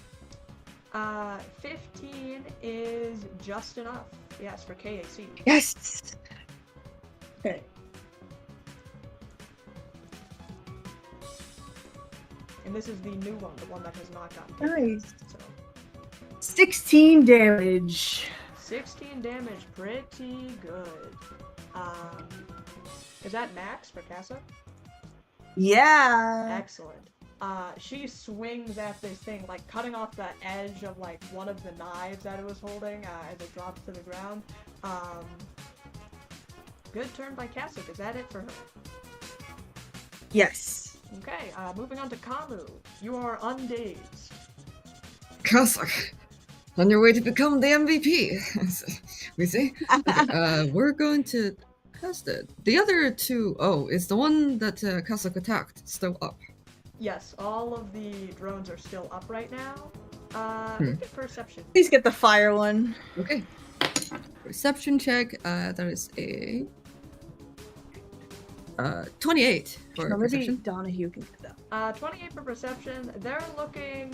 15 is just enough. Yes, for KAC. Yes. Okay. And this is the new one, the one that has not gotten hit. Nice. So 16 damage. 16 damage, pretty good. Is that max for Casa? Yeah. Excellent. She swings at this thing, like cutting off the edge of like one of the knives that it was holding as it drops to the ground. Good turn by Kasuk. Is that it for her? Yes. Okay, moving on to Khamu. You are undazed. Kasuk, on your way to become the MVP. We see. Okay, we're going to test it. The other two, is the one that Kasuk attacked still up? Yes, all of the drones are still up right now. Make a perception. Please get the fire one. Okay. Perception check. That is a 28 for No, maybe perception. Donahue can get that. 28 for perception. They're looking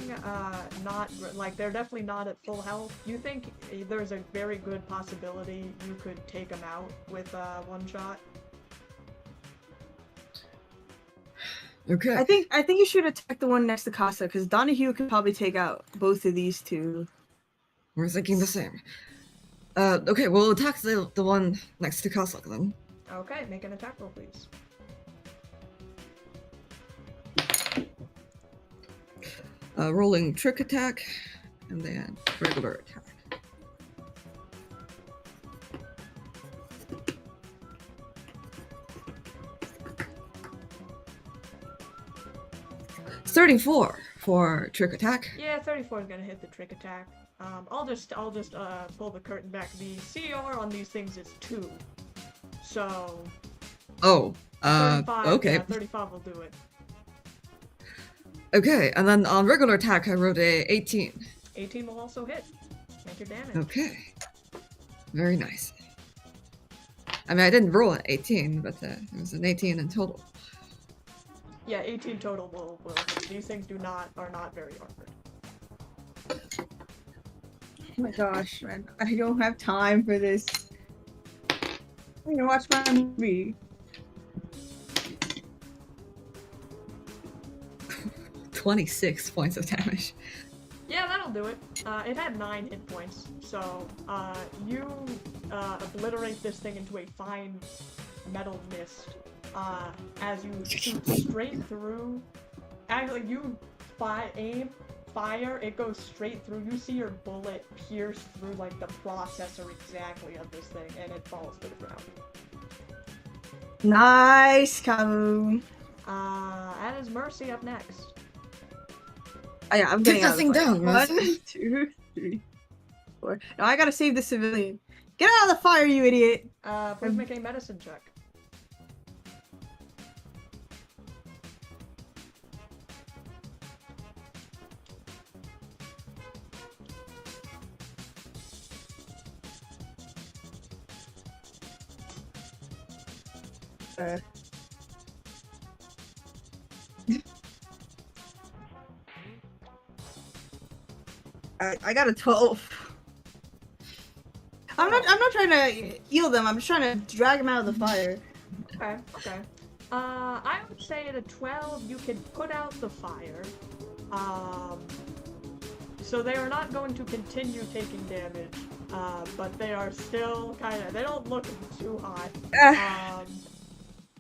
not like they're definitely not at full health. You think there's a very good possibility you could take them out with one shot? Okay. I think you should attack the one next to Casa because Donahue could probably take out both of these two. We're thinking the same. Okay, we'll attack the one next to Kasuk then. Okay, make an attack roll, please. Rolling trick attack, and then regular attack. $34 for trick attack. Yeah, 34 is gonna hit the trick attack. I'll just pull the curtain back. The CR on these things is 2, so. 35, okay. Yeah, 35 will do it. Okay, and then on regular attack, I rolled a 18. 18 will also hit. Make your damage. Okay. Very nice. I mean, I didn't roll an 18, but it was an 18 in total. Yeah, 18 total will. These things are not very armored. Oh my gosh, man. I don't have time for this. I'm gonna watch my movie. 26 points of damage. Yeah, that'll do it. It had 9 hit points, so you obliterate this thing into a fine metal mist as you shoot straight through. Actually, you aim, fire, it goes straight through. You see your bullet pierce through like the processor exactly of this thing, and it falls to the ground. Nice, Khamu. That is Mercy up next. Oh, yeah, I'm getting Take that thing down, Mercy. 1, 2, 3, 4. No, I gotta save the civilian. Get out of the fire, you idiot! Please make a medicine check. I got a 12. I'm not trying to heal them. I'm just trying to drag them out of the fire. Okay. I would say at a 12 you can put out the fire. So they are not going to continue taking damage, but they are still they don't look too hot.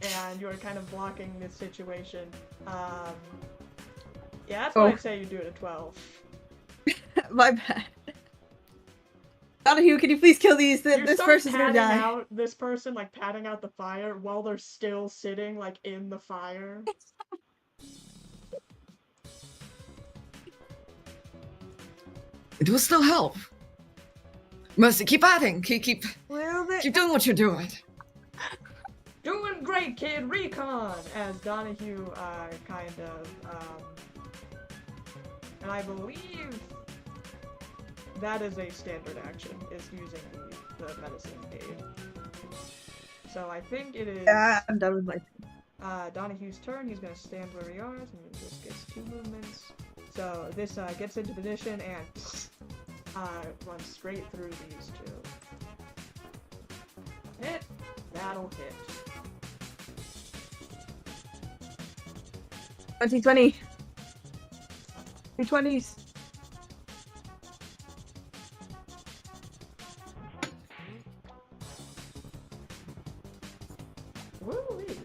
and you're kind of blocking this situation. Yeah, that's what I'd say you do at a 12. My bad. Donahue, can you please kill these? This person's gonna die. Out this person, like patting out the fire while they're still sitting, like in the fire. It will still help. Mercy, keep adding. Keep doing what you're doing. Doing great, kid. Recon, as Donahue kind of and I believe that is a standard action, is using the medicine aid. So I think it is... Yeah, I'm done with my turn. Donahue's turn. He's going to stand where he is, and he just gets 2 movements. So this gets into position and runs straight through these 2. Hit. That'll hit. 2020. 220s. Woo-wee.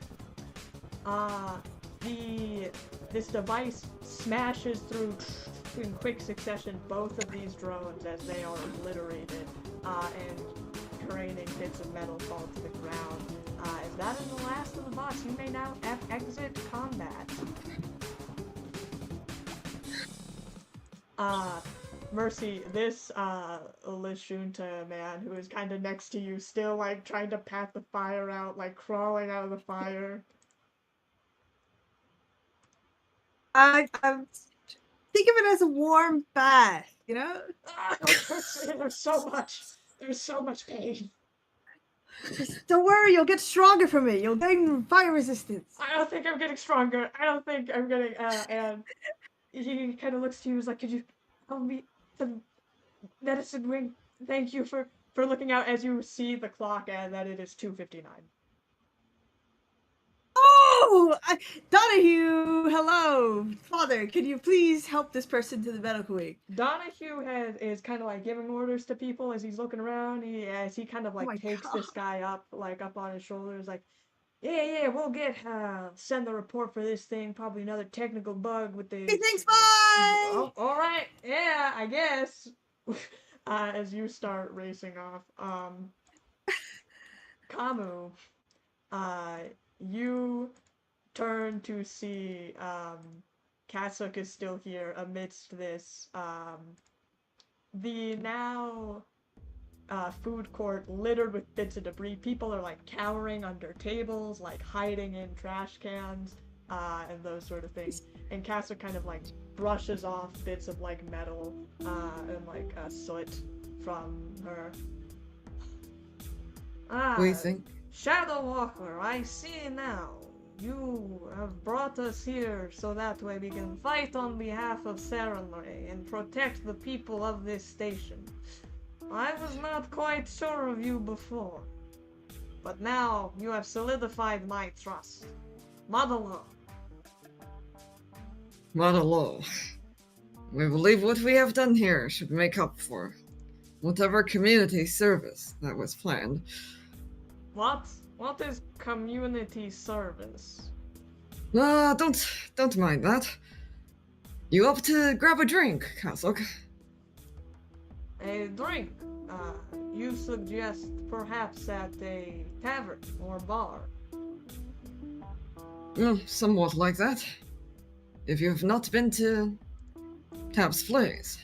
This device smashes through in quick succession both of these drones as they are obliterated, and draining bits of metal fall to the ground. As that is the last of the boss, you may now exit combat. Mercy, this Lashunta man who is kind of next to you, still like trying to pat the fire out, like crawling out of the fire. I'm think of it as a warm bath, you know? There's so much pain. Just don't worry, you'll get stronger from it. You'll gain fire resistance. I don't think I'm getting stronger. I don't think I'm getting, and he kind of looks to you, he's like, could you help me to medicine wing? Thank you for looking out, as you see the clock and that it is 2:59. Oh! Donahue, hello! Father, can you please help this person to the medical wing? Donahue is kind of like giving orders to people as he's looking around. As he kind of like takes this guy up on his shoulders, like, yeah, we'll send the report for this thing. Probably another technical bug with the... Hey, thanks, bye! Oh, alright, yeah, I guess. As you start racing off. Khamu, you turn to see, Kasuk is still here amidst this, the now food court littered with bits of debris. People are like cowering under tables, like hiding in trash cans, and those sort of things. And Kasuk kind of like brushes off bits of like metal and like soot from her. What do you think? Shadow Walker, I see now. You have brought us here so that way we can fight on behalf of Sarenrae and protect the people of this station. I was not quite sure of you before, but now you have solidified my trust. Madalo. Madalo. We believe what we have done here should make up for whatever community service that was planned. What? What is community service? Don't mind that. You up to grab a drink, Kasuk? A drink? You suggest perhaps at a tavern or bar? Somewhat like that. If you've not been to Tab's Place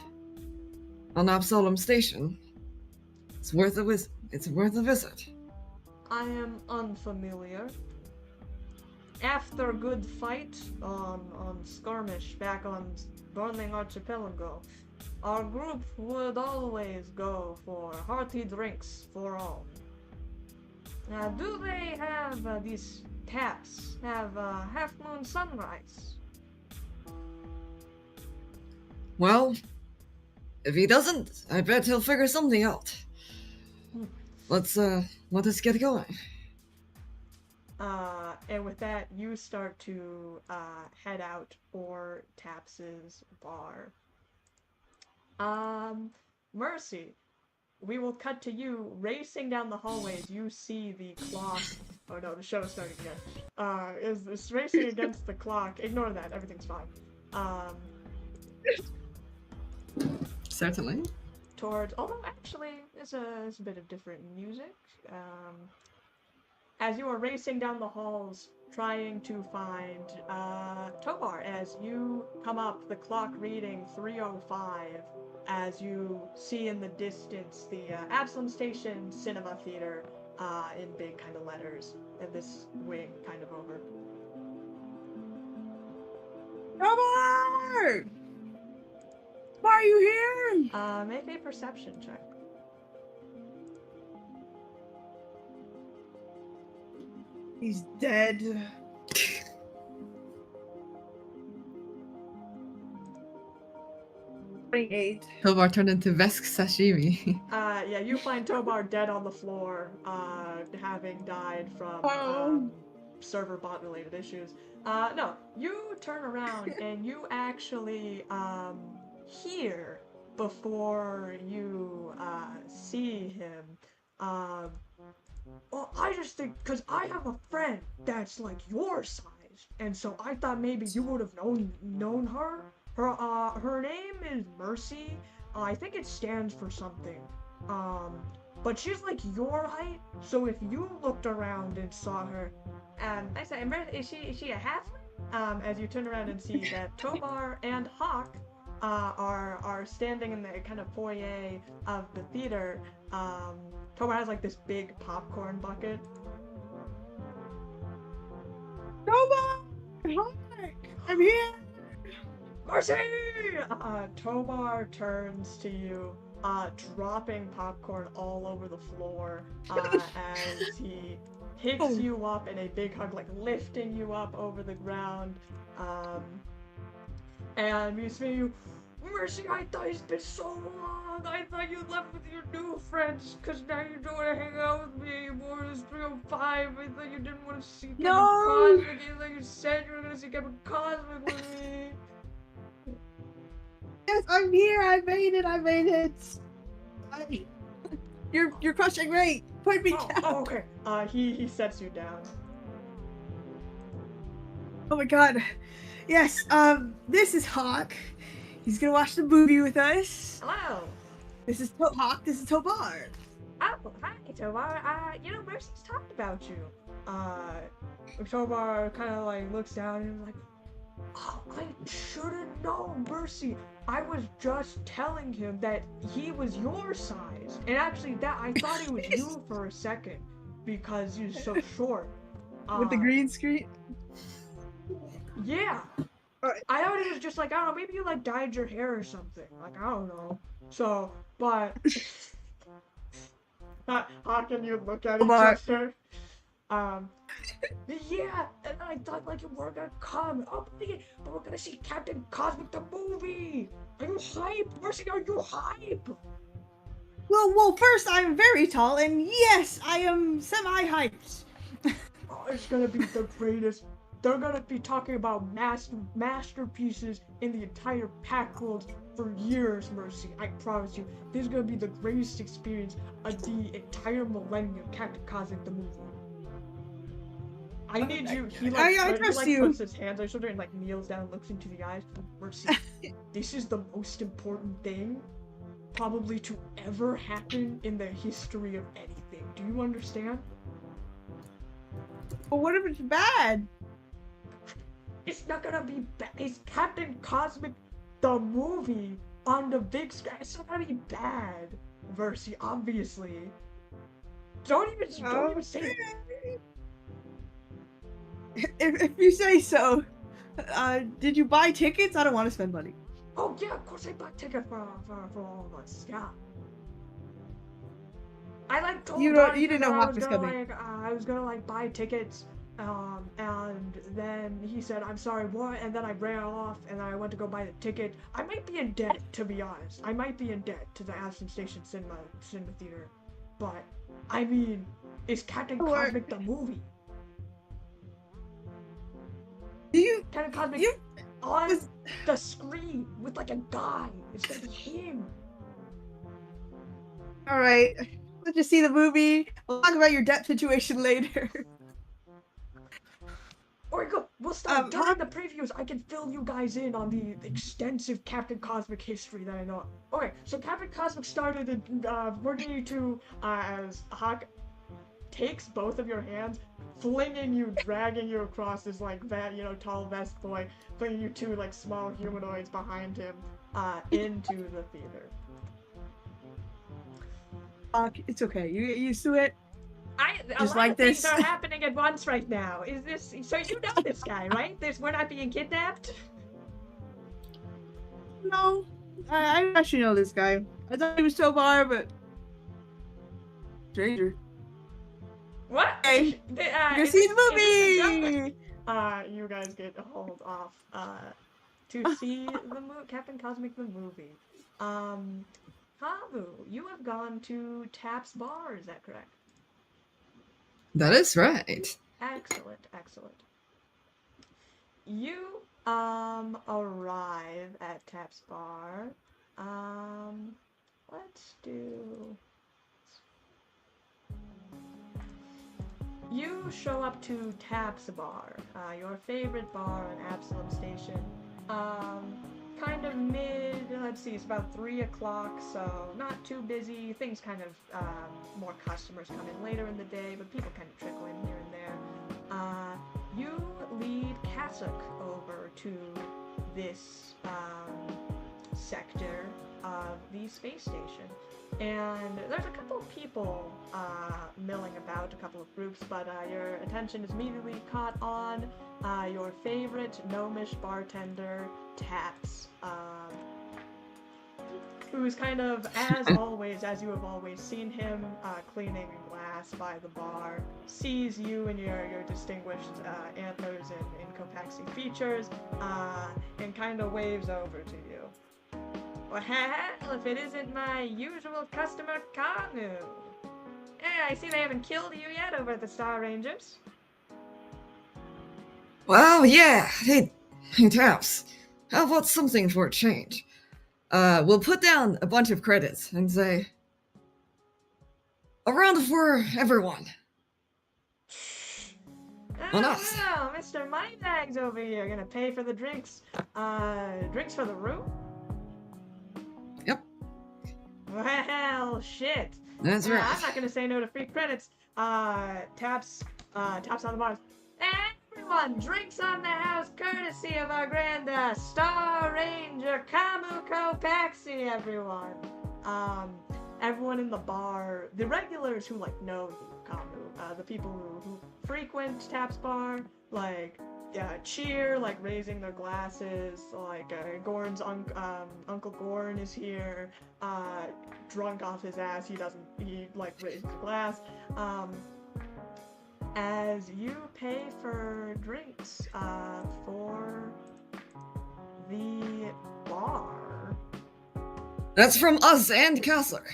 on Absalom Station, it's worth a visit. I am unfamiliar. After good fight on skirmish back on Burning Archipelago, our group would always go for hearty drinks for all. Now, do they have these taps have Half Moon Sunrise? Well, if he doesn't, I bet he'll figure something out. Let us get going. And with that, you start to head out for Taps's bar. Mercy, we will cut to you racing down the hallways. You see the clock Oh no, the show is starting again. Is racing against the clock. Ignore that, everything's fine. Certainly. Towards, although actually, it's a bit of different music. As you are racing down the halls, trying to find Tobar, as you come up, the clock reading 3:05, as you see in the distance the Absalom Station Cinema Theater in big kind of letters, and this wing kind of over. Tobar! Why are you here? Make a perception check. He's dead. $28. Tobar turned into vesk sashimi. Yeah, you find Tobar dead on the floor, having died from server bot related issues. No, you turn around and you actually hear before you see him. Well, I just think, because I have a friend that's like your size, and so I thought maybe you would have known her. Her name is Mercy. I think it stands for something. But she's like your height, so if you looked around and saw her, I said, is she a halfling? As you turn around and see that Tobar and Hawk are standing in the kind of foyer of the theater. Tobar has like this big popcorn bucket. Tobar! Hi! I'm here! Mercy! Tobar turns to you, dropping popcorn all over the floor, as he picks you up in a big hug, like lifting you up over the ground, and we see you, Mercy, I thought it's been so long. I thought you left with your new friends, because now you don't want to hang out with me anymore. It's 3:05. I thought you didn't want to see Kevin Cosmic. I thought you said you were going to see Kevin Cosmic with me. Yes, I'm here. I made it. You're crushing great. Put me down. Oh, okay. He sets you down. Oh my god. Yes, this is Hawk. He's gonna watch the movie with us. Hello. This is Hawk. This is Tobar. Oh, hi, Tobar. Mercy's talked about you. Tobar kind of like looks down and is like, oh, I should have known, Mercy. I was just telling him that he was your size. And actually, I thought he was you for a second because he was so short. With the green screen? Yeah. Right. I thought he was just like, I don't know, maybe you like dyed your hair or something. Like, I don't know. So, but how can you look at each other? Yeah, and I thought like you were gonna come. Oh, but we're gonna see Captain Cosmic the movie. Are you hype? Mercy, are you hype? Well, first I'm very tall, and yes, I am semi-hyped. Oh, it's gonna be the greatest. They're gonna be talking about masterpieces in the entire pack world for years, Mercy. I promise you, this is gonna be the greatest experience of the entire millennium. Captain Cosmic the movie. I need you. He puts his hands on his shoulder and like kneels down, and looks into the eyes. Mercy, this is the most important thing, probably to ever happen in the history of anything. Do you understand? But what if it's bad? It's not gonna be bad. It's Captain Cosmic, the movie on the big screen. It's not gonna be bad, Mercy. Obviously. Don't even say it. If you say so. Did you buy tickets? I don't want to spend money. Oh yeah, of course I bought tickets for all of us. Yeah. I like told you didn't know Hawk was coming. I was gonna like buy tickets, and then he said, "I'm sorry, what?" And then I ran off, and I went to go buy the ticket. I might be in debt, to be honest. I might be in debt to the Absalom Station Cinema Theater, but I mean, it's Captain Cosmic the movie. Captain Cosmic on the screen with like a guy. It's gonna be him. All right, let's just see the movie. We'll talk about your debt situation later. we'll start during the previews. I can fill you guys in on the extensive Captain Cosmic history that I know. Okay, so Captain Cosmic started in, we're going to, as Hawk takes both of your hands, flinging you, dragging you across this, like, tall vest boy, flinging you two, like, small humanoids behind him, into the theater. It's okay. You get used to it. A lot of things are happening at once right now. Is this, so you know this guy, right? We're not being kidnapped? No, I actually know this guy. I thought he was so far, but stranger. What? Hey, you see the movie. You guys get hauled off to see the Captain Cosmic the movie. Khamu, you have gone to Tap's Bar. Is that correct? That is right. Excellent, excellent. You arrive at Tap's Bar. Let's do. You show up to Tap's Bar, your favorite bar on Absalom Station. Kind of let's see, it's about 3 o'clock, so not too busy. Things kind of, more customers come in later in the day, but people kind of trickle in here and there. You lead Kasuk over to this, sector of the space station. And there's a couple of people milling about, a couple of groups, but your attention is immediately caught on your favorite gnomish bartender, Taps, who's kind of, as always, as you have always seen him, cleaning glass by the bar, sees you and your distinguished antlers and Copaxi features, and kind of waves over to you. Well, if it isn't my usual customer, Khamu. Yeah, I see they haven't killed you yet over at the Star Rangers. Well, yeah. Hey, Taps. How about something for a change? We'll put down a bunch of credits and say, a round for everyone. On us. Oh, Mr. Moneybags over here gonna pay for the drinks. Drinks for the room? Yep. Well, shit. That's right. I'm not gonna say no to free credits. Taps on the bars. Everyone, drinks on the house, courtesy of our grand Star Ranger Khamu Copaxi, everyone. Everyone in the bar, the regulars who know you, Khamu, the people who frequent Tap's Bar, cheer, raising their glasses, Gorn's Uncle Gorn is here, drunk off his ass, he raises a glass, as you pay for drinks, for the bar. That's from us and Kasuk,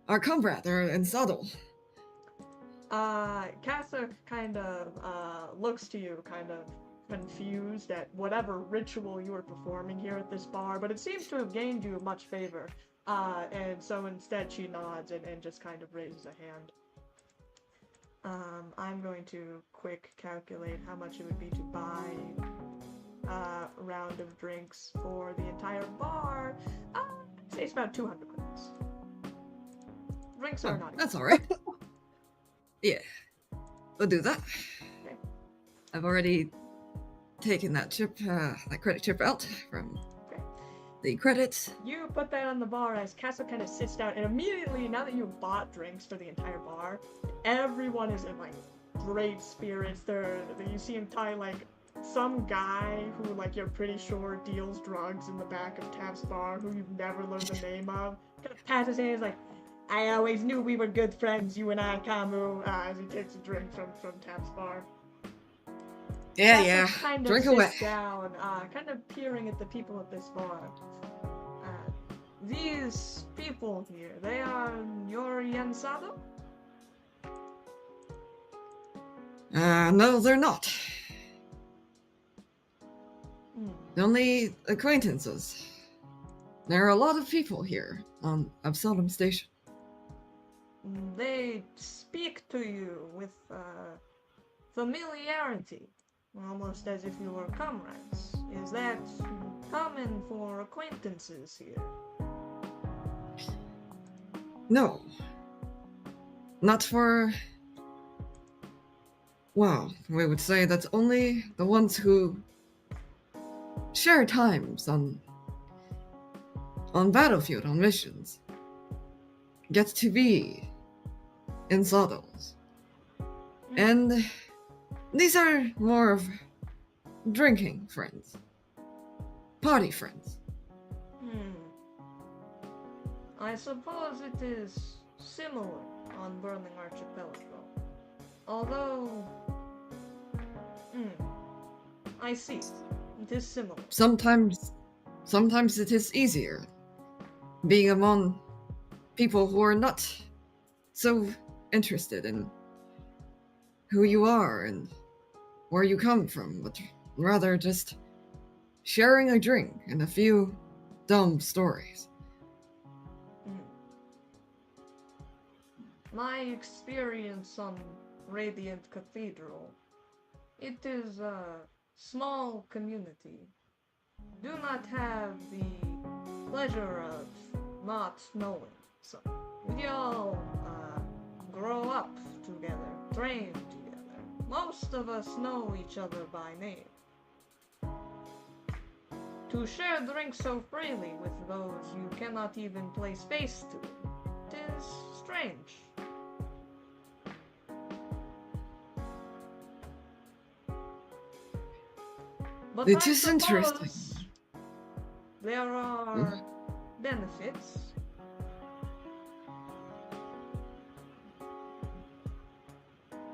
our comrade, and Saddle. Kasuk kind of looks to you, kind of confused at whatever ritual you were performing here at this bar, but it seems to have gained you much favor. And so instead she nods and just kind of raises a hand. I'm going to quick calculate how much it would be to buy a round of drinks for the entire bar. I'd say it's about 200 credits. Drinks are not. That's alright. Yeah, we'll do that. Okay. I've already taken that credit chip out from the credits. You put that on the bar as Castle kind of sits down, and immediately, now that you've bought drinks for the entire bar, everyone is in great spirits. You see him tie some guy who you're pretty sure deals drugs in the back of Tap's Bar, who you've never learned the name of. Kind of pats his hand, I always knew we were good friends, you and I, Khamu, as he takes a drink from Tap's Bar. Yeah. Kind of Drink sits away. down, kind of peering at the people at this bar. These people here, they are your Yansado? No, they're not. Only acquaintances. There are a lot of people here on Absalom Station. They speak to you with familiarity. almost as if you were comrades. Is that common for acquaintances here? No. Not for... Well, we would say that only the ones who share times on battlefield, on missions, get to be in saddles. And these are more of drinking friends. Party friends. I suppose it is similar on Burning Archipelago. Although... I see. It is similar. Sometimes it is easier being among people who are not so interested in who you are and where you come from, but rather just sharing a drink and a few dumb stories. My experience on Radiant Cathedral, it is a small community. Do not have the pleasure of not knowing. So, we all grow up together, train together. Most of us know each other by name. To share drinks so freely with those you cannot even place face to, it is strange. But It I is interesting. suppose there are benefits.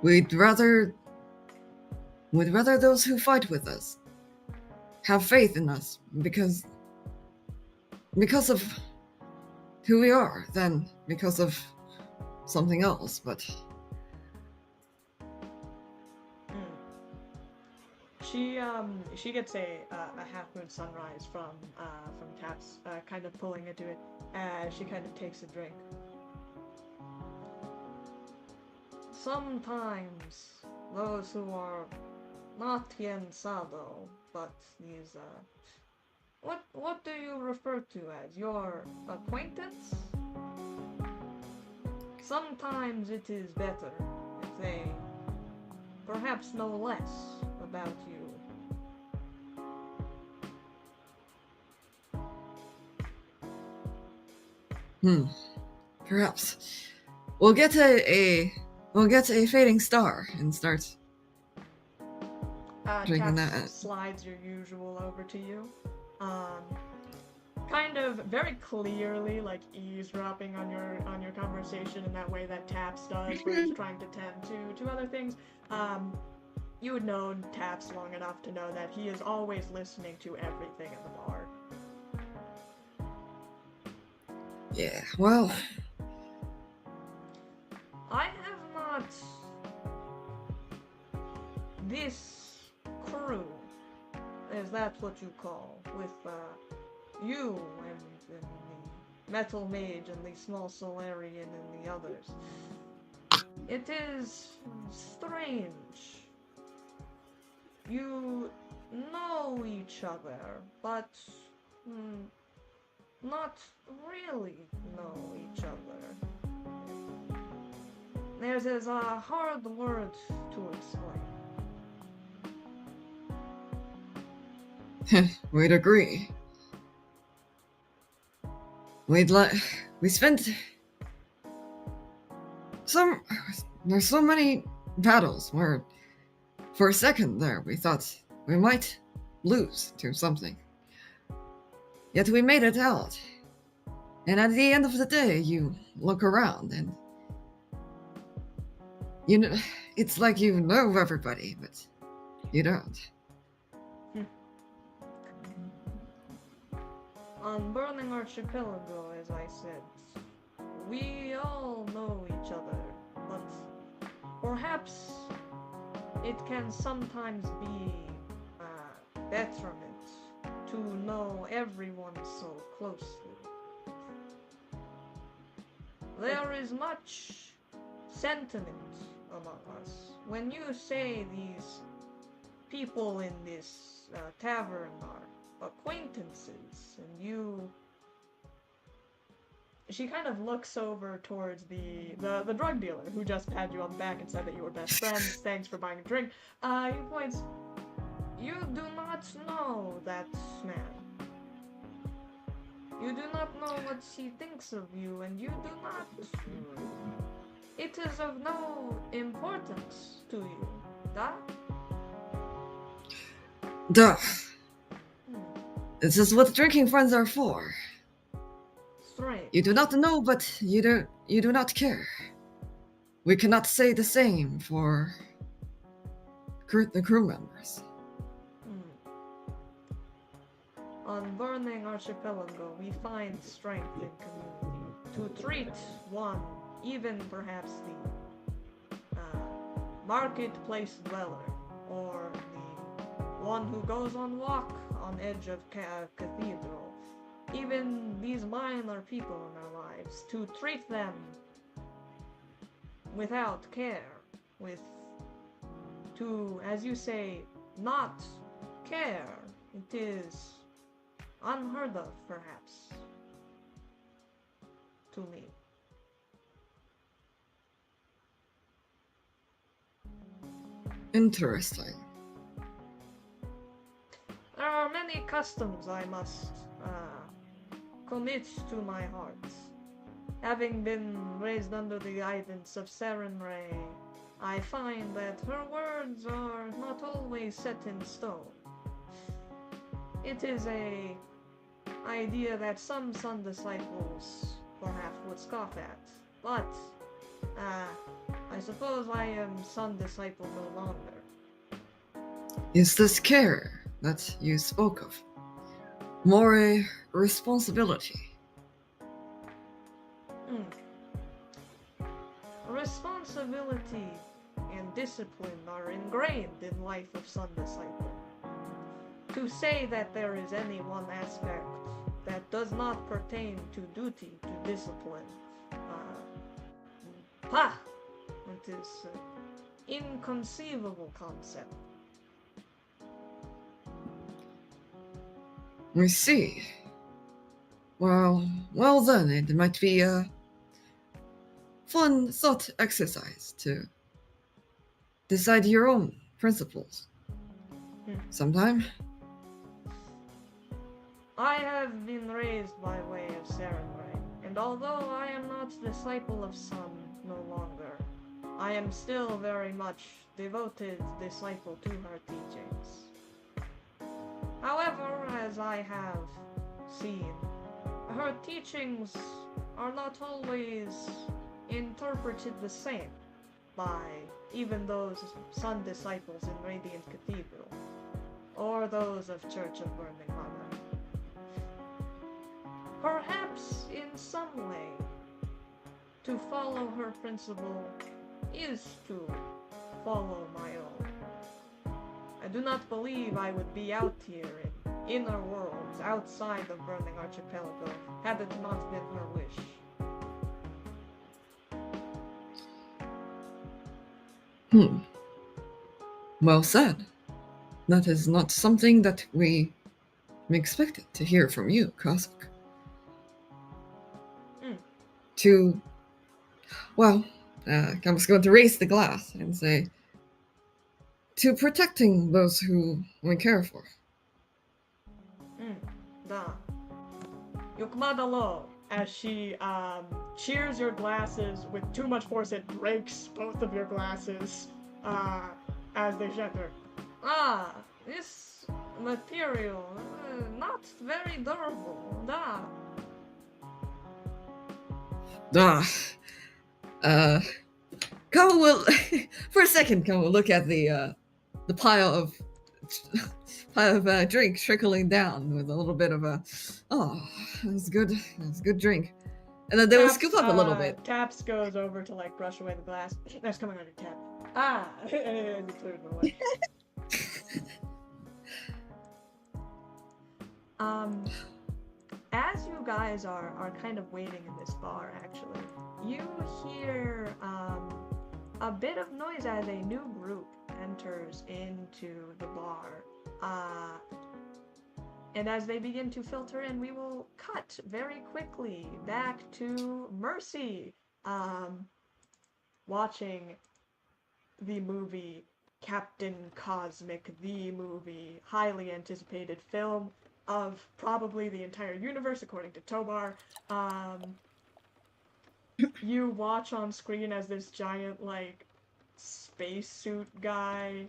We'd rather those who fight with us have faith in us because of who we are than because of something else, but She gets a half moon sunrise from Taps, kind of pulling into it as she kind of takes a drink. Sometimes those who are not Yensado, but these what do you refer to as your acquaintance? Sometimes it is better if they perhaps know less about you. Perhaps we'll get a fading star and start drinking Taps that. slides your usual over to you. Kind of very clearly like eavesdropping on your conversation in that way that Taps does, where he's trying to tend to other things. You would know Taps long enough to know that he is always listening to everything in the bar. Yeah, well, I have not... This crew, is that what you call, with you and the Metal Mage and the Small Solarian and the others. It is strange. You know each other, but not really know each other. There's a hard word to explain. we'd agree. We spent there's so many battles where for a second there we thought we might lose to something. Yet we made it out. And at the end of the day, you look around and you know, it's like you know everybody, but you don't. On Burning Archipelago, as I said, we all know each other, but perhaps it can sometimes be a detriment to know everyone so closely. There is much sentiment among us. When you say these people in this tavern are acquaintances, and you... She kind of looks over towards the drug dealer who just patted you on the back and said that you were best friends. Thanks for buying a drink. He points, you do not know that man. You do not know what she thinks of you, and you do not... It is of no importance to you, da? Duh. This is what drinking friends are for. Strange. You do not know, but you do not care. We cannot say the same for the crew members. On Burning Archipelago, we find strength in community. To treat one, even perhaps the marketplace dweller, or the one who goes on walk on edge of cathedral, even these minor people in our lives, to treat them without care, to, as you say, not care, it is unheard of, perhaps, to me. Interesting. There are many customs I must commit to my heart. Having been raised under the guidance of Sarenrae, I find that her words are not always set in stone. It is a idea that some Sun disciples perhaps would scoff at, but I suppose I am Sun disciple no longer. Is this care that you spoke of more a responsibility? Responsibility and discipline are ingrained in life of Sun disciple. To say that there is any one aspect that does not pertain to duty, to discipline, it is an inconceivable concept. I see. Well then, it might be a fun thought exercise to decide your own principles. Sometime. I have been raised by way of Sarenrae, and although I am not disciple of Sun no longer, I am still very much devoted disciple to her teachings. However, as I have seen, her teachings are not always interpreted the same by even those Sun disciples in Radiant Cathedral, or those of Church of Burning Mother. Perhaps in some way, to follow her principle is to follow my own. I do not believe I would be out here in inner worlds outside of Burning Archipelago had it not been her wish. Well said. That is not something that we expected to hear from you, Kazak. I'm just going to raise the glass and say, to protecting those who we care for. Da. Yukmadalo, as she cheers your glasses with too much force, it breaks both of your glasses as they shatter. This material, not very durable, da. Khamu will, for a second, Khamu will look at the pile of drink trickling down with a little bit of that's good. That's a good drink. And then they will scoop up a little bit. Taps goes over to like brush away the glass. That's coming on your tap. And it clears the way. As you guys are kind of waiting in this bar, actually, you hear a bit of noise as a new group enters into the bar. And as they begin to filter in, we will cut very quickly back to Mercy, watching the movie Captain Cosmic, the movie, highly anticipated film of probably the entire universe, according to Tobar. You watch on screen as this giant, like, spacesuit guy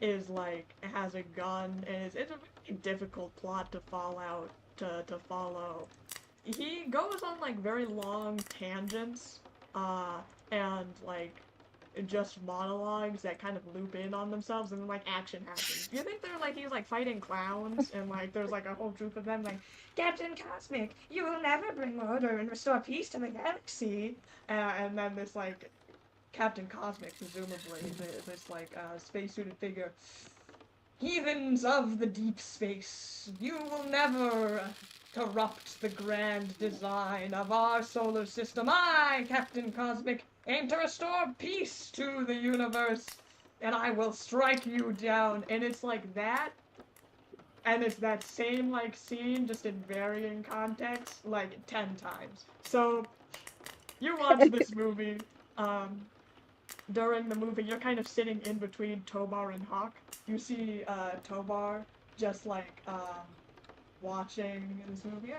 is, like, has a gun, and it's a very difficult plot to follow. He goes on, like, very long tangents, and, like, just monologues that kind of loop in on themselves, and then, like, action happens. You think they're, like, he's, like, fighting clowns, and, like, there's, like, a whole troop of them, like, Captain Cosmic, you will never bring order and restore peace to the galaxy, and then this, like, Captain Cosmic, presumably, this, like, spacesuited figure, heathens of the deep space, you will never corrupt the grand design of our solar system. I, Captain Cosmic, aim to restore peace to the universe, and I will strike you down. And it's like that, and it's that same, like, scene, just in varying contexts, like, 10 times. So, you watch this movie, during the movie, you're kind of sitting in between Tobar and Hawk. You see, Tobar just, like, watching this movie.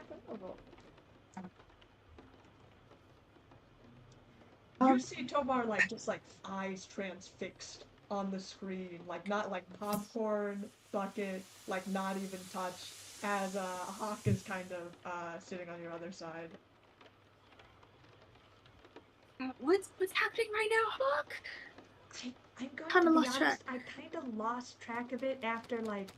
You see Tobar, like, just, like, eyes transfixed on the screen, like, not, like, popcorn bucket, like, not even touched, as, Hawk is kind of, sitting on your other side. What's happening right now, Hawk? I'm going Kinda to be lost honest, track. I kind of lost track of it after, like,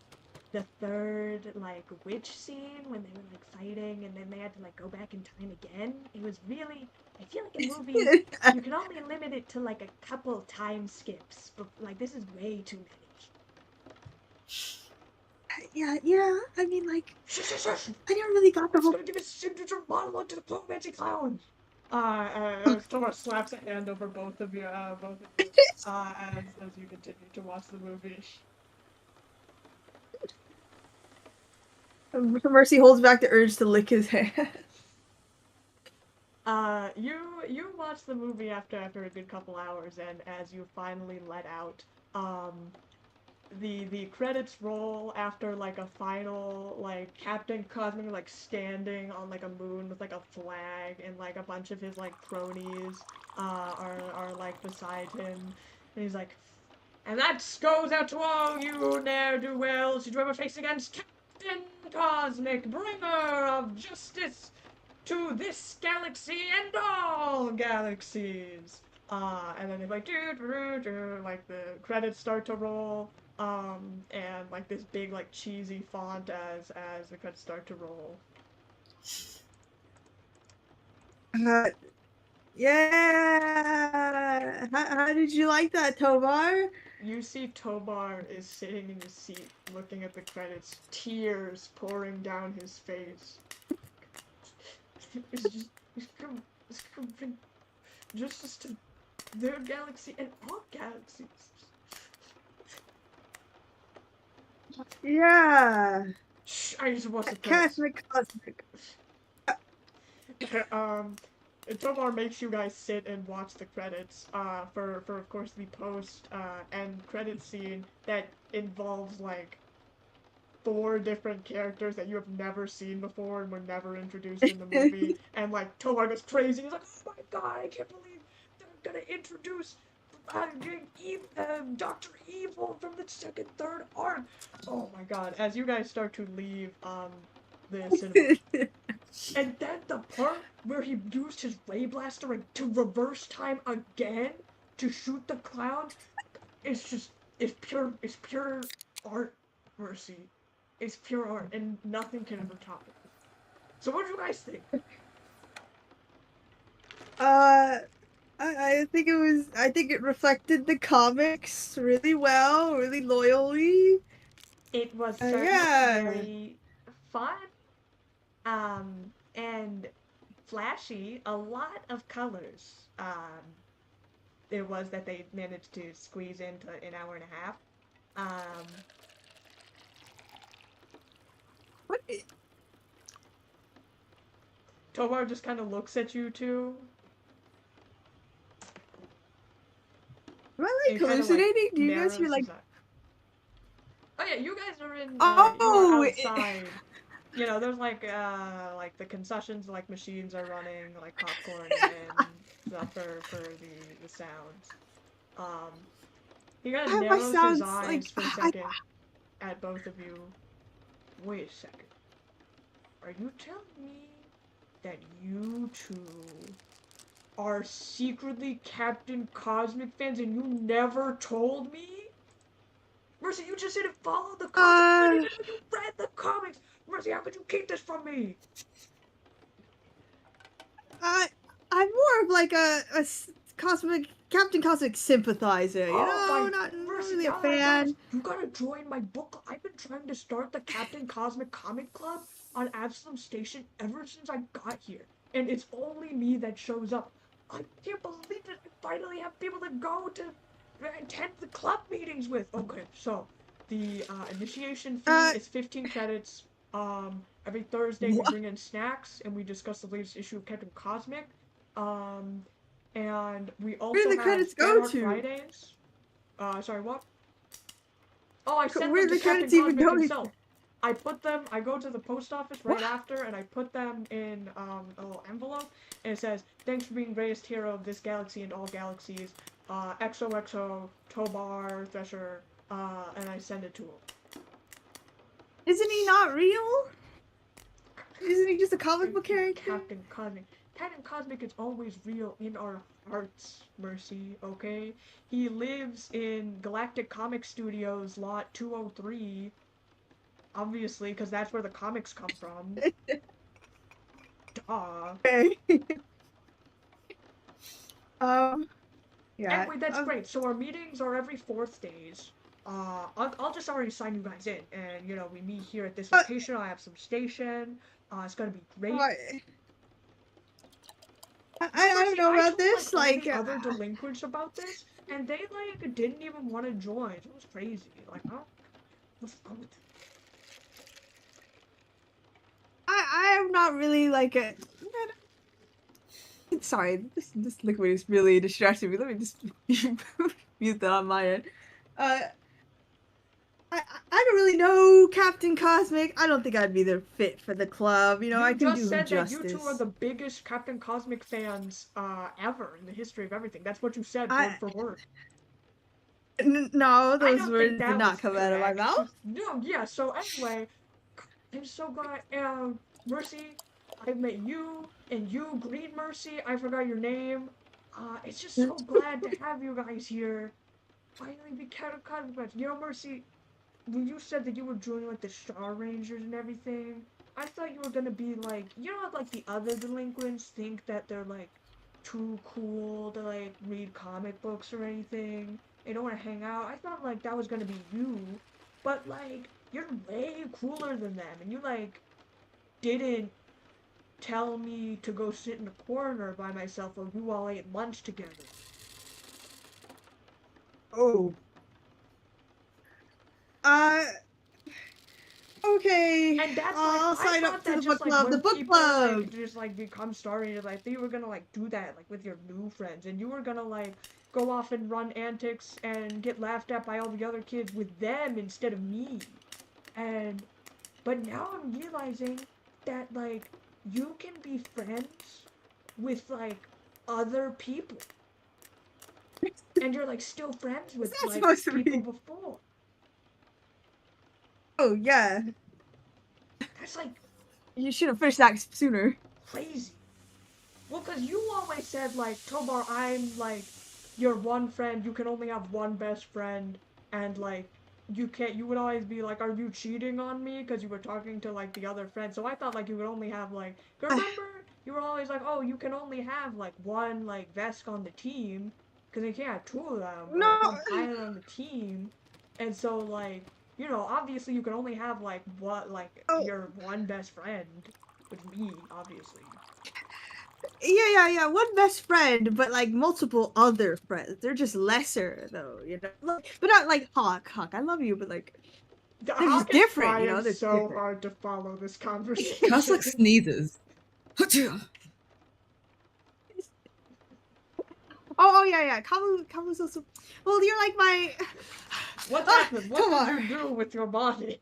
the third, like, witch scene when they were, like, fighting and then they had to, like, go back in time again. It was really, I feel like a movie, you can only limit it to, like, a couple time skips, but, like, this is way too many. Yeah, I mean, like, Shush. I never really got the It's whole... gonna give his signature monologue to the Plomancy Clown! Tobar slaps a hand over both of you, as you continue to watch the movie. Mercy holds back the urge to lick his hand. You watch the movie after a good couple hours, and as you finally let out, the credits roll after, like, a final, like, Captain Cosmic, like, standing on, like, a moon with, like, a flag, and, like, a bunch of his, like, cronies, are, like, beside him, and he's like, and that goes out to all you ne'er-do-wells who ever face against Captain Cosmic, bringer of justice to this galaxy and all galaxies. And then they like like the credits start to roll, and like this big like cheesy font as the credits start to roll. Yeah. How did you like that, Tobar? You see Tobar is sitting in his seat, looking at the credits, tears pouring down his face. It's gonna bring justice to their galaxy and all galaxies. Yeah. Shh, I just watched the Cosmic. Tobar makes you guys sit and watch the credits, for of course the post, end credit scene that involves like 4 different characters that you have never seen before and were never introduced in the movie, and like Tobar goes crazy, he's like, oh my god, I can't believe they're gonna introduce Dr. Evil from the second, third arc. Oh my god, as you guys start to leave, the cinema. And then the part where he used his ray blaster to reverse time again to shoot the clown, it's pure art, Mercy. It's pure art, and nothing can ever top it. So what do you guys think? I think it reflected the comics really well, really loyally. It was certainly very fun, and flashy, a lot of colors. it was that they managed to squeeze into an hour and a half. What? Tobar just kind of looks at you two. Am I like hallucinating? Do you guys feel like? Oh yeah, you guys are in. Oh, you are outside. You know, there's like the concessions, like machines are running, like popcorn and stuff for the sounds. He kind of narrows his eyes for a second at both of you. Wait a second. Are you telling me that you two are secretly Captain Cosmic fans and you never told me? Mercy, you just didn't follow the comics. You read the comics. Mercy, how could you keep this from me? I'm more of like a Captain Cosmic sympathizer, you know, not really a fan. You gotta join my book club. I've been trying to start the Captain Cosmic Comic Club on Absalom Station ever since I got here. And it's only me that shows up. I can't believe that I finally have people to go to attend the club meetings with. Okay, so the initiation fee is 15 credits. Every Thursday we bring in snacks and we discuss the latest issue of Captain Cosmic. And we also where do the credits go to? Fridays. Sorry, what? Oh, I sent where them to the Captain credits even Cosmic go himself. I put them, I go to the post office right after, and I put them in a little envelope, and it says, "Thanks for being greatest hero of this galaxy and all galaxies, XOXO, Tobar, Thresher," and I send it to him. Isn't he not real? Isn't he just a comic book character? Captain Cosmic. Captain Cosmic is always real in our hearts, Mercy, okay? He lives in Galactic Comic Studios, lot 203. Obviously, because that's where the comics come from. Duh. Okay. Yeah. Anyway, that's great. So our meetings are every 4th days. I'll just already sign you guys in, and you know we meet here at this location. I have some station. It's gonna be great. I don't know about this. Like other delinquents about this, and they like didn't even want to join. It was crazy. Like, what's wrong with it? I'm not really like a. Sorry, this liquid is really distracting me. Let me just mute that on my end. I don't really know Captain Cosmic. I don't think I'd be the fit for the club. You know, I can do him justice. You just said that you two are the biggest Captain Cosmic fans ever in the history of everything. That's what you said word for word. No, those words did not come out of my mouth. No, yeah. So anyway, I'm so glad. Mercy, I've met you and you, Green Mercy. I forgot your name. It's just so glad to have you guys here. Finally, be Captain Cosmic. You know, Mercy. When you said that you were joining like the Star Rangers and everything, I thought you were gonna be like, you know, like the other delinquents think that they're like too cool to like read comic books or anything. They don't want to hang out. I thought like that was gonna be you, but like you're way cooler than them, and you like didn't tell me to go sit in a corner by myself while you all ate lunch together. Oh. Okay. And that's I'll sign up to the book club. The book club. Like, just like become Star Rangers. I think you were gonna like do that like with your new friends, and you were gonna like go off and run antics and get laughed at by all the other kids with them instead of me. But now I'm realizing that like you can be friends with like other people, and you're like still friends with like people before. Oh, yeah. That's like... You should have finished that sooner. Crazy. Well, because you always said, like, Tobar, I'm, like, your one friend. You can only have one best friend. And, like, you would always be like, are you cheating on me? Because you were talking to, like, the other friend. So I thought, like, you would only have, like... Remember? You were always like, oh, you can only have, like, one, like, vesk on the team. Because you can't have two of them. No! One pilot on the team. And so, like... You know, obviously you can only have, like, your one best friend. With me, obviously. Yeah. One best friend, but like multiple other friends. They're just lesser though, you know. But not like Hawk. Hawk, I love you, but like they're just Hawk is different, you know. trying They're so different. hard to follow this Coslick conversation. sneezes. Achoo! Oh yeah. Khamu's also. Well, you're like my. What Ah, happened? What come did on. you do with your body?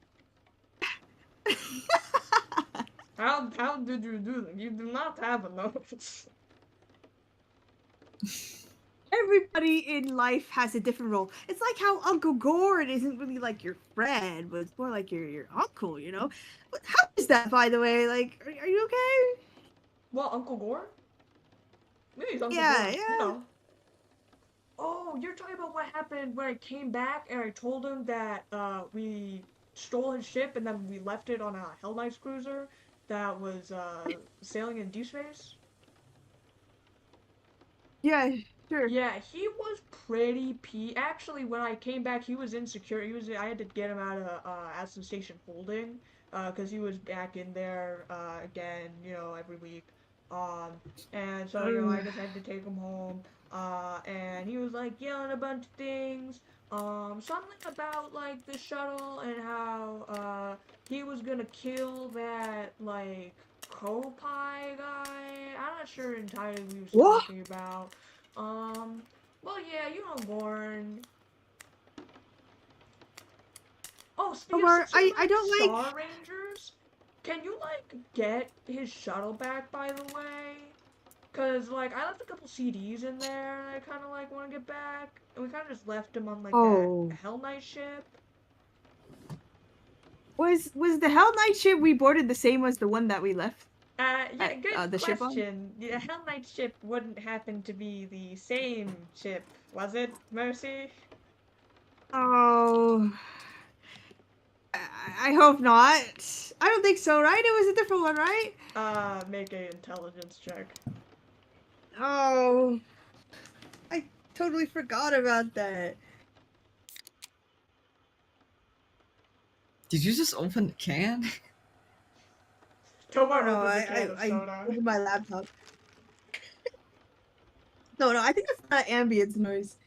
How did you do that? You do not have a nose. Everybody in life has a different role. It's like how Uncle Gord isn't really like your friend, but it's more like your uncle, you know? How is that, by the way? Like, are you okay? Well, Uncle Gore? Maybe it's Uncle Yeah, Gore, yeah. Oh, you're talking about what happened when I came back and I told him that we stole his ship and then we left it on a Hell Knights cruiser that was sailing in deep space? Yeah, sure. Yeah, he was pretty Actually, when I came back, he was insecure. I had to get him out of Absalom Station holding, because he was back in there again, every week. Um, and so I just had to take him home. And he was like yelling a bunch of things. Something about like the shuttle and how he was gonna kill that like Kopai guy. I'm not sure entirely what he was What? talking about. Um, well, yeah, Gorn. Oh, speaking of, Omar, since you I like don't like. Star Rangers, can you, like, get his shuttle back, by the way? Because, like, I left a couple CDs in there and I kind of, like, want to get back. And we kind of just left him on, like, that Oh. Hell Knight ship. Was the Hell Knight ship we boarded the same as the one that we left? Yeah, good The ship on? question. The Hell Knight ship wouldn't happen to be the same ship, was it, Mercy? Oh. I hope not. I don't think so, right? It was a different one, right? Make a intelligence check. Oh. I totally forgot about that. Did you just open the can? Oh Tomar no, opened the can of I soda. opened my laptop. No, I think that's not ambience noise.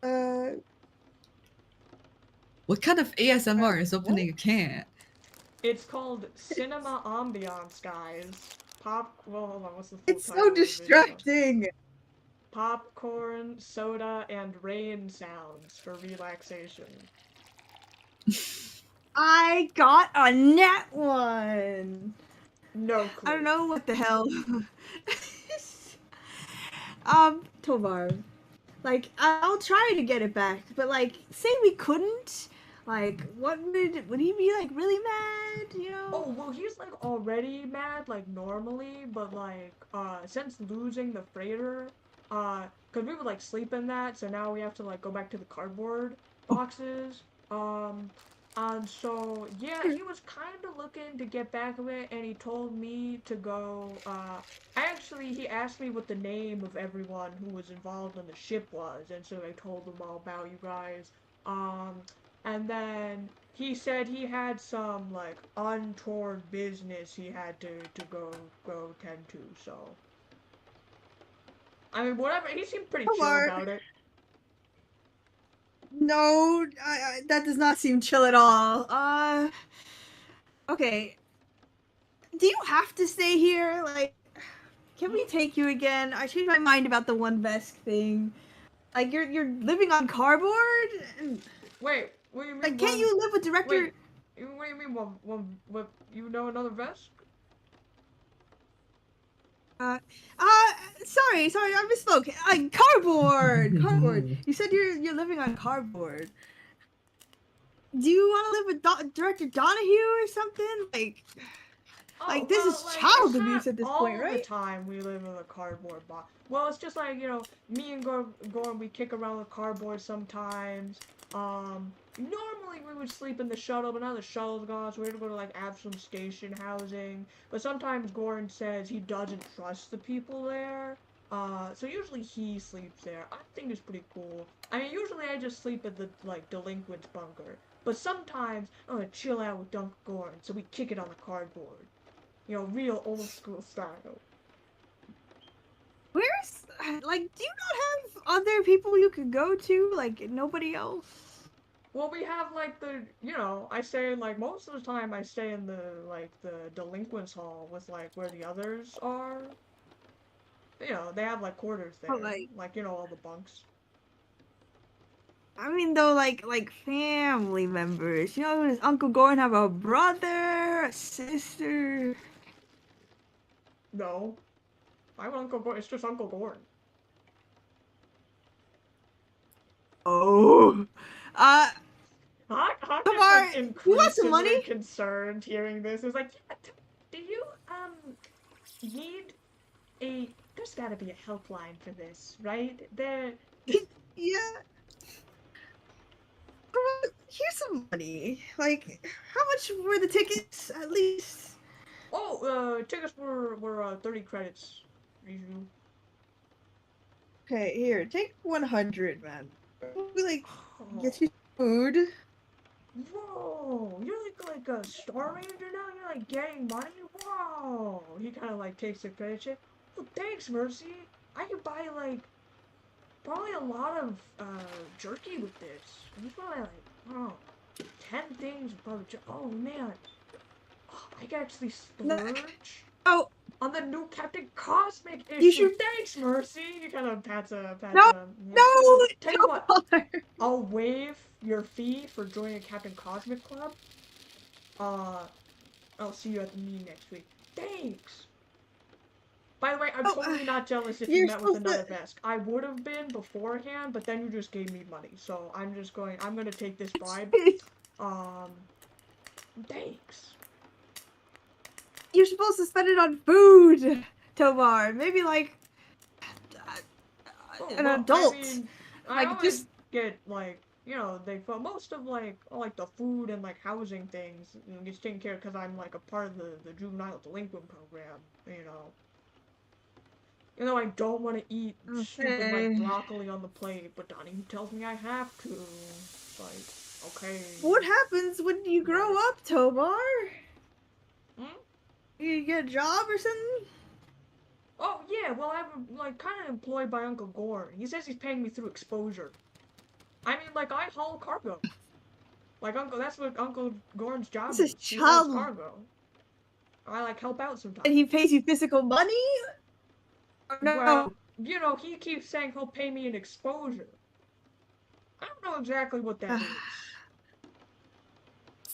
Uh, What kind of ASMR is what? opening a can? It's called Cinema Ambiance, guys. Well, hold on, what's the full It's title so of the video? distracting. Popcorn, soda, and rain sounds for relaxation. I got a net one. No I don't clue. know what the hell. Tovar. Like, I'll try to get it back, but like, say we couldn't. Like, would he be like really mad? You know? Oh, well, he's like already mad, like normally, but like, since losing the freighter, cause we would like sleep in that, so now we have to like go back to the cardboard boxes. Um, and so, yeah, he was kind of looking to get back of it, and he told me to go, actually, he asked me what the name of everyone who was involved on the ship was, and so I told him all about you guys. Um, and then he said he had some like untoward business he had to go tend to. So I mean, whatever. He seemed pretty chill Tovar. about it. No, that does not seem chill at all. Okay. Do you have to stay here? Like, can we take you again? I changed my mind about the one vesk thing. Like, you're living on cardboard? And, Wait, what do you mean like, can't you live with director? Wait, what do you mean what? You know another vest? Uh, sorry, I misspoke. Cardboard. You said you're living on cardboard. Do you want to live with Director Donahue or something? Oh, Like this well, is like, child it's abuse not at this all point, the right? time we live in a cardboard box. Well, it's just like, me and Gorn, we kick around with cardboard sometimes. Normally we would sleep in the shuttle, but now the shuttle's gone, so we have to go to, like, Absalom Station housing. But sometimes Gorn says he doesn't trust the people there. So usually he sleeps there. I think it's pretty cool. I mean, usually I just sleep at the, like, delinquent's bunker. But sometimes I'm gonna chill out with Dunk Gorn, so we kick it on the cardboard. Real old school style. like, do you not have other people you could go to? Like, nobody else? Well, we have like I stay like most of the time I stay in the delinquents hall with like where the others are. They have like quarters there. But, like, All the bunks. I mean, though, like family members. Does Uncle Gordon have a brother, a sister? No. I have Uncle Gordon. It's just Uncle Gordon. Oh. Hawk Come is on, like you want some increasingly money? concerned hearing this. It's like, yeah, do you need a? There's got to be a helpline for this, right? There. Yeah. Here's some money. Like, how much were the tickets, at least? Oh, tickets were 30 credits. Usual. Okay, here, take 100, man. We, like, Oh. get you food. Whoa, you're like a Star Ranger now? You're like getting money? Whoa! He kind of like takes the credit check. Well, thanks, Mercy. I could buy like probably a lot of jerky with this. It's probably like 10 things of probably. Oh man, I could actually splurge Oh, on the new Captain Cosmic issue. you should. Thanks, Mercy. You kind of pats No, yeah. no, Tell you what. Tomar. I'll waive your fee for joining a Captain Cosmic Club. I'll see you at the meeting next week. Thanks! By the way, I'm totally not jealous if you met with another vesk. I would have been beforehand, but then you just gave me money. So I'm gonna take this bribe. Thanks. You're supposed to spend it on food, Tomar. Maybe like an adult. I like always just get like for most of like the food and like housing things gets taken care of because I'm like a part of the juvenile delinquent program. I don't want to eat stupid like broccoli on the plate, but Donnie tells me I have to. It's like, okay. What happens when you grow up, Tomar? Hmm? You get a job or something? Oh yeah, well I'm like kind of employed by Uncle Gordon. He says he's paying me through exposure. I mean, like I haul cargo. Like that's what Uncle Gordon's job is. He hauls cargo. I like help out sometimes. And he pays you physical money? Or no. Well, he keeps saying he'll pay me in exposure. I don't know exactly what that is.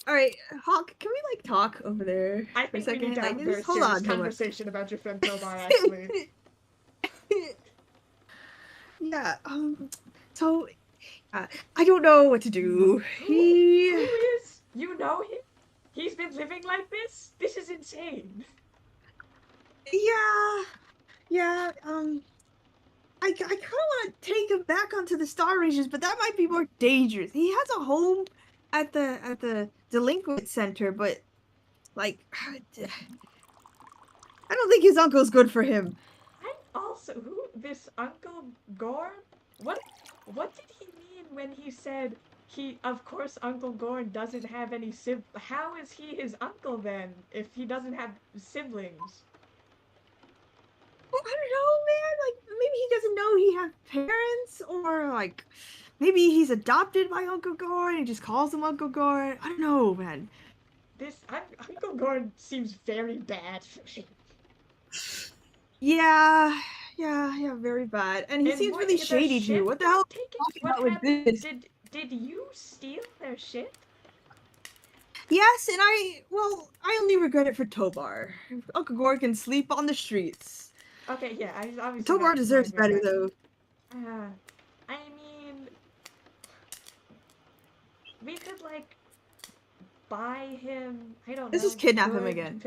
Alright, Hawk, can we like talk over there I for a think we second? need to have Like, a very hold serious on, conversation about your friend Tomar, actually. Yeah, so, I don't know what to do. Who is? You know him? He's been living like this? This is insane. Yeah, I kind of want to take him back onto the Star Rangers, but that might be more dangerous. He has a home at the delinquent center, but like, I don't think his uncle's good for him. This Uncle Gordon? What did he mean when he said of course Uncle Gordon doesn't have any how is he his uncle then if he doesn't have siblings? I don't know, man. Like, maybe he doesn't know he has parents, or like, maybe he's adopted by Uncle Gordon and just calls him Uncle Gordon. I don't know, man. This Uncle Gordon seems very bad for me. Yeah, very bad. And he seems really shady too. What the hell? What happened? Did you steal their shit? Yes, and I only regret it for Tobar. Uncle Gordon can sleep on the streets. Okay, yeah, obviously. Tobar deserves better, though. I mean, we could like buy him. I don't know. Let's just kidnap him again.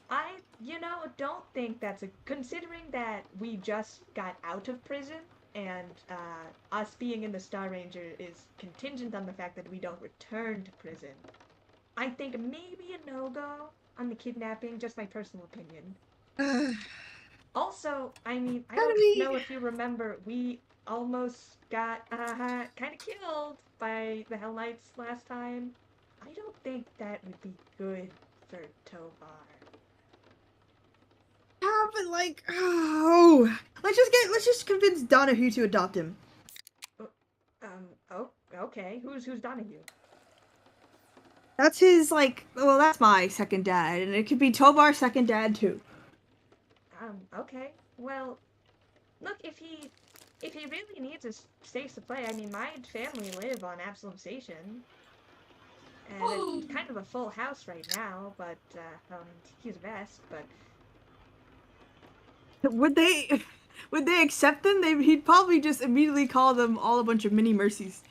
I don't think that's considering that we just got out of prison and us being in the Star Ranger is contingent on the fact that we don't return to prison. I think maybe a no-go on the kidnapping, just my personal opinion. Also, I mean, I don't know if you remember, we almost got kind of killed by the Hell Knights last time. I don't think that would be good for Tovar. Yeah, but like, oh, let's just convince Donahue to adopt him. Oh, okay. Who's Donahue? That's his like. Well, that's my second dad, and it could be Tobar's second dad too. Okay. Well, look, if he really needs a space to play, I mean, my family live on Absalom Station, and it's kind of a full house right now. But he's a vesk, but Would they, would they accept them? He'd probably just immediately call them all a bunch of mini mercies.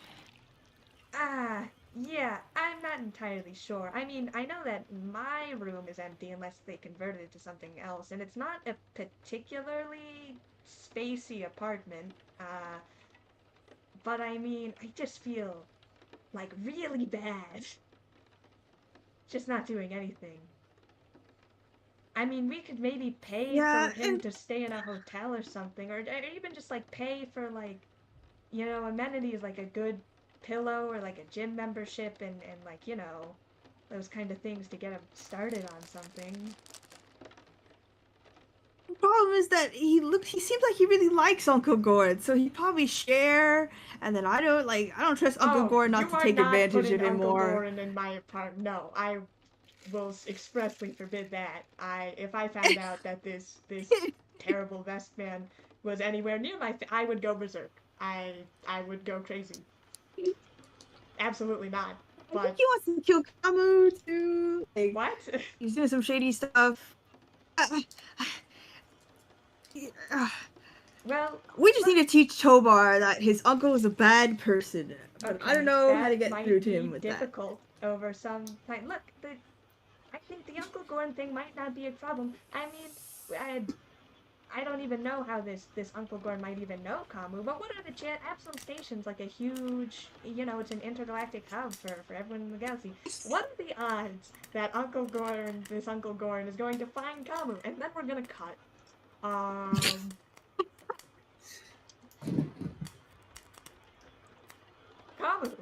yeah, I'm not entirely sure. I mean, I know that my room is empty unless they converted it to something else, and it's not a particularly spacey apartment. But I mean, I just feel like really bad. Just not doing anything. I mean, we could maybe pay Yeah, for him to stay in a hotel or something, or even just like pay for like, you know, amenities like a good pillow or like a gym membership and like, you know, those kind of things to get him started on something. the problem is that he seems like he really likes Uncle Gord, so he'd probably share. And then I don't trust Uncle Gord not you to are take not advantage putting Uncle anymore. Gorin in my apartment. No, I will expressly forbid that. If I found out that this terrible vest man was anywhere near I would go berserk. I would go crazy. Absolutely not. I think he wants to kill Khamu too. Like, What? he's doing some shady stuff. Well, We just need to teach Tobar that his uncle is a bad person. But okay, I don't know how to that get might through to be him with that. difficult over some like look. I think the Uncle Gorn thing might not be a problem. I mean, I don't even know how this Uncle Gorn might even know Khamu, but what are the Absalom Station's like a huge, you know, it's an intergalactic hub for everyone in the galaxy. What are the odds that this Uncle Gorn is going to find Khamu? And then we're gonna cut. Khamu,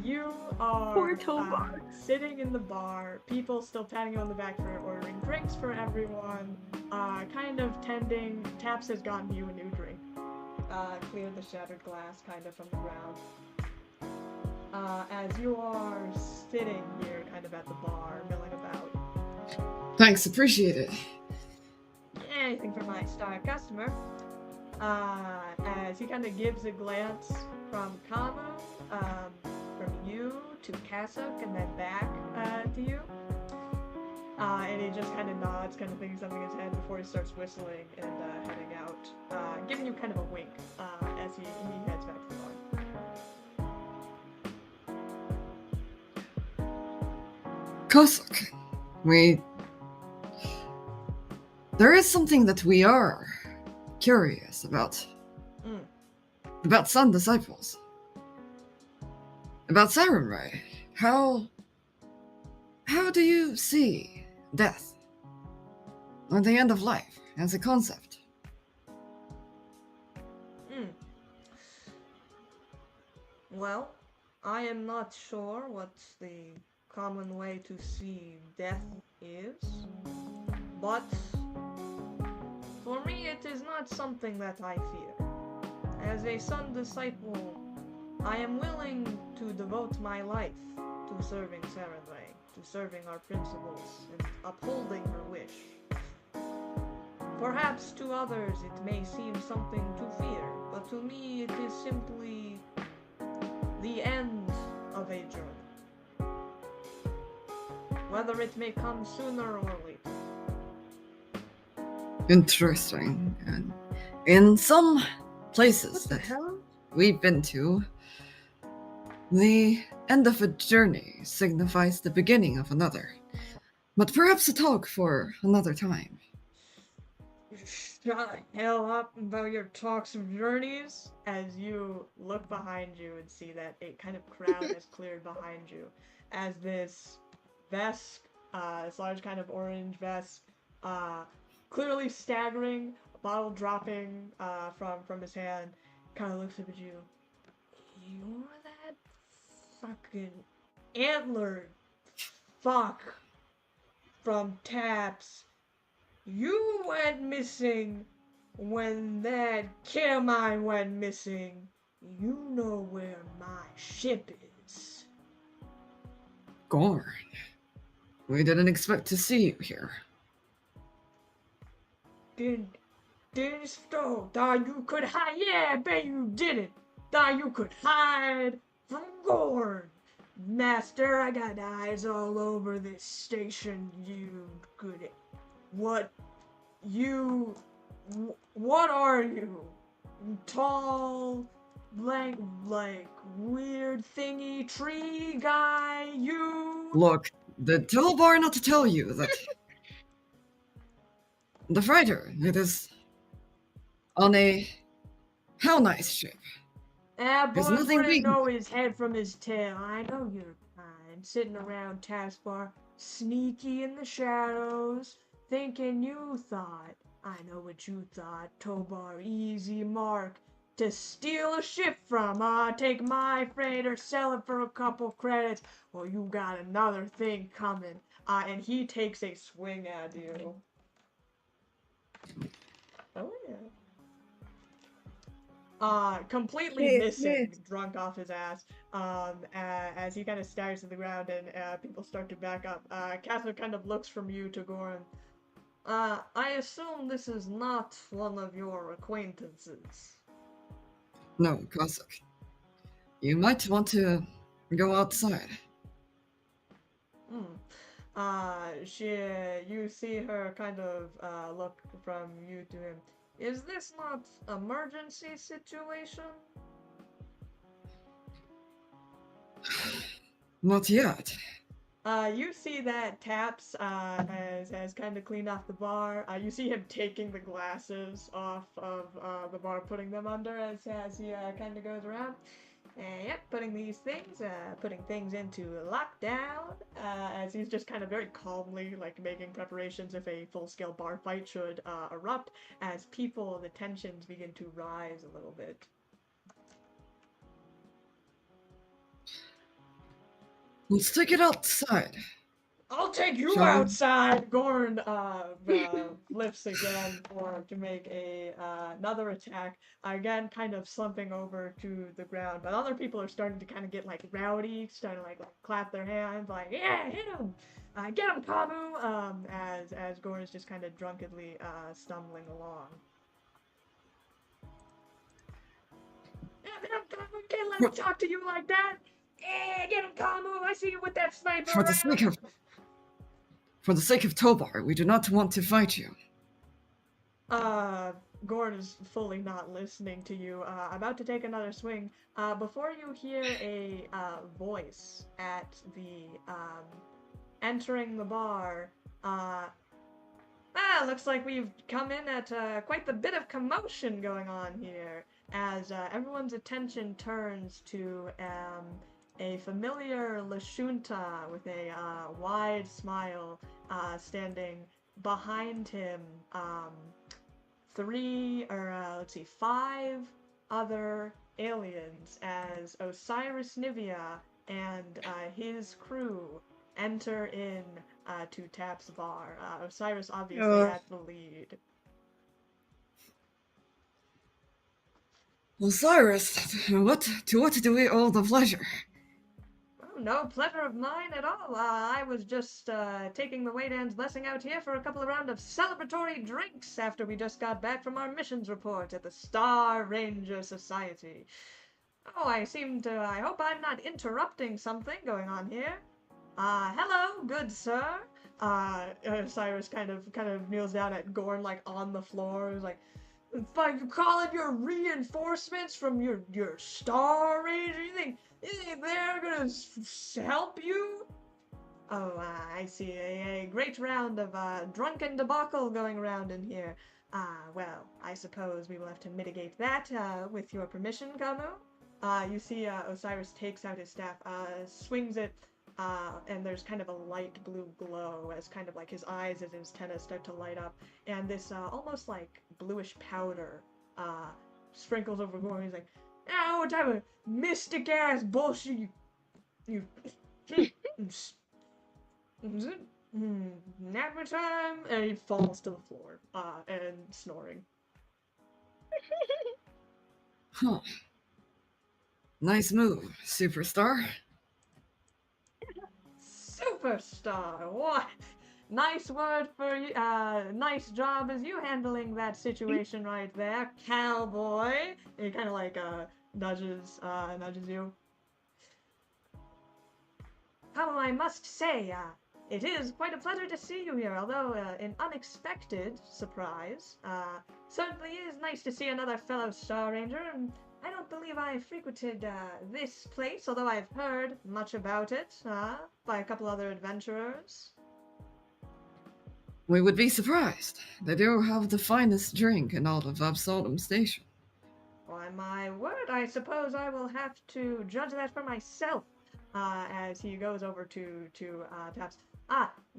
you Poor are Tobar. sitting in the bar, people still patting you on the back for ordering drinks for everyone, kind of tending. Taps has gotten you a new drink. Cleared the shattered glass kind of from the ground. As you are sitting here kind of at the bar, milling about. Thanks, appreciate it. Anything for my star customer. As he kind of gives a glance from Khamu, from you to Kasuk, and then back to you. And he just kind of nods, kind of thinking something in his head before he starts whistling and heading out, giving you kind of a wink as he heads back to the bar. Kasuk, there is something that we are curious about. About Sun Disciples. About Samurai. How do you see death or the end of life as a concept? Well, I am not sure what the common way to see death is, but for me it is not something that I fear. As a Sun Disciple, I am willing to devote my life to serving Saradray, to serving our principles, and upholding her wish. Perhaps to others it may seem something to fear, but to me it is simply the end of a journey. Whether it may come sooner or later. Interesting. And in some places that hell? we've been to, the end of a journey signifies the beginning of another. But perhaps a talk for another time. Shut the hell up about your talks of journeys as you look behind you and see that a kind of crowd has cleared behind you as this vesk, this large kind of orange vest, clearly staggering, a bottle dropping from his hand, kind of looks up at you. You're that fucking antlered fuck from Taps You went missing when that Carmine went missing. You know where my ship is. Gorn, we didn't expect to see you here. Didn't so thought you could hide? Yeah, I bet you didn't. Thought you could hide from Gorn. Master, I got eyes all over this station. You could. What? What are you? Tall, like weird thingy tree guy? You? Look, tell Bar not to tell you that the freighter, it is on a how nice ship. That There's boy nothing wouldn't we can know his head from his tail. I know you're kind, sitting around taskbar, sneaky in the shadows, thinking you thought. I know what you thought, Tobar, easy mark. To steal a ship from, take my freighter, sell it for a couple credits. Well, you got another thing coming. And he takes a swing at you. Oh yeah. Completely missing, drunk off his ass, as he kind of stares to the ground and people start to back up. Casper kind of looks from you to Goran. I assume this is not one of your acquaintances. No, Cossack. You might want to go outside. You see her kind of look from you to him. Is this not emergency situation? Not yet. You see that Taps has kind of cleaned off the bar. You see him taking the glasses off of the bar, putting them under as he kind of goes around. Yep, putting things into lockdown, as he's just kind of very calmly, like, making preparations if a full-scale bar fight should erupt, as the tensions begin to rise a little bit. Let's take it outside. I'll take you Shall we? outside! Gorn flips again to make another attack. Again, kind of slumping over to the ground. But other people are starting to kind of get, like, rowdy, starting to, like clap their hands, like, yeah, hit him! Get him, Khamu! As Gorn is just kind of drunkenly stumbling along. Yeah, get him, Khamu! Can't let him talk to you like that! Yeah, get him, Khamu! I see you with that sniper! For the sake of Tobar, we do not want to fight you. Gord is fully not listening to you, about to take another swing, before you hear a, voice at the, entering the bar, looks like we've come in at, quite the bit of commotion going on here, as, everyone's attention turns to, a familiar Lashunta with a, wide smile, standing behind him, 5 other aliens as Osiris Nivea and his crew enter in to Tap's bar. Osiris obviously at the lead. Osiris, to what do we owe the pleasure? No pleasure of mine at all. I was just taking the Waydan's blessing out here for a couple of rounds of celebratory drinks after we just got back from our missions report at the Star Ranger Society. Oh, I hope I'm not interrupting something going on here. Hello, good sir. Cyrus kind of kneels down at Gorn, like, on the floor. He's like, you calling your reinforcements from your Star Ranger? You think they're gonna help you? Oh, I see. A great round of drunken debacle going around in here. Well, I suppose we will have to mitigate that with your permission, Khamu. You see Osiris takes out his staff, swings it, and there's kind of a light blue glow as kind of like his eyes and his antennas start to light up, and this almost like bluish powder sprinkles over Gorn. He's like, "Oh, what type of mystic ass bullshit you Nap time, and he falls to the floor, and snoring. Huh. Nice move, superstar. Superstar, what? Nice word for you. Nice job as you handling that situation right there, cowboy. And he kind of like nudges you. Khamu, I must say, it is quite a pleasure to see you here, although an unexpected surprise. Certainly is nice to see another fellow Star Ranger, and I don't believe I frequented this place, although I've heard much about it by a couple other adventurers. We would be surprised. They do have the finest drink in all of Absalom Station. Why, my word, I suppose I will have to judge that for myself. As he goes over to Taps.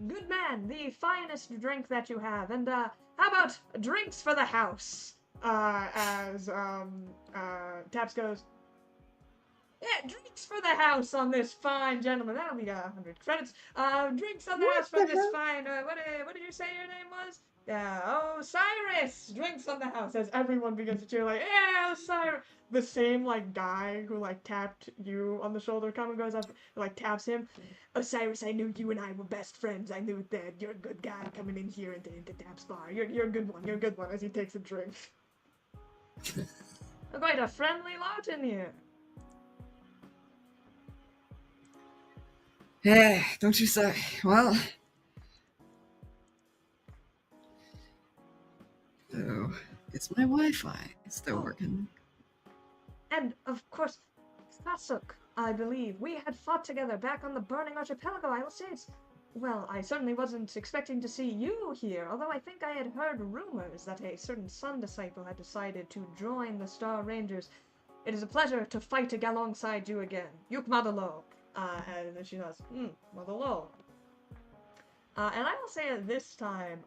Good man, the finest drink that you have, and how about drinks for the house? As Taps goes, yeah, drinks for the house on this fine gentleman. That'll be 100 credits. Drinks on the house for this fine. What did you say your name was? Osiris! Drinks on the house as everyone begins to cheer like, yeah, Osiris! The same, like, guy who, like, tapped you on the shoulder goes up, like, taps him. Osiris, I knew you and I were best friends. I knew that you're a good guy coming in here into Tap's bar. You're a good one. You're a good one as he takes a drink. Quite a friendly lot in here. Hey, don't you say. Well... So, is my Wi-Fi still working? And, of course, Sasuk, I believe. We had fought together back on the Burning Archipelago, I will say it's... Well, I certainly wasn't expecting to see you here, although I think I had heard rumors that a certain Sun Disciple had decided to join the Star Rangers. It is a pleasure to fight alongside you again. Yuk Madalo. And then she goes, Madalo. And I will say at this time,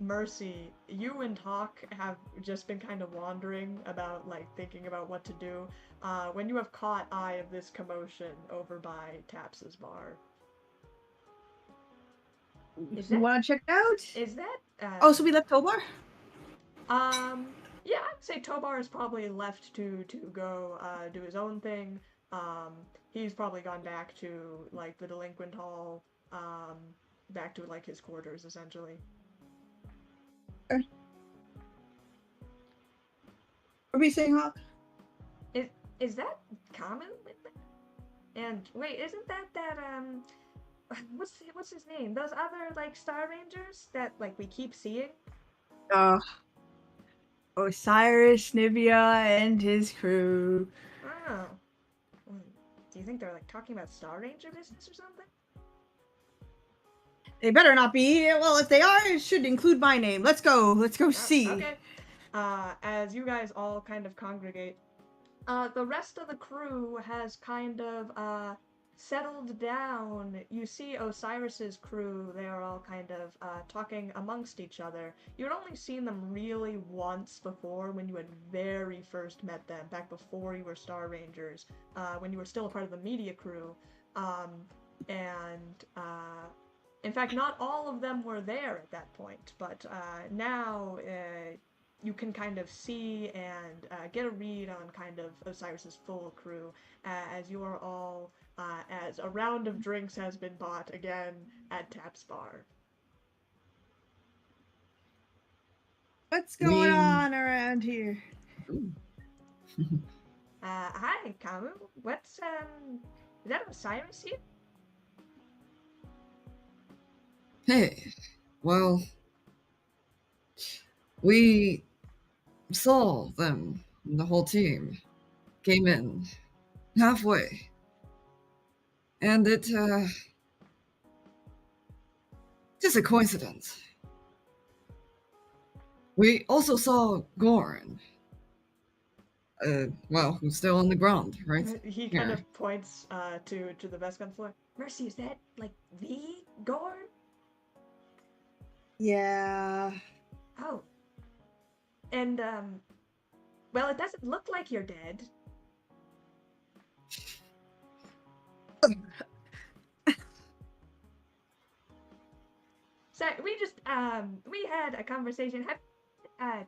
Mercy, you and Hawk have just been kind of wandering about, like, thinking about what to do, when you have caught eye of this commotion over by Taps's bar. You want to check it out? Is that, Oh, so we left Tobar? Yeah, I'd say Tobar is probably left to go, do his own thing. He's probably gone back to, like, the delinquent hall, back to, like, his quarters, essentially. What are we saying, Hawk? Is that common? And wait, isn't that what's his name? Those other, like, Star Rangers that, like, we keep seeing? Osiris, Nivea, and his crew. Oh. Do you think they're, like, talking about Star Ranger business or something? They better not be. Well, if they are, it should include my name. Let's go see. Okay. As you guys all kind of congregate, the rest of the crew has kind of settled down. You see Osiris's crew, they are all kind of talking amongst each other. You had only seen them really once before when you had very first met them, back before you were Star Rangers, when you were still a part of the media crew. In fact, not all of them were there at that point, but now you can kind of see and get a read on kind of Osiris's full crew as you are all, as a round of drinks has been bought again at Tap's bar. What's going on around here? Hi, Khamu. What's, is that Osiris here? Hey, well, we saw them, the whole team, came in halfway, and it, just a coincidence. We also saw Gorn, well, who's still on the ground, right? He kind of points to the vesk on the floor. Mercy, is that, like, the Gorn? Yeah. Oh. And, well, it doesn't look like you're dead. Sorry, we had a conversation.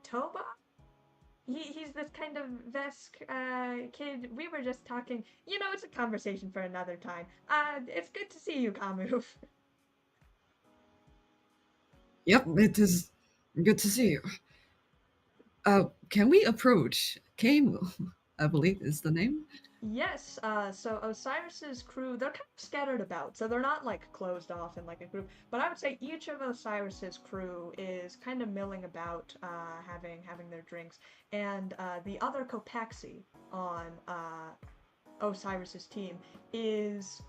Toba? He's this kind of vesk, kid. We were just talking. You know, it's a conversation for another time. It's good to see you, Khamu. Yep, it is good to see you. Can we approach Khamu? I believe is the name. Yes, so Osiris's crew, they're kind of scattered about, so they're not like closed off in like a group. But I would say each of Osiris's crew is kind of milling about, having their drinks, and the other Kopaxi on Osiris's team is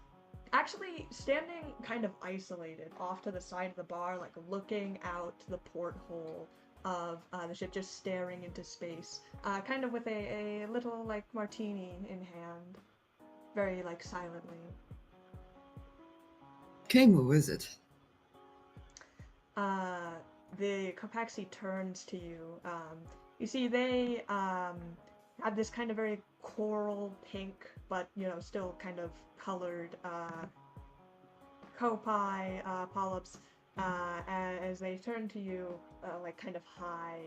actually standing kind of isolated off to the side of the bar, like looking out the porthole of the ship, just staring into space, kind of with a little like martini in hand, very like silently. Khamu, is it? The Kopaxi turns to you. You see, they have this kind of very coral pink, but you know, still kind of colored Kopai polyps. As they turn to you, like kind of high,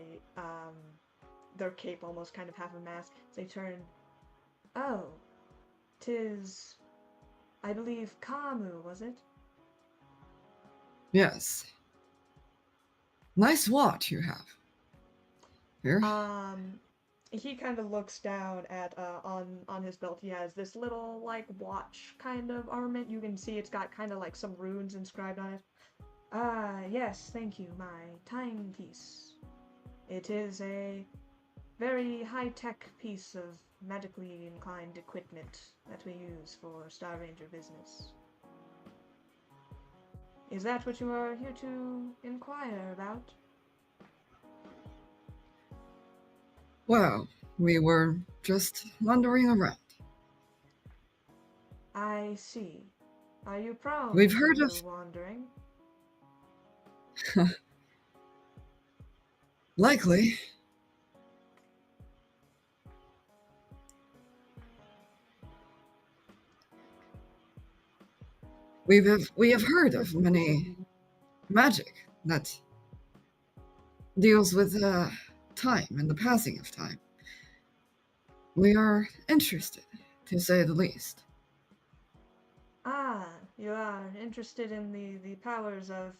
their cape almost kind of half a mask. As they turn, oh, 'tis, I believe, Khamu, was it? Yes. Nice watch you have. Here. He kind of looks down at on his belt. He has this little like watch kind of ornament. You can see it's got kind of like some runes inscribed on it. Yes, thank you, my timepiece. It is a very high-tech piece of magically inclined equipment that we use for Star Ranger business. Is that what you are here to inquire about? Well, we were just wandering around. I see. Are you prone We've heard to of wandering? likely. We have heard of many magic that deals with time and the passing of time. We are interested, to say the least. Ah, you are interested in the powers of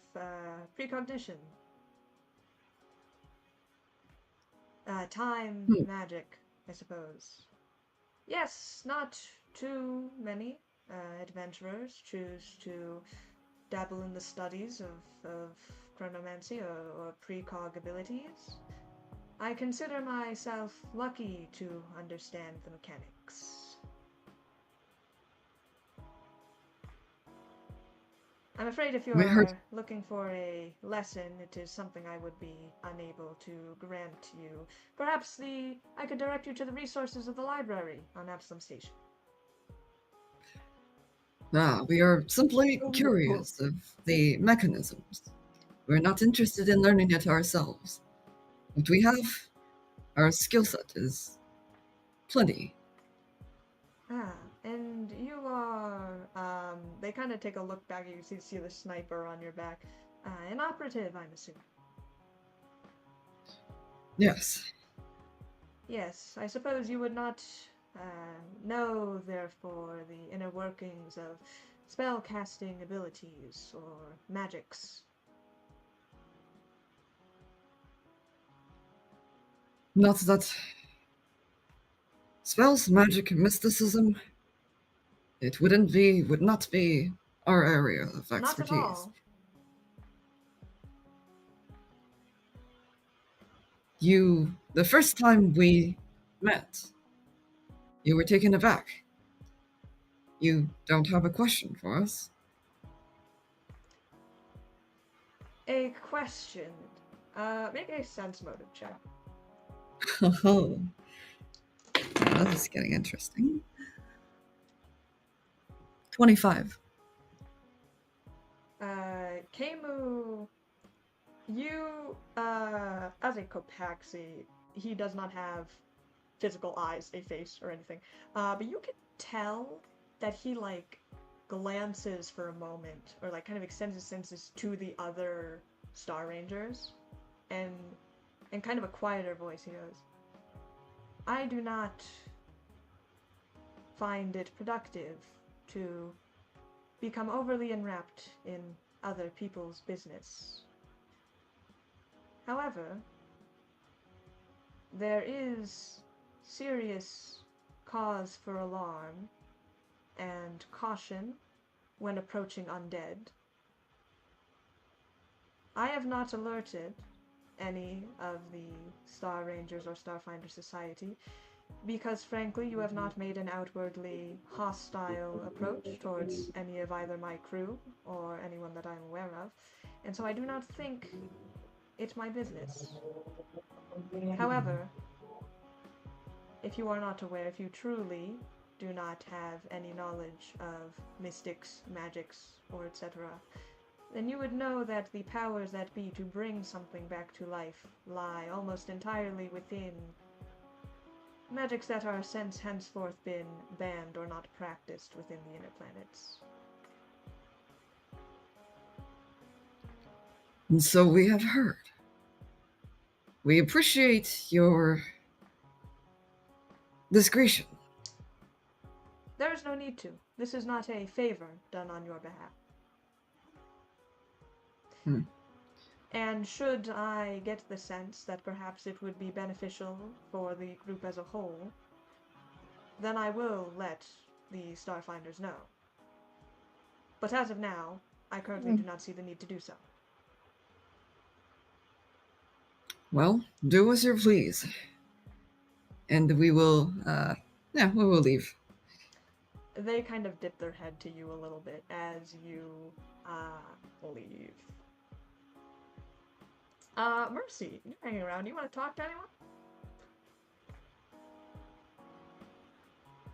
precognition. Time magic, I suppose. Yes, not too many adventurers choose to dabble in the studies of chronomancy or precog abilities. I consider myself lucky to understand the mechanics. I'm afraid if you We heard are looking for a lesson, it is something I would be unable to grant you. Perhaps I could direct you to the resources of the library on Absalom Station. we are simply curious of the mechanisms. We're not interested in learning it ourselves. What we have, our skill set is plenty. And you are, they kind of take a look back, you see the sniper on your back. An operative, I'm assuming. Yes. Yes, I suppose you would not know, therefore, the inner workings of spell-casting abilities or magics. Not that spells, magic, and mysticism, it would not be our area of Not at expertise. all. The first time we met, you were taken aback. You don't have a question for us? A question. Make a sense motive check. Oh, this is getting interesting. 25. Khamu, you, as a Kopaxi, he does not have physical eyes, a face, or anything. But you can tell that he, like, glances for a moment, or, like, kind of extends his senses to the other Star Rangers, and in kind of a quieter voice he goes, I do not find it productive to become overly enwrapped in other people's business. However, there is serious cause for alarm and caution when approaching undead. I have not alerted any of the Star Rangers or Starfinder Society because, frankly, you have not made an outwardly hostile approach towards any of either my crew or anyone that I'm aware of, and so I do not think it's my business. However, if you are not aware, if you truly do not have any knowledge of mystics, magics, or etc., then you would know that the powers that be to bring something back to life lie almost entirely within magics that are since henceforth been banned or not practiced within the inner planets. And so we have heard. We appreciate your discretion. There is no need to. This is not a favor done on your behalf. And should I get the sense that perhaps it would be beneficial for the group as a whole, then I will let the Starfinders know. But as of now, I currently do not see the need to do so. Well, do as you please. And we will, we will leave. They kind of dip their head to you a little bit as you, leave. Mercy, you're hanging around. You want to talk to anyone?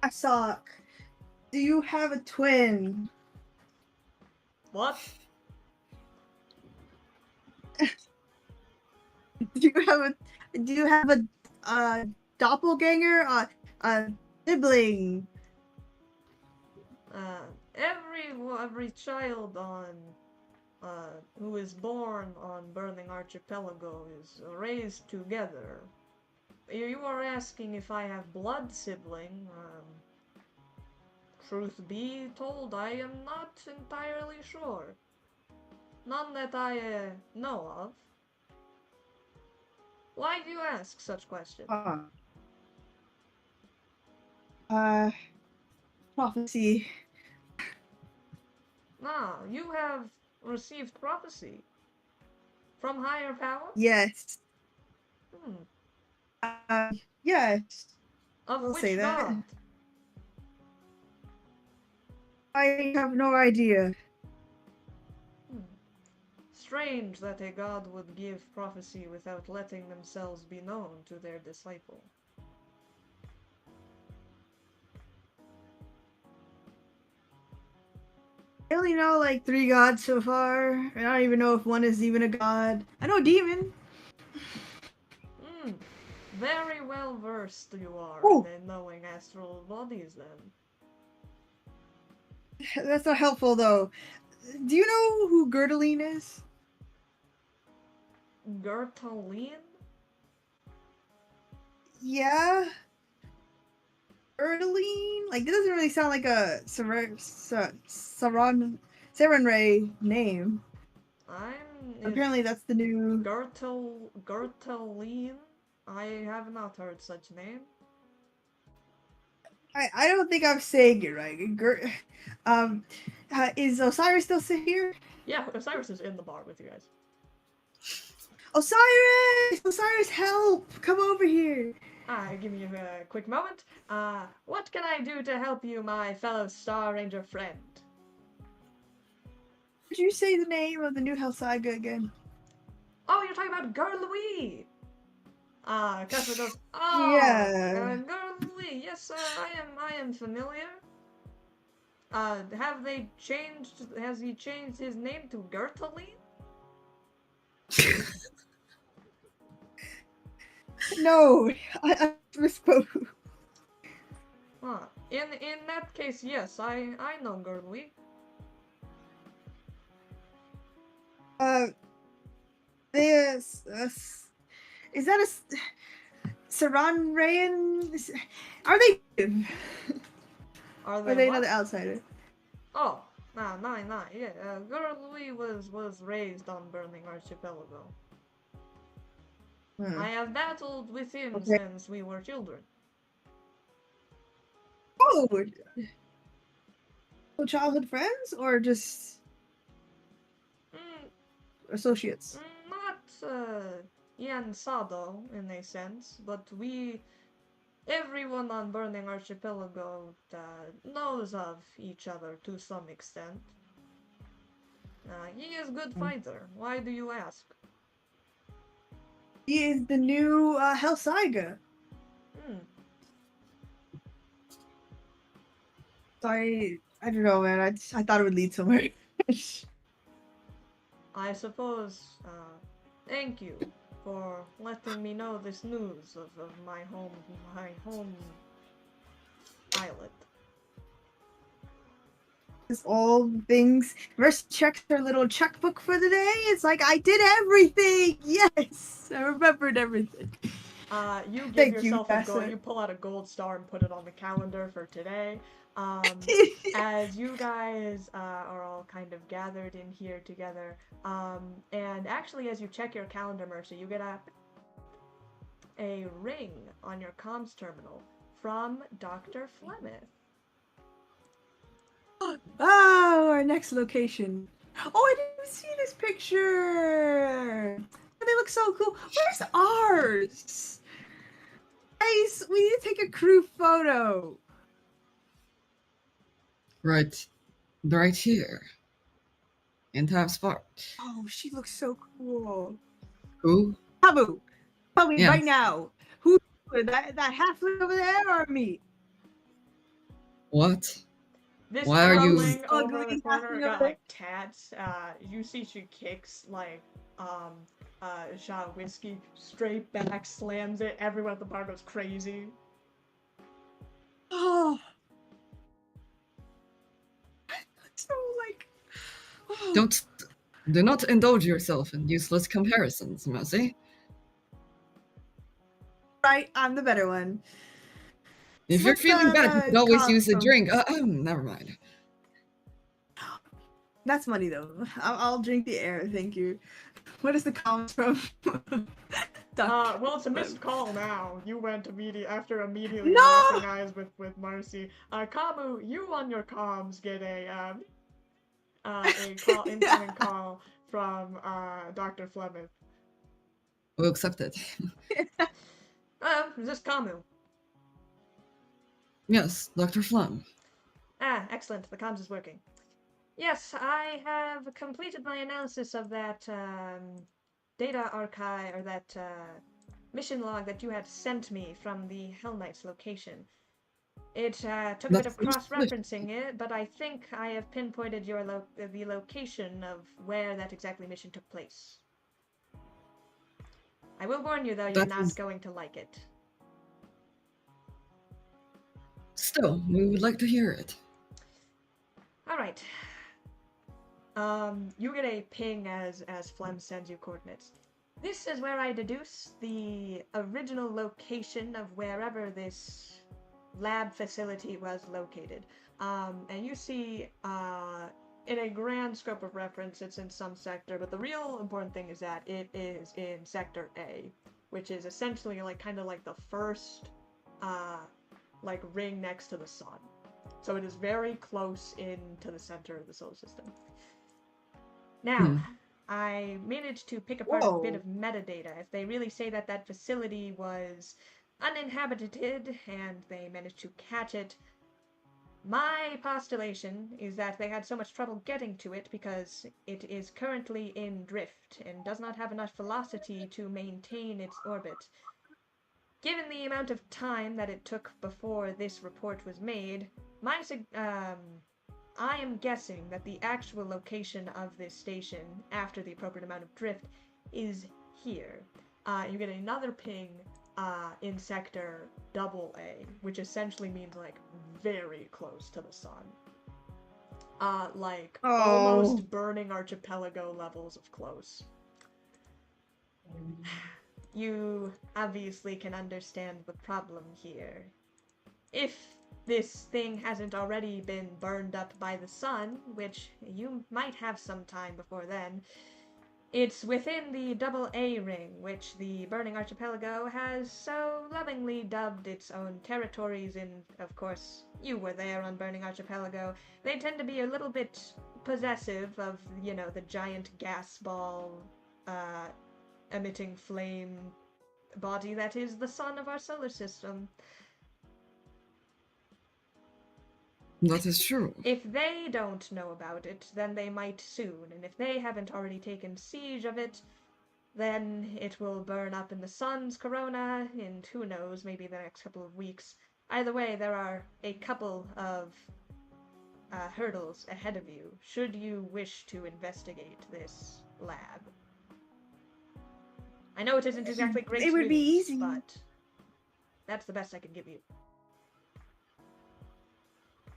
Asak, do you have a twin? What? Do you have a doppelganger? A sibling? Every child who is born on Burning Archipelago is raised together. You are asking if I have blood sibling. Truth be told, I am not entirely sure. None that I know of. Why do you ask such questions? Prophecy. Ah, you have received prophecy from higher power? Yes. Yes. Of We'll which say that. god? I have no idea. Strange that a god would give prophecy without letting themselves be known to their disciple. I only know like 3 gods so far. I don't even know if one is even a god. I know demon. Very well versed you are in knowing astral bodies then. That's not helpful though. Do you know who Gerdeline is? Gertaline? Yeah. Gerdeline? Like, that doesn't really sound like a Sarenrae name. Apparently that's the new... Gertaline? I have not heard such name. I don't think I'm saying it right. Is Osiris still here? Yeah, Osiris is in the bar with you guys. Osiris! Osiris, help! Come over here! Give me a quick moment. What can I do to help you, my fellow Star Ranger friend? Could you say the name of the new Hell Saga again? Oh, you're talking about Gerlouis! Customer goes, yeah. Gerlouis, yes, I am familiar. Has he changed his name to Gertaline? No, I misspoke. In that case, yes, I know Gerlouis. this. Is that a Saran Rayan? Are they? Are Or are they what? another outsider? Oh, no, yeah. Girl Louis was raised on Burning Archipelago. Hmm. I have battled with him Okay. since we were children. Oh, childhood friends or just Mm, associates? Not Ian Sado in a sense, but everyone on Burning Archipelago knows of each other to some extent. He is a good fighter. Why do you ask? He is the new Hellsaiga. Hmm. Sorry, I don't know, man. I thought it would lead somewhere. I suppose, thank you for letting me know this news of my home islet. It's all things. Mercy checks her little checkbook for the day. It's like, I did everything. Yes, I remembered everything. You give Thank you, yourself you Tessa. pull out a gold star and put it on the calendar for today. As you guys are all kind of gathered in here together, and actually as you check your calendar, Mercy, you get a ring on your comms terminal from Dr. Flemeth. Oh, our next location. Oh, I didn't even see this picture. They look so cool. Where's ours? Guys, we need to take a crew photo. Right here. In Tab Spot. Oh, she looks so cool. Who? Khamu, tell me Yes. right now. Who's that halfling over there or me? What? This Why are you- girling over Ugly the corner halfling got over like tats. You see she kicks like a shot of whiskey straight back, slams it. Everyone at the bar goes crazy. Oh. So like. Oh. Do not indulge yourself in useless comparisons, Mercy. Right, I'm the better one. If you're Slip feeling bad, you can always comms use a from- drink. Never mind. That's money though. I'll drink the air, thank you. What is the comms from? Well, it's a missed call now. You went immediately No! locking eyes with Marcy. Khamu, you on your comms get a incoming call from Dr. Flemeth. We'll accept it. Is this Khamu? Yes, Dr. Flem. Excellent. The comms is working. Yes, I have completed my analysis of that data archive, or that mission log that you had sent me from the Hell Knight's location. It took a bit of cross-referencing it, but I think I have pinpointed the location of where that exactly mission took place. I will warn you, though, you're not going to like it. Still, we would like to hear it. Alright. You get a ping as Flem sends you coordinates. This is where I deduce the original location of wherever this lab facility was located. And you see, in a grand scope of reference, it's in some sector, but the real important thing is that it is in Sector A, which is essentially kind of like the first, ring next to the sun. So it is very close into the center of the solar system. Now, I managed to pick apart a bit of metadata. If they really say that that facility was uninhabited and they managed to catch it, my postulation is that they had so much trouble getting to it because it is currently in drift and does not have enough velocity to maintain its orbit. Given the amount of time that it took before this report was made, I am guessing that the actual location of this station, after the appropriate amount of drift, is here. You get another ping in Sector AA, which essentially means, very close to the sun. Almost Burning Archipelago levels of close. You obviously can understand the problem here. If this thing hasn't already been burned up by the sun, which you might have some time before then, it's within the double A ring, which the Burning Archipelago has so lovingly dubbed its own territories in. Of course, you were there on Burning Archipelago. They tend to be a little bit possessive of, the giant gas ball, emitting flame body that is the sun of our solar system. That is true. If they don't know about it, then they might soon, and if they haven't already taken siege of it, then it will burn up in the sun's corona in, who knows, maybe the next couple of weeks. Either way, there are a couple of hurdles ahead of you, should you wish to investigate this lab. I know it isn't exactly great news, It would be easy. but that's the best I can give you.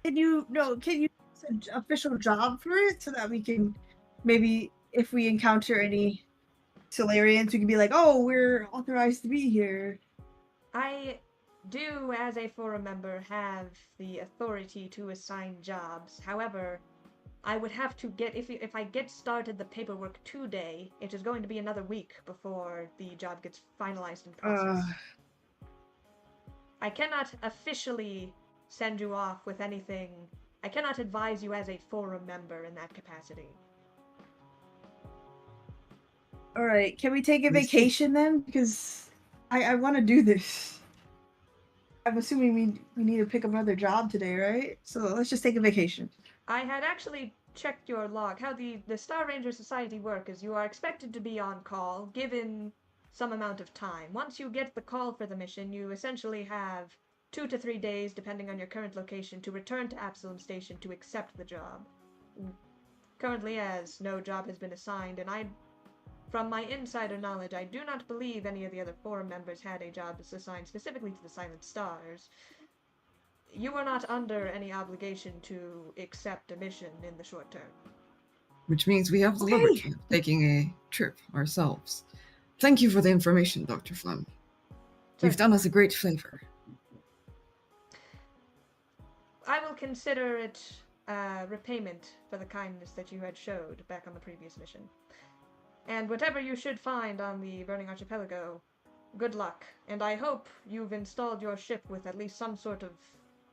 Can you an official job for it so that we can maybe, if we encounter any Solarians, we can be like, oh, we're authorized to be here. I do, as a forum member, have the authority to assign jobs. However, I would have to get, if I get started the paperwork today, it is going to be another week before the job gets finalized and processed. I cannot officially send you off with anything. I cannot advise you as a forum member in that capacity. Alright, can we take a vacation then? Because I want to do this. I'm assuming we need to pick up another job today, right? So let's just take a vacation. I had actually checked your log. How the Star Ranger Society work is you are expected to be on call, given some amount of time. Once you get the call for the mission, you essentially have 2 to 3 days, depending on your current location, to return to Absalom Station to accept the job. Currently, as no job has been assigned, and from my insider knowledge, I do not believe any of the other forum members had a job assigned specifically to the Silent Stars. You are not under any obligation to accept a mission in the short term. Which means we have the liberty of taking a trip ourselves. Thank you for the information, Dr. Flem. You've done us a great favor. I will consider it repayment for the kindness that you had showed back on the previous mission. And whatever you should find on the Burning Archipelago, good luck. And I hope you've installed your ship with at least some sort of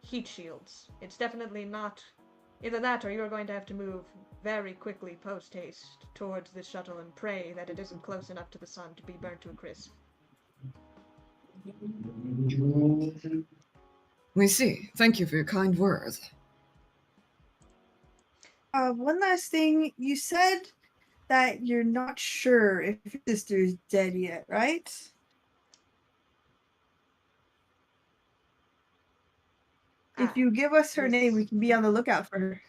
heat shields. It's definitely not either that or you're going to have to move very quickly post-haste towards this shuttle and pray that it isn't close enough to the sun to be burnt to a crisp. We see. Thank you for your kind words. One last thing. You said that you're not sure if your sister's dead yet, right? If you give us her name, we can be on the lookout for her.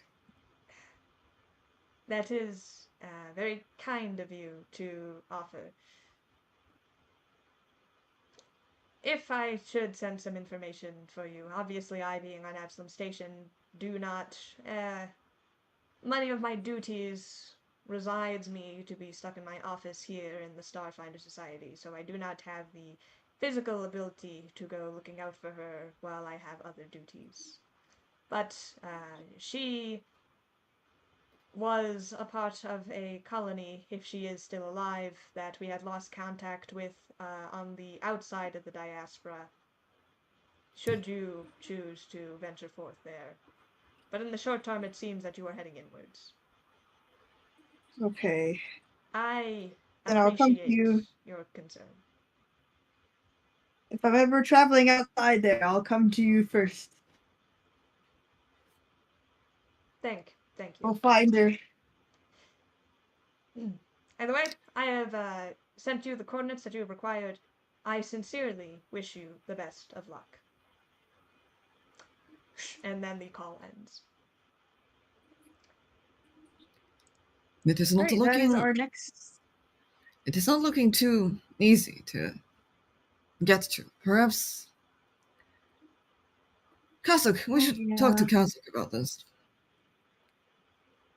That is very kind of you to offer. If I should send some information for you, obviously I being on Absalom Station do not, many of my duties resides me to be stuck in my office here in the Starfinder Society, so I do not have the physical ability to go looking out for her while I have other duties. But she was a part of a colony, if she is still alive, that we had lost contact with on the outside of the diaspora, should you choose to venture forth there. But in the short term, it seems that you are heading inwards. Okay. I I'll come to appreciate your concern. If I'm ever traveling outside there, I'll come to you first. Thank you. I'll find her. Either way, I have sent you the coordinates that you have required. I sincerely wish you the best of luck. And then the call ends. It is not looking. That is our next. It is not looking too easy to get to. Perhaps Kazuk. We should talk to Kazuk about this.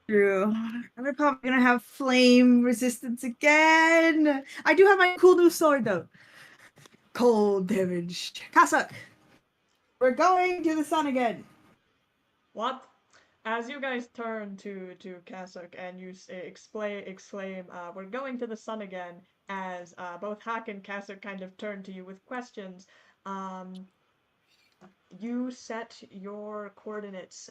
True. We're probably gonna have flame resistance again. I do have my cool new sword though. Cold damage. Kasak, we're going to the sun again. What? As you guys turn to Kasuk and you exclaim, "We're going to the sun again." As both Hak and Kasuk kind of turn to you with questions, you set your coordinates